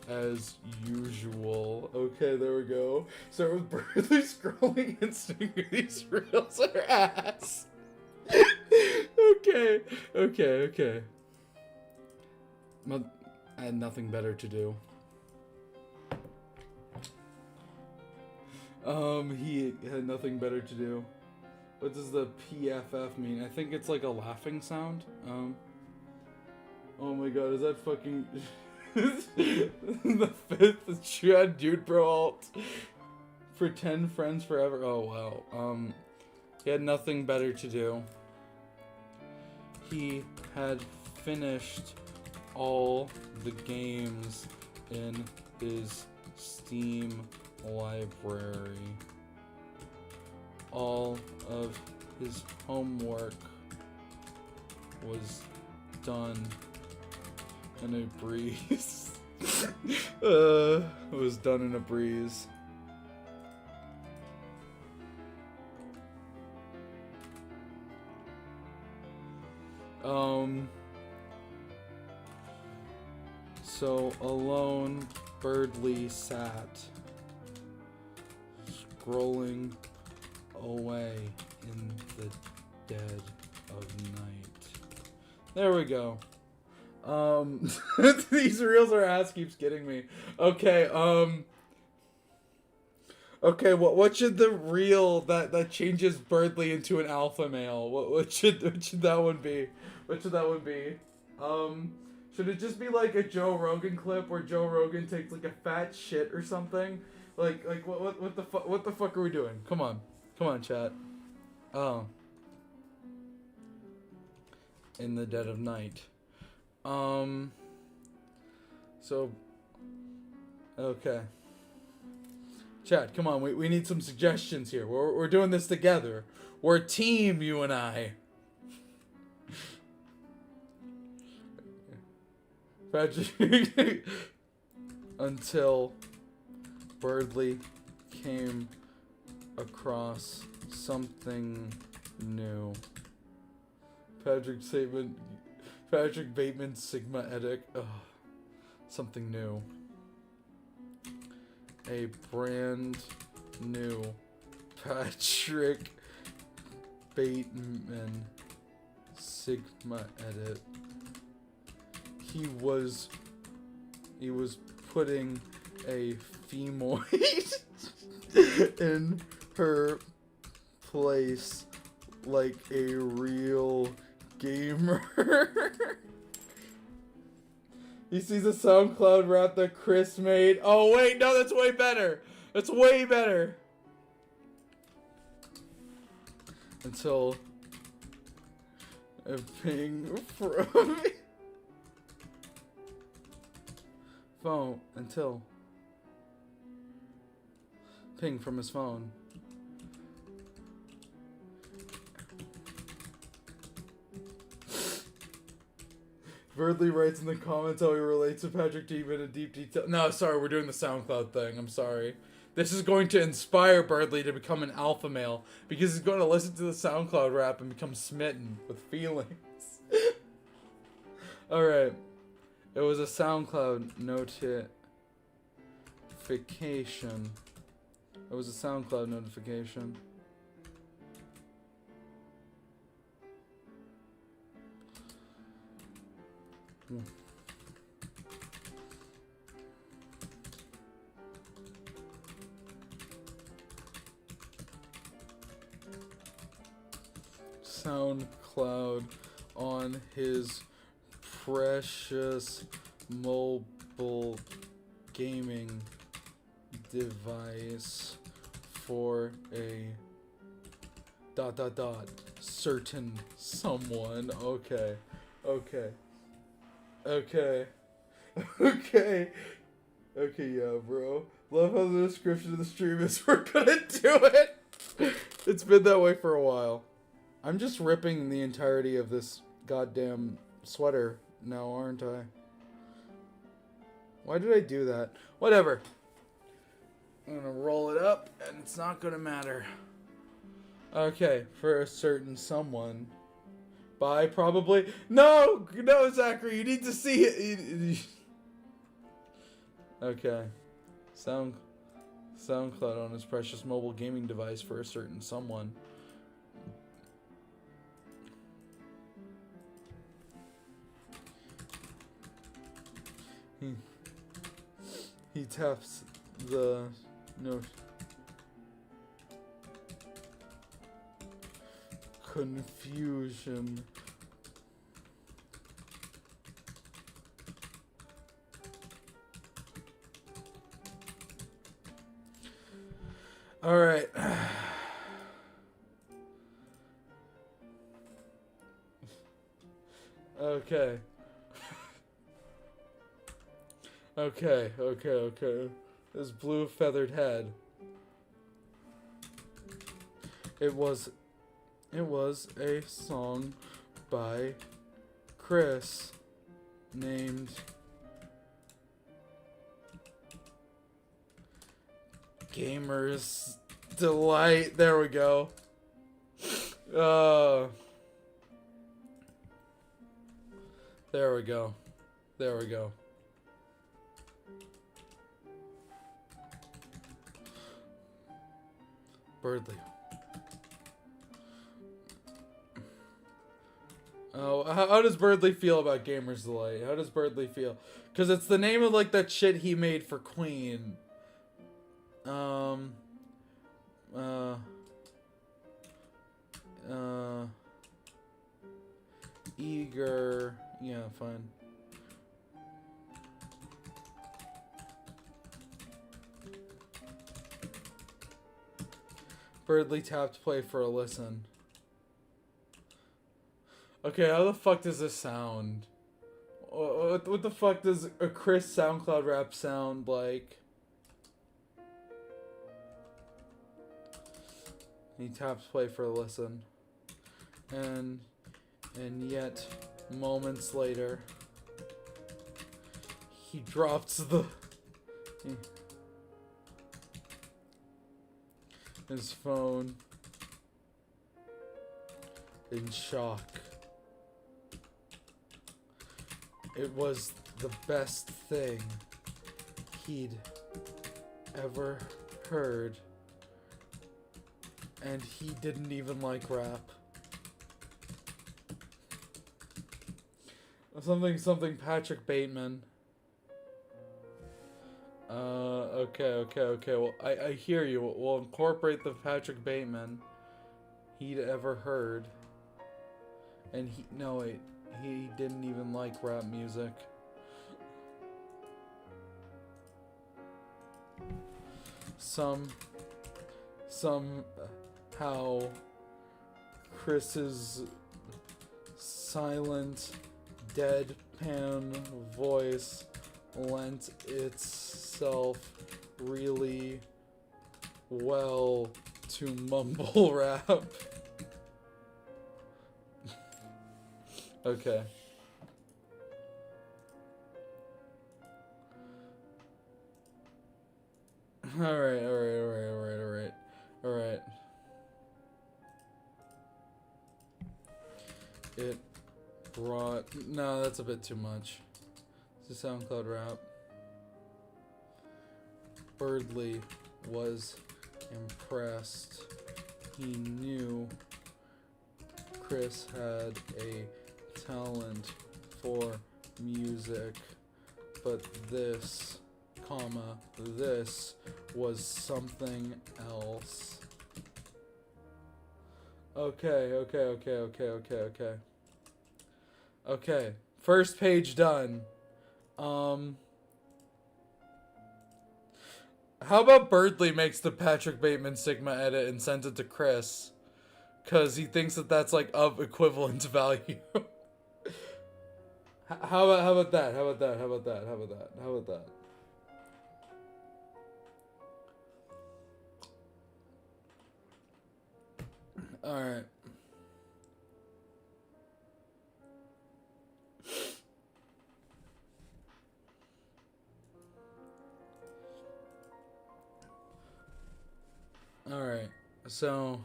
as usual. Okay, there we go. Start with Birdley scrolling Instagram. These reels are ass. Okay. Well, I had nothing better to do. He had nothing better to do. What does the PFF mean? I think it's like a laughing sound. Oh my god, is that fucking... the fifth Chad Dude Bro alt. Pretend friends forever. Oh wow. He had nothing better to do. He had finished all the games in his Steam library. All of his homework was done in a breeze. It was done in a breeze. So alone, Birdly sat, scrolling away in the dead of night. There we go. These reels are ass keeps getting me. Okay, okay, what should the reel that changes Birdly into an alpha male? What should that one be? What should that one be? Should it just be like a Joe Rogan clip where Joe Rogan takes like a fat shit or something? Like what the fuck are we doing? Come on, chat. Oh. In the dead of night. So. Okay. Chat, come on, we need some suggestions here. We're doing this together. We're a team, you and I. Patrick. Until Birdly came across something new. Patrick Bateman, Sigma Edit. Ugh. Something new. A brand new Patrick Bateman, Sigma Edit. He was putting a femoid in her place like a real gamer. He sees a SoundCloud rap that Chris made. Oh wait, no, that's way better. That's way better. Until a ping from phone. Until ping from his phone. Birdly writes in the comments how he relates to Patrick Deeman in deep detail. No, sorry, we're doing the SoundCloud thing. I'm sorry. This is going to inspire Birdly to become an alpha male because he's going to listen to the SoundCloud rap and become smitten with feelings. Alright. It was a SoundCloud notification. It was a SoundCloud notification. SoundCloud on his precious mobile gaming device for a ... certain someone. Okay. Okay. Okay. Okay. Okay, yeah, bro. Love how the description of the stream is we're gonna do it. It's been that way for a while. I'm just ripping the entirety of this goddamn sweater now, aren't I? Why did I do that? Whatever. I'm gonna roll it up, and it's not gonna matter. Okay, for a certain someone. Bye, probably. No, Zachary, you need to see it. Okay. SoundCloud on his precious mobile gaming device for a certain someone. He taps the note. Confusion. All right. Okay. Okay. This blue feathered head. It was a song by Chris named Gamer's Delight. There we go. There we go. There we go. Birdly. Oh, how does Birdly feel about Gamer's Delight? How does Birdly feel? Because it's the name of, like, that shit he made for Queen. Eager. Yeah, fine. Birdly tapped play for a listen. Okay, how the fuck does this sound? What the fuck does a Chris SoundCloud rap sound like? He taps play for a listen. And yet, moments later, he drops his phone in shock. It was the best thing he'd ever heard. And he didn't even like rap. Something Patrick Bateman. Okay. Well, I hear you. We'll incorporate the Patrick Bateman he'd ever heard. And he didn't even like rap music. Somehow Chris's silent, deadpan voice lent itself really well to mumble rap. Okay. Alright. It brought... No, that's a bit too much. It's a SoundCloud rap. Birdly was impressed. He knew Chris had a talent for music, but this was something else. Okay. First page done. How about Birdly makes the Patrick Bateman Sigma edit and sends it to Chris? Because he thinks that that's, like, of equivalent value. How about that? Alright. Alright. So...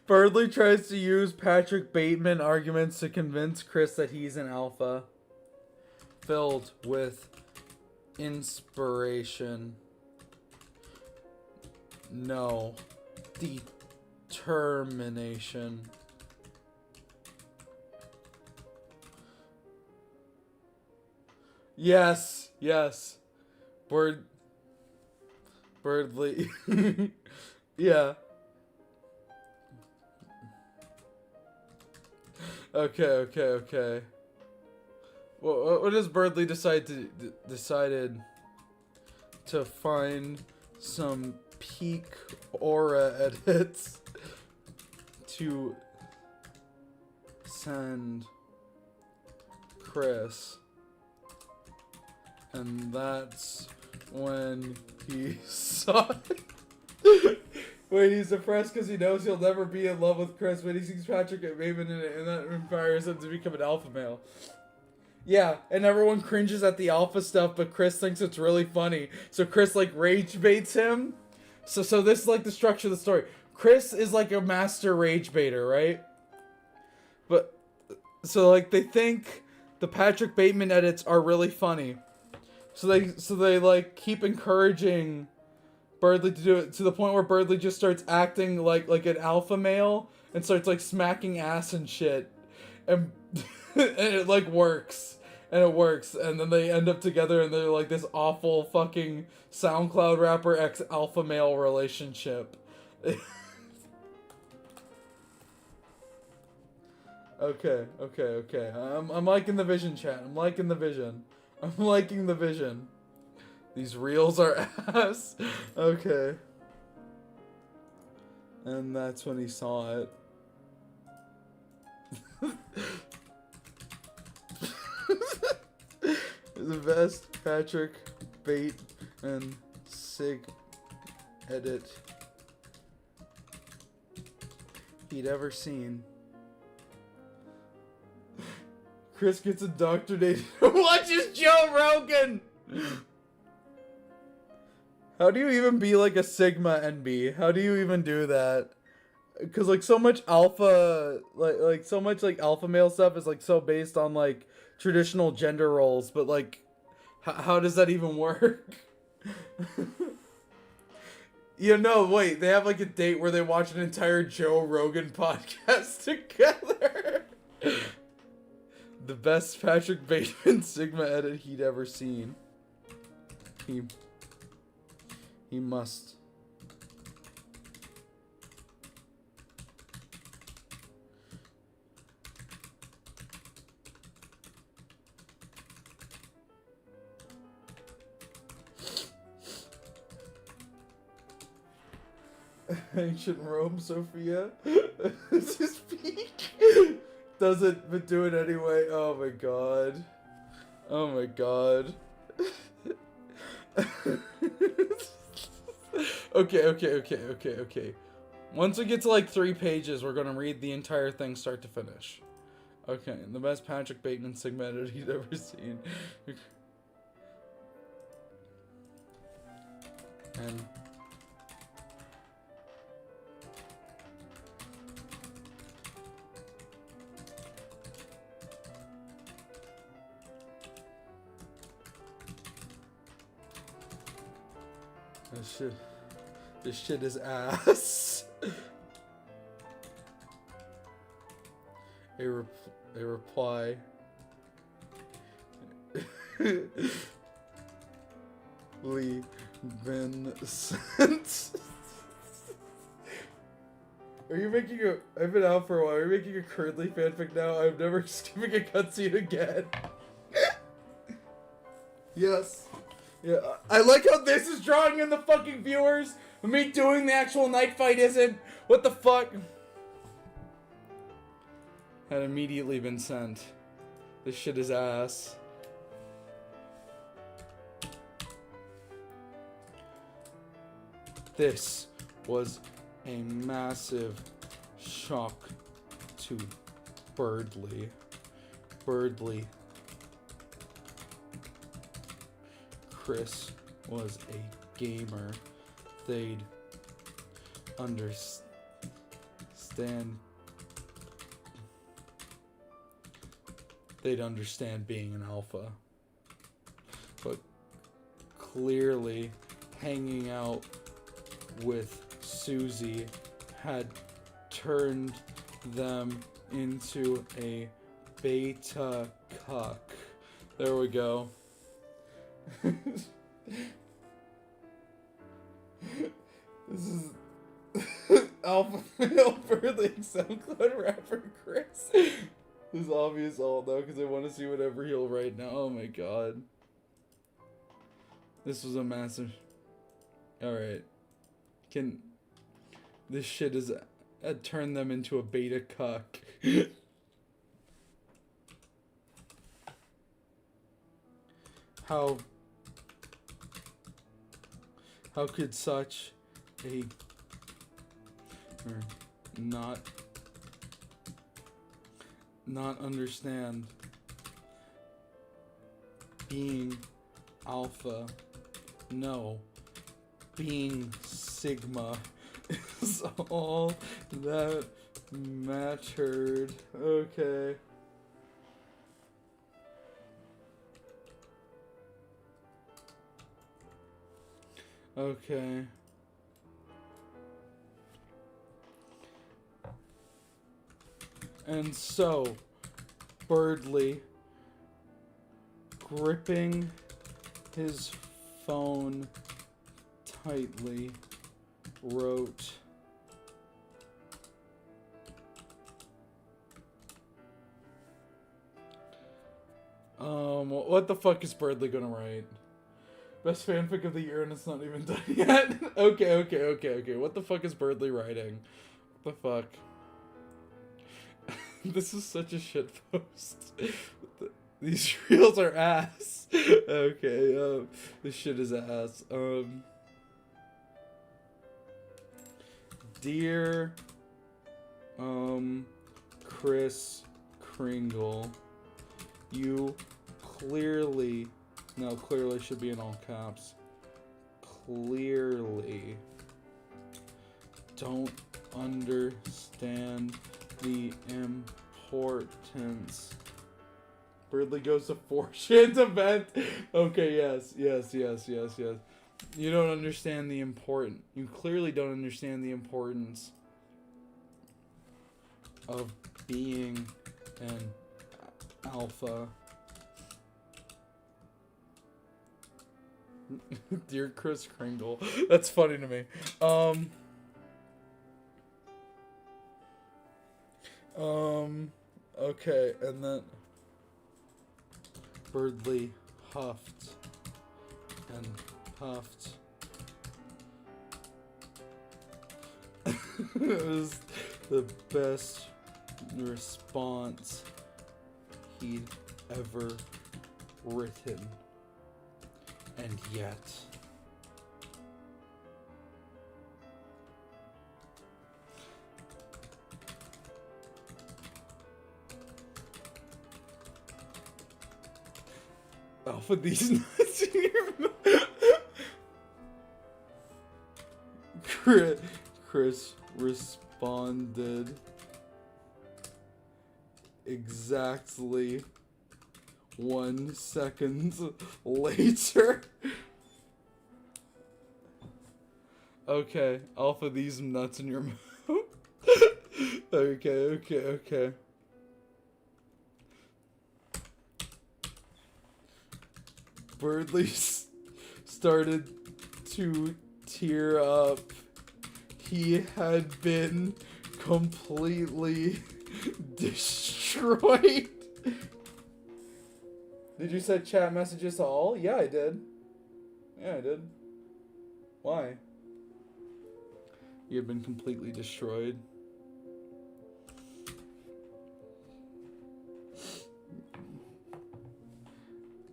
Birdly tries to use Patrick Bateman arguments to convince Chris that he's an alpha. Filled with inspiration. No. Determination. Yes. Birdly. Yeah. Okay. What does Birdly decided to find some peak aura edits to send Chris, and that's when he saw it. Wait, he's depressed because he knows he'll never be in love with Chris, but he sees Patrick and Raven in it, and that inspires him to become an alpha male. Yeah, and everyone cringes at the alpha stuff, but Chris thinks it's really funny. So Chris, like, rage baits him So this is like the structure of the story. Chris is like a master rage baiter, right? But so like they think the Patrick Bateman edits are really funny. So they like keep encouraging Birdley to do it to the point where Birdley just starts acting like an alpha male and starts like smacking ass and shit. And and it like works. And it works, and then they end up together, and they're like this awful fucking SoundCloud rapper ex alpha male relationship. Okay. I'm liking the vision, chat. I'm liking the vision. These reels are ass. Okay. And that's when he saw it. The best Patrick Bate and Sig edit he'd ever seen. Chris gets indoctrinated and watches Joe Rogan. How do you even be like a Sigma NB? How do you even do that? Because like so much alpha, like so much like alpha male stuff is like so based on like traditional gender roles, but like how does that even work? You know, wait, they have like a date where they watch an entire Joe Rogan podcast together. The best Patrick Bateman Sigma edit he'd ever seen. He must. Ancient Rome, Sophia. Just peek. Does it, but do it anyway. Oh my god. Oh my god. Okay. Once we get to like 3 pages, we're gonna read the entire thing start to finish. Okay, the best Patrick Bateman Sigma edit he'd ever seen. And this shit is ass. A reply. Lee Vincent. Are you making a? I've been out for a while. Are you making a Curdly fanfic now? I'm never skipping a cutscene again. Yes. Yeah, I like how this is drawing in the fucking viewers. Me doing the actual night fight isn't. What the fuck? Had immediately been sent. This shit is ass. This was a massive shock to Birdley. Chris was a gamer. They'd understand being an alpha. But clearly hanging out with Susie had turned them into a beta cuck. There we go. This is alpha male Birdley SoundCloud rapper Chris. This is obvious all though, because I want to see whatever he'll write now. Oh my god. This was a massive. Alright. This shit is turned them into a beta cuck. How could such a not understand being alpha? No, being Sigma is all that mattered. Okay. Okay. And so, Birdley, gripping his phone tightly, wrote, what the fuck is Birdley gonna write? Best fanfic of the year and it's not even done yet? Okay. What the fuck is Birdley writing? What the fuck? This is such a shit post. These reels are ass. Okay, this shit is ass. Dear, Chris Kringle, you clearly, no, clearly should be in all caps. Clearly don't understand the importance. Birdley goes to 4chan event. Okay, yes. You don't understand the important. You clearly don't understand the importance of being an alpha. Dear Chris Kringle. That's funny to me. Okay, and then Birdley huffed and puffed. It was the best response he'd ever written. And yet, Alpha, these nuts in your mouth. Chris responded exactly 1 second later. Okay, Alpha, these nuts in your mouth. Okay. Birdley started to tear up. He had been completely destroyed. Did you send chat messages to all? Yeah, I did. Why? You had been completely destroyed.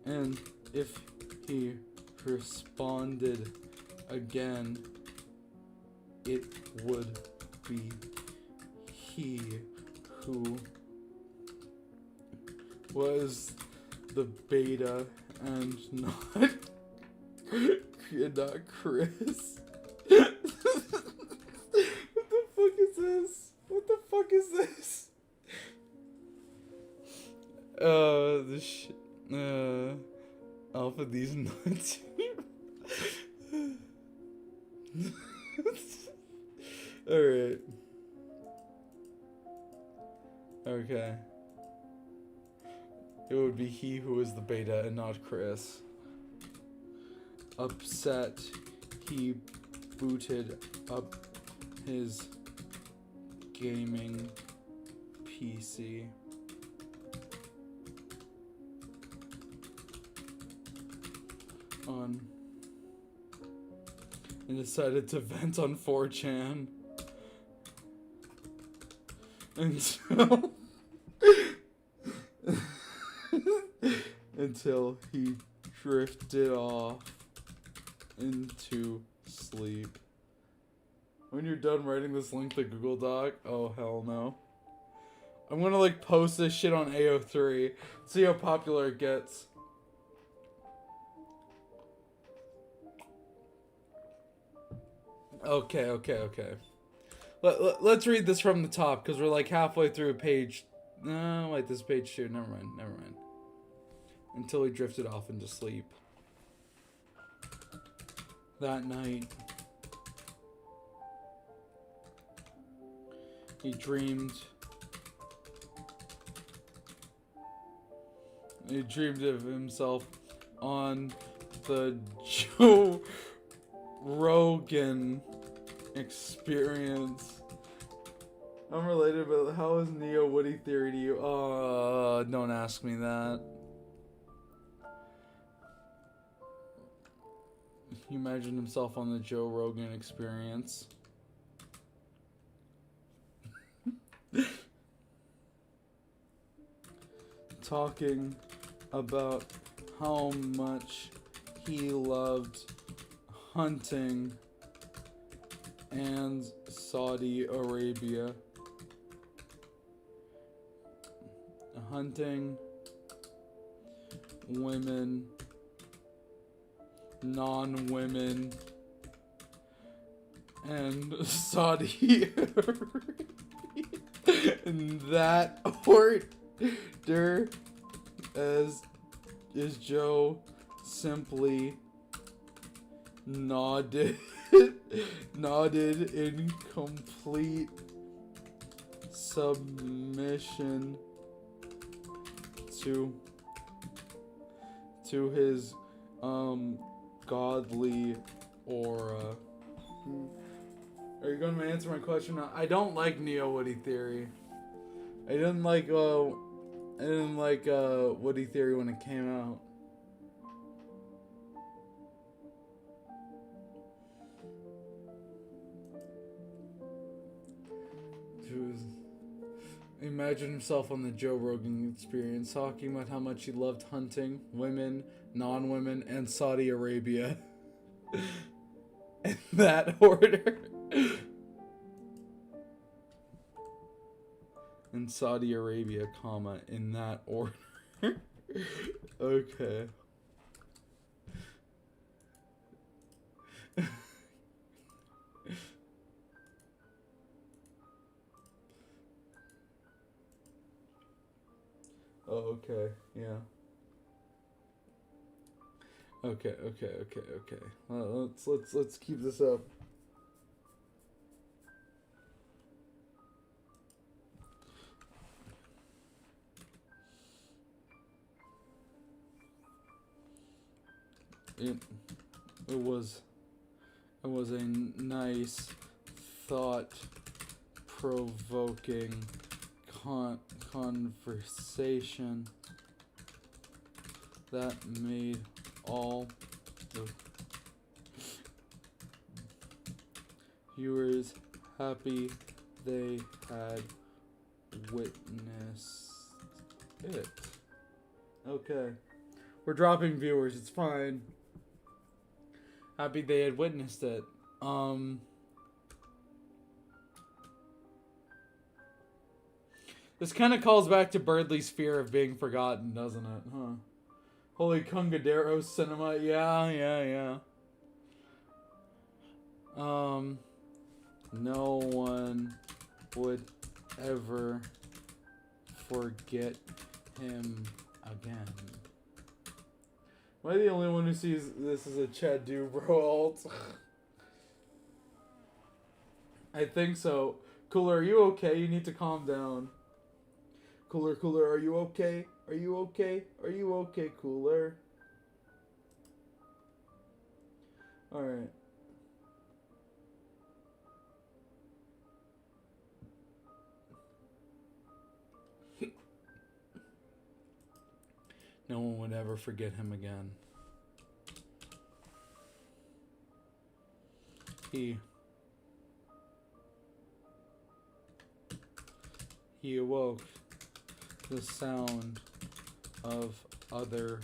And if he responded again, it would be he who was the beta and not Chris. What the fuck is this? This shit. Alpha, these nuts. Alright. Okay. It would be he who was the beta and not Chris. Upset, he booted up his gaming PC. And decided to vent on 4chan until he drifted off into sleep. When you're done writing this, link the Google Doc. Oh hell no. I'm gonna like post this shit on AO3. See how popular it gets. Okay. Let's read this from the top, because we're like halfway through page. No, wait, this is page 2. Never mind. Until he drifted off into sleep. That night, he dreamed of himself on the Joe Rogan Experience. Unrelated, but how is Neo Woody Theory to you? Don't ask me that. He imagined himself on the Joe Rogan Experience. Talking about how much he loved hunting and Saudi Arabia. Hunting, women, non-women, and Saudi Arabia. In that order, as Joe simply nodded in complete submission to his godly aura. Are you going to answer my question? I don't like Neo Woody Theory. I didn't like Woody Theory when it came out. Imagine himself on the Joe Rogan Experience, talking about how much he loved hunting, women, non-women, and Saudi Arabia. In that order. In Saudi Arabia, comma, in that order. Okay. Oh, okay, yeah. Okay. Let's keep this up. It was a nice, thought-provoking conversation that made all the viewers happy they had witnessed it. Okay. We're dropping viewers, it's fine. Happy they had witnessed it. This kind of calls back to Birdley's fear of being forgotten, doesn't it? Huh? Holy Cungadero Cinema. Yeah. No one would ever forget him again. Am I the only one who sees this as a Chad Dubro alt? I think so. Cooler, are you okay? You need to calm down. Cooler, are you okay? Are you okay, Cooler? Alright. No one would ever forget him again. He awoke the sound of other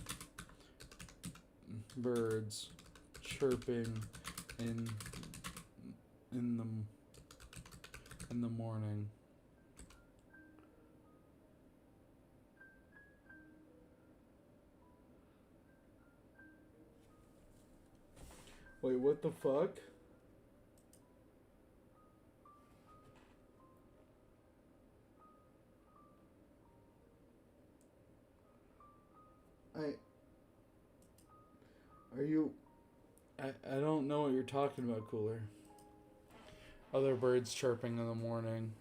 birds chirping in the morning. Wait, what the fuck? Are you... I don't know what you're talking about, Cooler. Other birds chirping in the morning.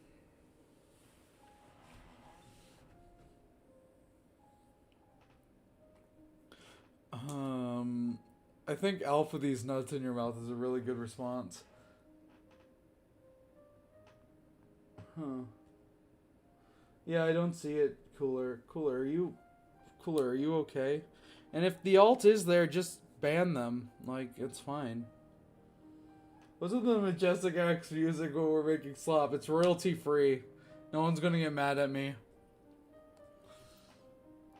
I think Alpha these nuts in your mouth is a really good response. Huh. Yeah, I don't see it, Cooler. Cooler, are you okay? And if the alt is there, just ban them. Like, it's fine. Listen to the Majestic X music when we're making slop. It's royalty free. No one's gonna get mad at me.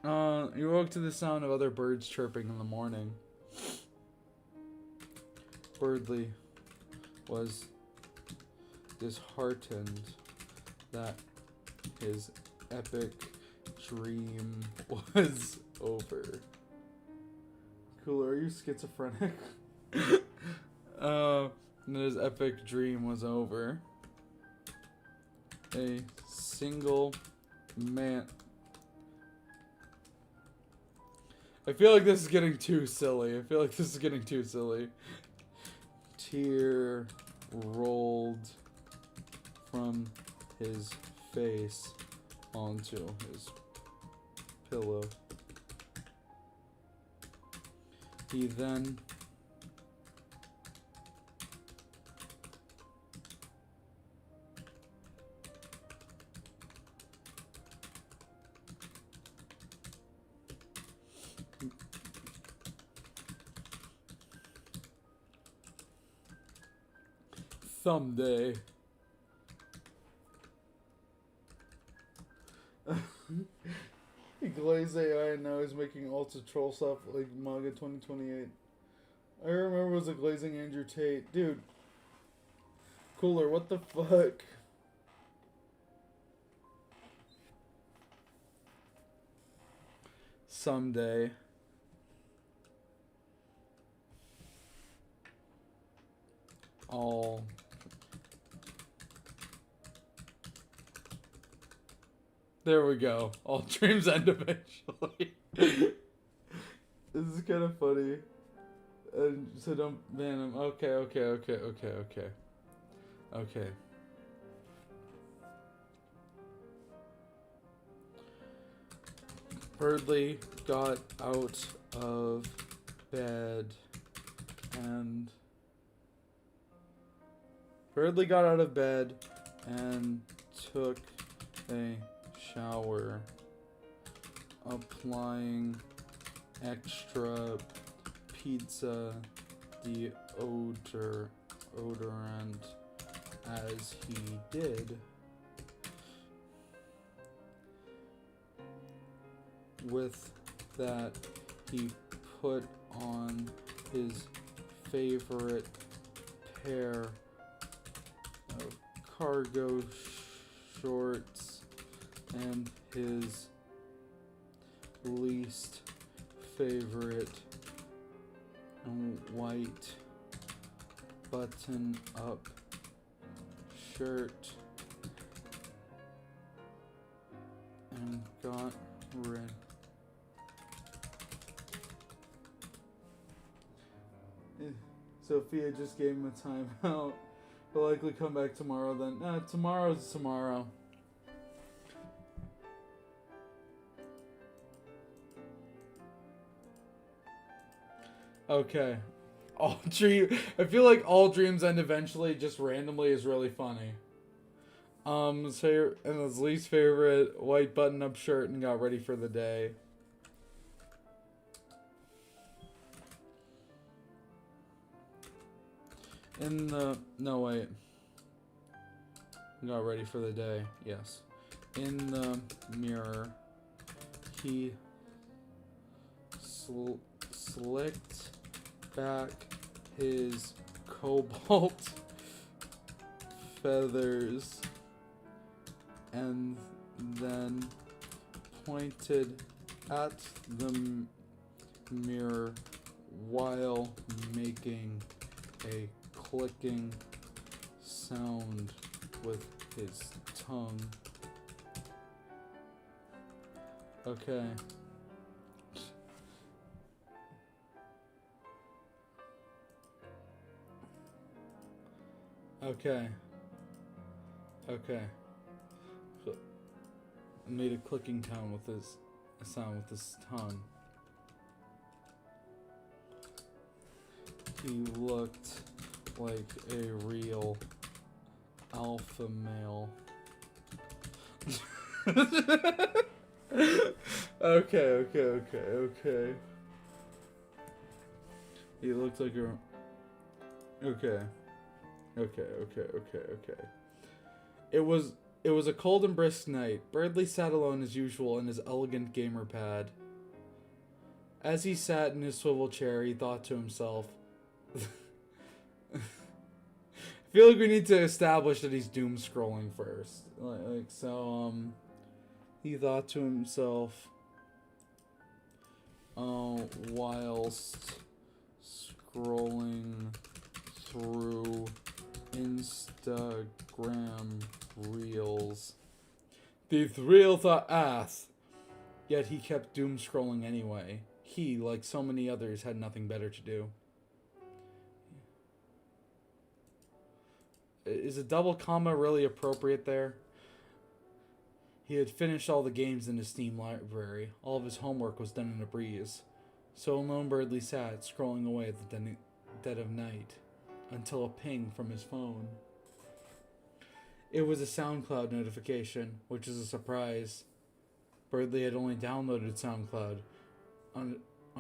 You woke to the sound of other birds chirping in the morning. Birdly was disheartened that his epic dream was over. Cooler, are you schizophrenic? His epic dream was over. A single man... I feel like this is getting too silly. Tear rolled from his face onto his pillow. He then someday. Glaze AI now is making ultra troll stuff like Manga 2028. I remember it was a glazing Andrew Tate. Dude. Cooler, what the fuck? Someday. All there we go. All dreams end eventually. This is kind of funny. And so don't ban him. Okay. Birdly got out of bed and took a shower, applying extra pizza deodorant as he did. With that, he put on his favorite pair of cargo shorts and his least favorite white button-up shirt and got rid. Sophia just gave him a timeout. He'll likely come back tomorrow then. Nah, tomorrow's tomorrow. Okay. I feel like all dreams end eventually just randomly is really funny. And his least favorite white button-up shirt and got ready for the day. No wait. Got ready for the day, yes. In the mirror, he slicked back his cobalt feathers and then pointed at the mirror while making a clicking sound with his tongue. Okay. Okay. Okay. Made a clicking sound with his tongue. He looked like a real alpha male. Okay. He looked like a... Okay. It was a cold and brisk night. Berdley sat alone as usual in his elegant gamer pad. As he sat in his swivel chair, he thought to himself... I feel like we need to establish that he's doom scrolling first. He thought to himself, whilst scrolling through Instagram Reels. These reels are ass. Yet he kept doom scrolling anyway. He, like so many others, had nothing better to do. Is a double comma really appropriate there? He had finished all the games in his Steam library. All of his homework was done in a breeze. So alone Berdley sat, scrolling away at the dead of night, until a ping from his phone. It was a SoundCloud notification, which is a surprise. Berdley had only downloaded SoundCloud on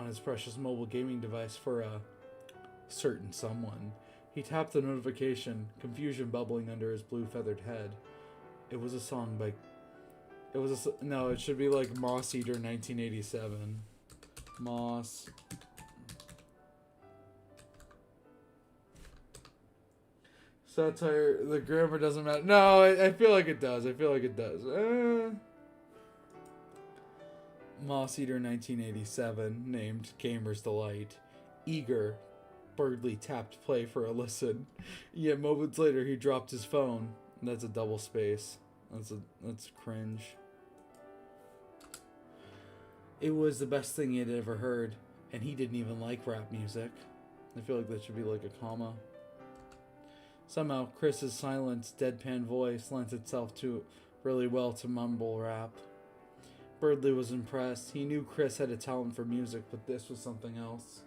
his precious mobile gaming device for a certain someone. He tapped the notification, confusion bubbling under his blue feathered head. It was a song by... No, it should be like Moss Eater 1987. Moss... Satire, the grammar doesn't matter. No, I feel like it does. Moss Eater 1987, named Gamer's Delight. Eager, Berdley tapped play for a listen. Yet moments later, he dropped his phone. That's a double space. That's cringe. It was the best thing he had ever heard, and he didn't even like rap music. I feel like that should be like a comma. Somehow, Chris's silent, deadpan voice lent itself really well to mumble rap. Berdley was impressed. He knew Chris had a talent for music, but this was something else.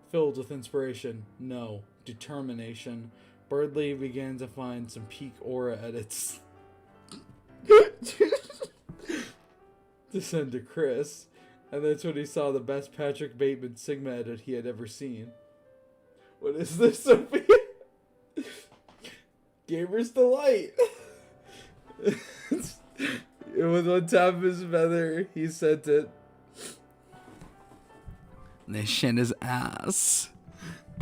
Filled with inspiration, no, determination, Berdley began to find some peak aura edits to send to Chris, and that's when he saw the best Patrick Bateman Sigma edit he had ever seen. What is this, Sophia? Gamer's Delight. With one tap of his feather, he sent it. This shit is ass.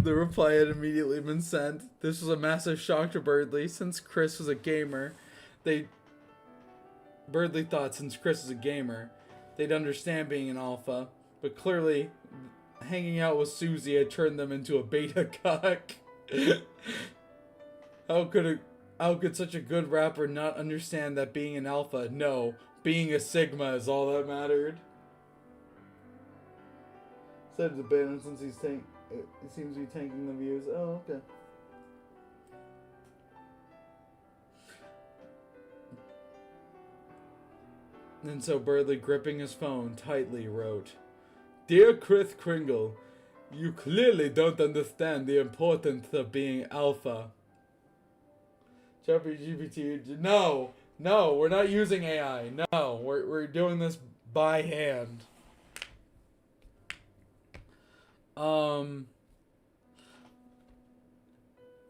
The reply had immediately been sent. This was a massive shock to Berdley. Since Chris was a gamer, Berdley thought since Chris was a gamer, they'd understand being an alpha. But clearly, hanging out with Susie had turned them into a beta cuck. How could such a good rapper not understand that being an alpha, no, being a sigma is all that mattered? Said it's abandoned since he seems to be tanking the views. Oh, okay. And so Berdley, gripping his phone tightly, wrote, "Dear Chris Kringle, you clearly don't understand the importance of being alpha." GPT, no, we're not using AI. No, we're doing this by hand.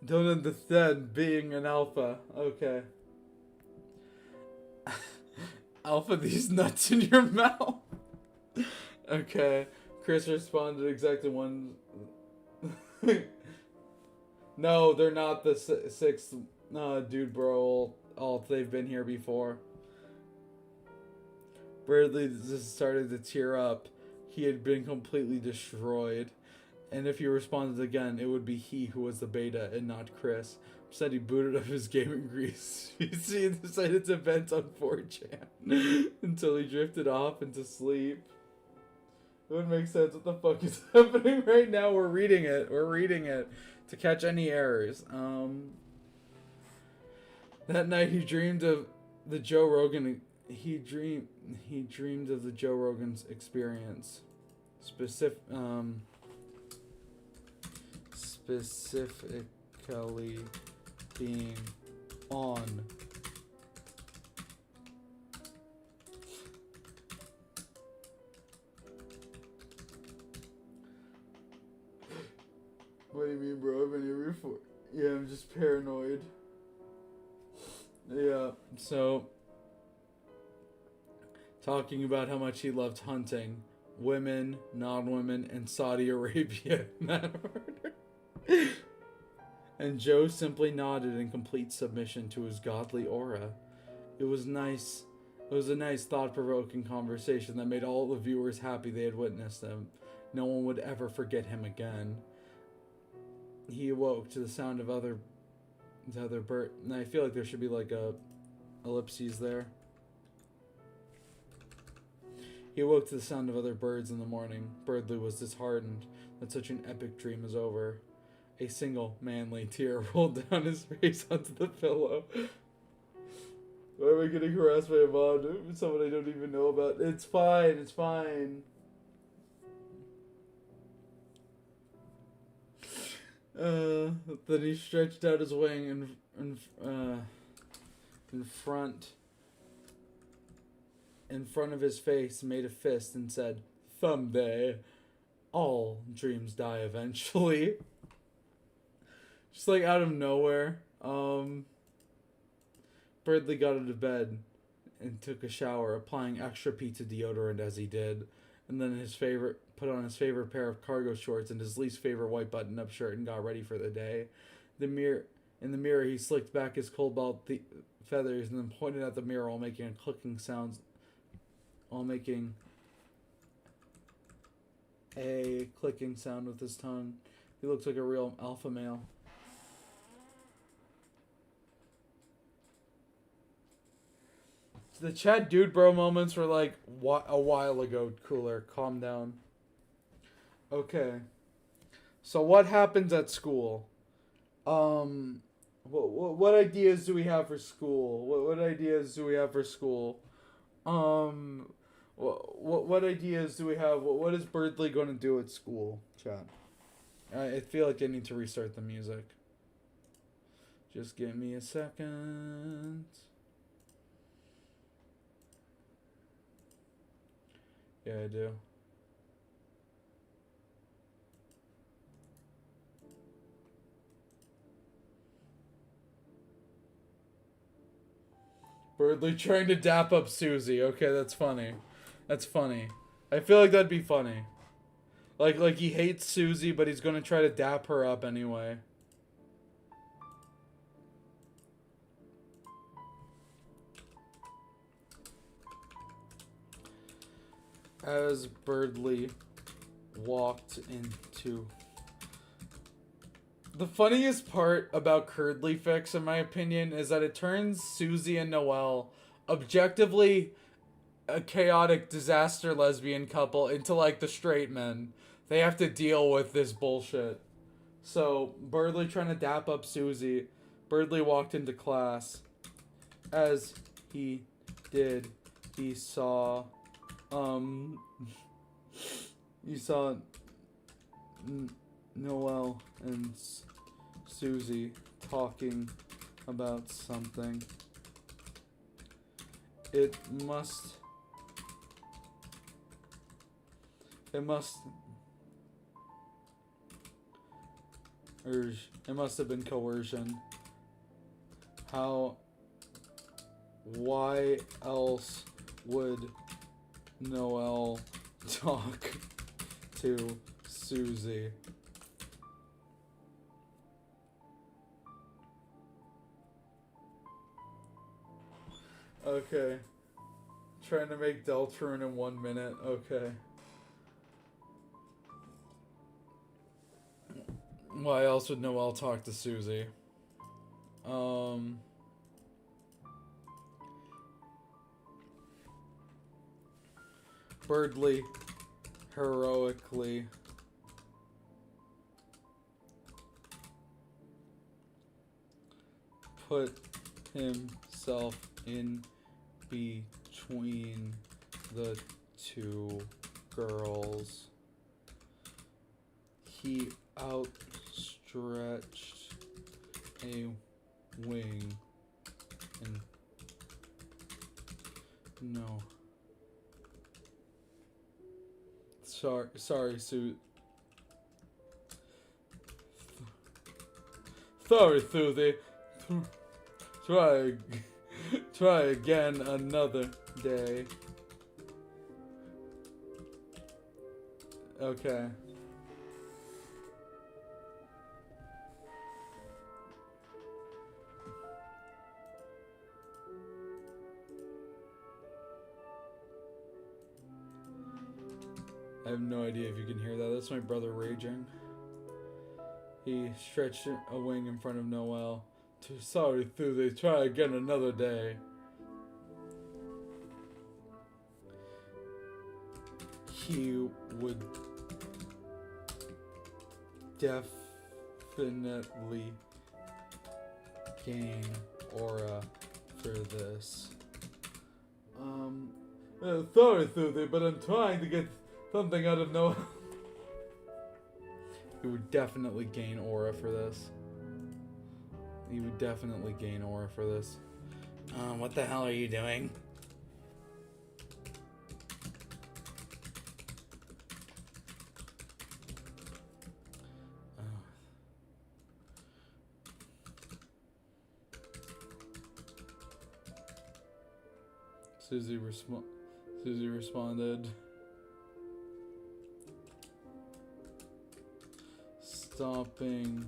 Don't understand being an alpha. Okay. Alpha these nuts in your mouth. Okay. Chris responded exactly one. No, they're not the sixth. Dude, bro. They've been here before. Berdley just started to tear up. He had been completely destroyed. And if he responded again, it would be he who was the beta and not Chris. Said he booted up his gaming grease. He decided to vent on 4chan until he drifted off into sleep. It would make sense. What the fuck is happening right now? We're reading it to catch any errors. That night he dreamed of the Joe Rogan. He dreamed of the Joe Rogan's experience. Specifically being on What do you mean, bro? I've been here before. Yeah, I'm just paranoid. Yeah, so talking about how much he loved hunting, women, non-women, and Saudi Arabia in that order. And Joe simply nodded in complete submission to his godly aura. It was nice. It was a nice, thought-provoking conversation that made all the viewers happy they had witnessed him. No one would ever forget him again. He awoke to the sound of other bird. And I feel like there should be like a ellipses there. He awoke to the sound of other birds in the morning. Birdley was disheartened that such an epic dream was over. A single manly tear rolled down his face onto the pillow. Why am I getting harassed by a mod? Someone I don't even know about. It's fine. It's fine. Then he stretched out his wing in front of his face, made a fist, and said, "Someday, all dreams die eventually." Just like out of nowhere, Birdley got out of bed and took a shower, applying extra pizza deodorant as he did, and then put on his favorite pair of cargo shorts and his least favorite white button-up shirt and got ready for the day. In the mirror, he slicked back his cobalt feathers and then pointed at the mirror while making a clicking sound. While making a clicking sound with his tongue. He looked like a real alpha male. The Chad Dude Bro moments were like a while ago. Cooler. Calm down. Okay. So what happens at school? What ideas do we have for school? What ideas do we have for school? What ideas do we have? What is Birdley going to do at school, Chad? I feel like I need to restart the music. Just give me a second. Yeah, I do. Birdley trying to dap up Susie. Okay, that's funny. That's funny. I feel like that'd be funny. Like he hates Susie, but he's gonna try to dap her up anyway. As Birdley walked into... The funniest part about Curdly Fix, in my opinion, is that it turns Susie and Noelle, objectively a chaotic disaster lesbian couple, into like the straight men. They have to deal with this bullshit. So, Birdley trying to dap up Susie. Birdley walked into class. As he did, he saw... you saw Noelle and Susie talking about something. It must have been coercion. Why else would Noelle talk to Susie? Okay. Trying to make Deltarune in 1 minute. Okay. Why else would Noelle talk to Susie? Birdley heroically put himself in between the two girls. He outstretched a wing and no. Sorry, Sue. Sorry, Susie. Try again another day. Okay. I have no idea if you can hear that. That's my brother raging. He stretched a wing in front of Noel. Sorry, Susie. Try again another day. He would definitely gain aura for this. Sorry, Susie, but I'm trying to get something out of Noel. He would definitely gain aura for this. He would definitely gain aura for this. What the hell are you doing? Susie responded. Stopping.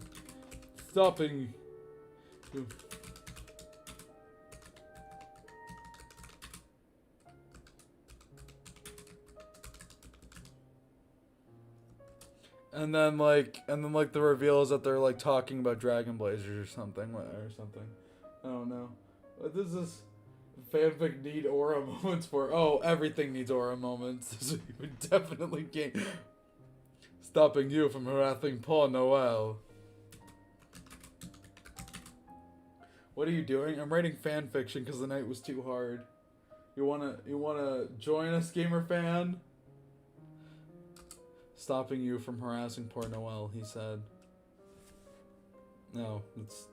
And then the reveal is that they're like talking about Dragon Blazers or something. I don't know. But this is fanfic need aura moments for. Oh, everything needs aura moments. So you would definitely gain. Stopping you from harassing poor Noel. What are you doing? I'm writing fan fiction because the night was too hard. You wanna join us, gamer fan? Stopping you from harassing poor Noel, he said. No, it's.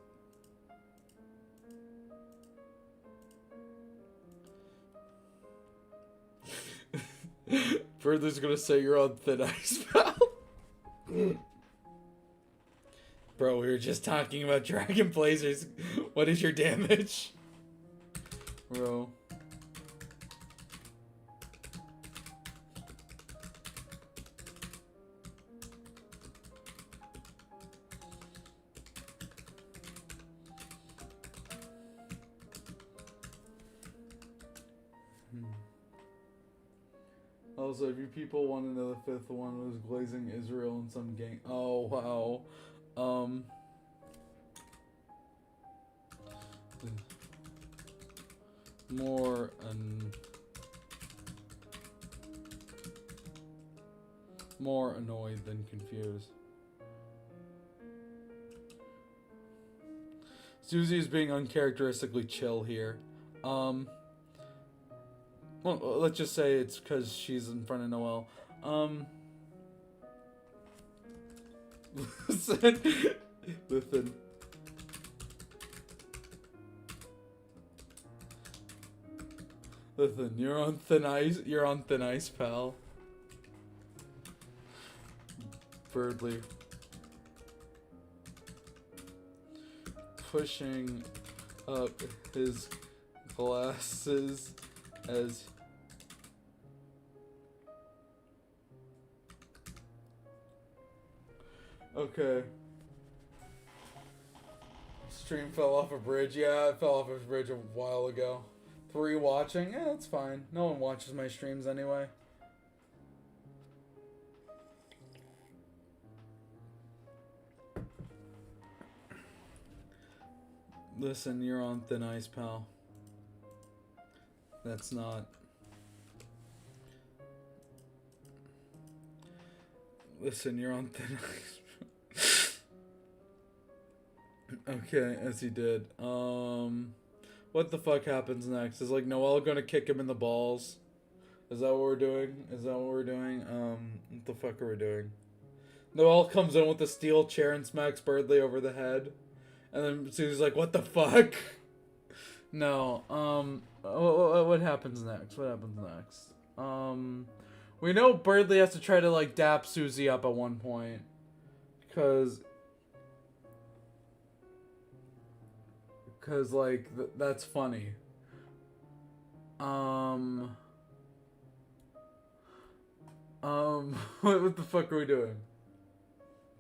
Further's gonna say you're on thin ice, pal. Bro, we were just talking about Dragon Blazers. What is your damage? Bro. Also, if you people want to know, the fifth one was glazing Israel in some gang. Oh wow. More annoyed than confused. Susie is being uncharacteristically chill here. Well, let's just say it's because she's in front of Noel. Listen. Listen, you're on thin ice. You're on thin ice, pal. Birdly. Pushing up his glasses as okay. Stream fell off a bridge. Yeah, it fell off a bridge a while ago. 3 watching? Yeah, that's fine. No one watches my streams anyway. Listen, you're on thin ice, pal. That's not. Listen, you're on thin ice. Okay, as he did. What the fuck happens next? Is like Noelle gonna kick him in the balls? Is that what we're doing? Is that what we're doing? What the fuck are we doing? Noelle comes in with a steel chair and smacks Birdley over the head. And then Susie's like, what the fuck? No, what happens next? What happens next? We know Birdley has to try to, like, dap Susie up at one point. Cause, like, that's funny. What the fuck are we doing?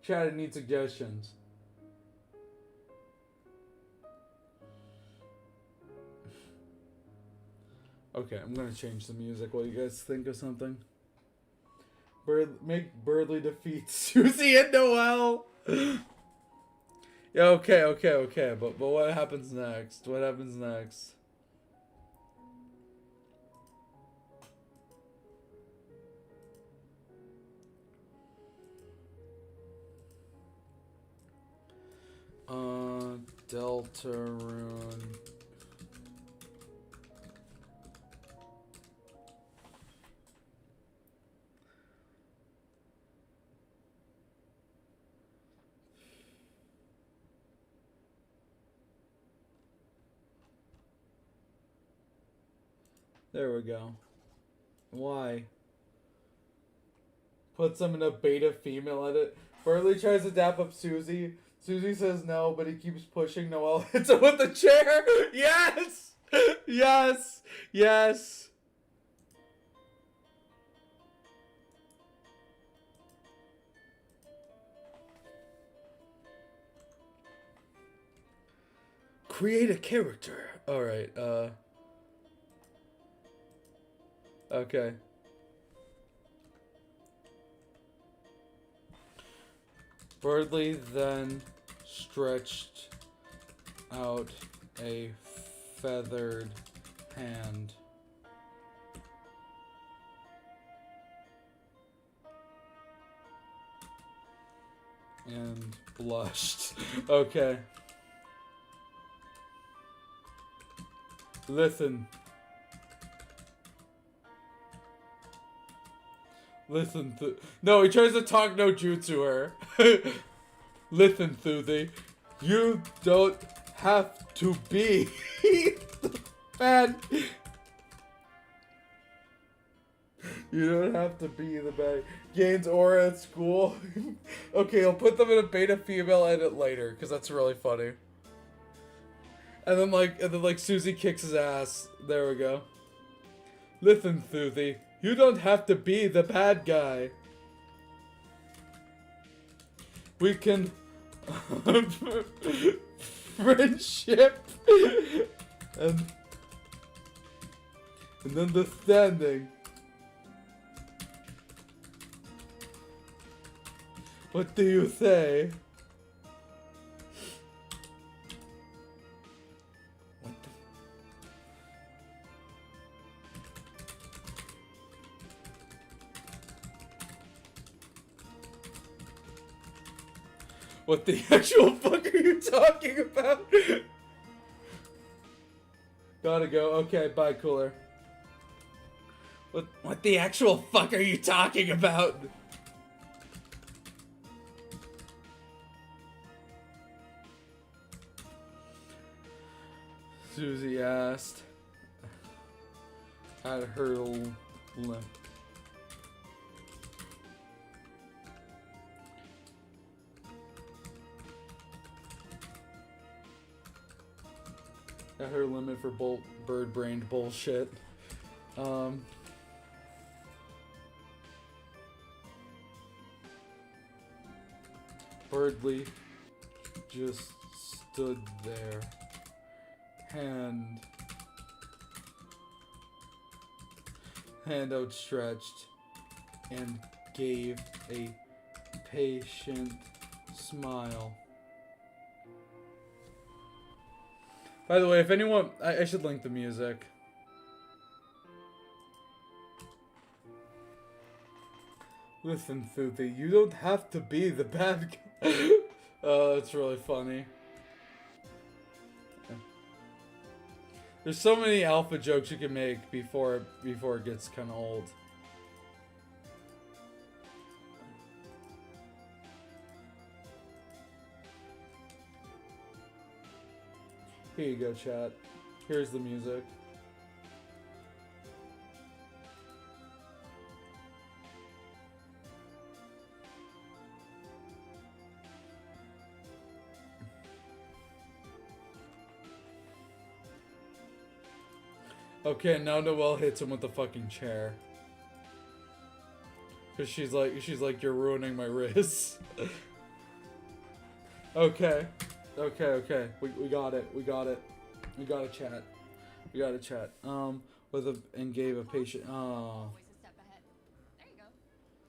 Chat, I need suggestions. Okay, I'm gonna change the music while you guys think of something. Make Birdley defeat Susie and Noelle. Yeah, okay. But what happens next? What happens next? Deltarune. There we go. Why? Puts him in a beta female edit. Birdley tries to dap up Susie. Susie says no, but he keeps pushing. Noelle hits him with the chair. Yes! Yes! Yes! Create a character. Alright, okay. Birdley then stretched out a feathered hand. And blushed. Okay. Listen. No, he tries to talk no jutsu her. Listen, Susie. You don't have to be the bad. You don't have to be the bad. Gains aura at school. Okay, I'll put them in a beta female edit later, because that's really funny. And then like Susie kicks his ass. There we go. Listen, Susie. You don't have to be the bad guy. We can friendship and understanding. What do you say? What the actual fuck are you talking about? Gotta go. Okay, bye, Cooler. What the actual fuck are you talking about? Susie asked at her lip. At her limit for bird-brained bullshit. Birdley just stood there, hand outstretched, and gave a patient smile. By the way, if anyone... I should link the music. Listen, Susie, you don't have to be the bad guy. Oh, it's really funny. There's so many alpha jokes you can make before it gets kind of old. Here you go, chat. Here's the music. Okay, now Noelle hits him with the fucking chair. Cause she's like, you're ruining my wrists. Okay. Okay. We got it. We got a chat. And gave a patient. Oh. Always a step ahead. There you go.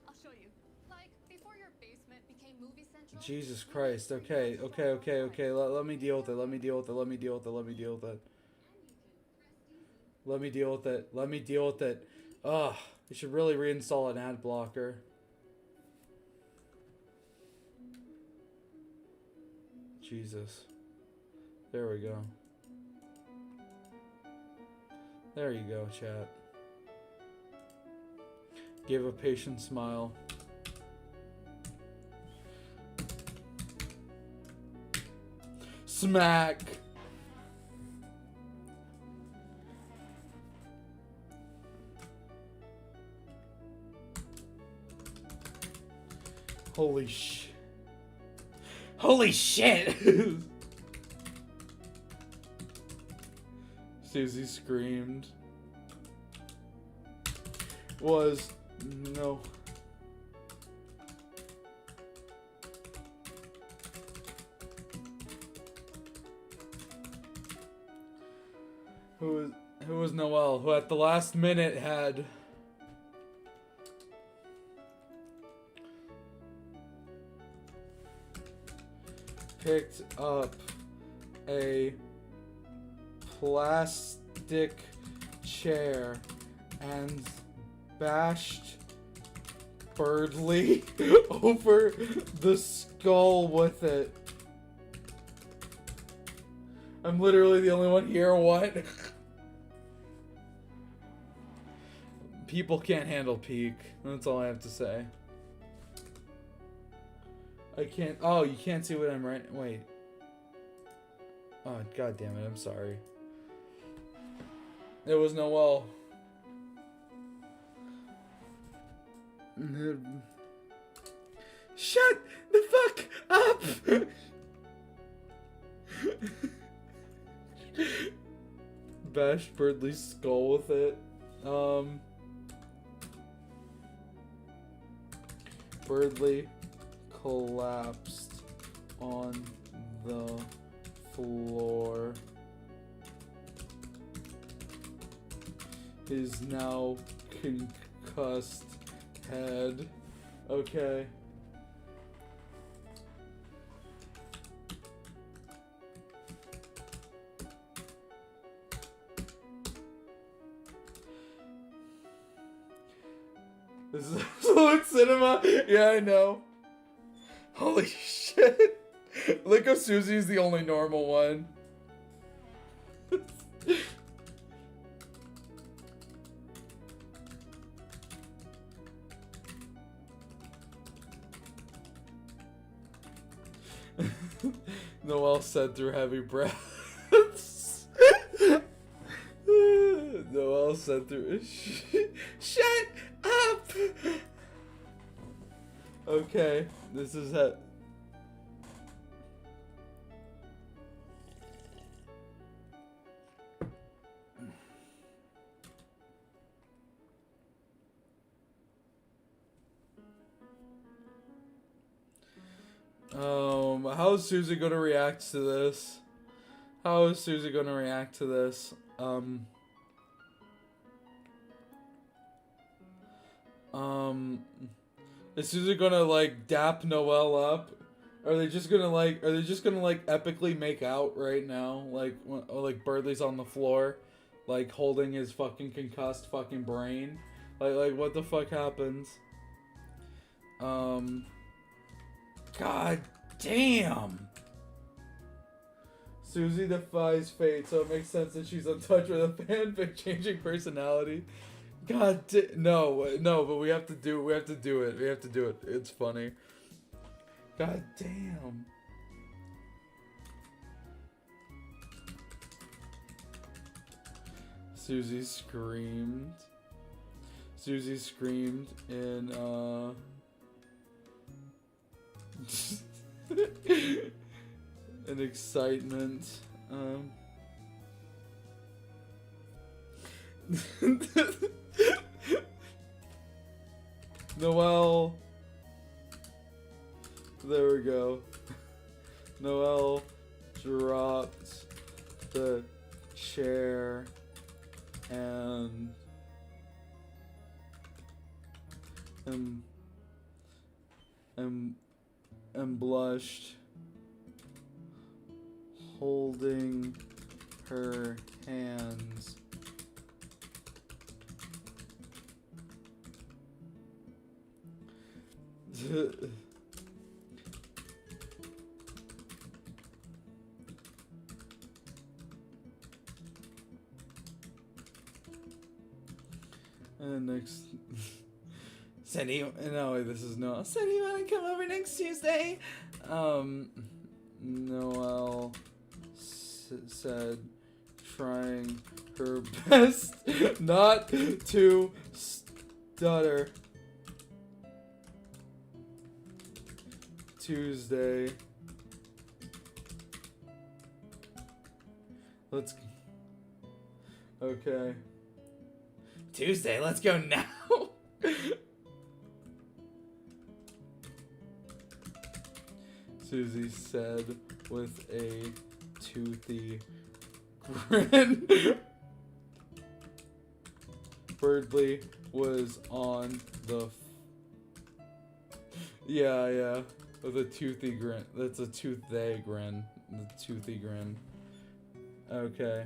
I'll show you. Like before your basement became movie central. Jesus Christ. Okay. Let me deal with it. Let me deal with it. Ugh. You should really reinstall an ad blocker. Jesus. There we go. There you go, chat. Give a patient smile. Smack! Holy shit! Susie screamed. No. Who was Noelle? Who at the last minute had picked up a plastic chair and bashed Birdley over the skull with it. I'm literally the only one here. What? People can't handle peak. That's all I have to say. I can't. Oh, you can't see what I'm writing. Wait. Oh, god damn it. I'm sorry. It was Noelle. Shut the fuck up! Bash Birdley's skull with it. Birdley collapsed on the floor. His now concussed head. Okay. This is absolute cinema. Yeah, I know. Holy shit. Look how Susie's the only normal one. Noelle said through heavy breaths. Noelle said through... Shut up! Okay, this is it. How is Susie gonna react to this? Is Susie gonna like dap Noelle up? Are they just gonna like epically make out right now? Like Birdley's on the floor, like holding his fucking concussed fucking brain. Like what the fuck happens? God damn. Susie defies fate, so it makes sense that she's in touch with a fanfic changing personality. No, but we have to do it. It's funny. God damn. Susie screamed in in excitement. Noelle. There we go. Noelle dropped the chair and blushed, holding her hands. And next, Cindy, no, this is no. Cindy, you wanna come over next Tuesday? Noelle said, trying her best not to stutter. Tuesday. Okay. Tuesday, let's go now. Susie said with a toothy grin. Birdley was on the yeah, with a toothy grin. That's a toothy grin. The toothy grin. Okay.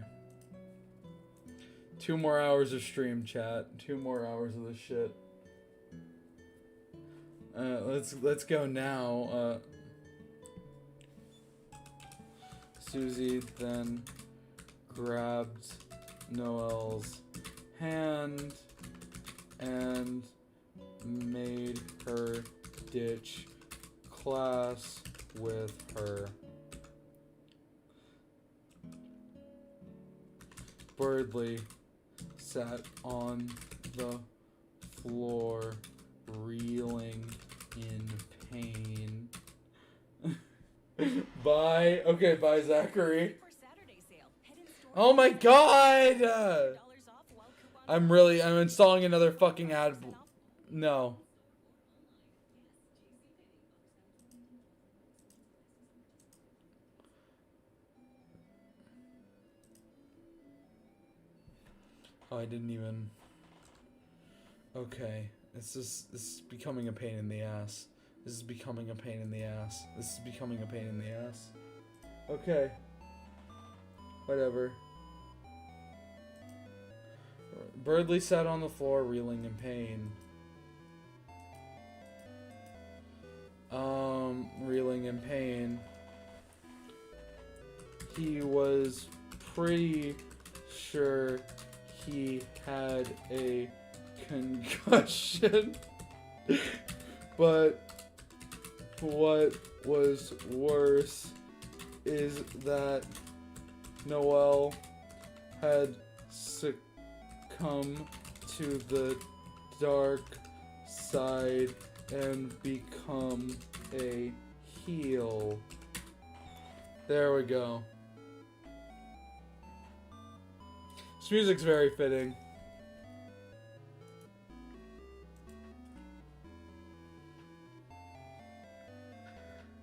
2 more hours of stream chat. 2 more hours of this shit. Let's go now. Susie then grabbed Noelle's hand and made her ditch class with her. Birdley sat on the floor, reeling in pain. Bye. Okay, bye, Zachary. Oh my god! I'm installing another fucking ad. No. Oh, I didn't even. Okay. This is becoming a pain in the ass. This is becoming a pain in the ass. This is becoming a pain in the ass. Okay. Whatever. Birdley sat on the floor, reeling in pain. Reeling in pain. He was pretty sure he had a concussion. But what was worse is that Noelle had succumbed to the dark side and become a heel. There we go. This music's very fitting.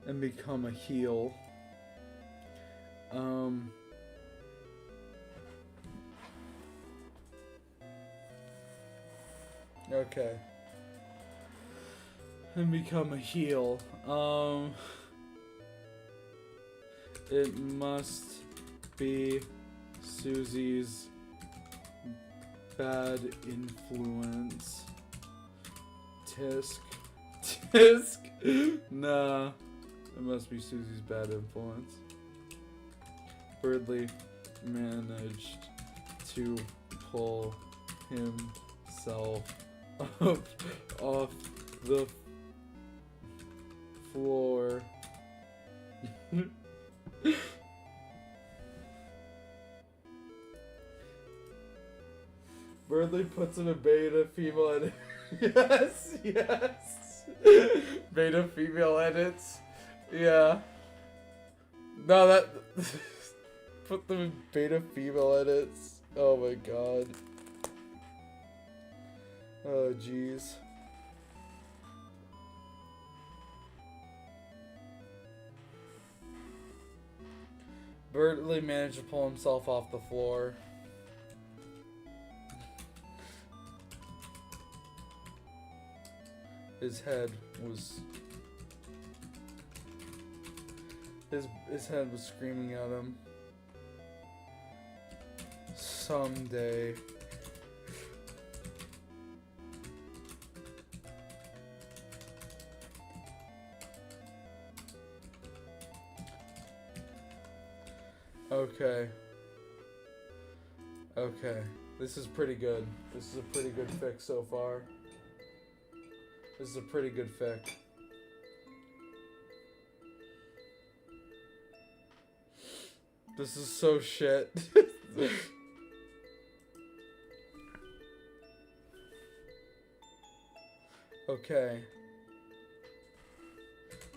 And become a heel. Okay. And become a heel. It must be Susie's bad influence. Tisk. Nah. It must be Susie's bad influence. Birdley managed to pull himself up off the floor. Birdley puts him in beta female edit. Yes, yes. Beta female edits. Yeah. No, that. Put them in beta female edits. Oh my god. Oh jeez. Birdley managed to pull himself off the floor. His head was screaming at him. Someday. Okay. Okay. This is pretty good. This is a pretty good fic so far. This is a pretty good fic. This is so shit. Okay.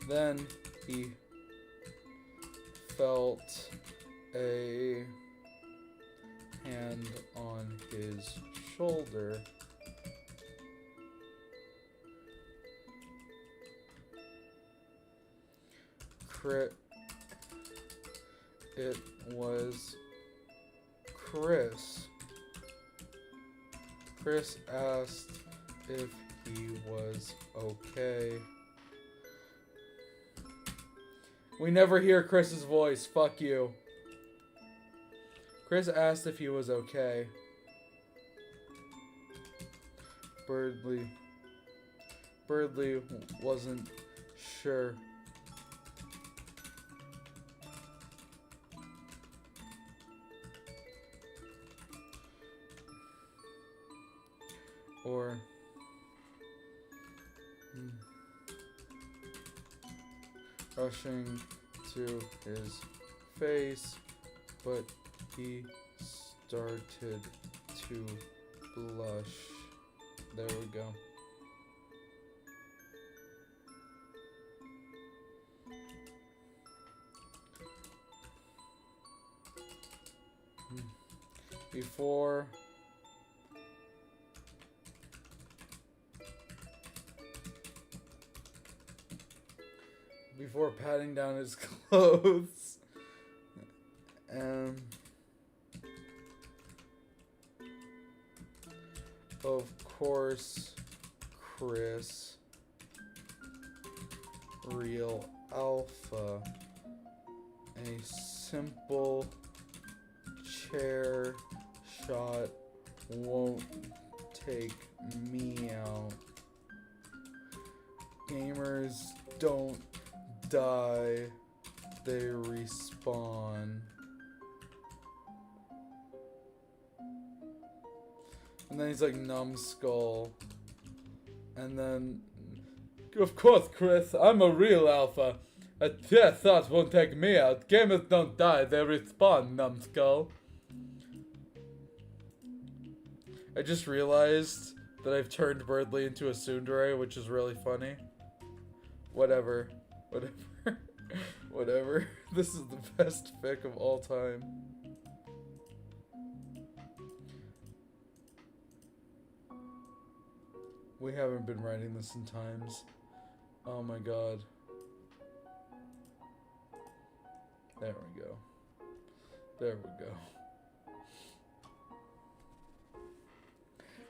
Then he felt a hand on his shoulder. It was Chris. Chris asked if he was okay. We never hear Chris's voice. Fuck you. Chris asked if he was okay. Birdley wasn't sure. Or rushing to his face, but he started to blush. There we go. Before patting down his clothes. Of course, Chris, real alpha, a simple chair shot won't take me out. Gamers don't die, they respawn. And then he's like, numbskull. And then, of course, Chris, I'm a real alpha. A chair shot won't take me out. Gamers don't die, they respawn, numbskull. I just realized that I've turned Birdley into a tsundere, which is really funny. Whatever. Whatever. This is the best fic of all time. We haven't been writing this in times. Oh my god. There we go. There we go.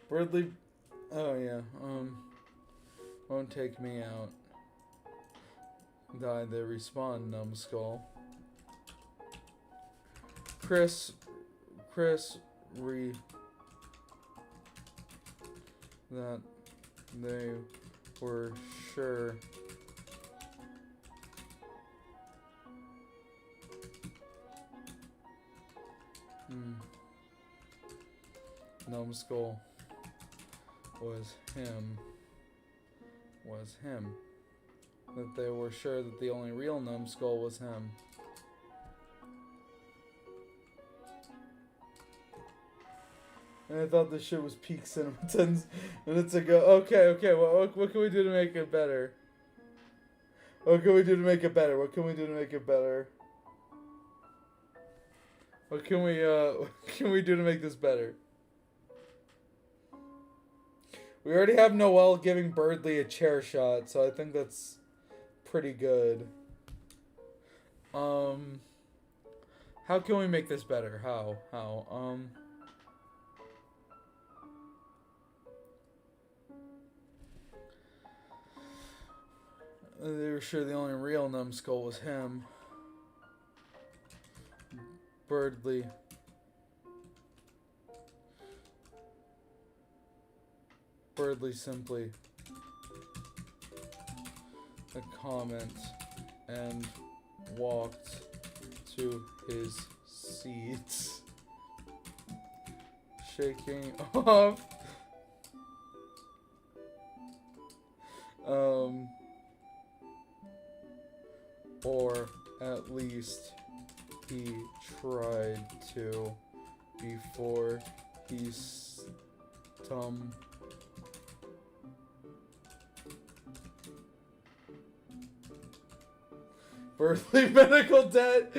Birdley. Oh yeah. Won't take me out. Die, they respawn, numbskull. Chris that they were sure Numbskull was him. Was him. That they were sure that the only real Numbskull was him. And I thought this shit was peak cinema 10 minutes ago. Okay, what can we do to make it better? What can we do to make it better? What can we do to make it better? What can we do to make this better? We already have Noelle giving Birdley a chair shot, so I think that's pretty good. How can we make this better? How? They were sure the only real Numbskull was him. Birdley. Birdley simply a comment and walked to his seat, shaking off or at least he tried to before he Birthday medical debt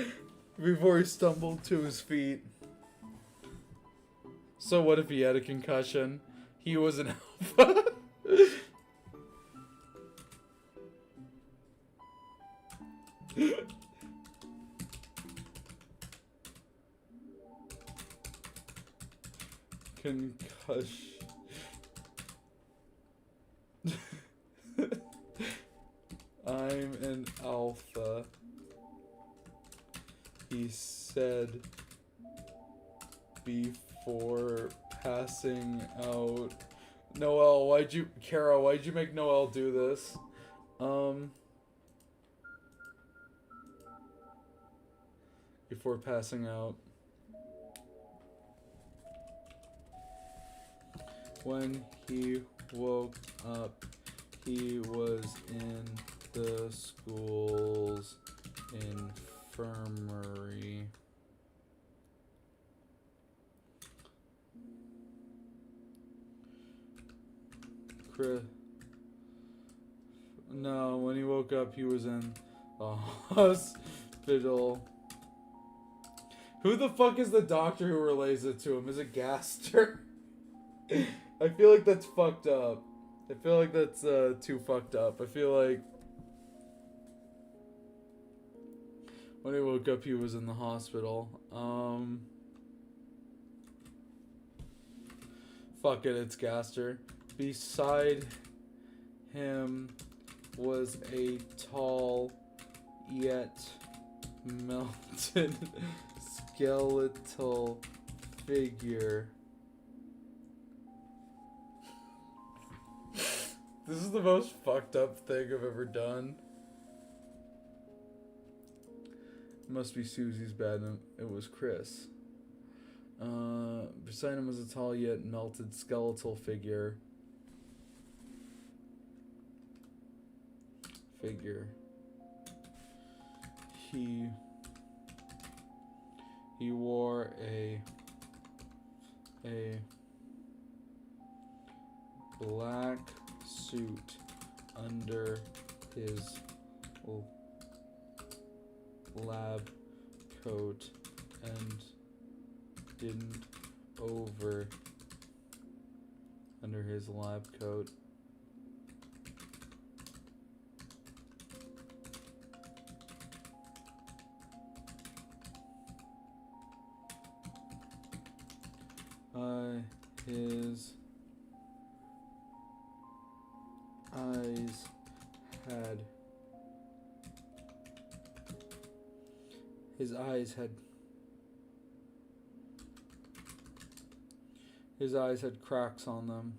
before he stumbled to his feet. So what if he had a concussion? He was an alpha. Concussion. I'm an alpha, he said before passing out. Noelle, Kara, why'd you make Noelle do this? Before passing out. When he woke up, he was in the school's infirmary. No, when he woke up, he was in the hospital. Who the fuck is the doctor who relays it to him? Is it Gaster? I feel like that's fucked up. I feel like that's too fucked up. I feel like when he woke up, he was in the hospital. Fuck it, it's Gaster. Beside him was a tall yet melted skeletal figure. This is the most fucked up thing I've ever done. It must be Susie's bad. It was Chris. Beside him was a tall yet melted skeletal figure. He wore a black suit under his lab coat and didn't under his lab coat. His eyes had cracks on them.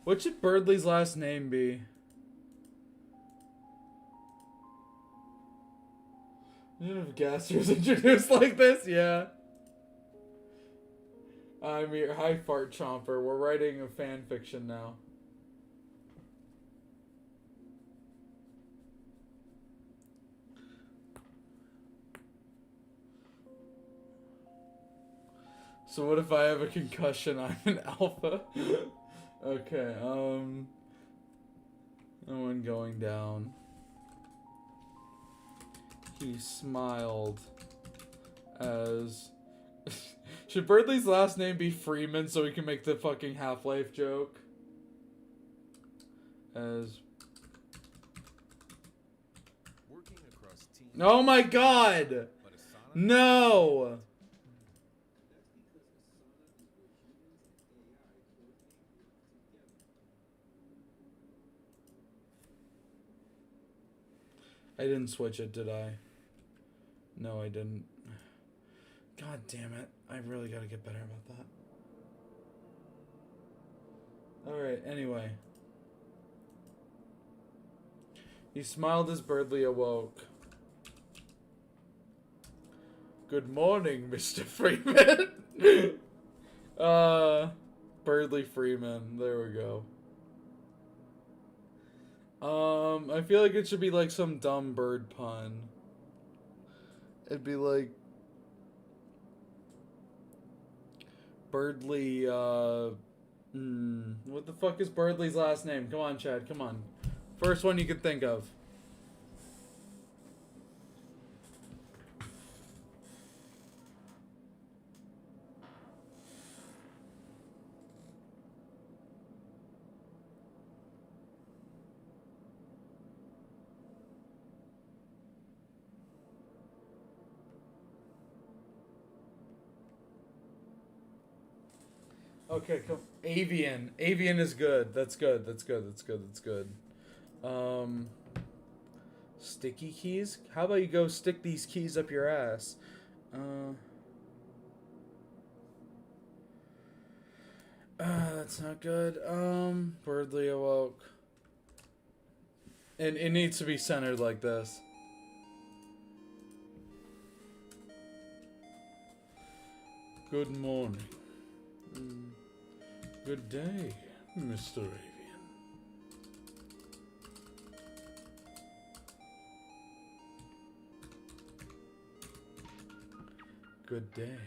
What should Birdley's last name be? Imagine if Gaster was introduced like this, yeah. I'm your hi fart chomper. We're writing a fan fiction now. So what if I have a concussion? I'm an alpha. Okay, no one going down. He smiled as... Should Birdley's last name be Freeman so we can make the fucking Half-Life joke? As... Oh my god! No! I didn't switch it, did I? No, I didn't. God damn it. I really gotta get better about that. Alright, anyway. He smiled as Birdley awoke. Good morning, Mr. Freeman. Birdley Freeman. There we go. I feel like it should be like some dumb bird pun. It'd be like Birdley, what the fuck is Birdley's last name? Come on, Chad, come on. First one you can think of. Okay, come. Avian. Avian is good. That's good. That's good. That's good. That's good. Sticky keys? How about you go stick these keys up your ass? That's not good. Birdley awoke. And it needs to be centered like this. Good morning. Good day, Mr. Avian. Good day,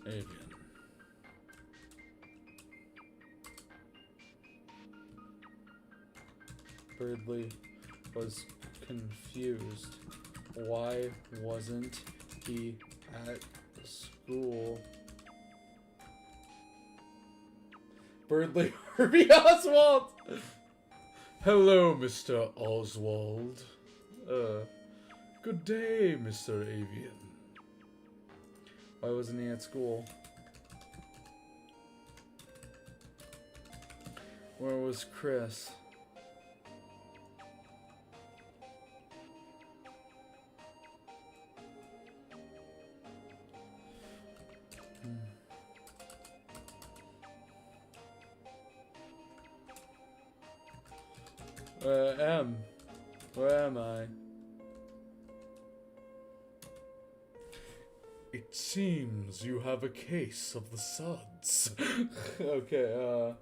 Avian. Birdley was confused. Why wasn't he at school? Birdley Harvey Oswald! Hello, Mr. Oswald. Good day, Mr. Avian. Why wasn't he at school? Where was Chris? Where am I? It seems you have a case of the suds. Okay, oh,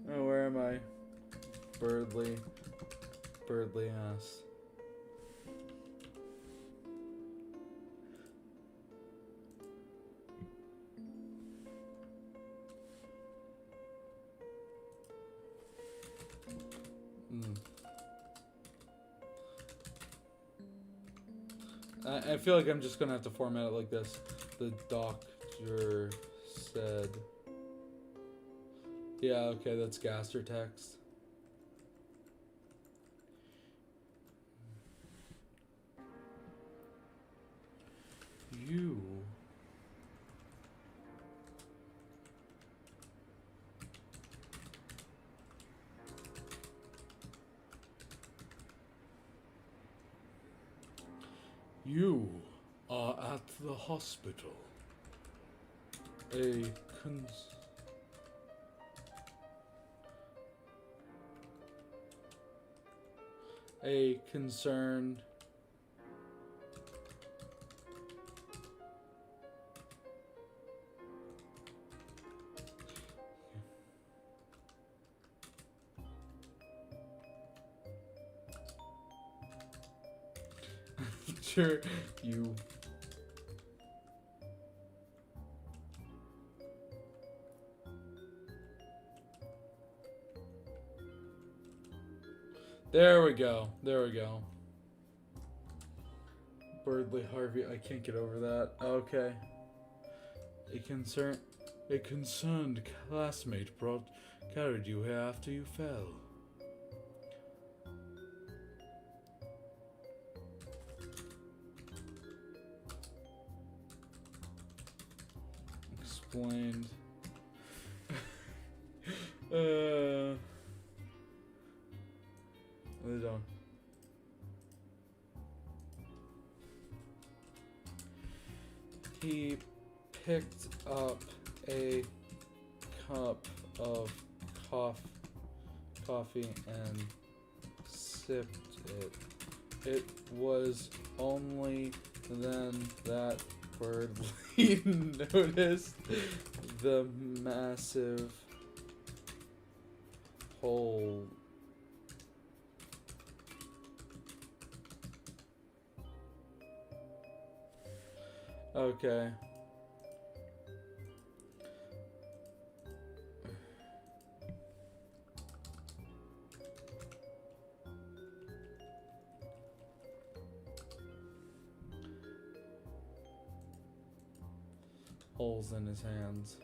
where am I? Birdley ass. I feel like I'm just gonna have to format it like this. The doctor said. Yeah, okay, that's Gaster text. You. You are at the hospital. A concerned sure you There we go. There we go. Birdley Harvey. I can't get over that. Okay. A concerned classmate carried you here after you fell. Explained. They don't. He picked up a cup of coffee and sipped it. It was only then that Birdley noticed the massive hole. Okay. Holes in his hands.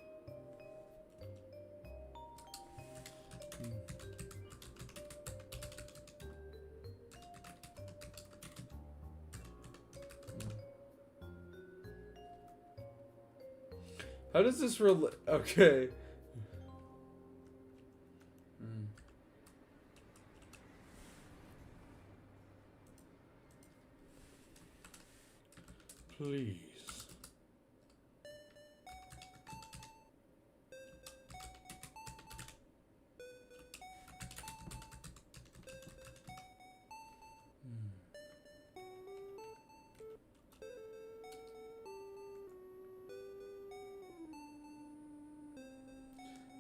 How does this relate? Okay. Please.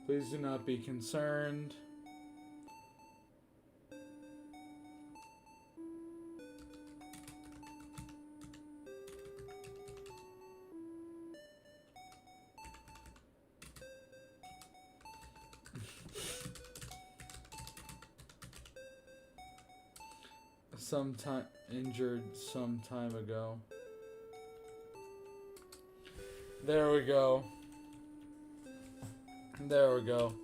Please do not be concerned. Injured some time ago. There we go. There we go.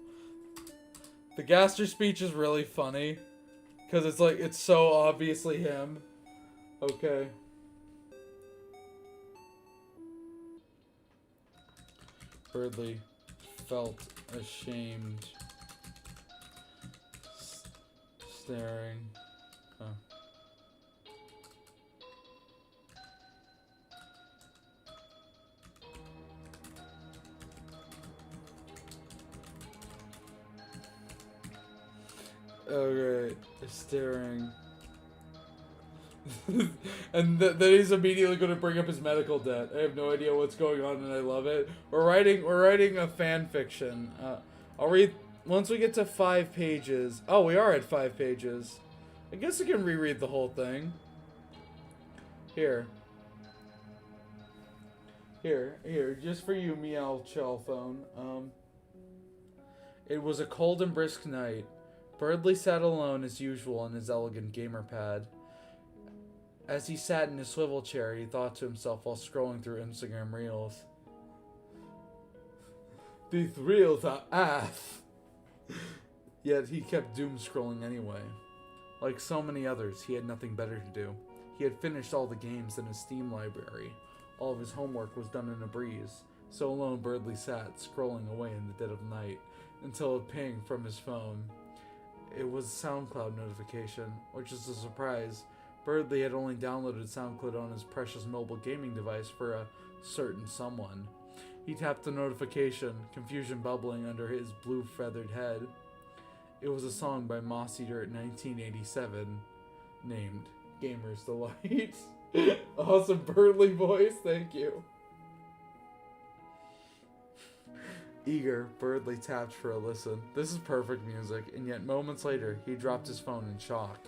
The Gaster speech is really funny. Because it's like, it's so obviously him. Okay. Birdley felt ashamed. Staring. Oh. Okay, staring. And then he's immediately going to bring up his medical debt. I have no idea what's going on, and I love it. We're writing a fan fiction. I'll read once we get to 5 pages. Oh, we are at 5 pages. I guess I can reread the whole thing. Here, just for you, meow shell phone. It was a cold and brisk night. Birdley sat alone as usual on his elegant gamer pad. As he sat in his swivel chair, he thought to himself while scrolling through Instagram Reels. These reels are ass! Yet he kept doom scrolling anyway. Like so many others, he had nothing better to do. He had finished all the games in his Steam library. All of his homework was done in a breeze. So alone Birdley sat, scrolling away in the dead of night, until a ping from his phone. It was a SoundCloud notification, which is a surprise. Birdley had only downloaded SoundCloud on his precious mobile gaming device for a certain someone. He tapped the notification, confusion bubbling under his blue feathered head. It was a song by Moss Eater in 1987, named Gamer's Delight. Awesome Burnley voice, thank you. Eager, Burdley tapped for a listen. This is perfect music, and yet moments later, he dropped his phone in shock.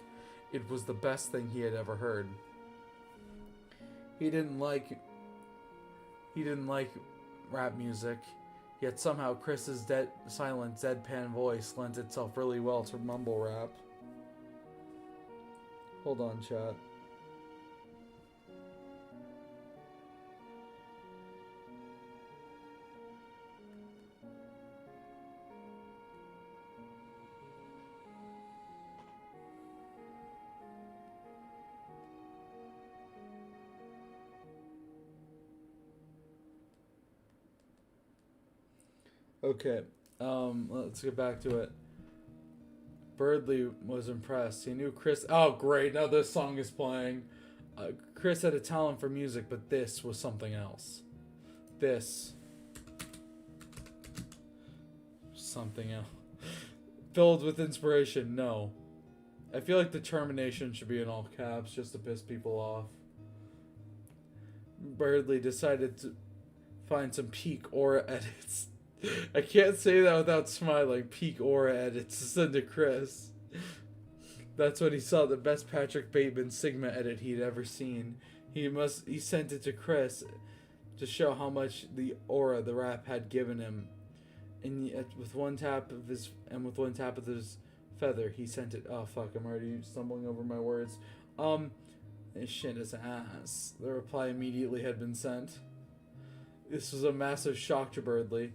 It was the best thing he had ever heard. He didn't like rap music, yet somehow Chris's silent, deadpan voice lent itself really well to mumble rap. Hold on, chat. Okay, let's get back to it. Burdley was impressed. He knew Chris... Oh, great, now this song is playing. Chris had a talent for music, but this was something else. This. Something else. Filled with inspiration, no. I feel like the termination should be in all caps, just to piss people off. Burdley decided to find some peak aura edits. I can't say that without smiling. Peak aura edits to send to Chris. That's when he saw the best Patrick Bateman Sigma edit he'd ever seen. He sent it to Chris to show how much the aura the rap had given him. And yet, with one tap of his feather, he sent it. Oh fuck! I'm already stumbling over my words. This shit is ass. The reply immediately had been sent. This was a massive shock to Burdley.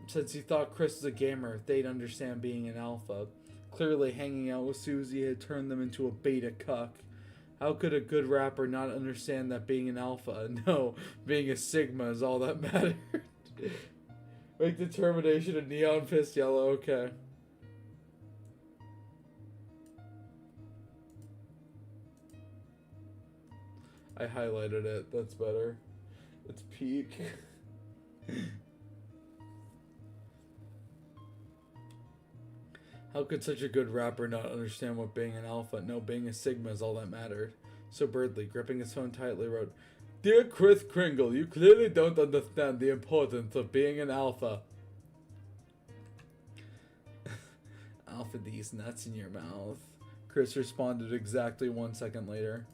Since he thought Chris was a gamer, they'd understand being an alpha. Clearly, hanging out with Susie had turned them into a beta cuck. How could a good rapper not understand that being an alpha, no, being a sigma is all that mattered? Make determination a neon piss yellow, okay. I highlighted it, that's better. It's peak. How could such a good rapper not understand what being an alpha, no, being a sigma is all that mattered? So Burdley, gripping his phone tightly, wrote, Dear Chris Kringle, you clearly don't understand the importance of being an alpha. Alpha these nuts in your mouth. Chris responded exactly 1 second later.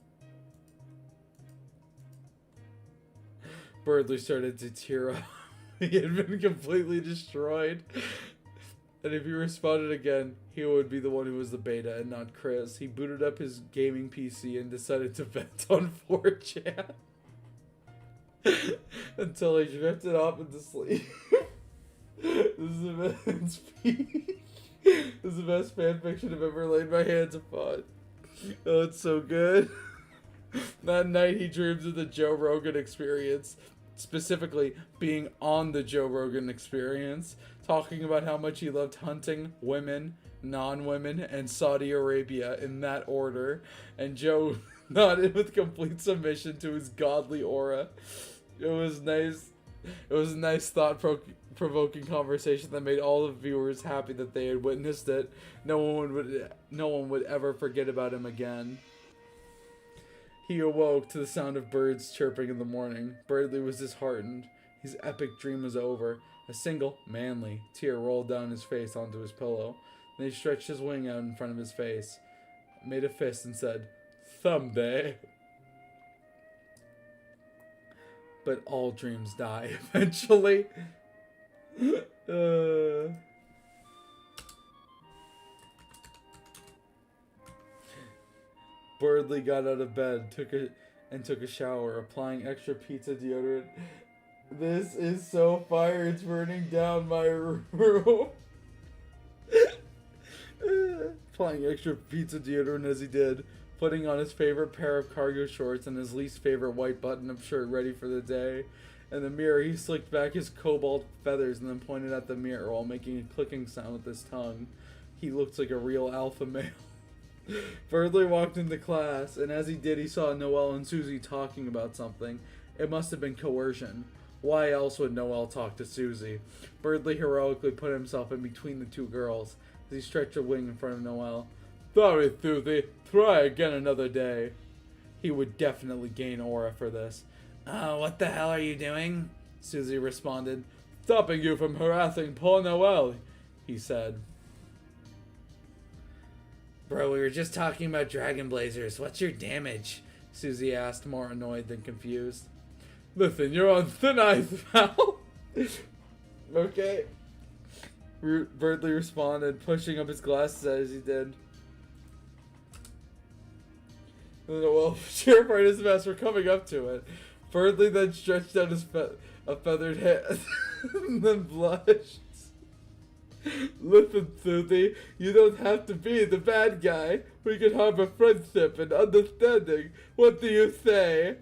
Burdley started to tear up. He had been completely destroyed. And if he responded again, he would be the one who was the beta and not Chris. He booted up his gaming PC and decided to vent on 4chan. Until he drifted off into sleep. This is the best This is the best fanfiction I've ever laid my hands upon. Oh, it's so good. That night he dreams of the Joe Rogan Experience. Specifically, being on the Joe Rogan Experience. Talking about how much he loved hunting, women, non-women, and Saudi Arabia in that order. And Joe nodded with complete submission to his godly aura. It was nice. It was a nice thought-provoking conversation that made all the viewers happy that they had witnessed it. No one would ever forget about him again. He awoke to the sound of birds chirping in the morning. Burdley was disheartened. His epic dream was over. A single, manly tear rolled down his face onto his pillow. Then he stretched his wing out in front of his face, made a fist, and said, Someday. But all dreams die eventually. Burdley got out of bed, took a shower, applying extra pizza deodorant. This is so fire, it's burning down my room. Applying extra pizza deodorant as he did, putting on his favorite pair of cargo shorts and his least favorite white button-up shirt ready for the day. In the mirror, he slicked back his cobalt feathers and then pointed at the mirror while making a clicking sound with his tongue. He looked like a real alpha male. Burdley walked into class, and as he did, he saw Noelle and Susie talking about something. It must have been coercion. Why else would Noelle talk to Susie? Birdley heroically put himself in between the two girls as he stretched a wing in front of Noelle. Sorry, Susie. Try again another day. He would definitely gain aura for this. What the hell are you doing? Susie responded. Stopping you from harassing poor Noelle, he said. Bro, we were just talking about dragon blazers. What's your damage? Susie asked, more annoyed than confused. Listen, you're on thin ice, pal. Okay. Birdley responded, pushing up his glasses as he did. Well, Sheriff Artist and Master were coming up to it. Birdley then stretched out his a feathered hand and then blushed. Listen, Susie, you don't have to be the bad guy. We can harbor friendship and understanding. What do you say?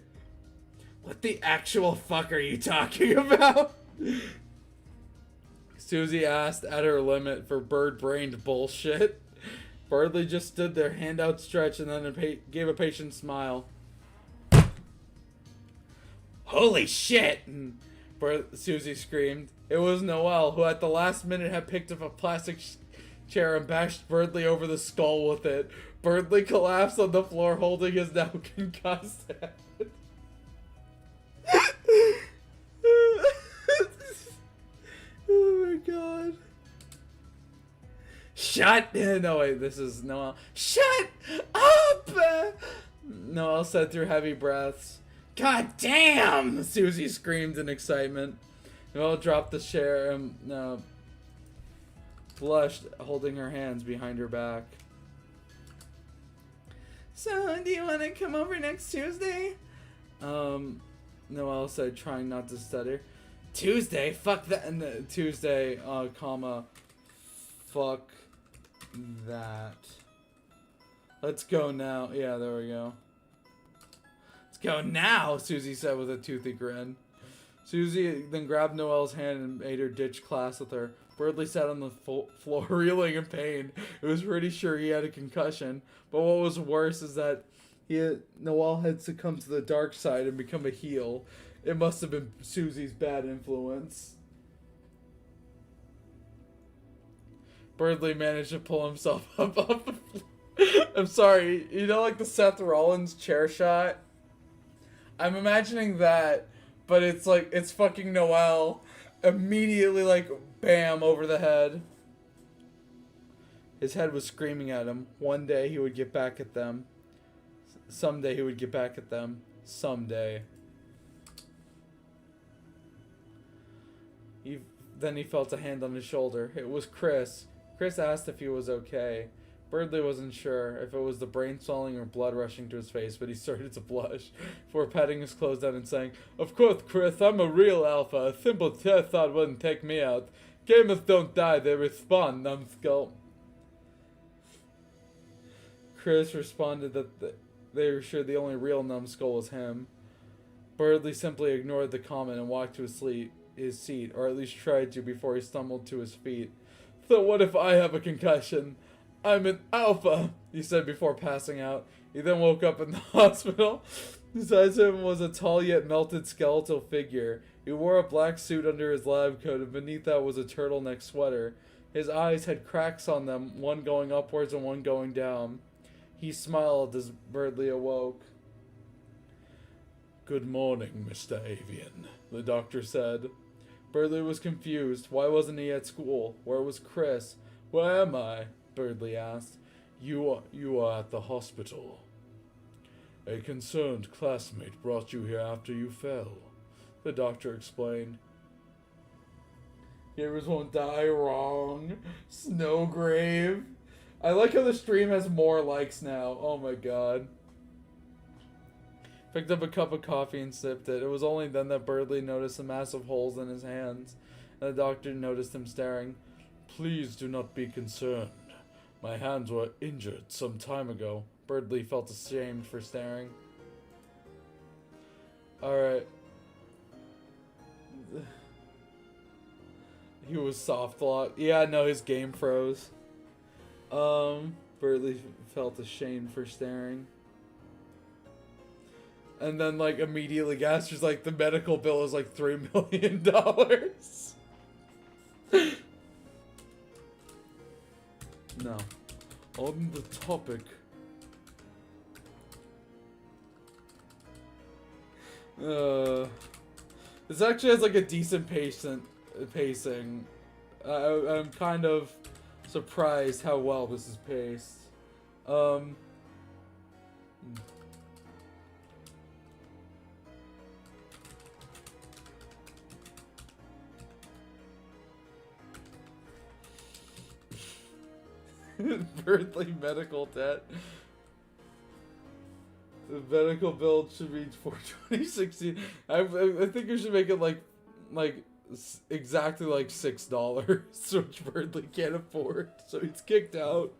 What the actual fuck are you talking about? Susie asked at her limit for bird-brained bullshit. Birdley just stood there, hand outstretched, and then gave a patient smile. Holy shit! Susie screamed. It was Noelle, who at the last minute had picked up a plastic chair and bashed Birdley over the skull with it. Birdley collapsed on the floor, holding his now concussed head. Oh my god. No, wait, this is Noelle. Shut up! Noelle said through heavy breaths. God damn! Susie screamed in excitement. Noelle dropped the chair and blushed, holding her hands behind her back. So, do you want to come over next Tuesday? Noelle said, trying not to stutter. Tuesday? Fuck that. And Tuesday, fuck that. Let's go now. Yeah, there we go. Let's go now, Susie said with a toothy grin. Susie then grabbed Noelle's hand and made her ditch class with her. Birdley sat on the floor reeling in pain. It was pretty sure he had a concussion. But what was worse is that Noelle had succumbed to the dark side and become a heel. It must have been Susie's bad influence. Birdley managed to pull himself up off the floor. I'm sorry, you know, like the Seth Rollins chair shot? I'm imagining that, but it's like, it's fucking Noelle immediately, like, bam, over the head. His head was screaming at him. One day he would get back at them. Someday he would get back at them. Someday. Then he felt a hand on his shoulder. It was Chris. Chris asked if he was okay. Birdley wasn't sure if it was the brain swelling or blood rushing to his face, but he started to blush before patting his clothes down and saying, Of course, Chris, I'm a real alpha. A simple test thought wouldn't take me out. Gamers don't die, they respond, numbskull. Chris responded that they were sure the only real numbskull was him. Birdley simply ignored the comment and walked to his seat, or at least tried to before he stumbled to his feet. So what if I have a concussion? I'm an alpha, he said before passing out. He then woke up in the hospital. Beside him was a tall yet melted skeletal figure. He wore a black suit under his lab coat, and beneath that was a turtleneck sweater. His eyes had cracks on them, one going upwards and one going down. He smiled as Birdley awoke. Good morning, Mr. Avian, the doctor said. Birdley was confused. Why wasn't he at school? Where was Chris? Where am I? Birdley asked. You are at the hospital. A concerned classmate brought you here after you fell, the doctor explained. Gamers won't die wrong. Snowgrave. I like how the stream has more likes now. Oh my god. Picked up a cup of coffee and sipped it. It was only then that Birdley noticed the massive holes in his hands, and the doctor noticed him staring. Please do not be concerned. My hands were injured some time ago. Birdley felt ashamed for staring. Alright. He was soft locked. Yeah, no, his game froze. Birdley felt ashamed for staring. And then, like, immediately Gaster's like, the medical bill is like $3 million. Now, on the topic. This actually has like a decent pacing. I'm kind of surprised how well this is paced. Birthday medical debt. The medical bill should be for 2016. I think we should make it like exactly like $6, which Burdley can't afford, so he's kicked out.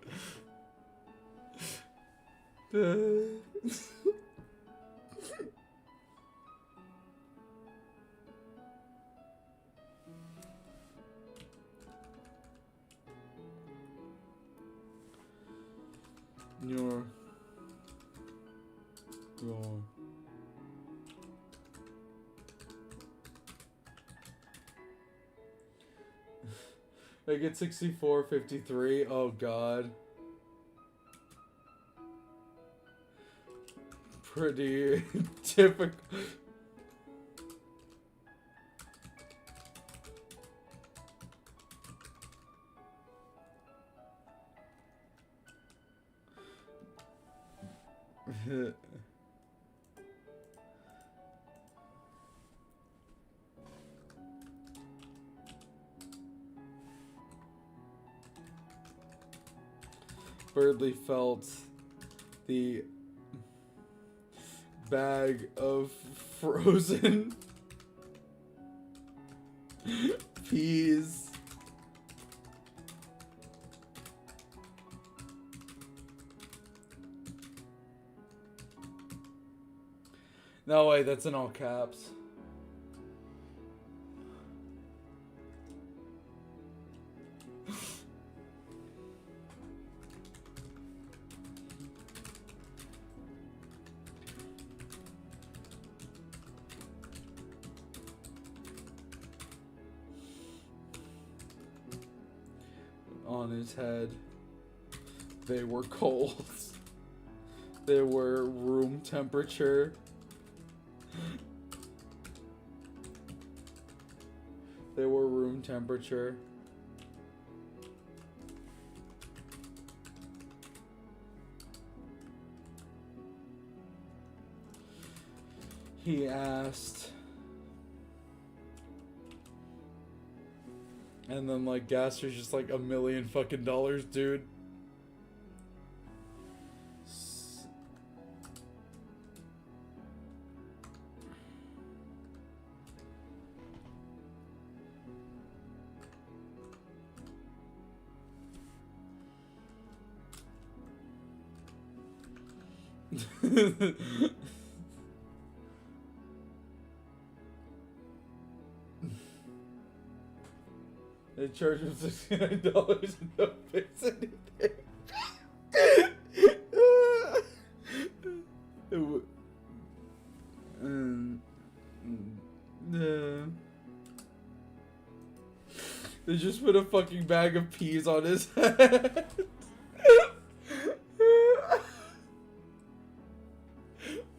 Your I get 64.53. Oh god. Pretty typical. Birdley felt the bag of frozen peas. No, wait, that's in all caps. On his head. They were cold. They were room temperature. They were room temperature. He asked. And then, like, Gaster's just like $1 million fucking dollars, dude. They charge him $69 and don't fix anything. They just put a fucking bag of peas on his head.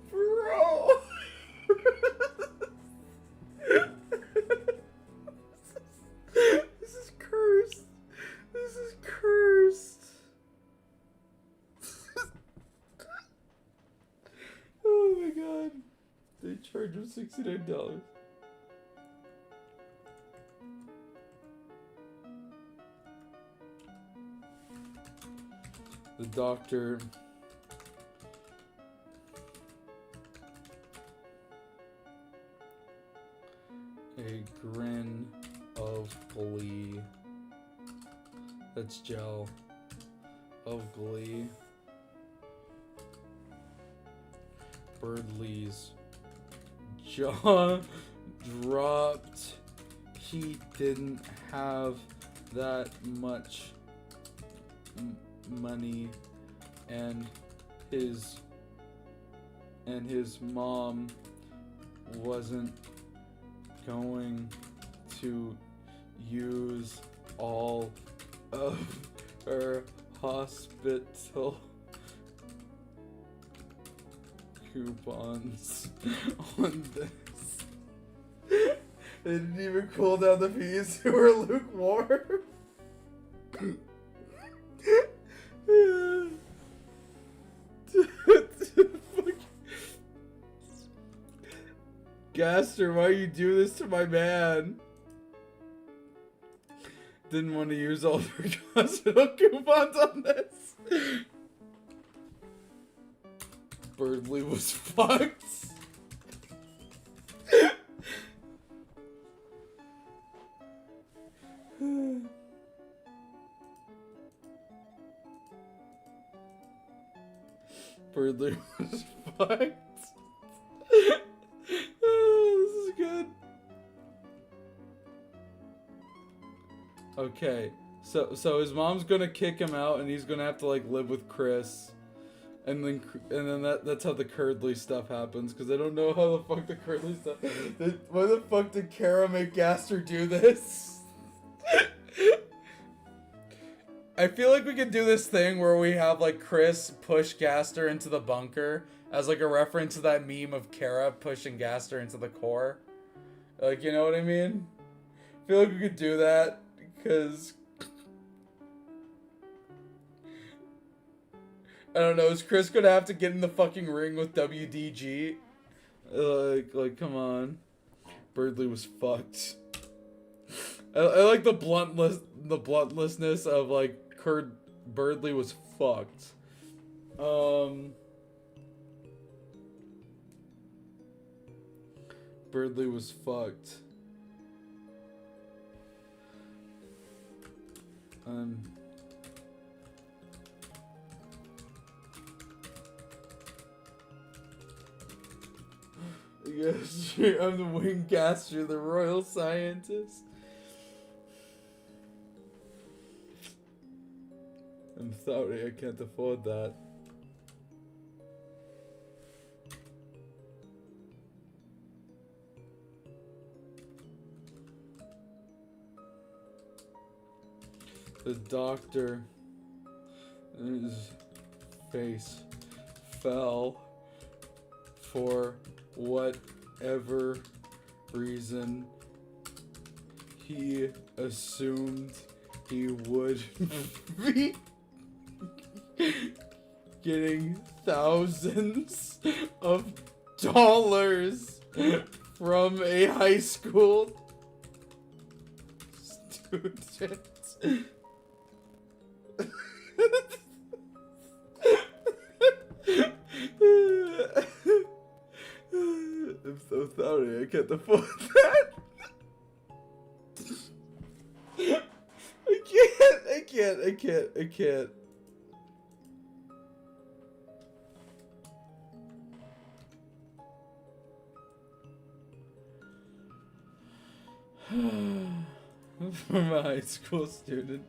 Bro. This is cursed. This is cursed. Oh my god. They charge him $69. The doctor a grin of glee. That's gel of glee. Birdley's jaw dropped. He didn't have that much money, and his and his mom wasn't going to use all of her hospital coupons on this. They didn't even cool down the peas who were lukewarm. Gaster, why you do this to my man? Didn't want to use all their hospital coupons on this. Birdley was fucked. Birdley was fucked. Oh, this is good. Okay, so his mom's gonna kick him out, and he's gonna have to like live with Chris, and then that's how the Curdley stuff happens. Because I don't know how the fuck the Curdley stuff. Why the fuck did Kara make Gaster do this? I feel like we could do this thing where we have like Chris push Gaster into the bunker as like a reference to that meme of Kara pushing Gaster into the core. Like, you know what I mean? I feel like we could do that because I don't know. Is Chris gonna have to get in the fucking ring with WDG? Like, come on. Birdley was fucked. I like the bluntlessness of like Birdley was fucked. Birdley was fucked. Yes, I'm the wing Gaster, the royal scientist. I'm sorry, I can't afford that. The doctor, his face fell for whatever reason. He assumed he would be getting thousands of dollars from a high school student. I'm so sorry, I can't afford that. I can't. From a high school student.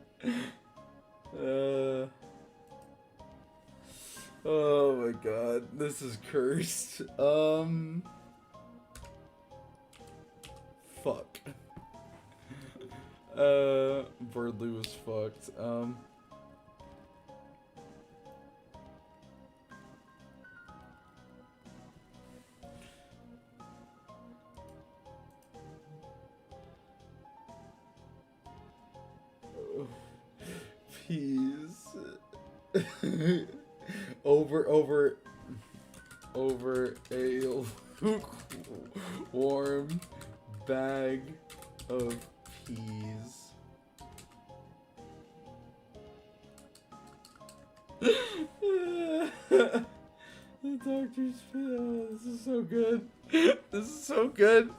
Oh my god, this is cursed. Fuck. Birdley was fucked. Peas. over a warm bag of peas. The doctor's this is so good. This is so good.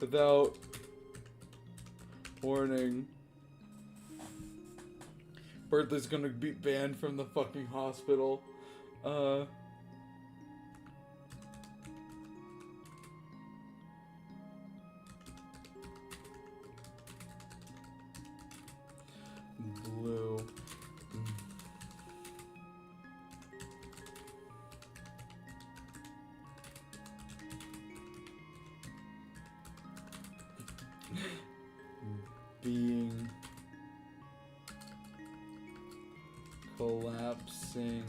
Without warning, Birdley's gonna be banned from the fucking hospital. being collapsing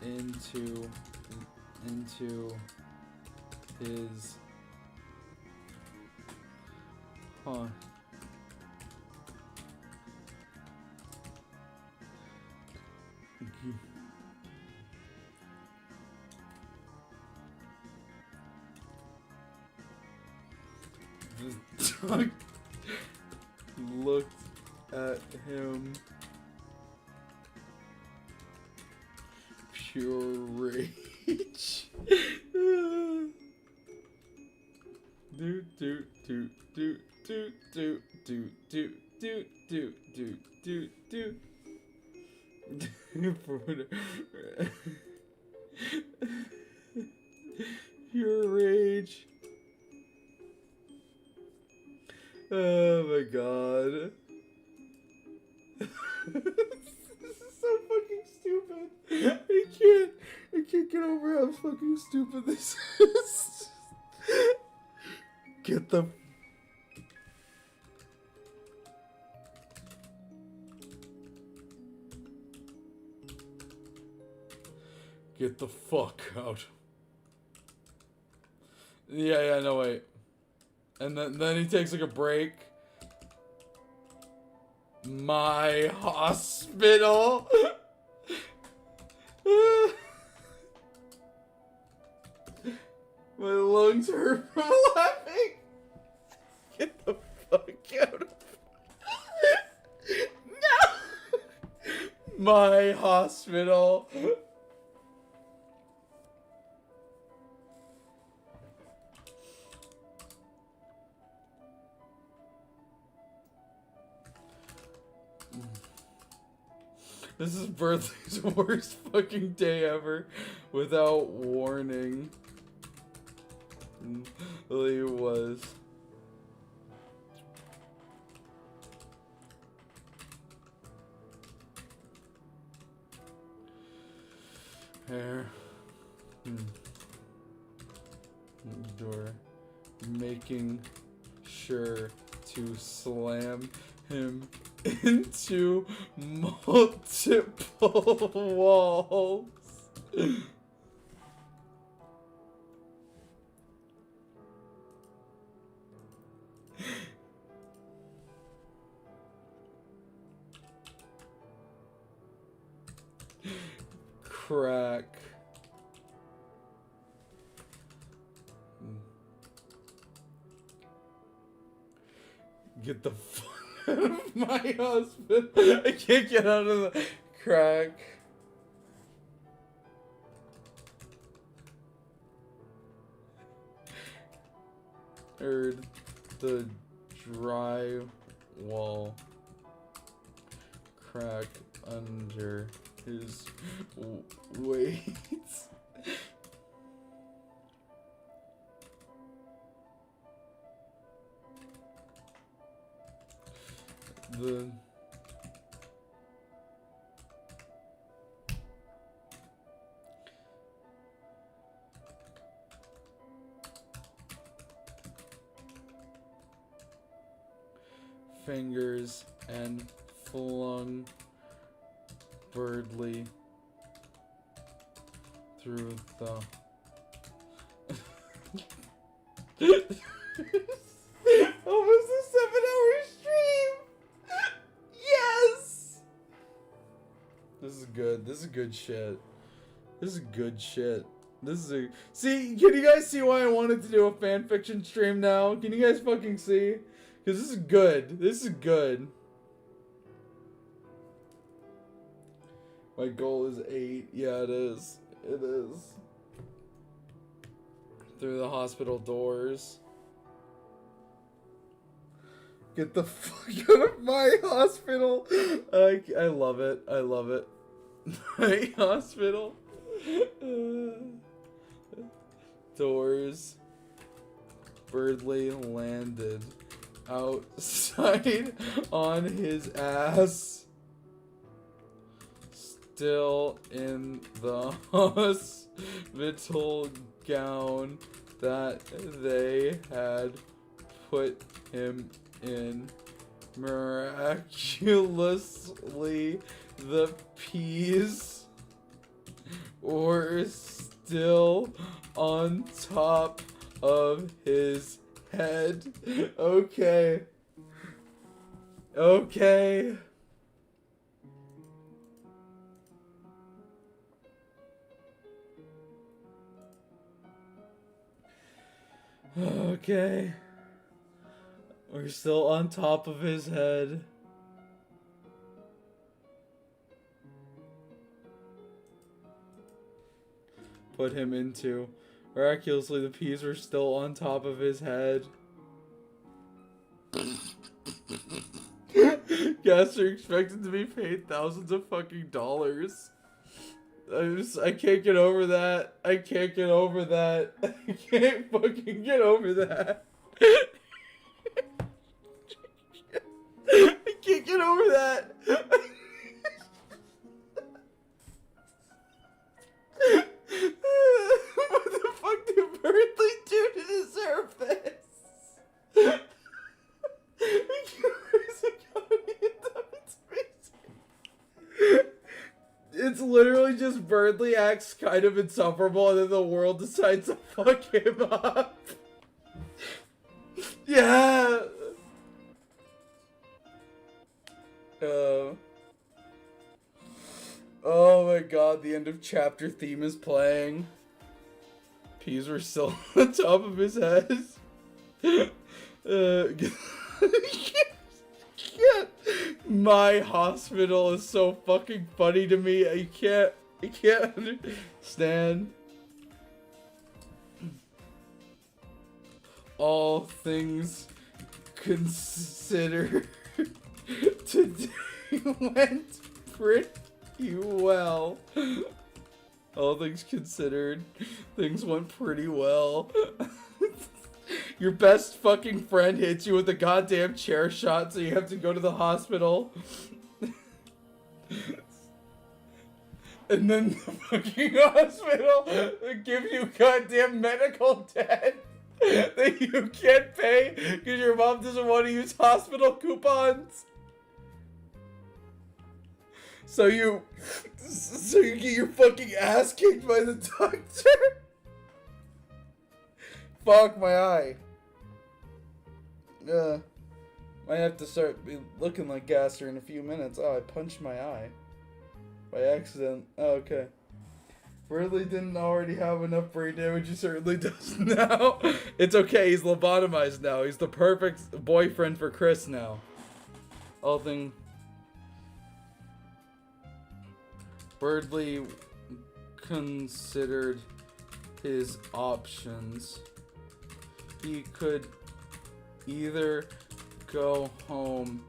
into his The dog looked at him, pure rage. Do do do do do do do do do do do do do. Pure rage. Oh my god. This is so fucking stupid. I can't get over how fucking stupid this is. Get the fuck out. Yeah, no wait. And then he takes like a break. My hospital. My lungs hurt from laughing. Get the fuck out of No. My hospital. This is Berthley's worst fucking day ever, without warning. Really was. Hair. Door. Making sure to slam him into multiple walls. Crack. Get the fuck out of my husband. I can't get out of the crack. Heard the drywall crack under his weight. The fingers and flung Birdley through the almost a 7-hour stream. Yes, this is good. This is good shit. This is good shit. This is a see. Can you guys see why I wanted to do a fanfiction stream now? Can you guys fucking see? Because this is good. This is good. My goal is 8. Yeah, it is. It is. Through the hospital doors. Get the fuck out of my hospital. I love it. I love it. My hospital. Doors. Birdley landed outside on his ass. Still in the hospital gown that they had put him in. Miraculously, the peas were still on top of his head. Okay. Okay. Okay. We're still on top of his head. Put him into. Miraculously, the peas were still on top of his head. Guests are expected to be paid thousands of fucking dollars. I can't get over that. I can't get over that. I can't fucking get over that. I can't get over that. What the fuck did Burnley do to deserve this? It's literally just Burnley acts kind of insufferable and then the world decides to fuck him up. Yeah. Oh my god, the end of chapter theme is playing. Peas were still on top of his head. My hospital is so fucking funny to me. I can't understand. All things considered, today went pretty well. All things considered, things went pretty well. Your best fucking friend hits you with a goddamn chair shot, so you have to go to the hospital. And then the fucking hospital gives you goddamn medical debt that you can't pay because your mom doesn't want to use hospital coupons. So you get your fucking ass kicked by the doctor. Fuck my eye. Might have to start looking like Gasser in a few minutes. Oh, I punched my eye. By accident. Oh, okay. Ridley didn't already have enough brain damage. He certainly does now. It's okay. He's lobotomized now. He's the perfect boyfriend for Chris now. All thing. Birdley considered his options. He could either go home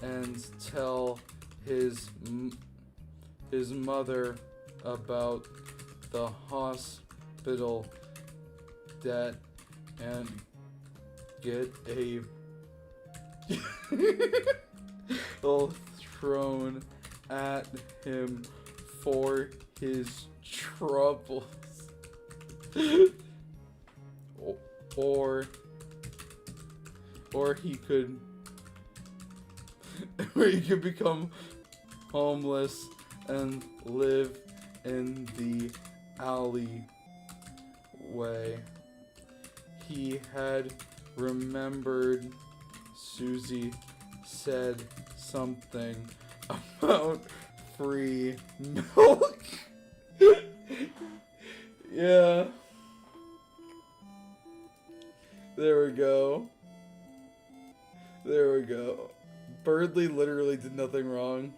and tell his mother about the hospital debt and get a bill thrown at him for his troubles. Or he could become homeless and live in the alleyway. He had remembered Susie said something about free milk. Yeah. There we go. There we go. Birdley literally did nothing wrong.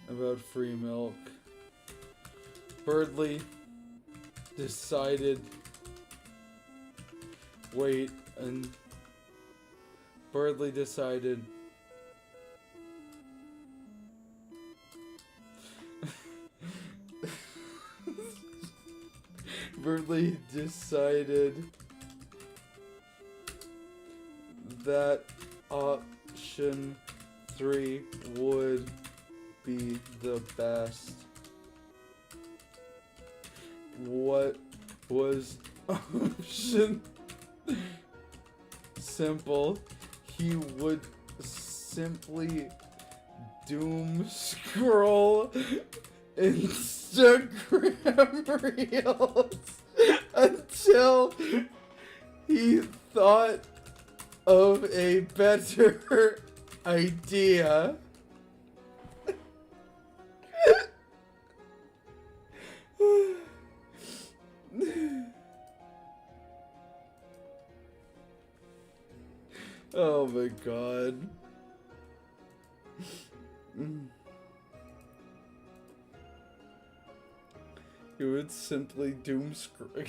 About free milk. Birdley decided. Wait, and Birdley decided. Birdley decided that option 3 would be the best. What was option? Simple. He would simply doom scroll Instagram reels until he thought of a better idea. Oh my god. He would simply doom scroll. I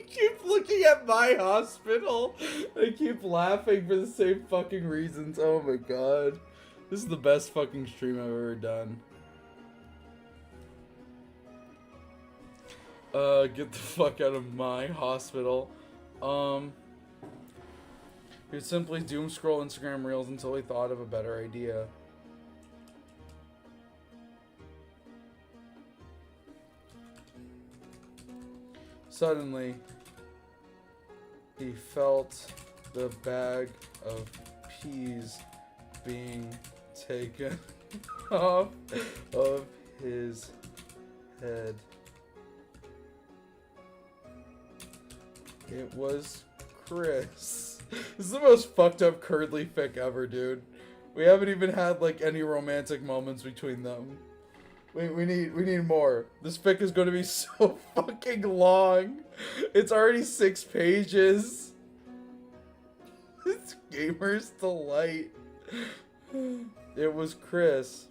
keep looking at my hospital. I keep laughing for the same fucking reasons. Oh my god. This is the best fucking stream I've ever done. Get the fuck out of my hospital. He would simply doom scroll Instagram reels until he thought of a better idea. Suddenly, he felt the bag of peas being taken off of his head. It was Chris. This is the most fucked up curdly fic ever, dude. We haven't even had like any romantic moments between them. We need more. This fic is going to be so fucking long. It's already 6 pages. It's gamer's delight. It was Chris.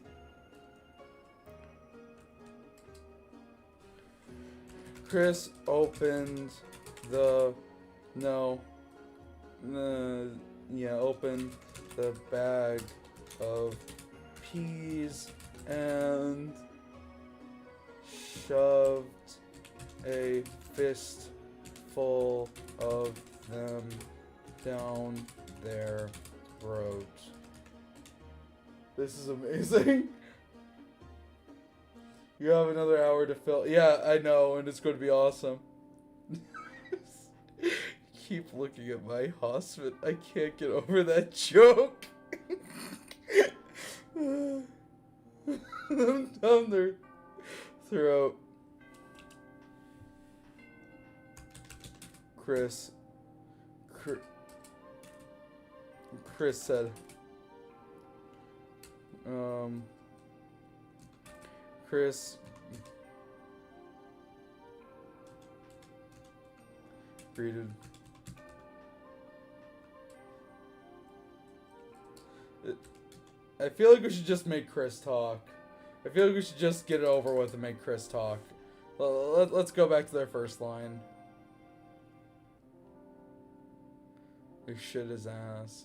Chris opened the opened the bag of peas and shoved a fistful of them down their throat. This is amazing. You have another hour to fill. Yeah, I know, and it's going to be awesome. Keep looking at my hospital. I can't get over that joke. I'm down their throat. Chris said, Chris greeted. I feel like we should just make Chris talk. I feel like we should just get it over with and make Chris talk. Let's go back to their first line. They shit his ass.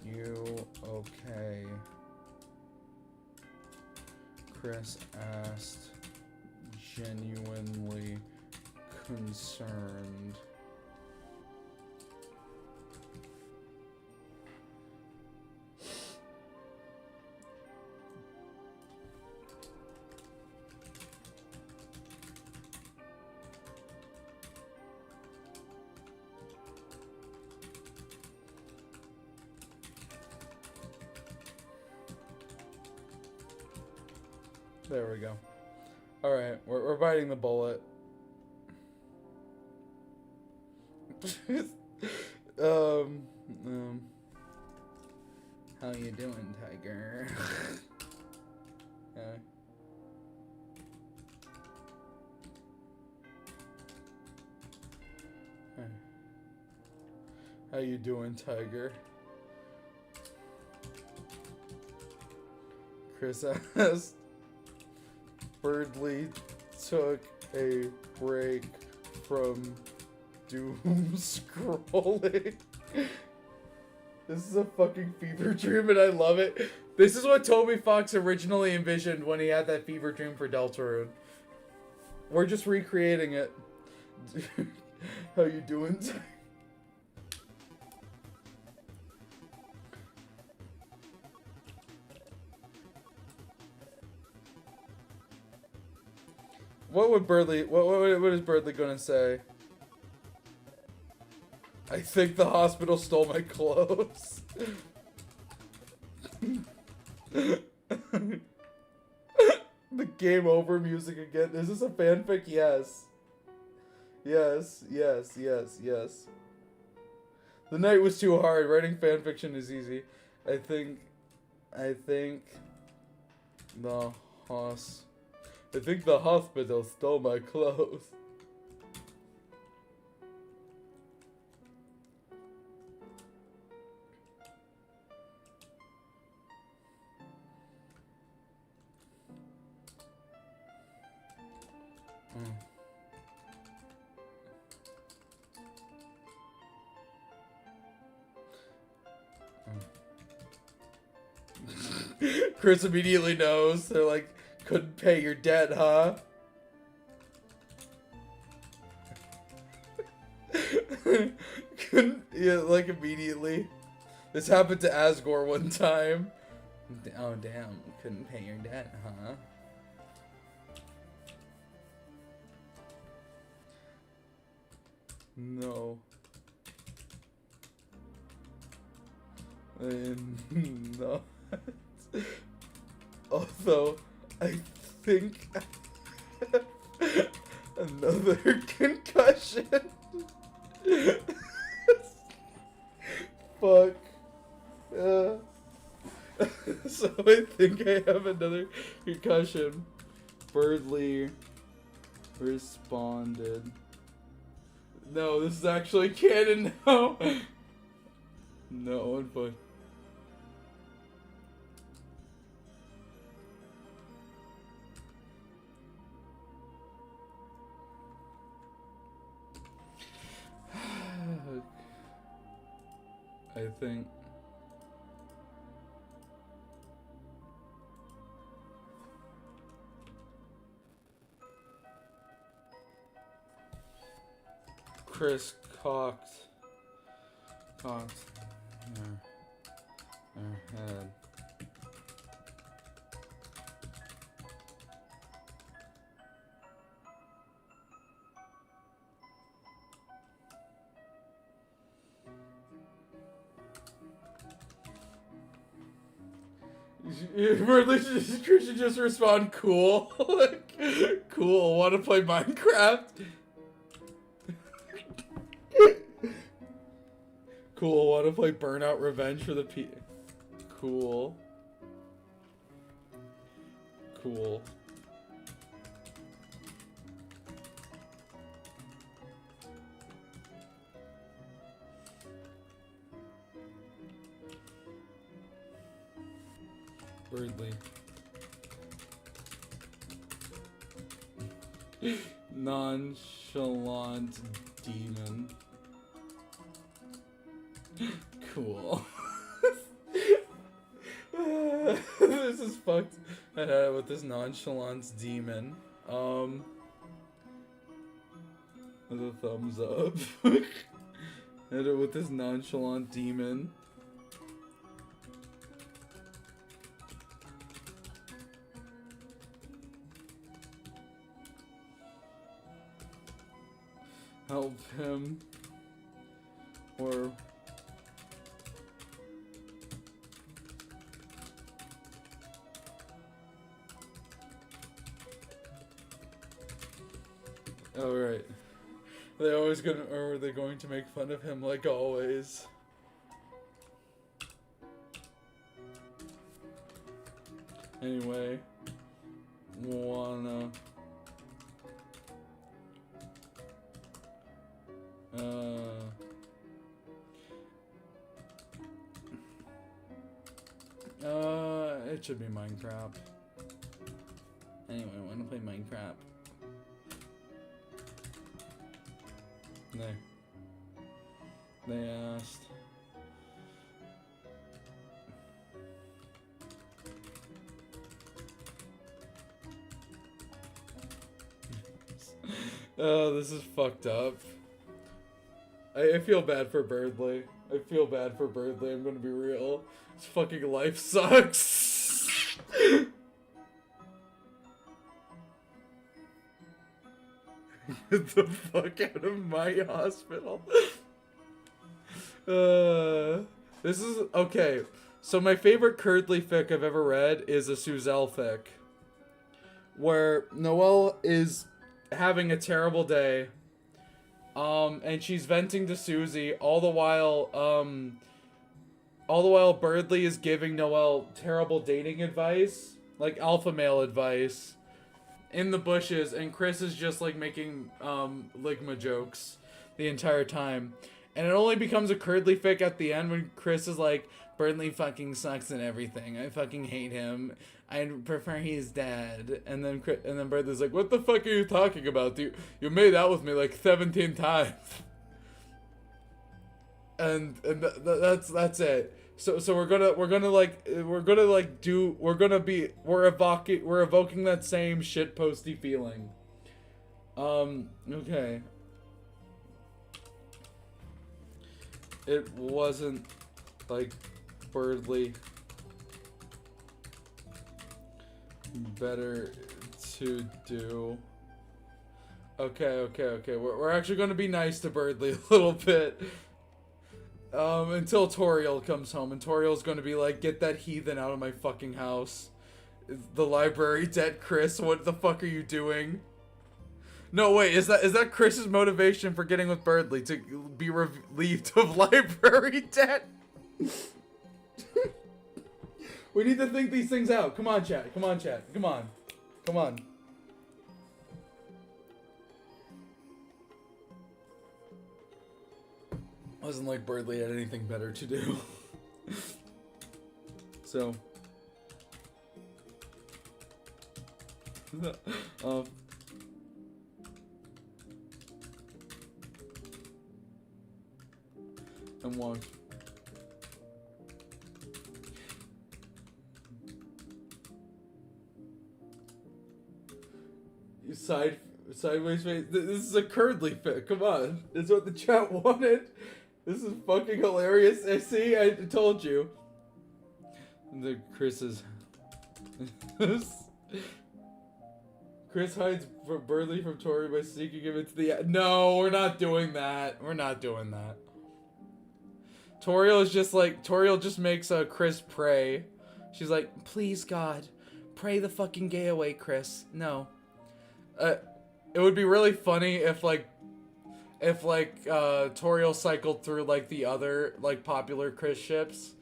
You okay? Chris asked, genuinely concerned. There we go. Alright, we're biting the bullet. How you doing, Tiger? Yeah. How you doing, Tiger? Chris asked. Birdley took a break from doom scrolling. This is a fucking fever dream and I love it. This is what Toby Fox originally envisioned when he had that fever dream for Deltarune. We're just recreating it. How you doing? What would Birdly? What is Birdly gonna say? I think the hospital stole my clothes. The game over music again. Is this a fanfic? Yes. Yes, yes, yes, yes. The night was too hard. Writing fanfiction is easy. I think the hospital stole my clothes. Chris immediately knows. They're like, couldn't pay your debt, huh? Couldn't, yeah, like immediately. This happened to Asgore one time. Oh damn, couldn't pay your debt, huh? No. No. Although, I think another concussion. Fuck. So I think I have another concussion. Birdly responded. No, this is actually canon now. No, but. I think. Chris cocked her head. Christian just respond, cool. Like, cool, wanna play Minecraft? Cool, wanna play Burnout Revenge for the P. Cool. Cool. Birdly. Nonchalant demon. Cool. This is fucked. With this nonchalance demon. With a thumbs up. With this nonchalant demon. Help him. Or oh right. They always gonna, or are they going to make fun of him like always? Anyway, wanna it should be Minecraft. Anyway, I wanna play Minecraft. They asked. Oh, this is fucked up. I feel bad for Birdley. I feel bad for Birdley, I'm gonna be real. His fucking life sucks. Get the fuck out of my hospital. This is okay. So my favorite Curdly fic I've ever read is a Suzelle fic, where Noelle is having a terrible day, and she's venting to Susie all the while Birdley is giving Noelle terrible dating advice, like alpha male advice, in the bushes, and Chris is just like making ligma jokes the entire time. And it only becomes a Curdly fic at the end when Chris is like, Birdley fucking sucks and everything. I fucking hate him. I prefer he's dead. And then Birdley's like, what the fuck are you talking about? You made out with me like 17 times. And that's it. So we're evoking that same shit posty feeling. Okay. It wasn't like Birdley. Better to do. Okay. We're actually gonna be nice to Birdley a little bit. Until Toriel comes home, and Toriel's gonna be like, get that heathen out of my fucking house. The library debt, Chris, what the fuck are you doing? No, wait, is that Chris's motivation for getting with Birdley, to be relieved of library debt? We need to think these things out. Come on, chat. Come on. Wasn't like Birdley had anything better to do. So. And watch. Sideways face. This is a Curdly fic. Come on. This is what the chat wanted. This is fucking hilarious. See, I told you. The Chris's. Chris hides Birdley from Tori by sneaking him into the. No, we're not doing that. Toriel just makes Chris pray. She's like, please God, pray the fucking gay away, Chris. No. It would be really funny if Toriel cycled through like the other like popular Chris ships.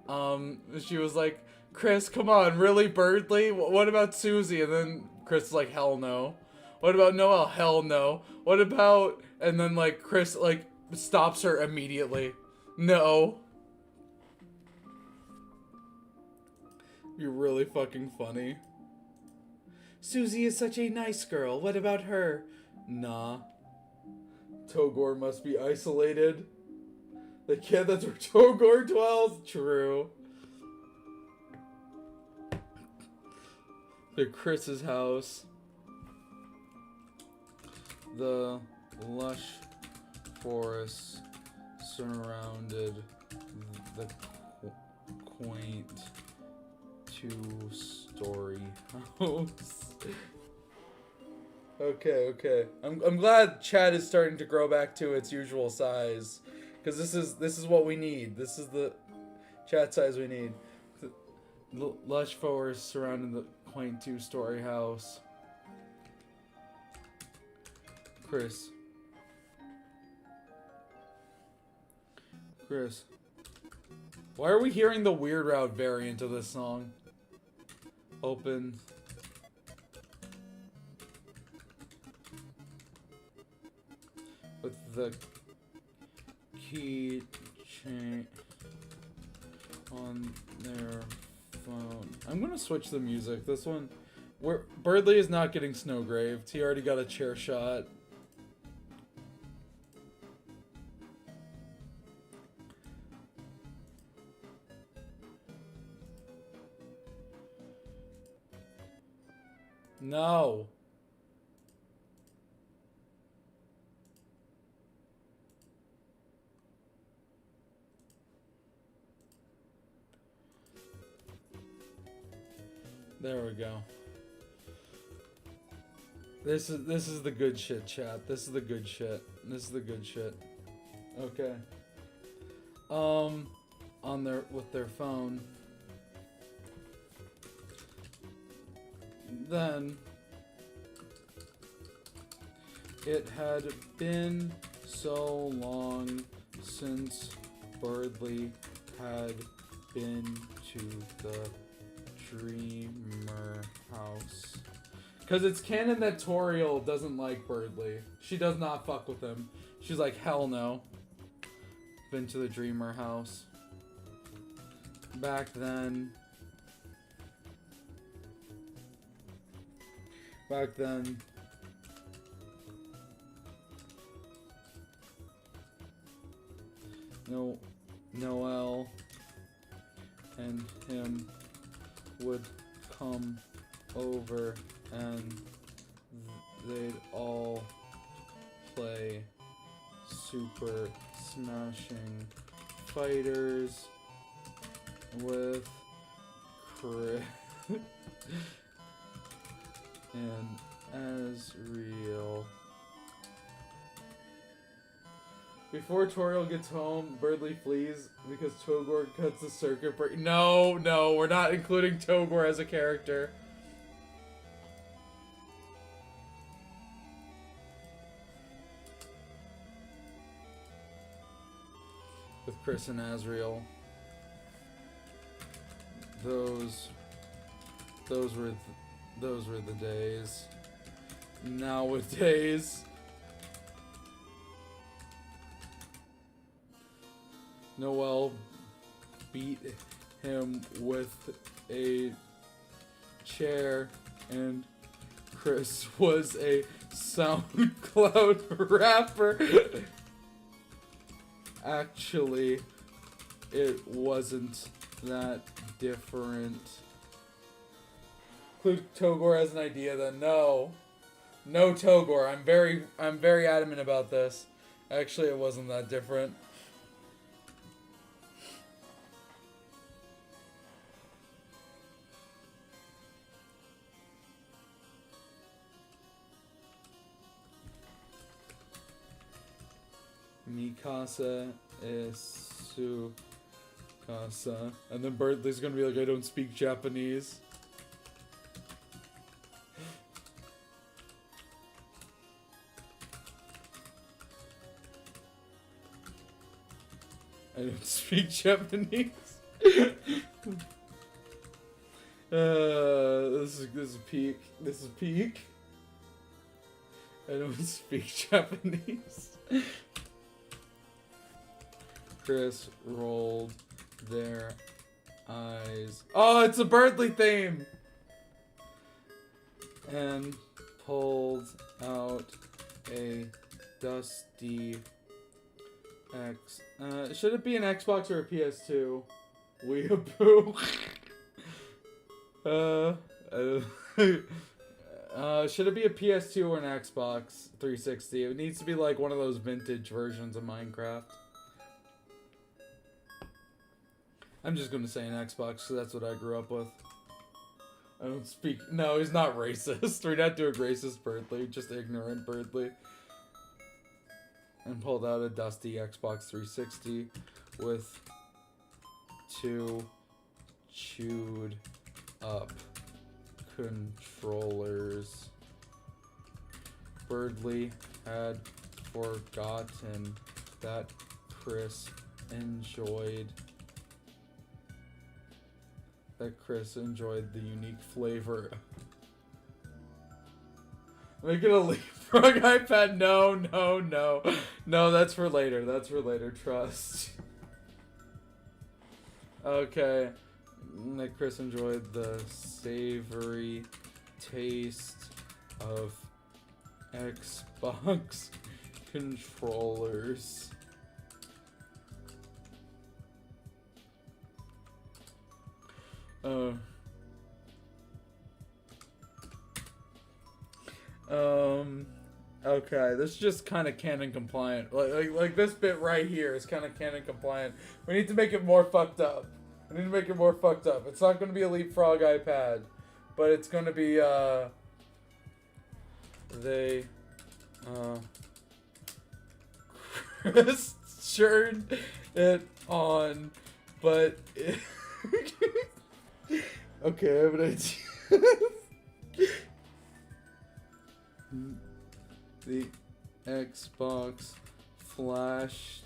She was like, Chris, come on, really, Birdley? What about Susie? And then Chris is like, hell no. What about Noelle? Hell no. What about... And then like Chris like stops her immediately. No. You're really fucking funny. Susie is such a nice girl. What about her? Nah. Togor must be isolated. Like, yeah, that's where Togor dwells. True. To Chris's house. The lush forest surrounded the quaint two-story house. Okay. I'm glad chat is starting to grow back to its usual size, because this is what we need. This is the chat size we need. The lush forest surrounding the quaint two-story house. Chris. Why are we hearing the Weird Route variant of this song? Open. With the key chain on their phone. I'm gonna switch the music. This one, where Birdley is not getting snowgraved. He already got a chair shot. No. There we go. This is the good shit, chat. This is the good shit. This is the good shit. Okay. On their phone. Then it had been so long since Birdley had been to the Dreamer house. Cause it's canon that Toriel doesn't like Birdley. She does not fuck with him. She's like, hell no. Been to the Dreamer house. Back then, Noel and him would come over and they'd all play Super Smashing Fighters with Chris and Azriel. Before Toriel gets home, Birdley flees because Togor cuts the circuit breaker. No, we're not including Togor as a character. With Chris and Azriel. Those were the days. Nowadays, Noel beat him with a chair, and Chris was a SoundCloud rapper. Actually, it wasn't that different. Include Togor as an idea then. No Togor. I'm very adamant about this. Actually, it wasn't that different. Mi casa es su casa. And then Birdley's gonna be like, I don't speak Japanese. I don't speak Japanese. This is peak. This is peak. I don't speak Japanese. Chris rolled their eyes. Oh, it's a Birdley theme! And pulled out a dusty should it be an Xbox or a PS2? Weeaboo. Should it be a PS2 or an Xbox 360? It needs to be like one of those vintage versions of Minecraft. I'm just gonna say an Xbox because that's what I grew up with. I don't speak. No, he's not racist. We're not doing racist Birdley, just ignorant Birdley. And pulled out a dusty Xbox 360 with 2 chewed up controllers. Birdley had forgotten that Chris enjoyed the unique flavor. Make it a leapfrog iPad. No, that's for later. That's for later. Trust. Okay. That Chris enjoyed the savory taste of Xbox controllers. Okay, this is just kind of canon compliant. Like this bit right here is kind of canon compliant. We need to make it more fucked up. It's not going to be a leapfrog iPad. but it's gonna be they Chris turned it on, but okay, I have an idea. The Xbox flashed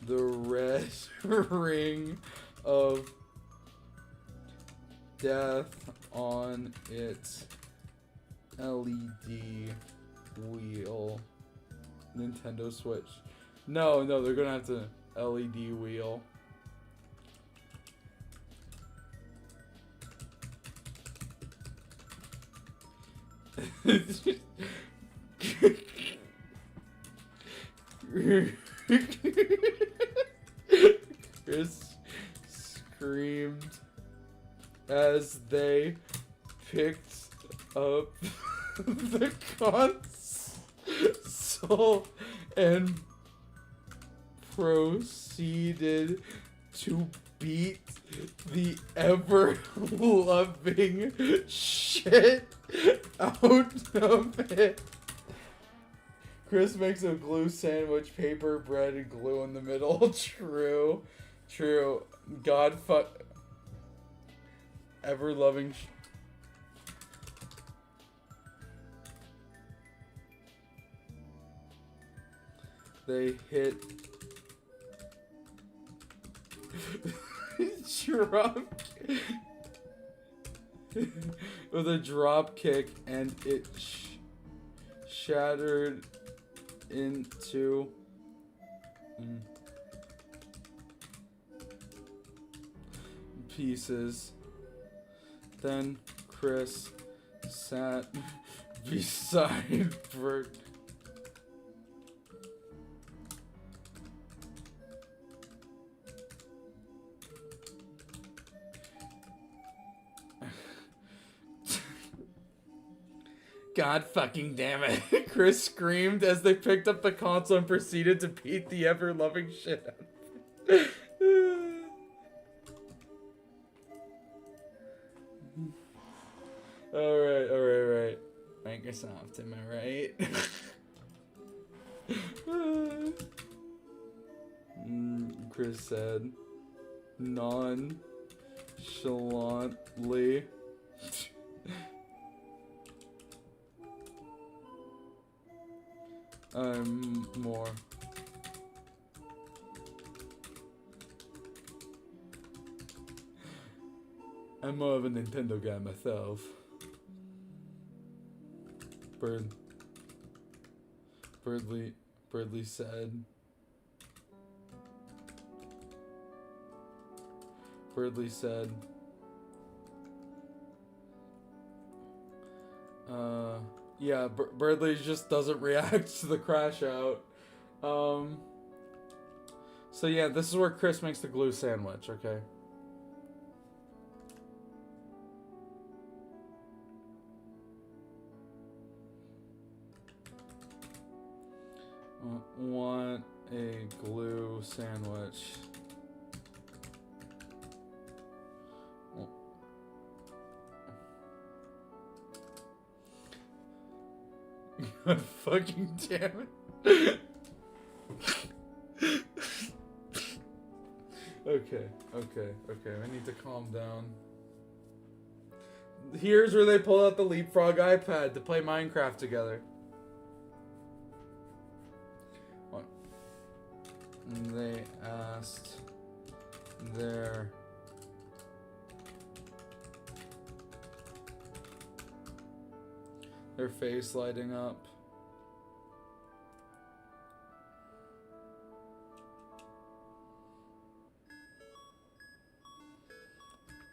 the red ring of death on its LED wheel. Nintendo Switch. No, they're gonna have to LED wheel. Chris screamed as they picked up the console and proceeded to beat the ever-loving shit out of it. Chris makes a glue sandwich, paper, bread, and glue in the middle. True. God fuck. Ever-loving they hit drop with a drop kick, and it shattered into pieces. Then Chris sat beside Bert. God fucking damn it. Chris screamed as they picked up the console and proceeded to beat the ever-loving shit out of it. Alright. Microsoft, am I right? Chris said nonchalantly. I'm more. I'm more of a Nintendo guy myself. Birdley said. Yeah, Birdley just doesn't react to the crash out. So yeah, this is where Chris makes the glue sandwich, okay? Want a glue sandwich. God fucking damn it. Okay. I need to calm down. Here's where they pull out the Leapfrog iPad to play Minecraft together. What? They asked their face lighting up.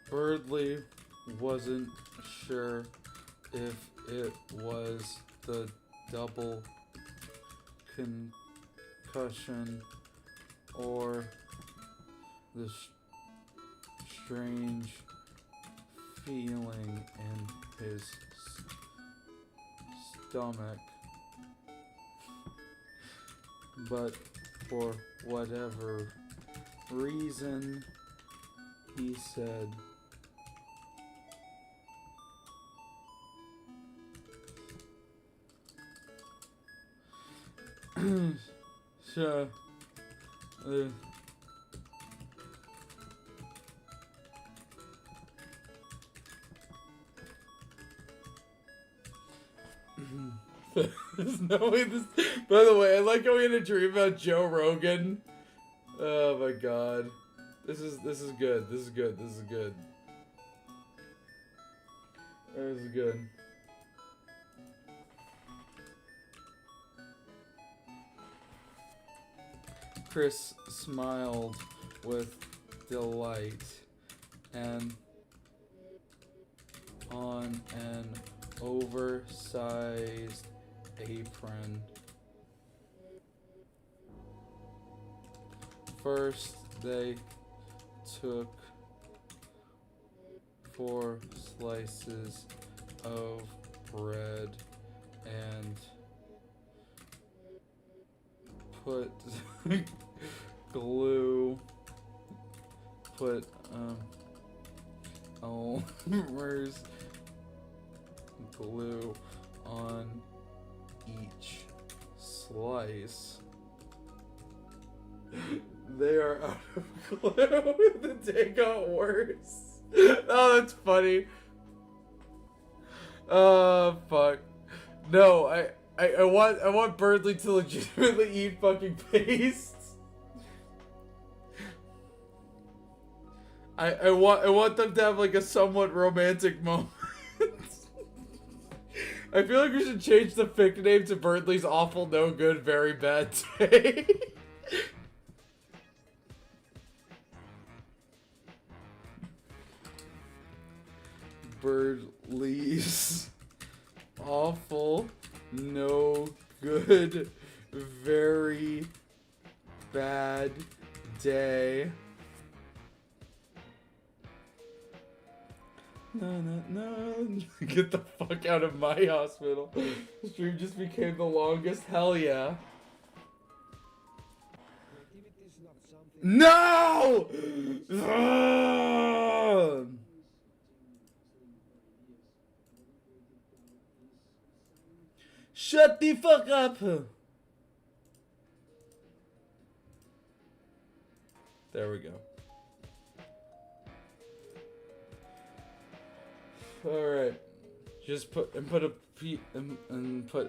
Birdley wasn't sure if it was the double concussion or the strange feeling in his stomach, but for whatever reason, he said Sure. There's no way this. By the way, I like how we had a dream about Joe Rogan. Oh my god, this is good. This is good. This is good. This is good. Chris smiled with delight and on an oversized apron. First, they took 4 slices of bread and put Elmer's glue on each slice. They are out of glue. The day got worse. Oh, that's funny. Oh, fuck. No, I want Birdley to legitimately eat fucking paste. I want them to have like a somewhat romantic moment. I feel like we should change the fic name to Birdley's Awful No Good Very Bad Day. Birdley's Awful No Good Very Bad Day. No. Get the fuck out of my hospital. The stream just became the longest. Hell yeah. No! Shut the fuck up. There we go. Alright. Just put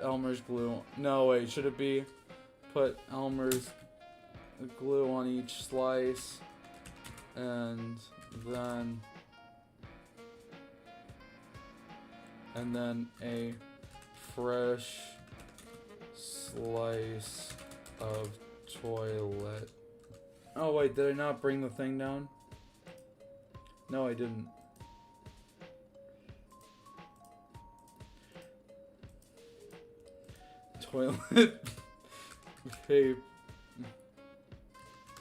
Elmer's glue. No, wait, should it be put Elmer's glue on each slice and then a fresh slice of toilet. Oh wait, did I not bring the thing down? No, I didn't. Toilet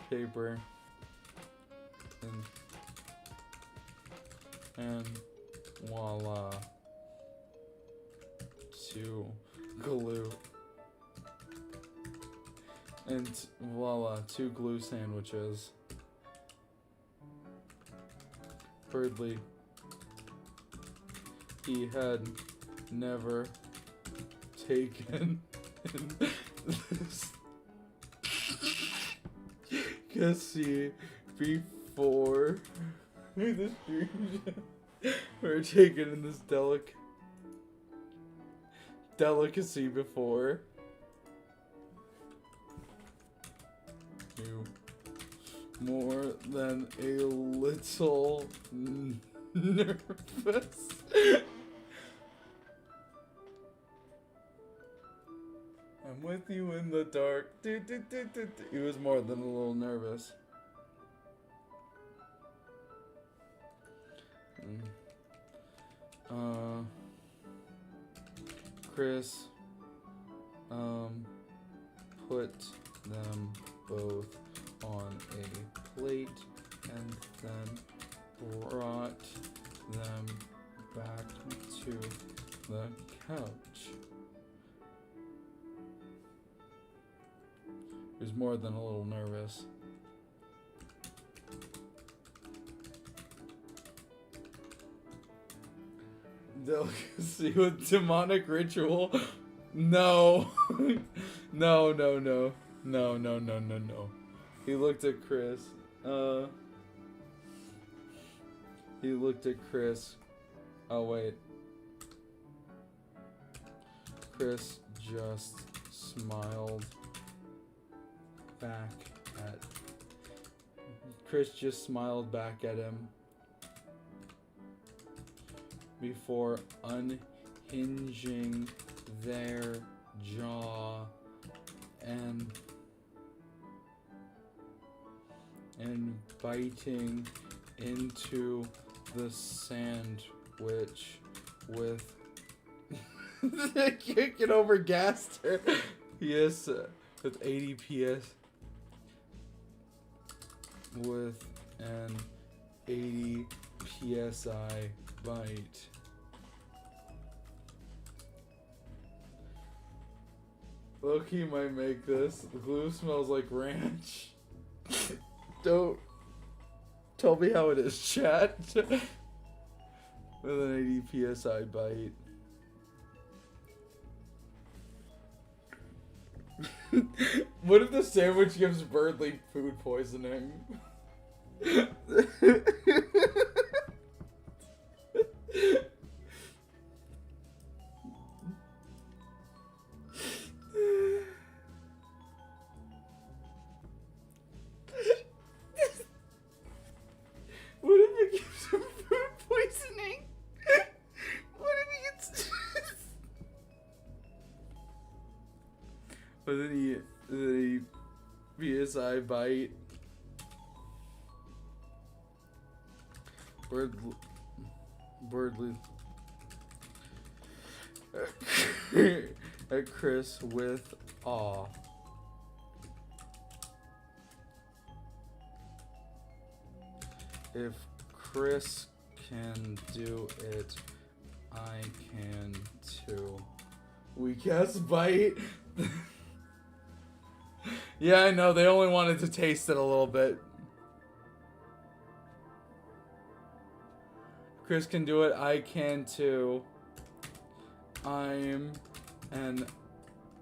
paper and voila, 2 glue and voila, 2 glue sandwiches. Birdley, he had never taken this Cassie before. This dream we're taken in this delicacy before. You more than a little nervous. I'm with you in the dark. He was more than a little nervous. Chris put them both on a plate and then brought them back to the couch. He was more than a little nervous. Delicacy with demonic ritual. No. No, no, no. No, no, no, no, no. He looked at Chris. He looked at Chris. Oh, wait. Chris just smiled back at... Chris just smiled back at him before unhinging their jaw and biting into the sandwich with kicking over Gaster. Yes, with 80 PS. With an 80 psi bite. Loki might make this. The glue smells like ranch. Don't tell me how it is, chat. With an 80 psi bite. What if the sandwich gives Birdly food poisoning? What if it gives him food poisoning? What if he gets... With an 80 PSI bite. Birdly at Chris with awe. If Chris can do it, I can too. We cast bite. Yeah, I know. They only wanted to taste it a little bit. Chris can do it. I can too. I'm an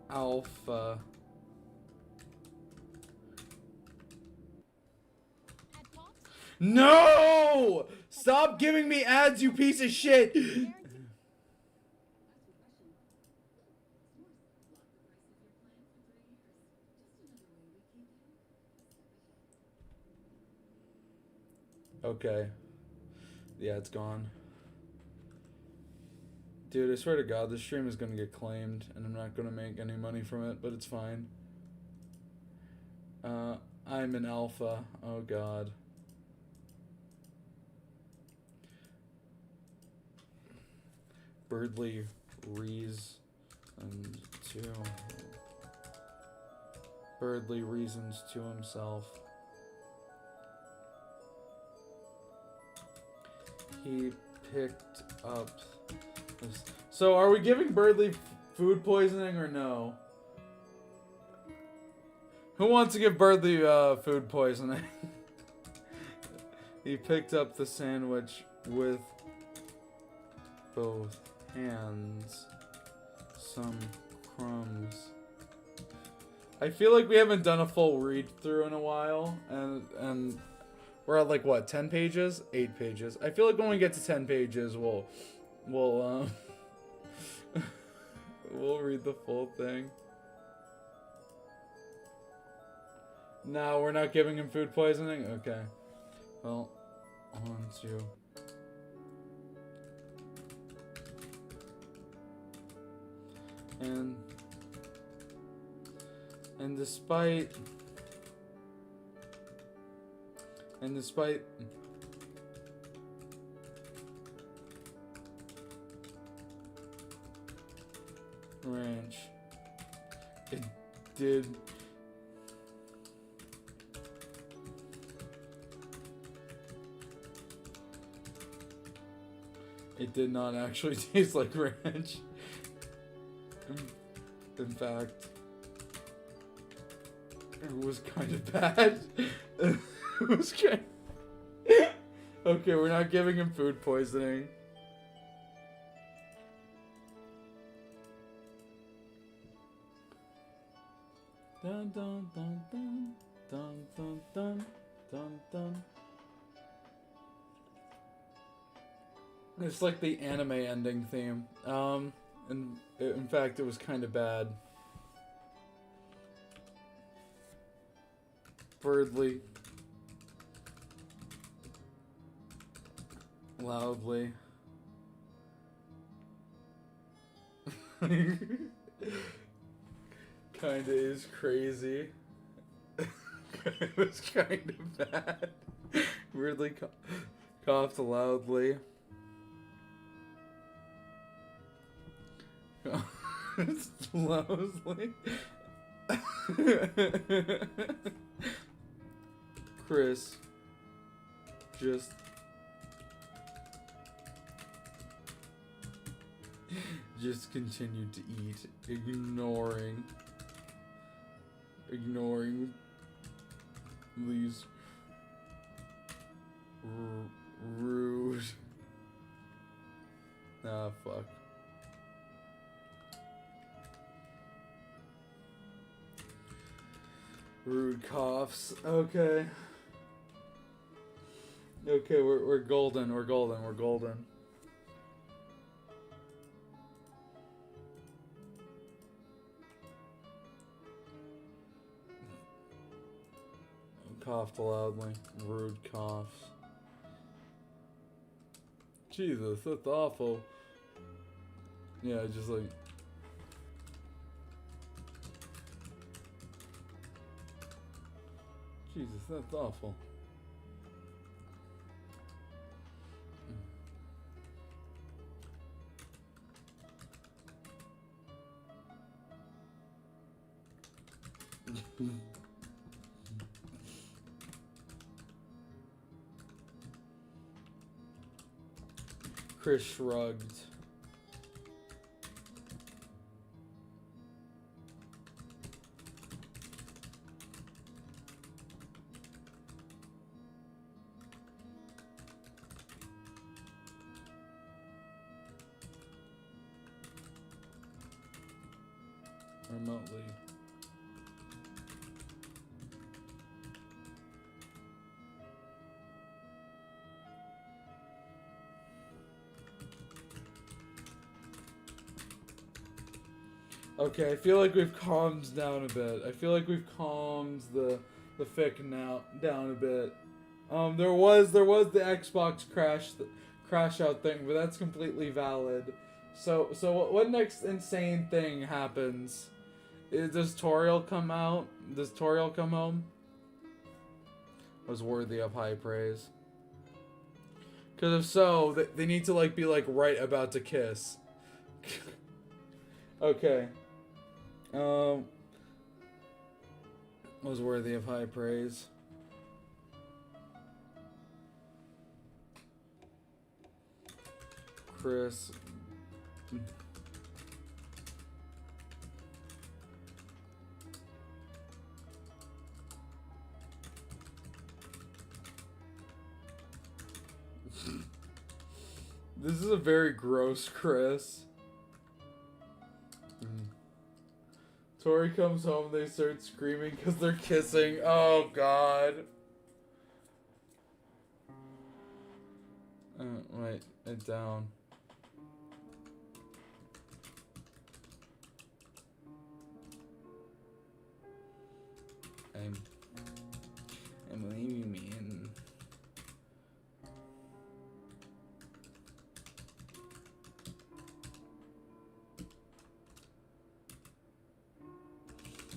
alpha. No! Stop giving me ads, you piece of shit! Okay. Yeah, it's gone. Dude, I swear to God, this stream is gonna get claimed, and I'm not gonna make any money from it, but it's fine. I'm an alpha. Oh God. Birdly reasons to himself. He picked up this. So are we giving Birdly food poisoning or no? Who wants to give Birdly food poisoning? He picked up the sandwich with both hands. Some crumbs. I feel like we haven't done a full read through in a while, and we're at like what, 10 pages? 8 pages. I feel like when we get to 10 pages, we'll we'll read the full thing. No, we're not giving him food poisoning? Okay. Well, on to... And despite ranch, it did not actually taste like ranch. In fact, it was kind of bad. It was kind of... Okay, we're not giving him food poisoning. Dun dun dun dun dun dun dun dun dun. It's like the anime ending theme. And in fact, it was kind of bad. Birdly. Loudly. Kinda is crazy. It was kind of bad. Weirdly coughed loudly. Loudly. Chris just continued to eat, ignoring these rude. Ah, fuck. Rude coughs. Okay. Okay, we're golden. We're golden. We're golden. Coughed loudly. Rude coughs. Jesus, that's awful. Yeah, just like. Jesus, that's awful. Chris shrugged. Remotely. Okay, I feel like we've calmed down a bit. I feel like we've calmed the fic now down a bit. There was the Xbox crash out thing, but that's completely valid. So what next insane thing happens? Does Toriel come out? Does Toriel come home? Was worthy of high praise. Because if so, they need to be right about to kiss. Okay. Was worthy of high praise. Chris. This is a very gross Chris. Tori comes home, they start screaming because they're kissing. Oh, God. Write it down. I'm leaving, man.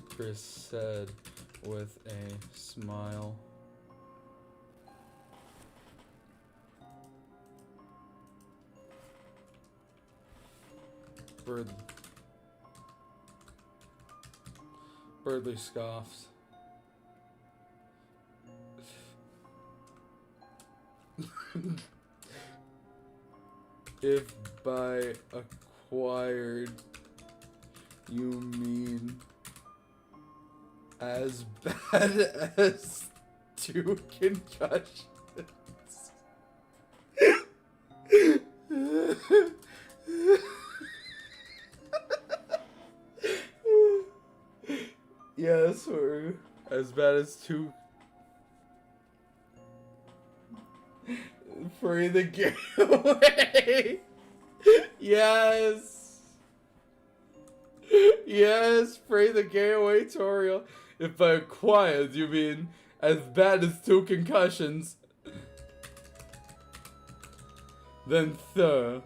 Chris said with a smile. Birdly scoffs. If by acquired you mean as bad as 2 concussions. Yes, or as bad as two. Free the gay away. Yes. Yes, free the gay away, Toriel. If by acquired you mean as bad as 2 concussions, then sir.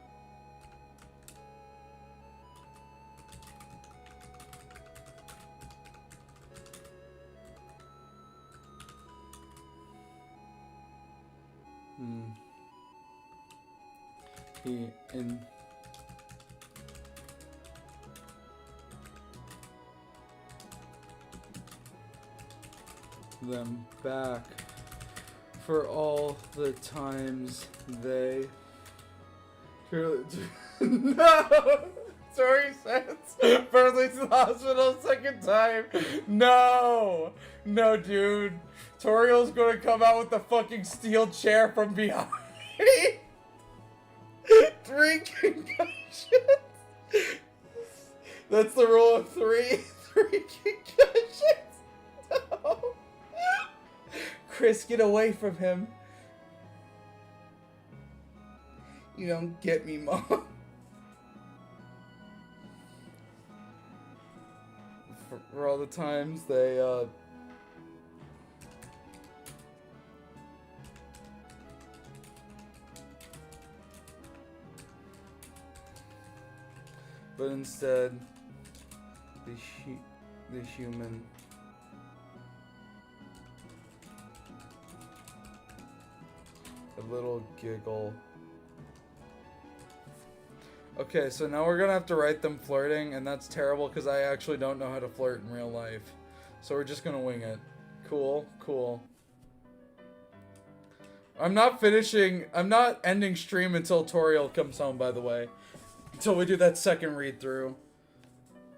He in them back for all the times they no. Sorry, sense. Burley's in the hospital second time. No, no, dude. Toriel's gonna come out with the fucking steel chair from behind. 3 concussions. That's the rule of 3. 3 concussions. No. Chris, get away from him. You don't get me, Mom. For all the times they, but instead, the human a little giggle. Okay, so now we're gonna have to write them flirting, and that's terrible because I actually don't know how to flirt in real life. So we're just gonna wing it. Cool, cool. I'm not ending stream until Toriel comes home, by the way. Until we do that second read through.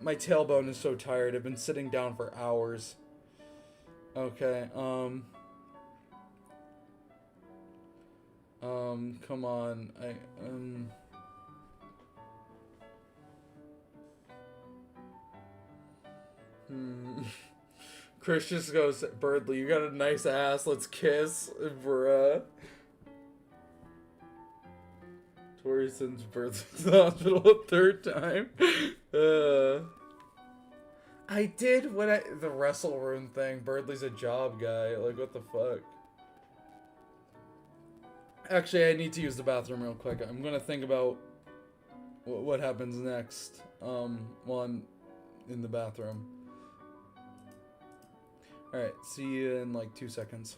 My tailbone is so tired. I've been sitting down for hours. Okay, come on. Chris just goes, Birdley, you got a nice ass, let's kiss, bruh. Tori sends Birdley to the hospital a 3rd time. I did the wrestle room thing. Birdley's a job guy. Like, what the fuck? Actually, I need to use the bathroom real quick. I'm gonna think about what happens next while I'm in the bathroom. Alright, see you in like 2 seconds.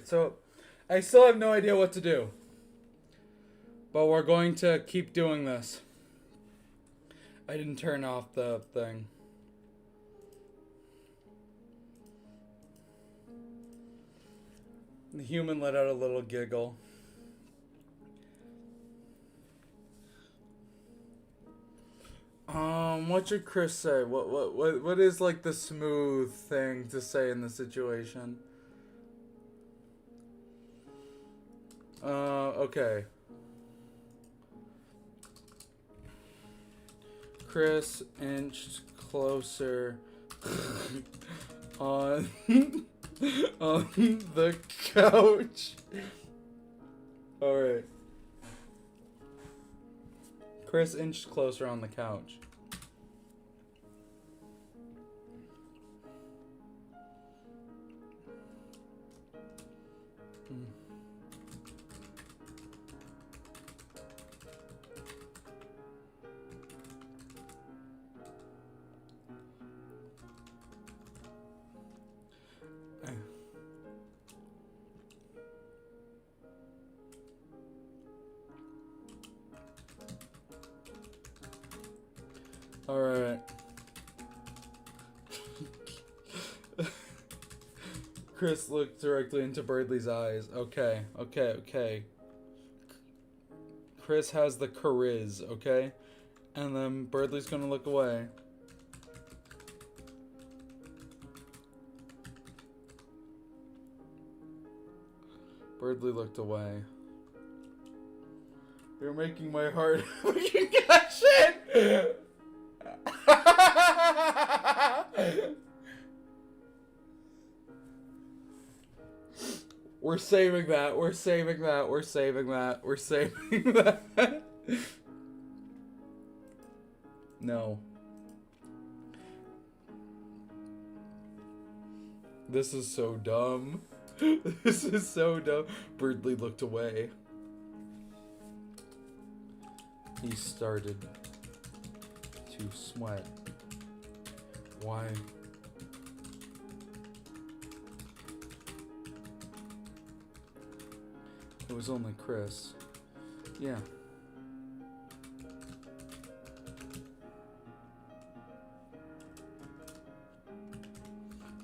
Alright, so I still have no idea what to do. But we're going to keep doing this. I didn't turn off the thing. The human let out a little giggle. What should Chris say? What is like the smooth thing to say in the situation? Okay. Chris inched closer on on the couch. All right. Chris inched closer on the couch. All right. Chris looked directly into Birdley's eyes. Okay. Chris has the chariz, okay? And then Birdley's gonna look away. Birdley looked away. You're making my heart concussion! We're saving that. No. This is so dumb. This is so dumb. Birdley looked away. He started to sweat. Why? It was only Chris. Yeah.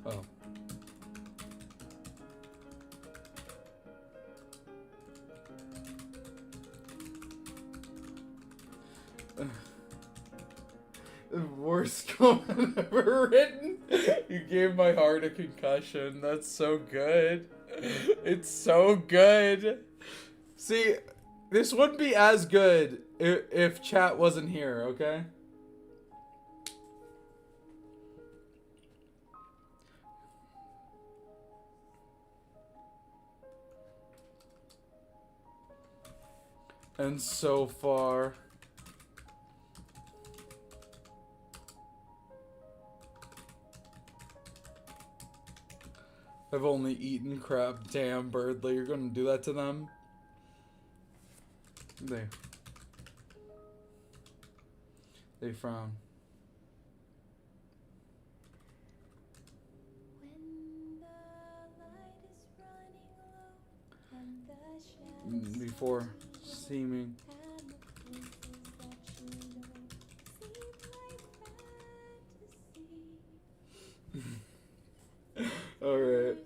Oh. The worst comment ever written. You gave my heart a concussion. That's so good. It's so good. See, this wouldn't be as good if chat wasn't here, okay? And so far, I've only eaten crap. Damn, Birdley, you're gonna do that to them? They frown. Before seeming. Alright.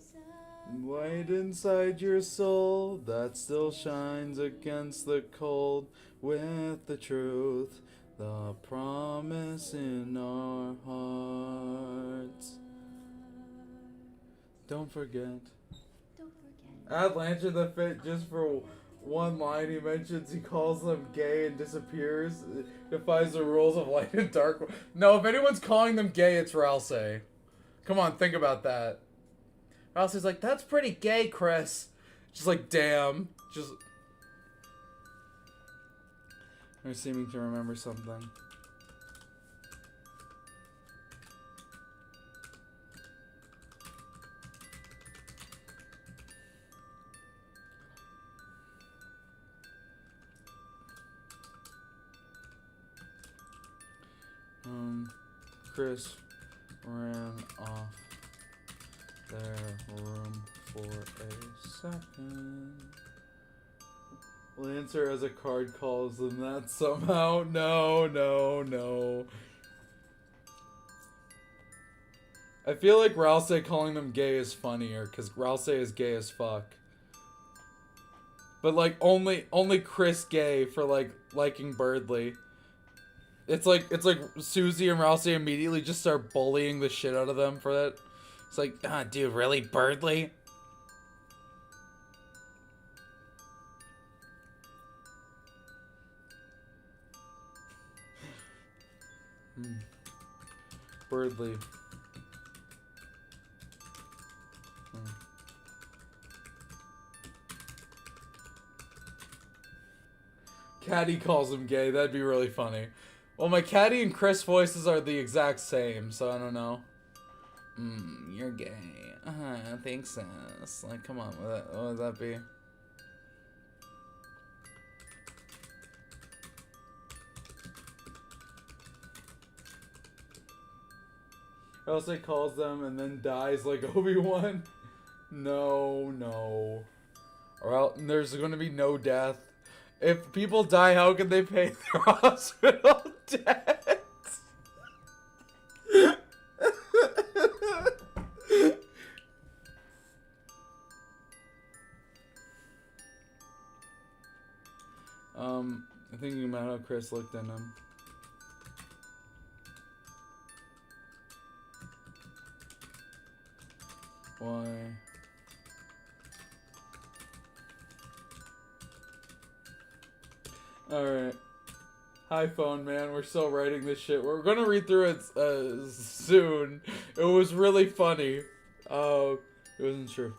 Light inside your soul that still shines against the cold with the truth, the promise in our hearts. Don't forget. Add Lancher the Fit just for one line. He mentions he calls them gay and disappears. Defies the rules of light and dark. No, if anyone's calling them gay, it's Ralsei. Come on, think about that. Ralsei's like, that's pretty gay, Chris. Just like, damn. Just. They're seeming to remember something. Chris ran off their room for a second. Lancer as a card calls them that somehow. No, no, no. I feel like Ralsei calling them gay is funnier, because Ralsei is gay as fuck. But like only Chris gay for like liking Birdly. It's like Susie and Ralsei immediately just start bullying the shit out of them for that. It's like, ah, dude, really, Birdly? Birdly. Caddy calls him gay. That'd be really funny. Well, my Caddy and Chris voices are the exact same, so I don't know. You're gay. Thanks, sis. Like, come on, what would that be? Ralsei calls them and then dies like Obi-Wan. No, no. Or there's gonna be no death. If people die, how can they pay their hospital debt? I'm thinking about how Chris looked at him. Why? Alright. Hi, phone man. We're still writing this shit. We're gonna read through it soon. It was really funny. Oh, it wasn't true.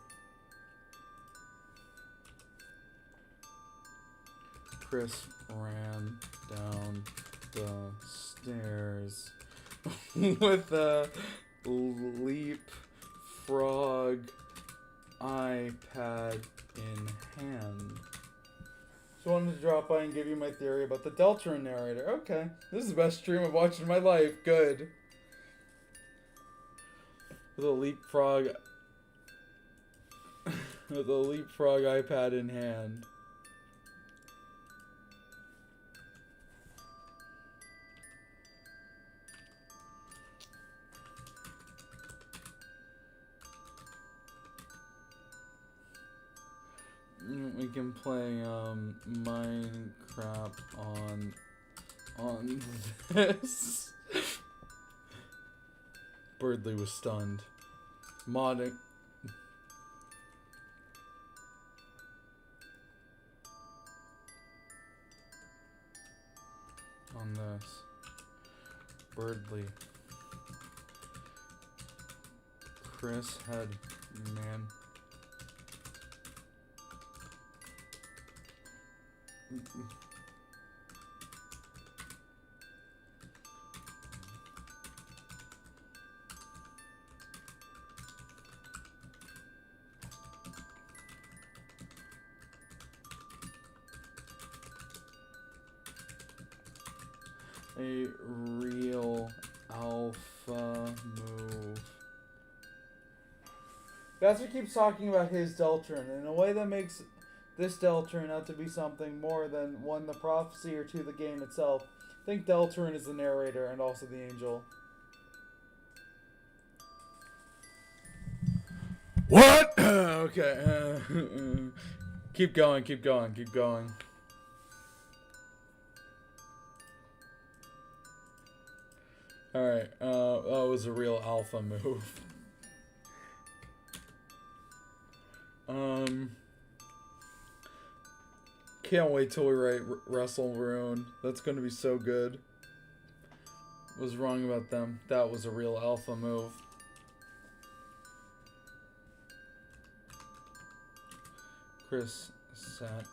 Chris ran down the stairs with a leapfrog iPad in hand. Just wanted to drop by and give you my theory about the Deltarune narrator. Okay. This is the best stream I've watched in my life. Good. With a leapfrog iPad in hand. We can play Minecraft on this. Birdly was stunned. Modding. On this. Birdly. Chris had man. A real alpha move. Bastard keeps talking about his Deltarune in a way that makes this Deltarune out to be something more than one, the prophecy, or two, the game itself. I think Deltarune is the narrator and also the angel. What? Okay. Keep going, keep going, keep going. Alright, that was a real alpha move. Can't wait till we write Russell Rune. That's gonna be so good. Was wrong about them. That was a real alpha move. Chris sat.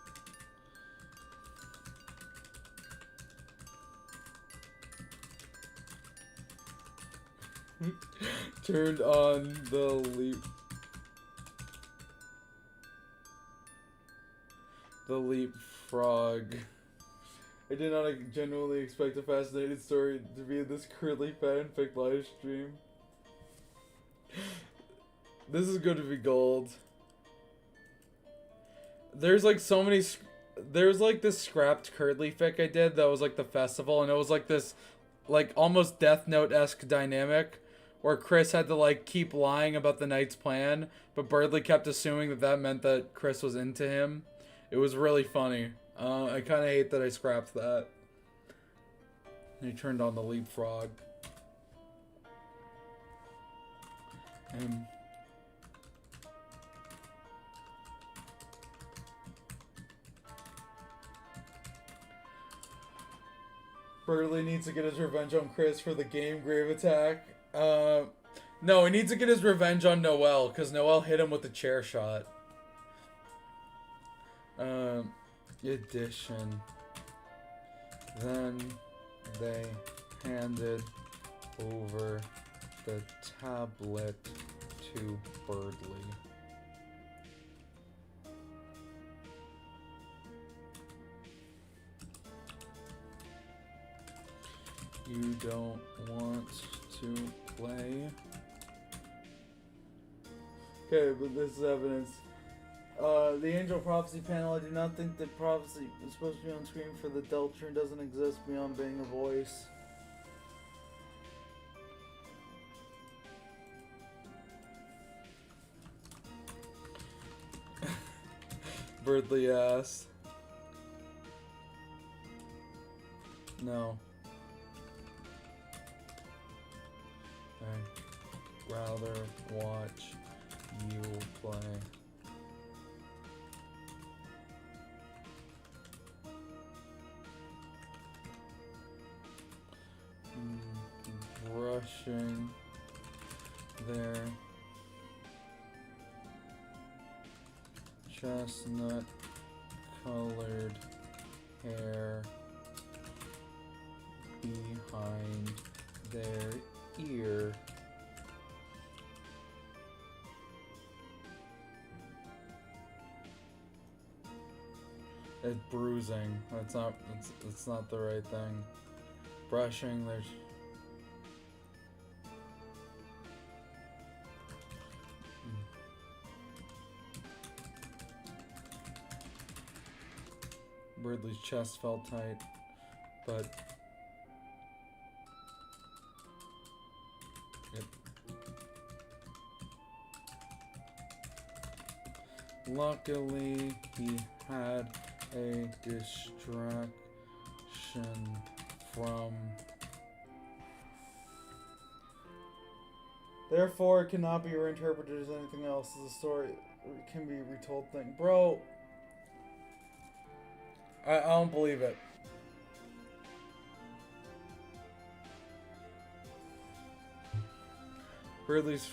Turned on the leapfrog. I did not genuinely expect a fascinating story to be in this curly fanfic live stream. This is going to be gold. there's like so many. There's like this scrapped Curdly fic I did that was like the festival, and it was like this, like almost Death Note-esque dynamic, where Chris had to like keep lying about the knight's plan, but Birdley kept assuming that that meant that Chris was into him. It was really funny. I kind of hate that I scrapped that. And he turned on the leapfrog. And Burley needs to get his revenge on Chris for the game grave attack. No, he needs to get his revenge on Noel, because Noel hit him with the chair shot. Edition. Then they handed over the tablet to Birdley. You don't want to play? Okay, but this is evidence. The Angel Prophecy panel, I do not think that prophecy is supposed to be on screen for the Deltron doesn't exist beyond being a voice. Birdly ass. No. I'd rather watch you play. Brushing their chestnut colored hair behind their ear. It's bruising. That's not. It's not the right thing. Brushing. There's. Birdley's chest felt tight, but. Yep. Luckily, he had a distraction from. Therefore, it cannot be reinterpreted as anything else. The story can be retold thing. Bro, I don't believe it. Birdley's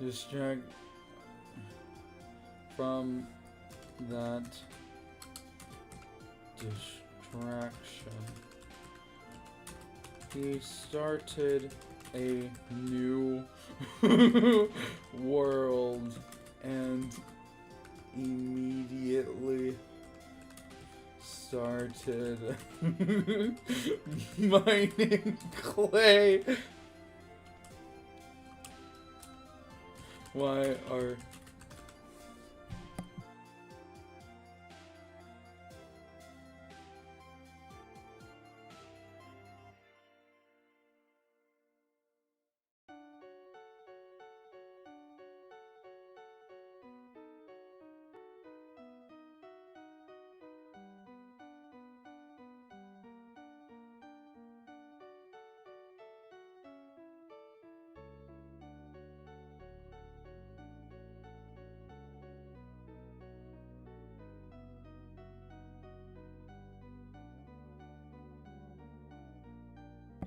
distract from that distraction. He started a new world and immediately started mining clay. Why are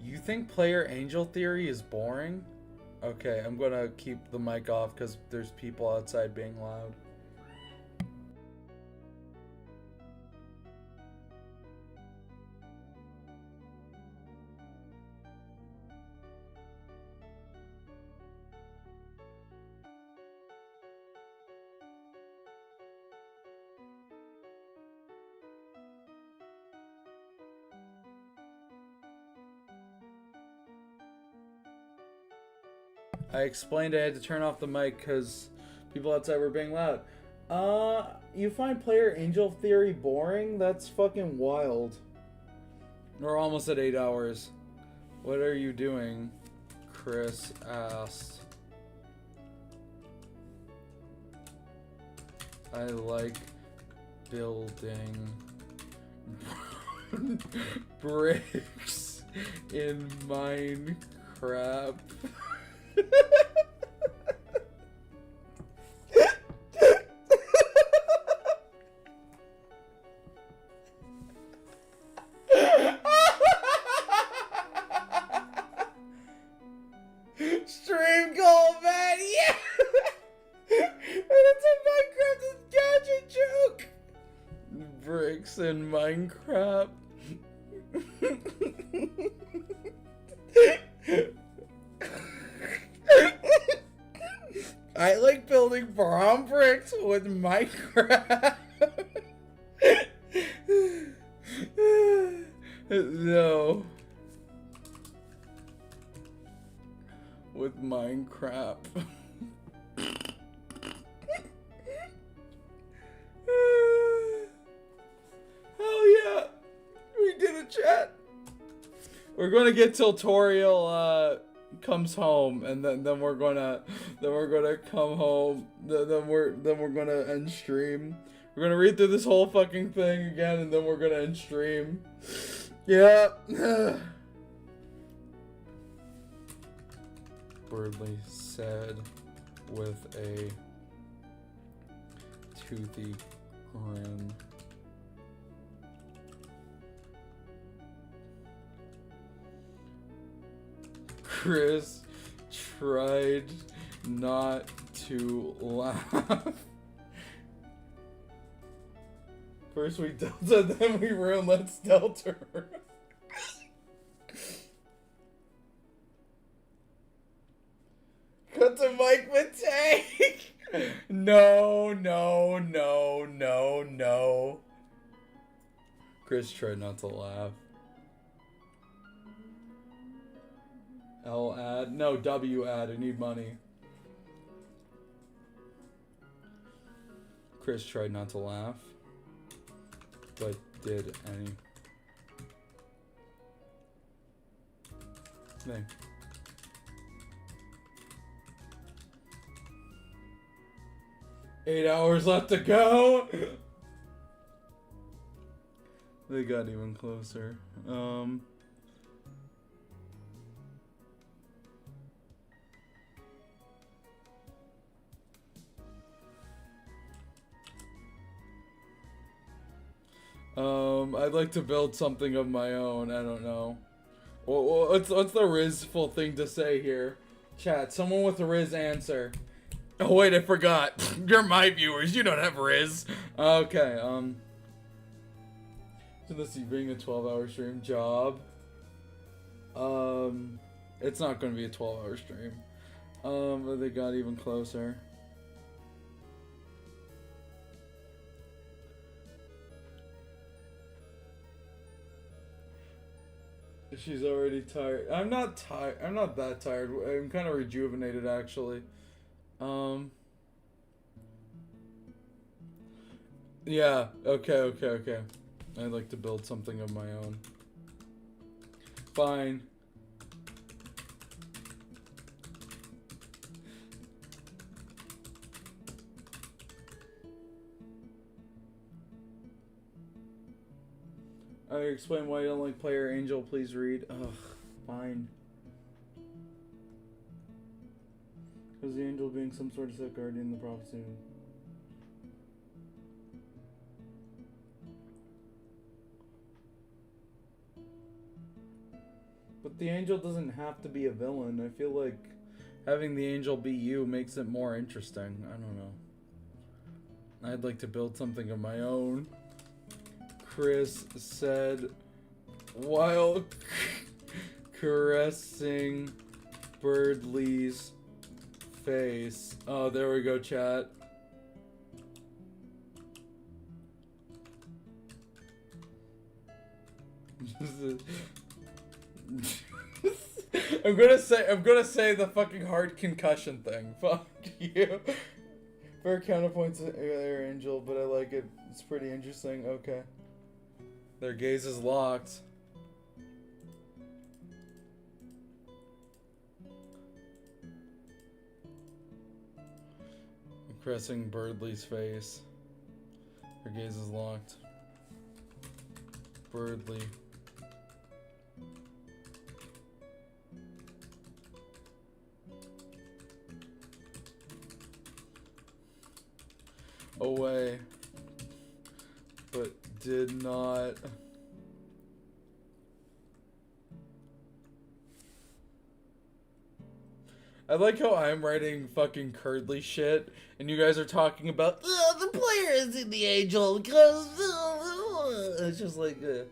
you think player angel theory is boring? Okay, I'm gonna keep the mic off because there's people outside being loud. I explained I had to turn off the mic because people outside were being loud. You find Player Angel Theory boring? That's fucking wild. We're almost at 8 hours. What are you doing? Chris asked. I like building bricks in Minecraft. Stream goal, man, yeah! And it's a Minecraft gadget joke! Bricks in Minecraft. I like building brown bricks with Minecraft. No. With Minecraft. Hell yeah. We did it, chat. We're gonna get till Toriel comes home, and then we're gonna come home. Then we're gonna end stream. We're gonna read through this whole fucking thing again, and then we're gonna end stream. Yeah. Birdley said with a toothy grin. Chris tried not to laugh. First we Delta, then we ruin Let's Delta. Cut to Mike Matei. No. Chris tried not to laugh. L ad? No, W ad. I need money. Chris tried not to laugh, but did any thing. Eight hours left to go. They got even closer. I'd like to build something of my own. I don't know. What's the Rizful thing to say here? Chat, someone with a Riz answer. Oh wait, I forgot. You're my viewers. You don't have Riz. Okay. So let's see. Being a 12-hour stream job. It's not going to be a 12-hour stream. But they got even closer. She's already tired. I'm not tired. I'm not that tired. I'm kind of rejuvenated, actually. Yeah. Okay. I'd like to build something of my own. Fine. I explain why you don't like Player Angel. Please read. Ugh, fine. Because the angel being some sort of set guardian in the prophecy. But the angel doesn't have to be a villain. I feel like having the angel be you makes it more interesting. I don't know. I'd like to build something of my own. Chris said while caressing Birdley's face. Oh, there we go, chat. I'm gonna say the fucking hard concussion thing. Fuck you. Fair counterpoints there, Angel, but I like it. It's pretty interesting. Okay. Their gaze is locked. Caressing Birdley's face. Her gaze is locked. Birdley. Away. But did not. I like how I'm writing fucking curdly shit, and you guys are talking about the player isn't the angel because it's just like. I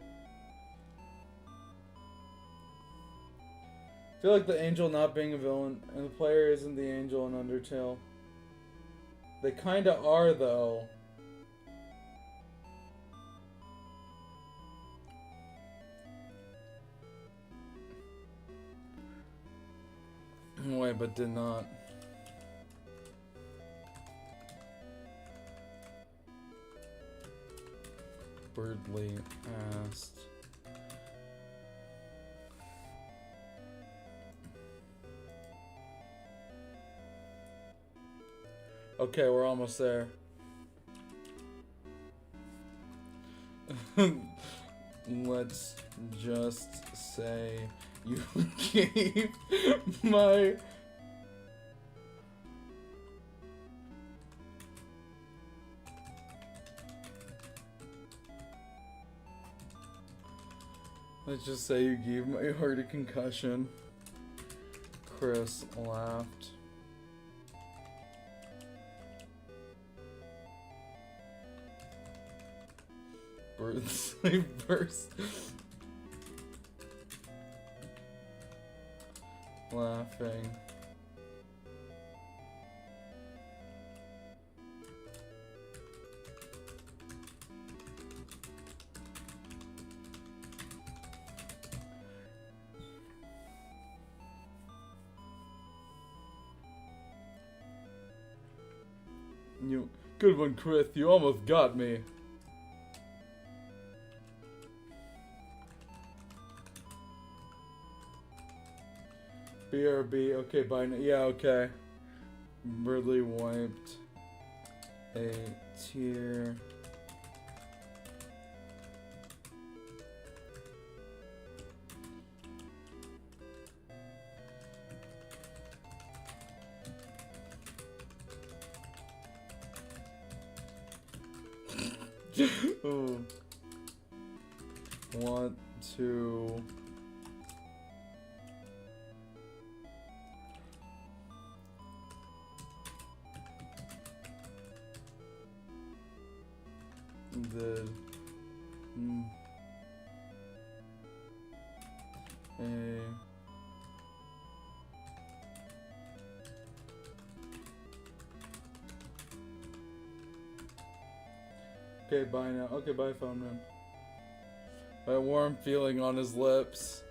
feel like the angel not being a villain, and the player isn't the angel in Undertale. They kinda are though. Wait, but did not. Birdley asked. Okay, we're almost there. Let's just say you gave my let's just say you gave my heart a concussion. Chris laughed. Birds burst laughing. Good one, Chris. You almost got me. BRB, okay, bye now. Yeah, okay. Birdley wiped a tear. Oh. Want to the Okay, bye now. Okay, bye, phone man. That warm feeling on his lips.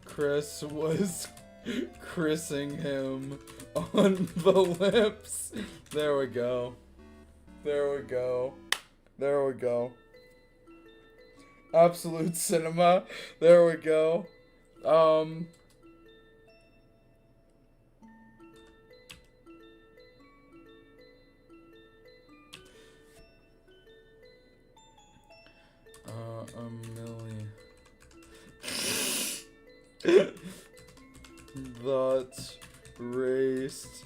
Chris was Chrising him on the lips. There we go. There we go. There we go. Absolute cinema. There we go. That raced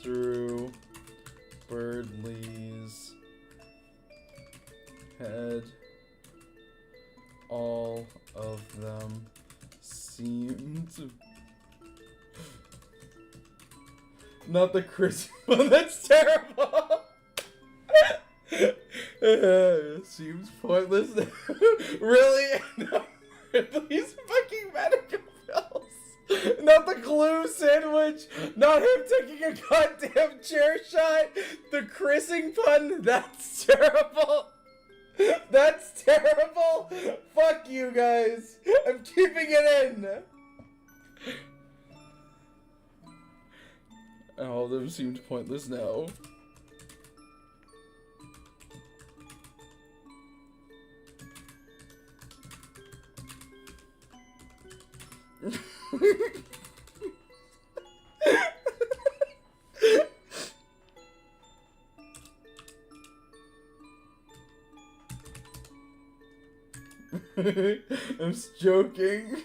through Birdley's head. All of them seemed not the Chris. That's terrible. Seems pointless. Really? No. Please fucking medical bills. Not the glue sandwich. Not him taking a goddamn chair shot. The Chrising pun. That's terrible. That's terrible. Fuck you guys. I'm keeping it in. All of them seemed pointless now. I'm joking.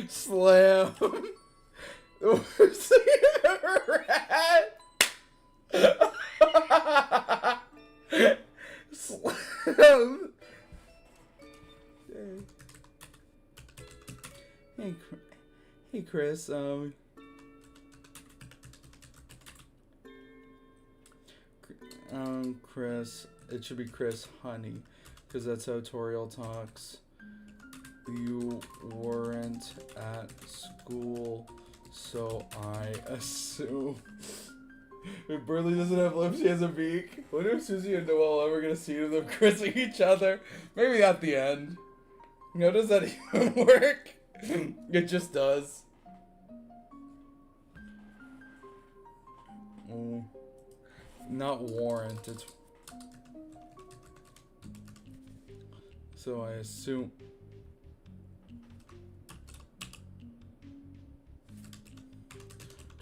Slam. The worst thing I've ever had. Slam. Hey, Chris. Chris. It should be Chris Honey, because that's how Toriel talks. You weren't at school, so I assume. If Burley doesn't have lips, he has a beak. Wonder if Susie and Noelle are ever gonna see them kissing each other. Maybe at the end. How does that even work? It just does. Not warrant. It's. So I assume.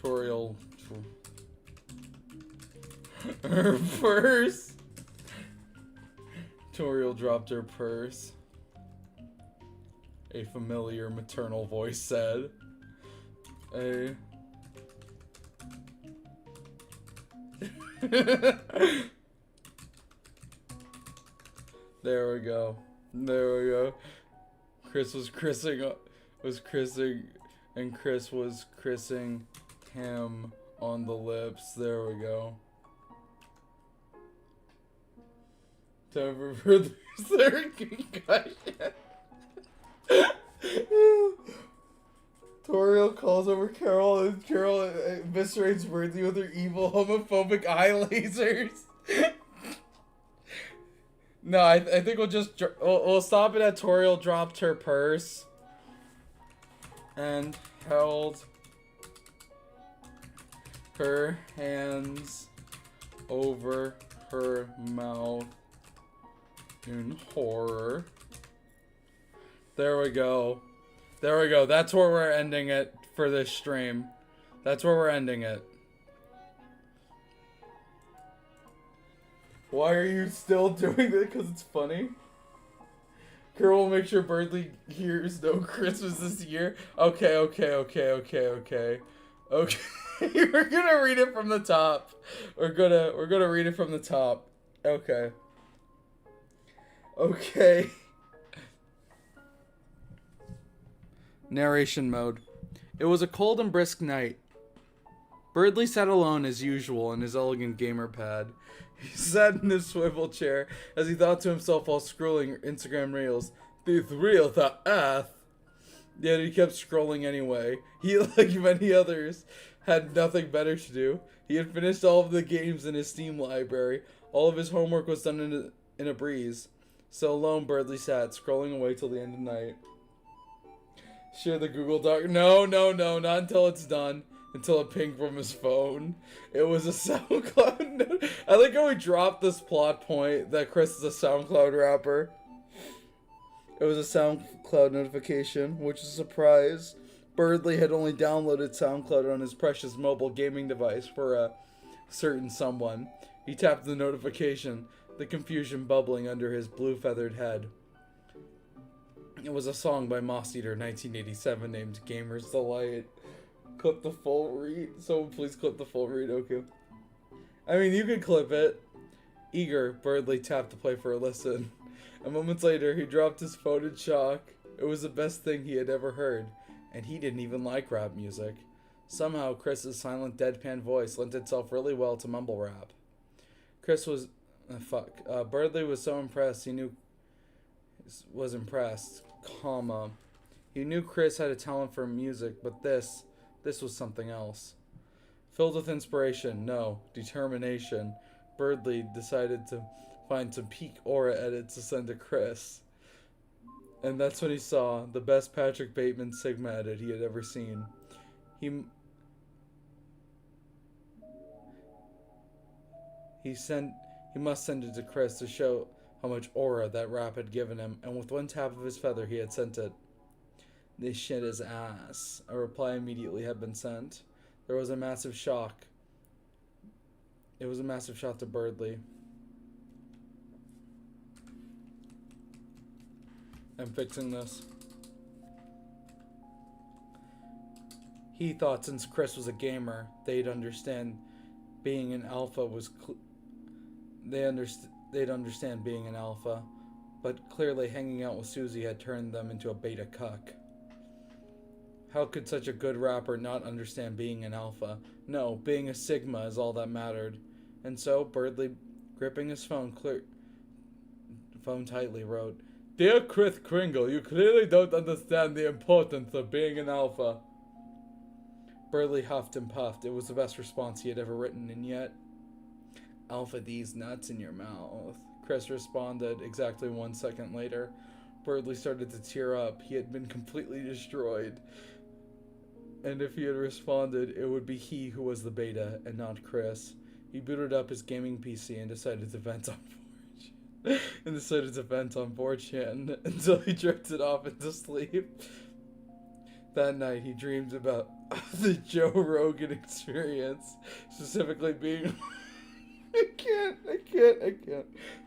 Toriel. Her purse. Toriel dropped her purse. A familiar maternal voice said. There we go. There we go. Chris was kissing, and Chris was kissing him on the lips. There we go. Time for further third concussion. Toriel calls over Carol, and Carol eviscerates Worthy with her evil homophobic eye lasers. No, I think we'll just we'll stop it at Toriel dropped her purse and held her hands over her mouth in horror. There we go. There we go. That's where we're ending it for this stream. That's where we're ending it. Why are you still doing this? Because it's funny. Carol will make sure Birdley hears no Christmas this year. Okay. Okay. We're gonna read it from the top. We're gonna read it from the top. Okay. Okay. Narration mode. It was a cold and brisk night. Birdley sat alone as usual in his elegant gamer pad. He sat in his swivel chair as he thought to himself while scrolling Instagram reels. These reels are earth. Yet he kept scrolling anyway. He, like many others, had nothing better to do. He had finished all of the games in his Steam library. All of his homework was done in a breeze. So alone, Birdley sat, scrolling away till the end of night. Share the Google Doc. No, not until it's done. Until it pinged from his phone. It was a SoundCloud note. I like how we dropped this plot point that Chris is a SoundCloud rapper. It was a SoundCloud notification, which is a surprise. Birdley had only downloaded SoundCloud on his precious mobile gaming device for a certain someone. He tapped the notification, the confusion bubbling under his blue-feathered head. It was a song by Moss Eater 1987 named Gamer's Delight. Clip the full read. Someone please clip the full read, okay. I mean, you could clip it. Eager, Birdley tapped to play for a listen. A moment later, he dropped his phone in shock. It was the best thing he had ever heard, and he didn't even like rap music. Somehow, Chris's silent deadpan voice lent itself really well to mumble rap. Chris was... Birdley was so impressed, he knew... was impressed, comma. He knew Chris had a talent for music, but this was something else. Filled with inspiration, no, determination, Birdley decided to find some peak aura edits to send to Chris. And that's when he saw the best Patrick Bateman Sigma edit he had ever seen. He must send it to Chris to show how much aura that rap had given him, and with one tap of his feather he had sent it. This shit is ass. A reply immediately had been sent. There was a massive shock. It was a massive shock to Birdley. I'm fixing this. He thought since Chris was a gamer, they'd understand being an alpha was they'd understand being an alpha, but clearly hanging out with Susie had turned them into a beta cuck. How could such a good rapper not understand being an alpha? No, being a sigma is all that mattered. And so, Birdley, gripping his phone tightly, wrote, "Dear Chris Kringle, you clearly don't understand the importance of being an alpha." Birdley huffed and puffed. It was the best response he had ever written, and yet... "Alpha these nuts in your mouth," Chris responded exactly 1 second later. Birdley started to tear up. He had been completely destroyed. And if he had responded, it would be he who was the beta, and not Chris. He booted up his gaming PC and decided to vent on 4chan until he drifted off into sleep. That night, he dreamed about the Joe Rogan experience, specifically being... I can't.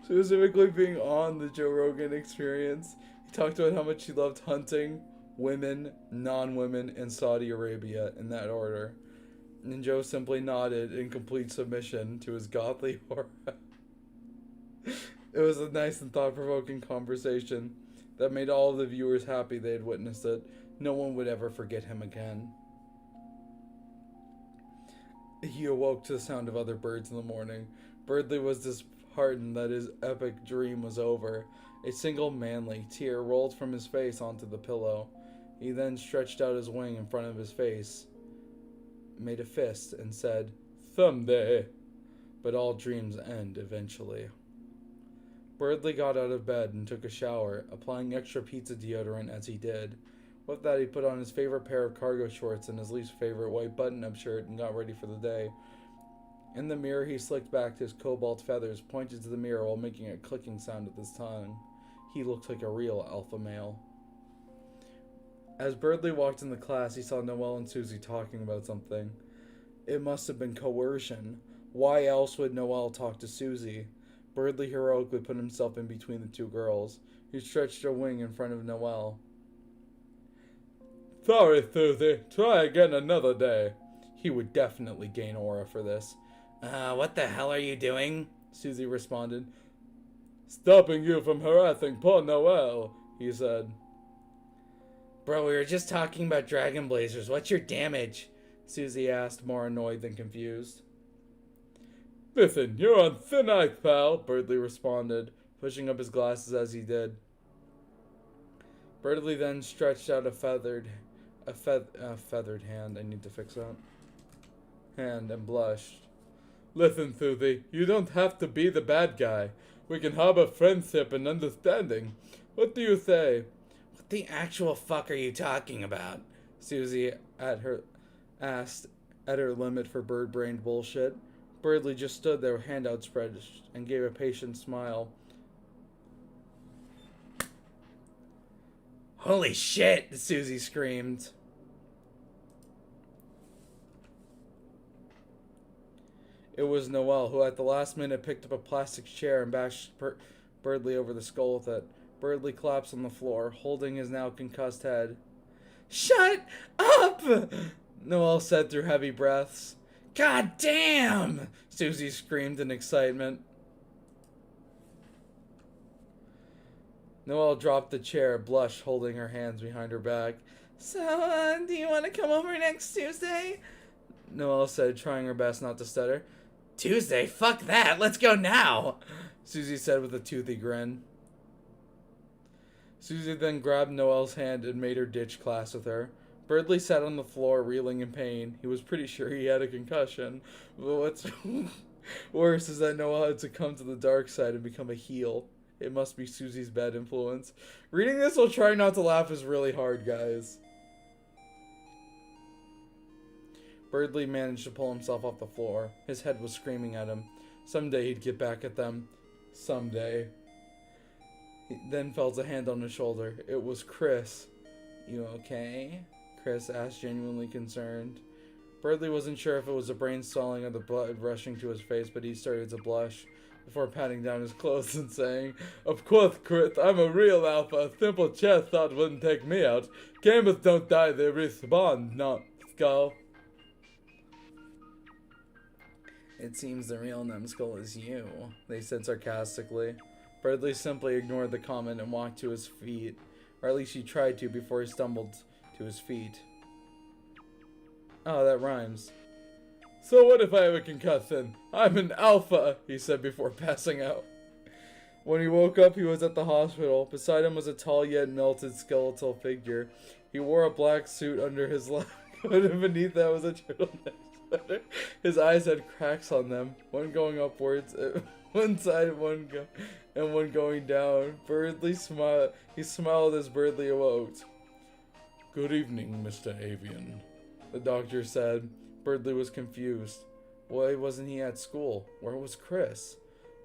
Specifically being on the Joe Rogan experience. He talked about how much he loved hunting, women, non-women, and Saudi Arabia, in that order. And Joe simply nodded in complete submission to his godly aura. It was a nice and thought-provoking conversation that made all of the viewers happy they had witnessed it. No one would ever forget him again. He awoke to the sound of other birds in the morning. Birdley was disheartened that his epic dream was over. A single manly tear rolled from his face onto the pillow. He then stretched out his wing in front of his face, made a fist, and said, "Someday." But all dreams end eventually. Birdley got out of bed and took a shower, applying extra pizza deodorant as he did. With that, he put on his favorite pair of cargo shorts and his least favorite white button-up shirt and got ready for the day. In the mirror, he slicked back his cobalt feathers, pointed to the mirror while making a clicking sound with his tongue. He looked like a real alpha male. As Birdley walked into class, he saw Noelle and Susie talking about something. It must have been coercion. Why else would Noelle talk to Susie? Birdley heroically put himself in between the two girls. He stretched a wing in front of Noelle. "Sorry, Susie. Try again another day." He would definitely gain aura for this. What the hell are you doing?" Susie responded. "Stopping you from harassing poor Noelle," he said. "Bro, we were just talking about Dragon Blazers. What's your damage?" Susie asked, more annoyed than confused. "Listen, you're on thin ice, pal," Birdley responded, pushing up his glasses as he did. Birdley then stretched out a feathered hand. I need to fix that. Hand and blushed. "Listen, Susie, you don't have to be the bad guy. We can harbor friendship and understanding. What do you say?" "What the actual fuck are you talking about?" Susie asked at her limit for bird-brained bullshit. Birdley just stood there, hand outspread, and gave a patient smile. "Holy shit!" Susie screamed. It was Noelle, who at the last minute picked up a plastic chair and bashed Birdley over the skull with it. Birdley collapsed on the floor, holding his now concussed head. "Shut up!" Noelle said through heavy breaths. "God damn!" Susie screamed in excitement. Noelle dropped the chair, blushed, holding her hands behind her back. "So, do you want to come over next Tuesday?" Noelle said, trying her best not to stutter. "Tuesday? Fuck that! Let's go now!" Susie said with a toothy grin. Susie then grabbed Noelle's hand and made her ditch class with her. Birdley sat on the floor, reeling in pain. He was pretty sure he had a concussion. But Worse is that Noah had to come to the dark side and become a heel. It must be Susie's bad influence. Reading this while trying not to laugh is really hard, guys. Birdley managed to pull himself off the floor. His head was screaming at him. Someday he'd get back at them. Someday. He then felt a hand on his shoulder. It was Chris. You okay? Chris asked, genuinely concerned. Birdley wasn't sure if it was the brain swelling or the blood rushing to his face, but he started to blush before patting down his clothes and saying, "Of course, Chris, I'm a real alpha. A simple chest thought wouldn't take me out. Gamers don't die, they respawn, not skull." "It seems the real numbskull is you," they said sarcastically. Birdley simply ignored the comment and walked to his feet, or at least he tried to before he stumbled to his feet. Oh, that rhymes. "So what if I have a concussion? I'm an alpha," he said before passing out. When he woke up, he was at the hospital. Beside him was a tall yet melted skeletal figure. He wore a black suit under his lab coat, and beneath that was a turtleneck sweater. His eyes had cracks on them, one going upwards, one side, one going down. Birdley smiled. He smiled as Birdley awoke. "Good evening, Mr. Avian," the doctor said. Birdley was confused. Why wasn't he at school? Where was Chris?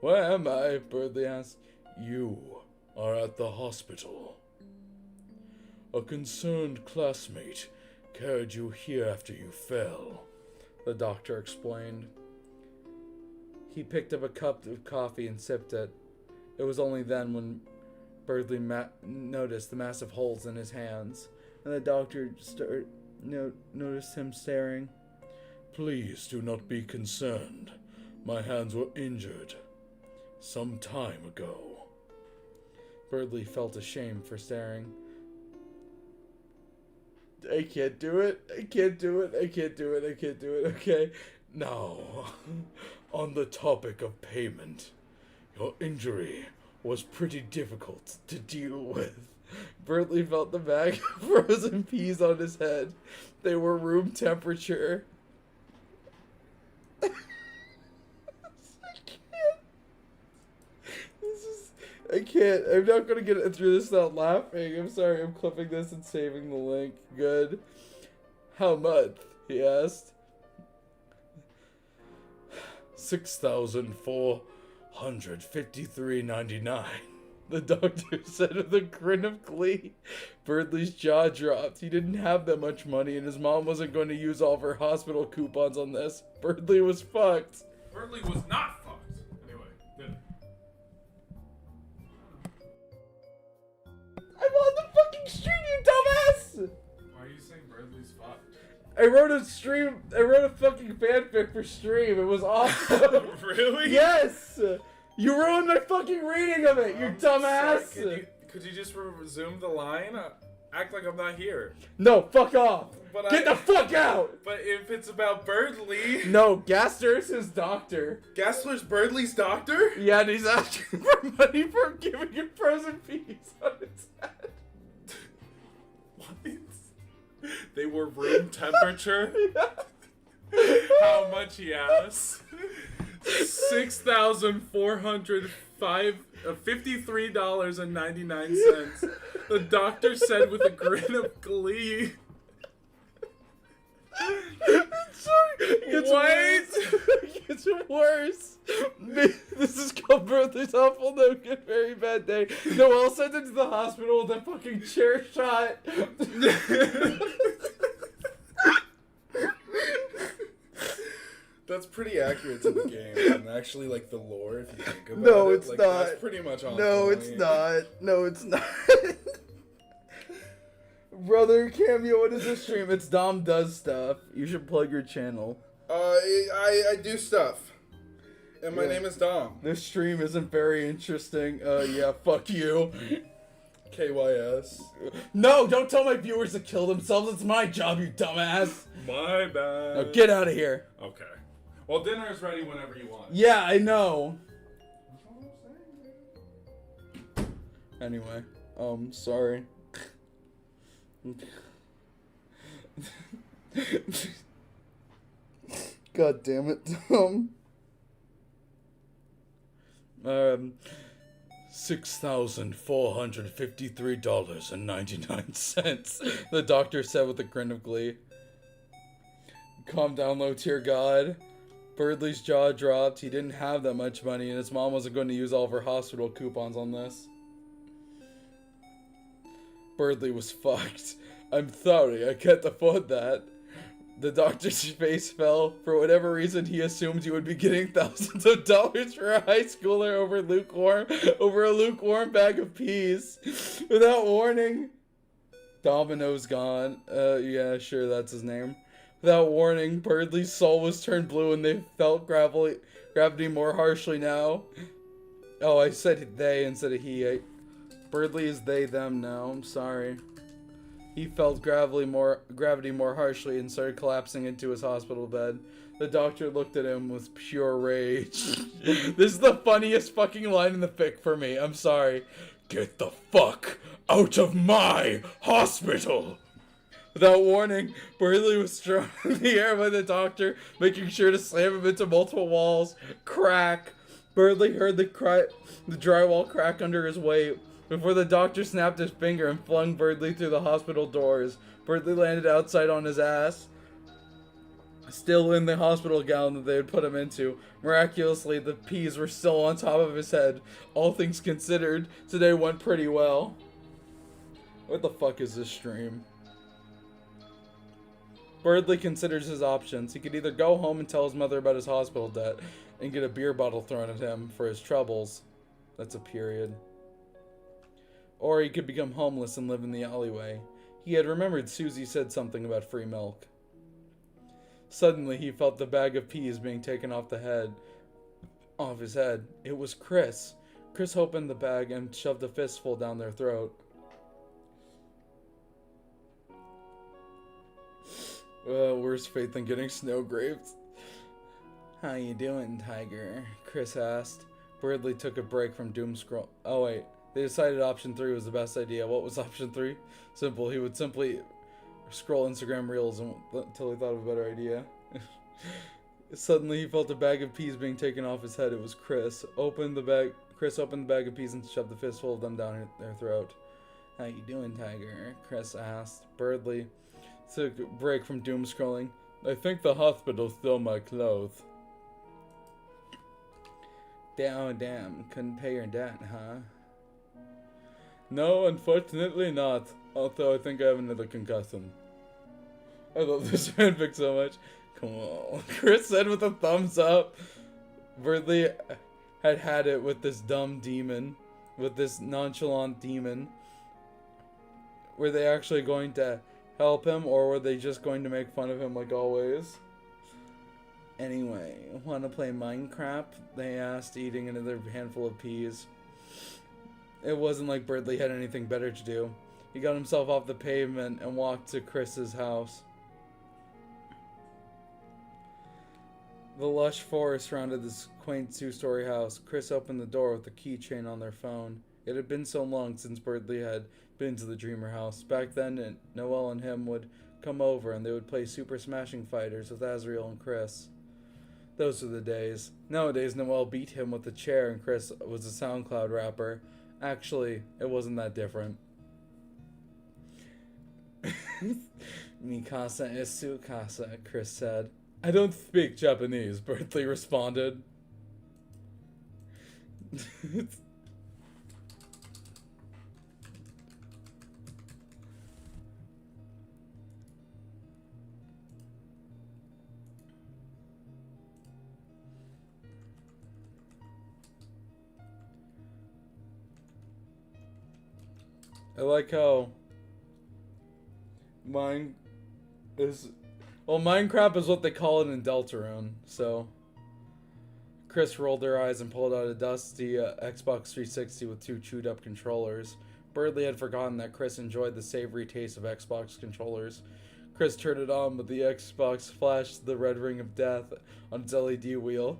"Where am I?" Birdley asked. "You are at the hospital. A concerned classmate carried you here after you fell," the doctor explained. He picked up a cup of coffee and sipped it. It was only then when Birdley noticed the massive holes in his hands, and the doctor noticed him staring. "Please do not be concerned. My hands were injured some time ago." Birdley felt ashamed for staring. "I can't do it. I can't do it. I can't do it. I can't do it. Okay. Now, on the topic of payment, your injury was pretty difficult to deal with." Birdley felt the bag of frozen peas on his head. They were room temperature. I can't. I'm not going to get through this without laughing. I'm sorry. I'm clipping this and saving the link. Good. "How much?" he asked. $6,453.99. The doctor said with a grin of glee. Birdley's jaw dropped. He didn't have that much money, and his mom wasn't going to use all of her hospital coupons on this. Birdley was fucked. Birdley was not fucked. Anyway, then. I'm on the fucking stream, you dumbass! Why are you saying Birdley's fucked? I wrote a fucking fanfic for stream. It was awesome. Really? Yes! You ruined my fucking reading of it, you dumbass! Sorry, could you just resume the line? Act like I'm not here. No, fuck off! But Get the fuck out! But if it's about Birdley... No, Gaster's his doctor. Gassler's Birdley's doctor? Yeah, and he's asking for money for giving him frozen peas on his head. What? They were room temperature? Yeah. How much he asked? $6,453.99. The doctor said with a grin of glee. Sorry, it gets worse. It gets worse. This is called Birdley's Awful No Good Very Bad Day. Noelle sent him to the hospital with a fucking chair shot. That's pretty accurate to the game, and actually, like, the lore, if you think about it. No, it's like, not. That's pretty much on No, point. it's not. No, it's not. Brother, Cameo, what is this stream? It's Dom Does Stuff. You should plug your channel. I do stuff. And my name is Dom. This stream isn't very interesting. Yeah, fuck you. KYS. No, don't tell my viewers to kill themselves. It's my job, you dumbass. My bad. Now get out of here. Okay. Well, dinner is ready whenever you want. Yeah, I know. Anyway, sorry. God damn it, Tom. $6,453.99, the doctor said with a grin of glee. Calm down, low tier god. Birdley's jaw dropped. He didn't have that much money, and his mom wasn't going to use all of her hospital coupons on this. Birdley was fucked. I'm sorry, I can't afford that. The doctor's face fell. For whatever reason, he assumed he would be getting thousands of dollars for a high schooler over a lukewarm bag of peas. Without warning, Domino's gone. Yeah, sure, that's his name. Without warning, Birdley's soul was turned blue and they felt gravity more harshly now. Oh, I said they instead of he. Birdley is they, them now. I'm sorry. He felt gravity more harshly and started collapsing into his hospital bed. The doctor looked at him with pure rage. This is the funniest fucking line in the fic for me. I'm sorry. Get the fuck out of my hospital! Without warning, Birdley was thrown in the air by the doctor, making sure to slam him into multiple walls. Crack! Birdley heard the drywall crack under his weight. Before the doctor snapped his finger and flung Birdley through the hospital doors, Birdley landed outside on his ass, still in the hospital gown that they had put him into. Miraculously, the peas were still on top of his head. All things considered, today went pretty well. What the fuck is this stream? Birdley considers his options. He could either go home and tell his mother about his hospital debt and get a beer bottle thrown at him for his troubles. That's a period. Or he could become homeless and live in the alleyway. He had remembered Susie said something about free milk. Suddenly, he felt the bag of peas being taken off his head. It was Chris. Chris opened the bag and shoved a fistful down their throat. Worse fate than getting snow grapes. How you doing, Tiger? Chris asked. Birdley took a break from doom scroll. Oh wait, they decided option 3 was the best idea. What was option 3? Simple. He would simply scroll Instagram Reels until he thought of a better idea. Suddenly, he felt a bag of peas being taken off his head. It was Chris. Chris opened the bag of peas and shoved a fistful of them down their throat. How you doing, Tiger? Chris asked. Birdley took a break from doom scrolling. I think the hospital stole my clothes. Damn, couldn't pay your debt, huh? No, unfortunately not. Although I think I have another concussion. I love this fanfic so much. Come on. Chris said with a thumbs up. Birdley had it with this dumb demon. With this nonchalant demon. Were they actually going to help him, or were they just going to make fun of him like always? Anyway, wanna play Minecraft? They asked, eating another handful of peas. It wasn't like Birdley had anything better to do. He got himself off the pavement and walked to Chris's house. The lush forest surrounded this quaint 2-story house. Chris opened the door with a keychain on their phone. It had been so long since Birdley had been to the Dreamer house. Back then, Noelle and him would come over and they would play Super Smashing Fighters with Azriel and Chris. Those were the days. Nowadays, Noelle beat him with a chair and Chris was a SoundCloud rapper. Actually, it wasn't that different. Mi casa es su casa, Chris said. I don't speak Japanese, Birdley responded. I like how Minecraft is what they call it in Deltarune, so Chris rolled her eyes and pulled out a dusty Xbox 360 with 2 chewed up controllers. Birdley had forgotten that Chris enjoyed the savory taste of Xbox controllers. Chris turned it on, but the Xbox flashed the red ring of death on its LED wheel.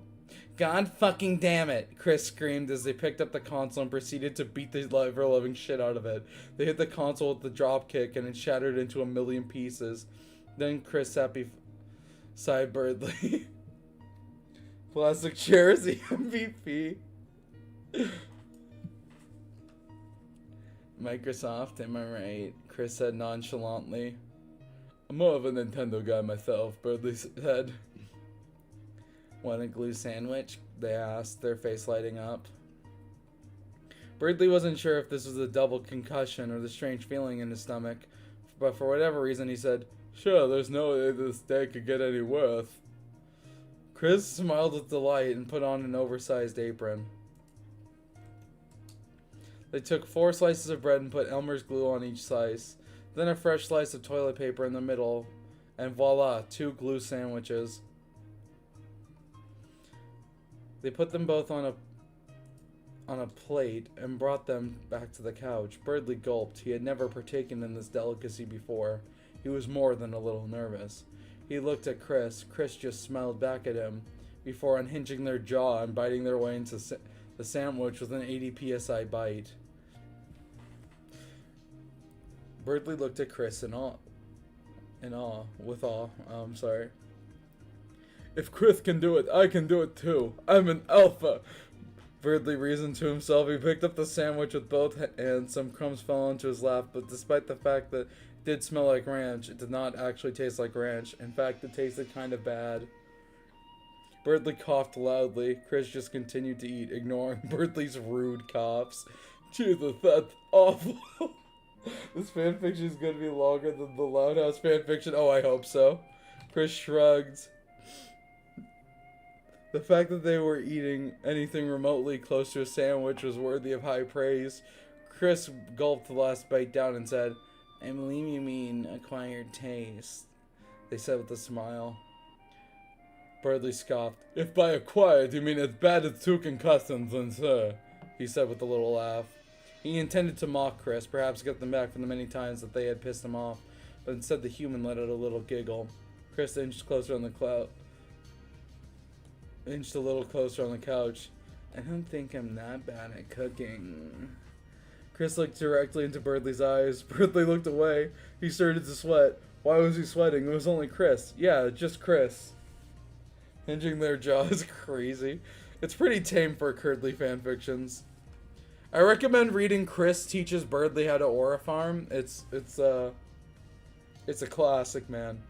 God fucking damn it, Chris screamed as they picked up the console and proceeded to beat the ever-loving shit out of it. They hit the console with the drop kick and it shattered into a million pieces. Then Chris sat beside Birdley. Plastic chair is the MVP. Microsoft, am I right? Chris said nonchalantly. I'm more of a Nintendo guy myself, Birdley said. Want a glue sandwich? They asked, their face lighting up. Birdley wasn't sure if this was a double concussion or the strange feeling in his stomach, but for whatever reason he said, "Sure, there's no way this day could get any worse." Chris smiled with delight and put on an oversized apron. They took 4 slices of bread and put Elmer's glue on each slice, then a fresh slice of toilet paper in the middle, and voila, 2 glue sandwiches. They put them both on a plate and brought them back to the couch. Birdley gulped. He had never partaken in this delicacy before. He was more than a little nervous. He looked at Chris. Chris just smiled back at him before unhinging their jaw and biting their way into the sandwich with an 80 psi bite. Birdley looked at Chris in awe. If Chris can do it, I can do it too. I'm an alpha. Birdley reasoned to himself. He picked up the sandwich with both hands. Some crumbs fell onto his lap, but despite the fact that it did smell like ranch, it did not actually taste like ranch. In fact, it tasted kind of bad. Birdley coughed loudly. Chris just continued to eat, ignoring Birdley's rude coughs. Jesus, that's awful. This fanfiction is going to be longer than the Loud House fanfiction. Oh, I hope so. Chris shrugged. The fact that they were eating anything remotely close to a sandwich was worthy of high praise. Chris gulped the last bite down and said, "I believe you mean acquired taste," they said with a smile. Birdley scoffed. "If by acquired you mean as bad as 2 concussions, then sir," he said with a little laugh. He intended to mock Chris, perhaps get them back from the many times that they had pissed him off, but instead the human let out a little giggle. Chris inched closer on the inched a little closer on the couch. "I don't think I'm that bad at cooking." Chris looked directly into Birdley's eyes. Birdley looked away. He started to sweat. Why was he sweating? It was only Chris. Yeah, just Chris. Hinging their jaw is crazy. It's pretty tame for Birdley fanfictions. I recommend reading Chris Teaches Birdley How to Aura Farm. It's a classic, man.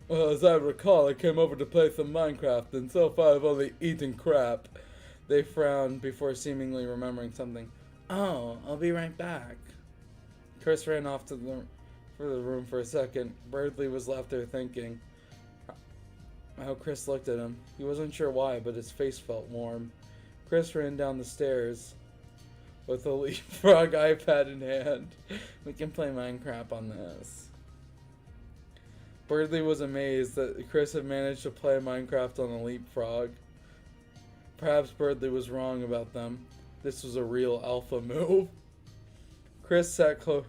Well, as I recall, I came over to play some Minecraft, and so far I've only eaten crap. They frowned before seemingly remembering something. "Oh, I'll be right back." Chris ran off to the room for a second. Birdley was left there thinking how Chris looked at him. He wasn't sure why, but his face felt warm. Chris ran down the stairs with a Leapfrog iPad in hand. "We can play Minecraft on this." Birdley was amazed that Chris had managed to play Minecraft on a Leapfrog. Perhaps Birdley was wrong about them. This was a real alpha move. Chris sat close,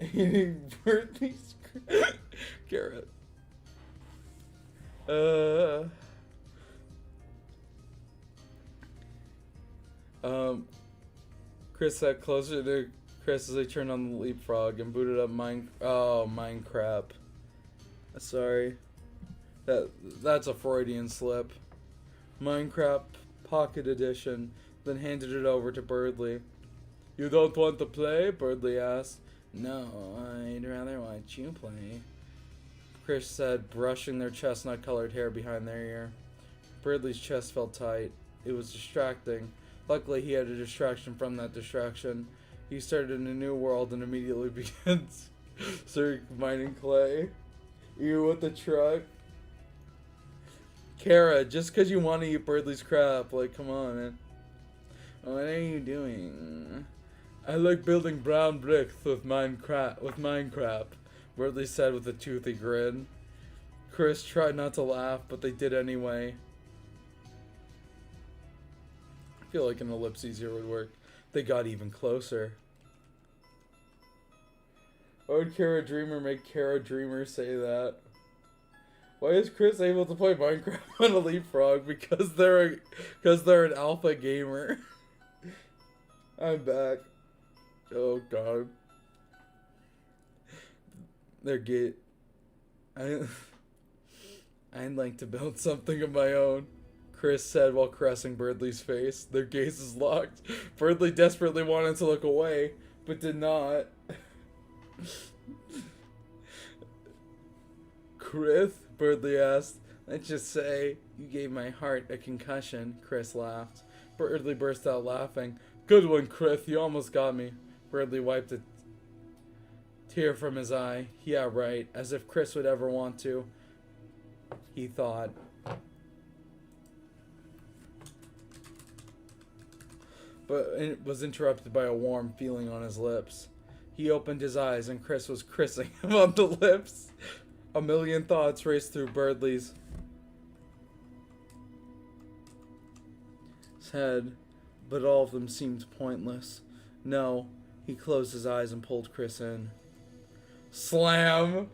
eating Birdley's carrot. Chris sat closer to Chris as they turned on the Leapfrog and booted up Minecraft. Sorry. That's a Freudian slip. Minecraft Pocket Edition, then handed it over to Birdley. "You don't want to play?" Birdley asked. "No, I'd rather watch you play," Chris said, brushing their chestnut-colored hair behind their ear. Birdley's chest felt tight. It was distracting. Luckily, he had a distraction from that distraction. He started in a new world and immediately began mining clay. "You with the truck?" "Kara, just because you want to eat Birdley's crap, like, come on, man." "What are you doing?" "I like building brown bricks with Minecraft, Birdley said with a toothy grin. Chris tried not to laugh, but they did anyway. I feel like an ellipses here would work. They got even closer. Why would Kara Dreamer make Kara Dreamer say that? Why is Chris able to play Minecraft on a Leapfrog? Because they're an alpha gamer. I'm back. Oh god. They're gay. I'd like to build something of my own. Chris said while caressing Birdley's face. Their gazes locked. Birdley desperately wanted to look away, but did not. Chris? Birdley asked. Let's just say you gave my heart a concussion, Chris laughed. Birdley burst out laughing. Good one, Chris. You almost got me. Birdley wiped a tear from his eye. Yeah, right. As if Chris would ever want to. He thought. But it was interrupted by a warm feeling on his lips. He opened his eyes and Chris was kissing him on the lips. A million thoughts raced through Birdley's head, but all of them seemed pointless. No, he closed his eyes and pulled Chris in. Slam!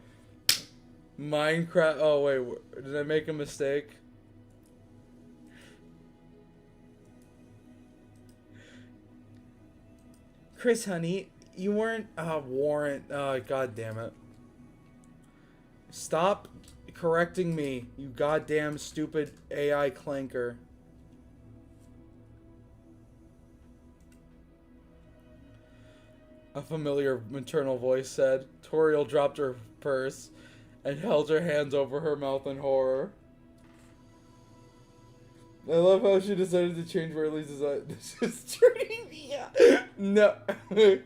Minecraft. Oh, wait, did I make a mistake? Chris, honey, you weren't. Warrant. God damn it. Stop correcting me, you goddamn stupid AI clanker. A familiar maternal voice said. Toriel dropped her purse and held her hands over her mouth in horror. I love how she decided to change Riley's design. This is turning me out. No. What?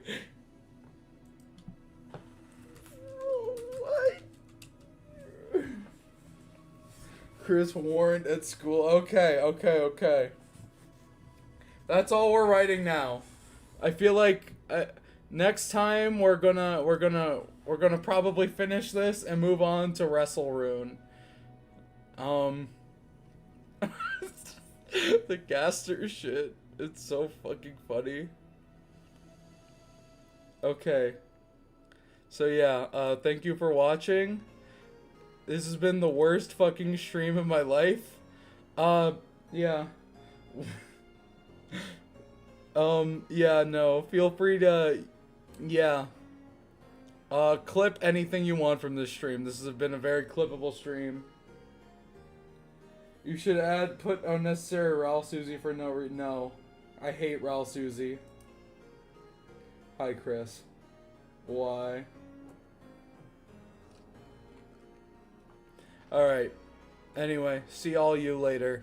Chris warned at school. Okay. That's all we're writing now. I feel like next time we're gonna probably finish this and move on to Wrestle Rune. The Gaster shit. It's so fucking funny. Okay. So yeah, thank you for watching. This has been the worst fucking stream of my life. Yeah. Yeah, no. Feel free to, yeah. Clip anything you want from this stream. This has been a very clippable stream. You should put unnecessary Raul Suzy for no reason. No. I hate Raul Suzy. Hi, Chris. Why? Alright. Anyway, see all you later.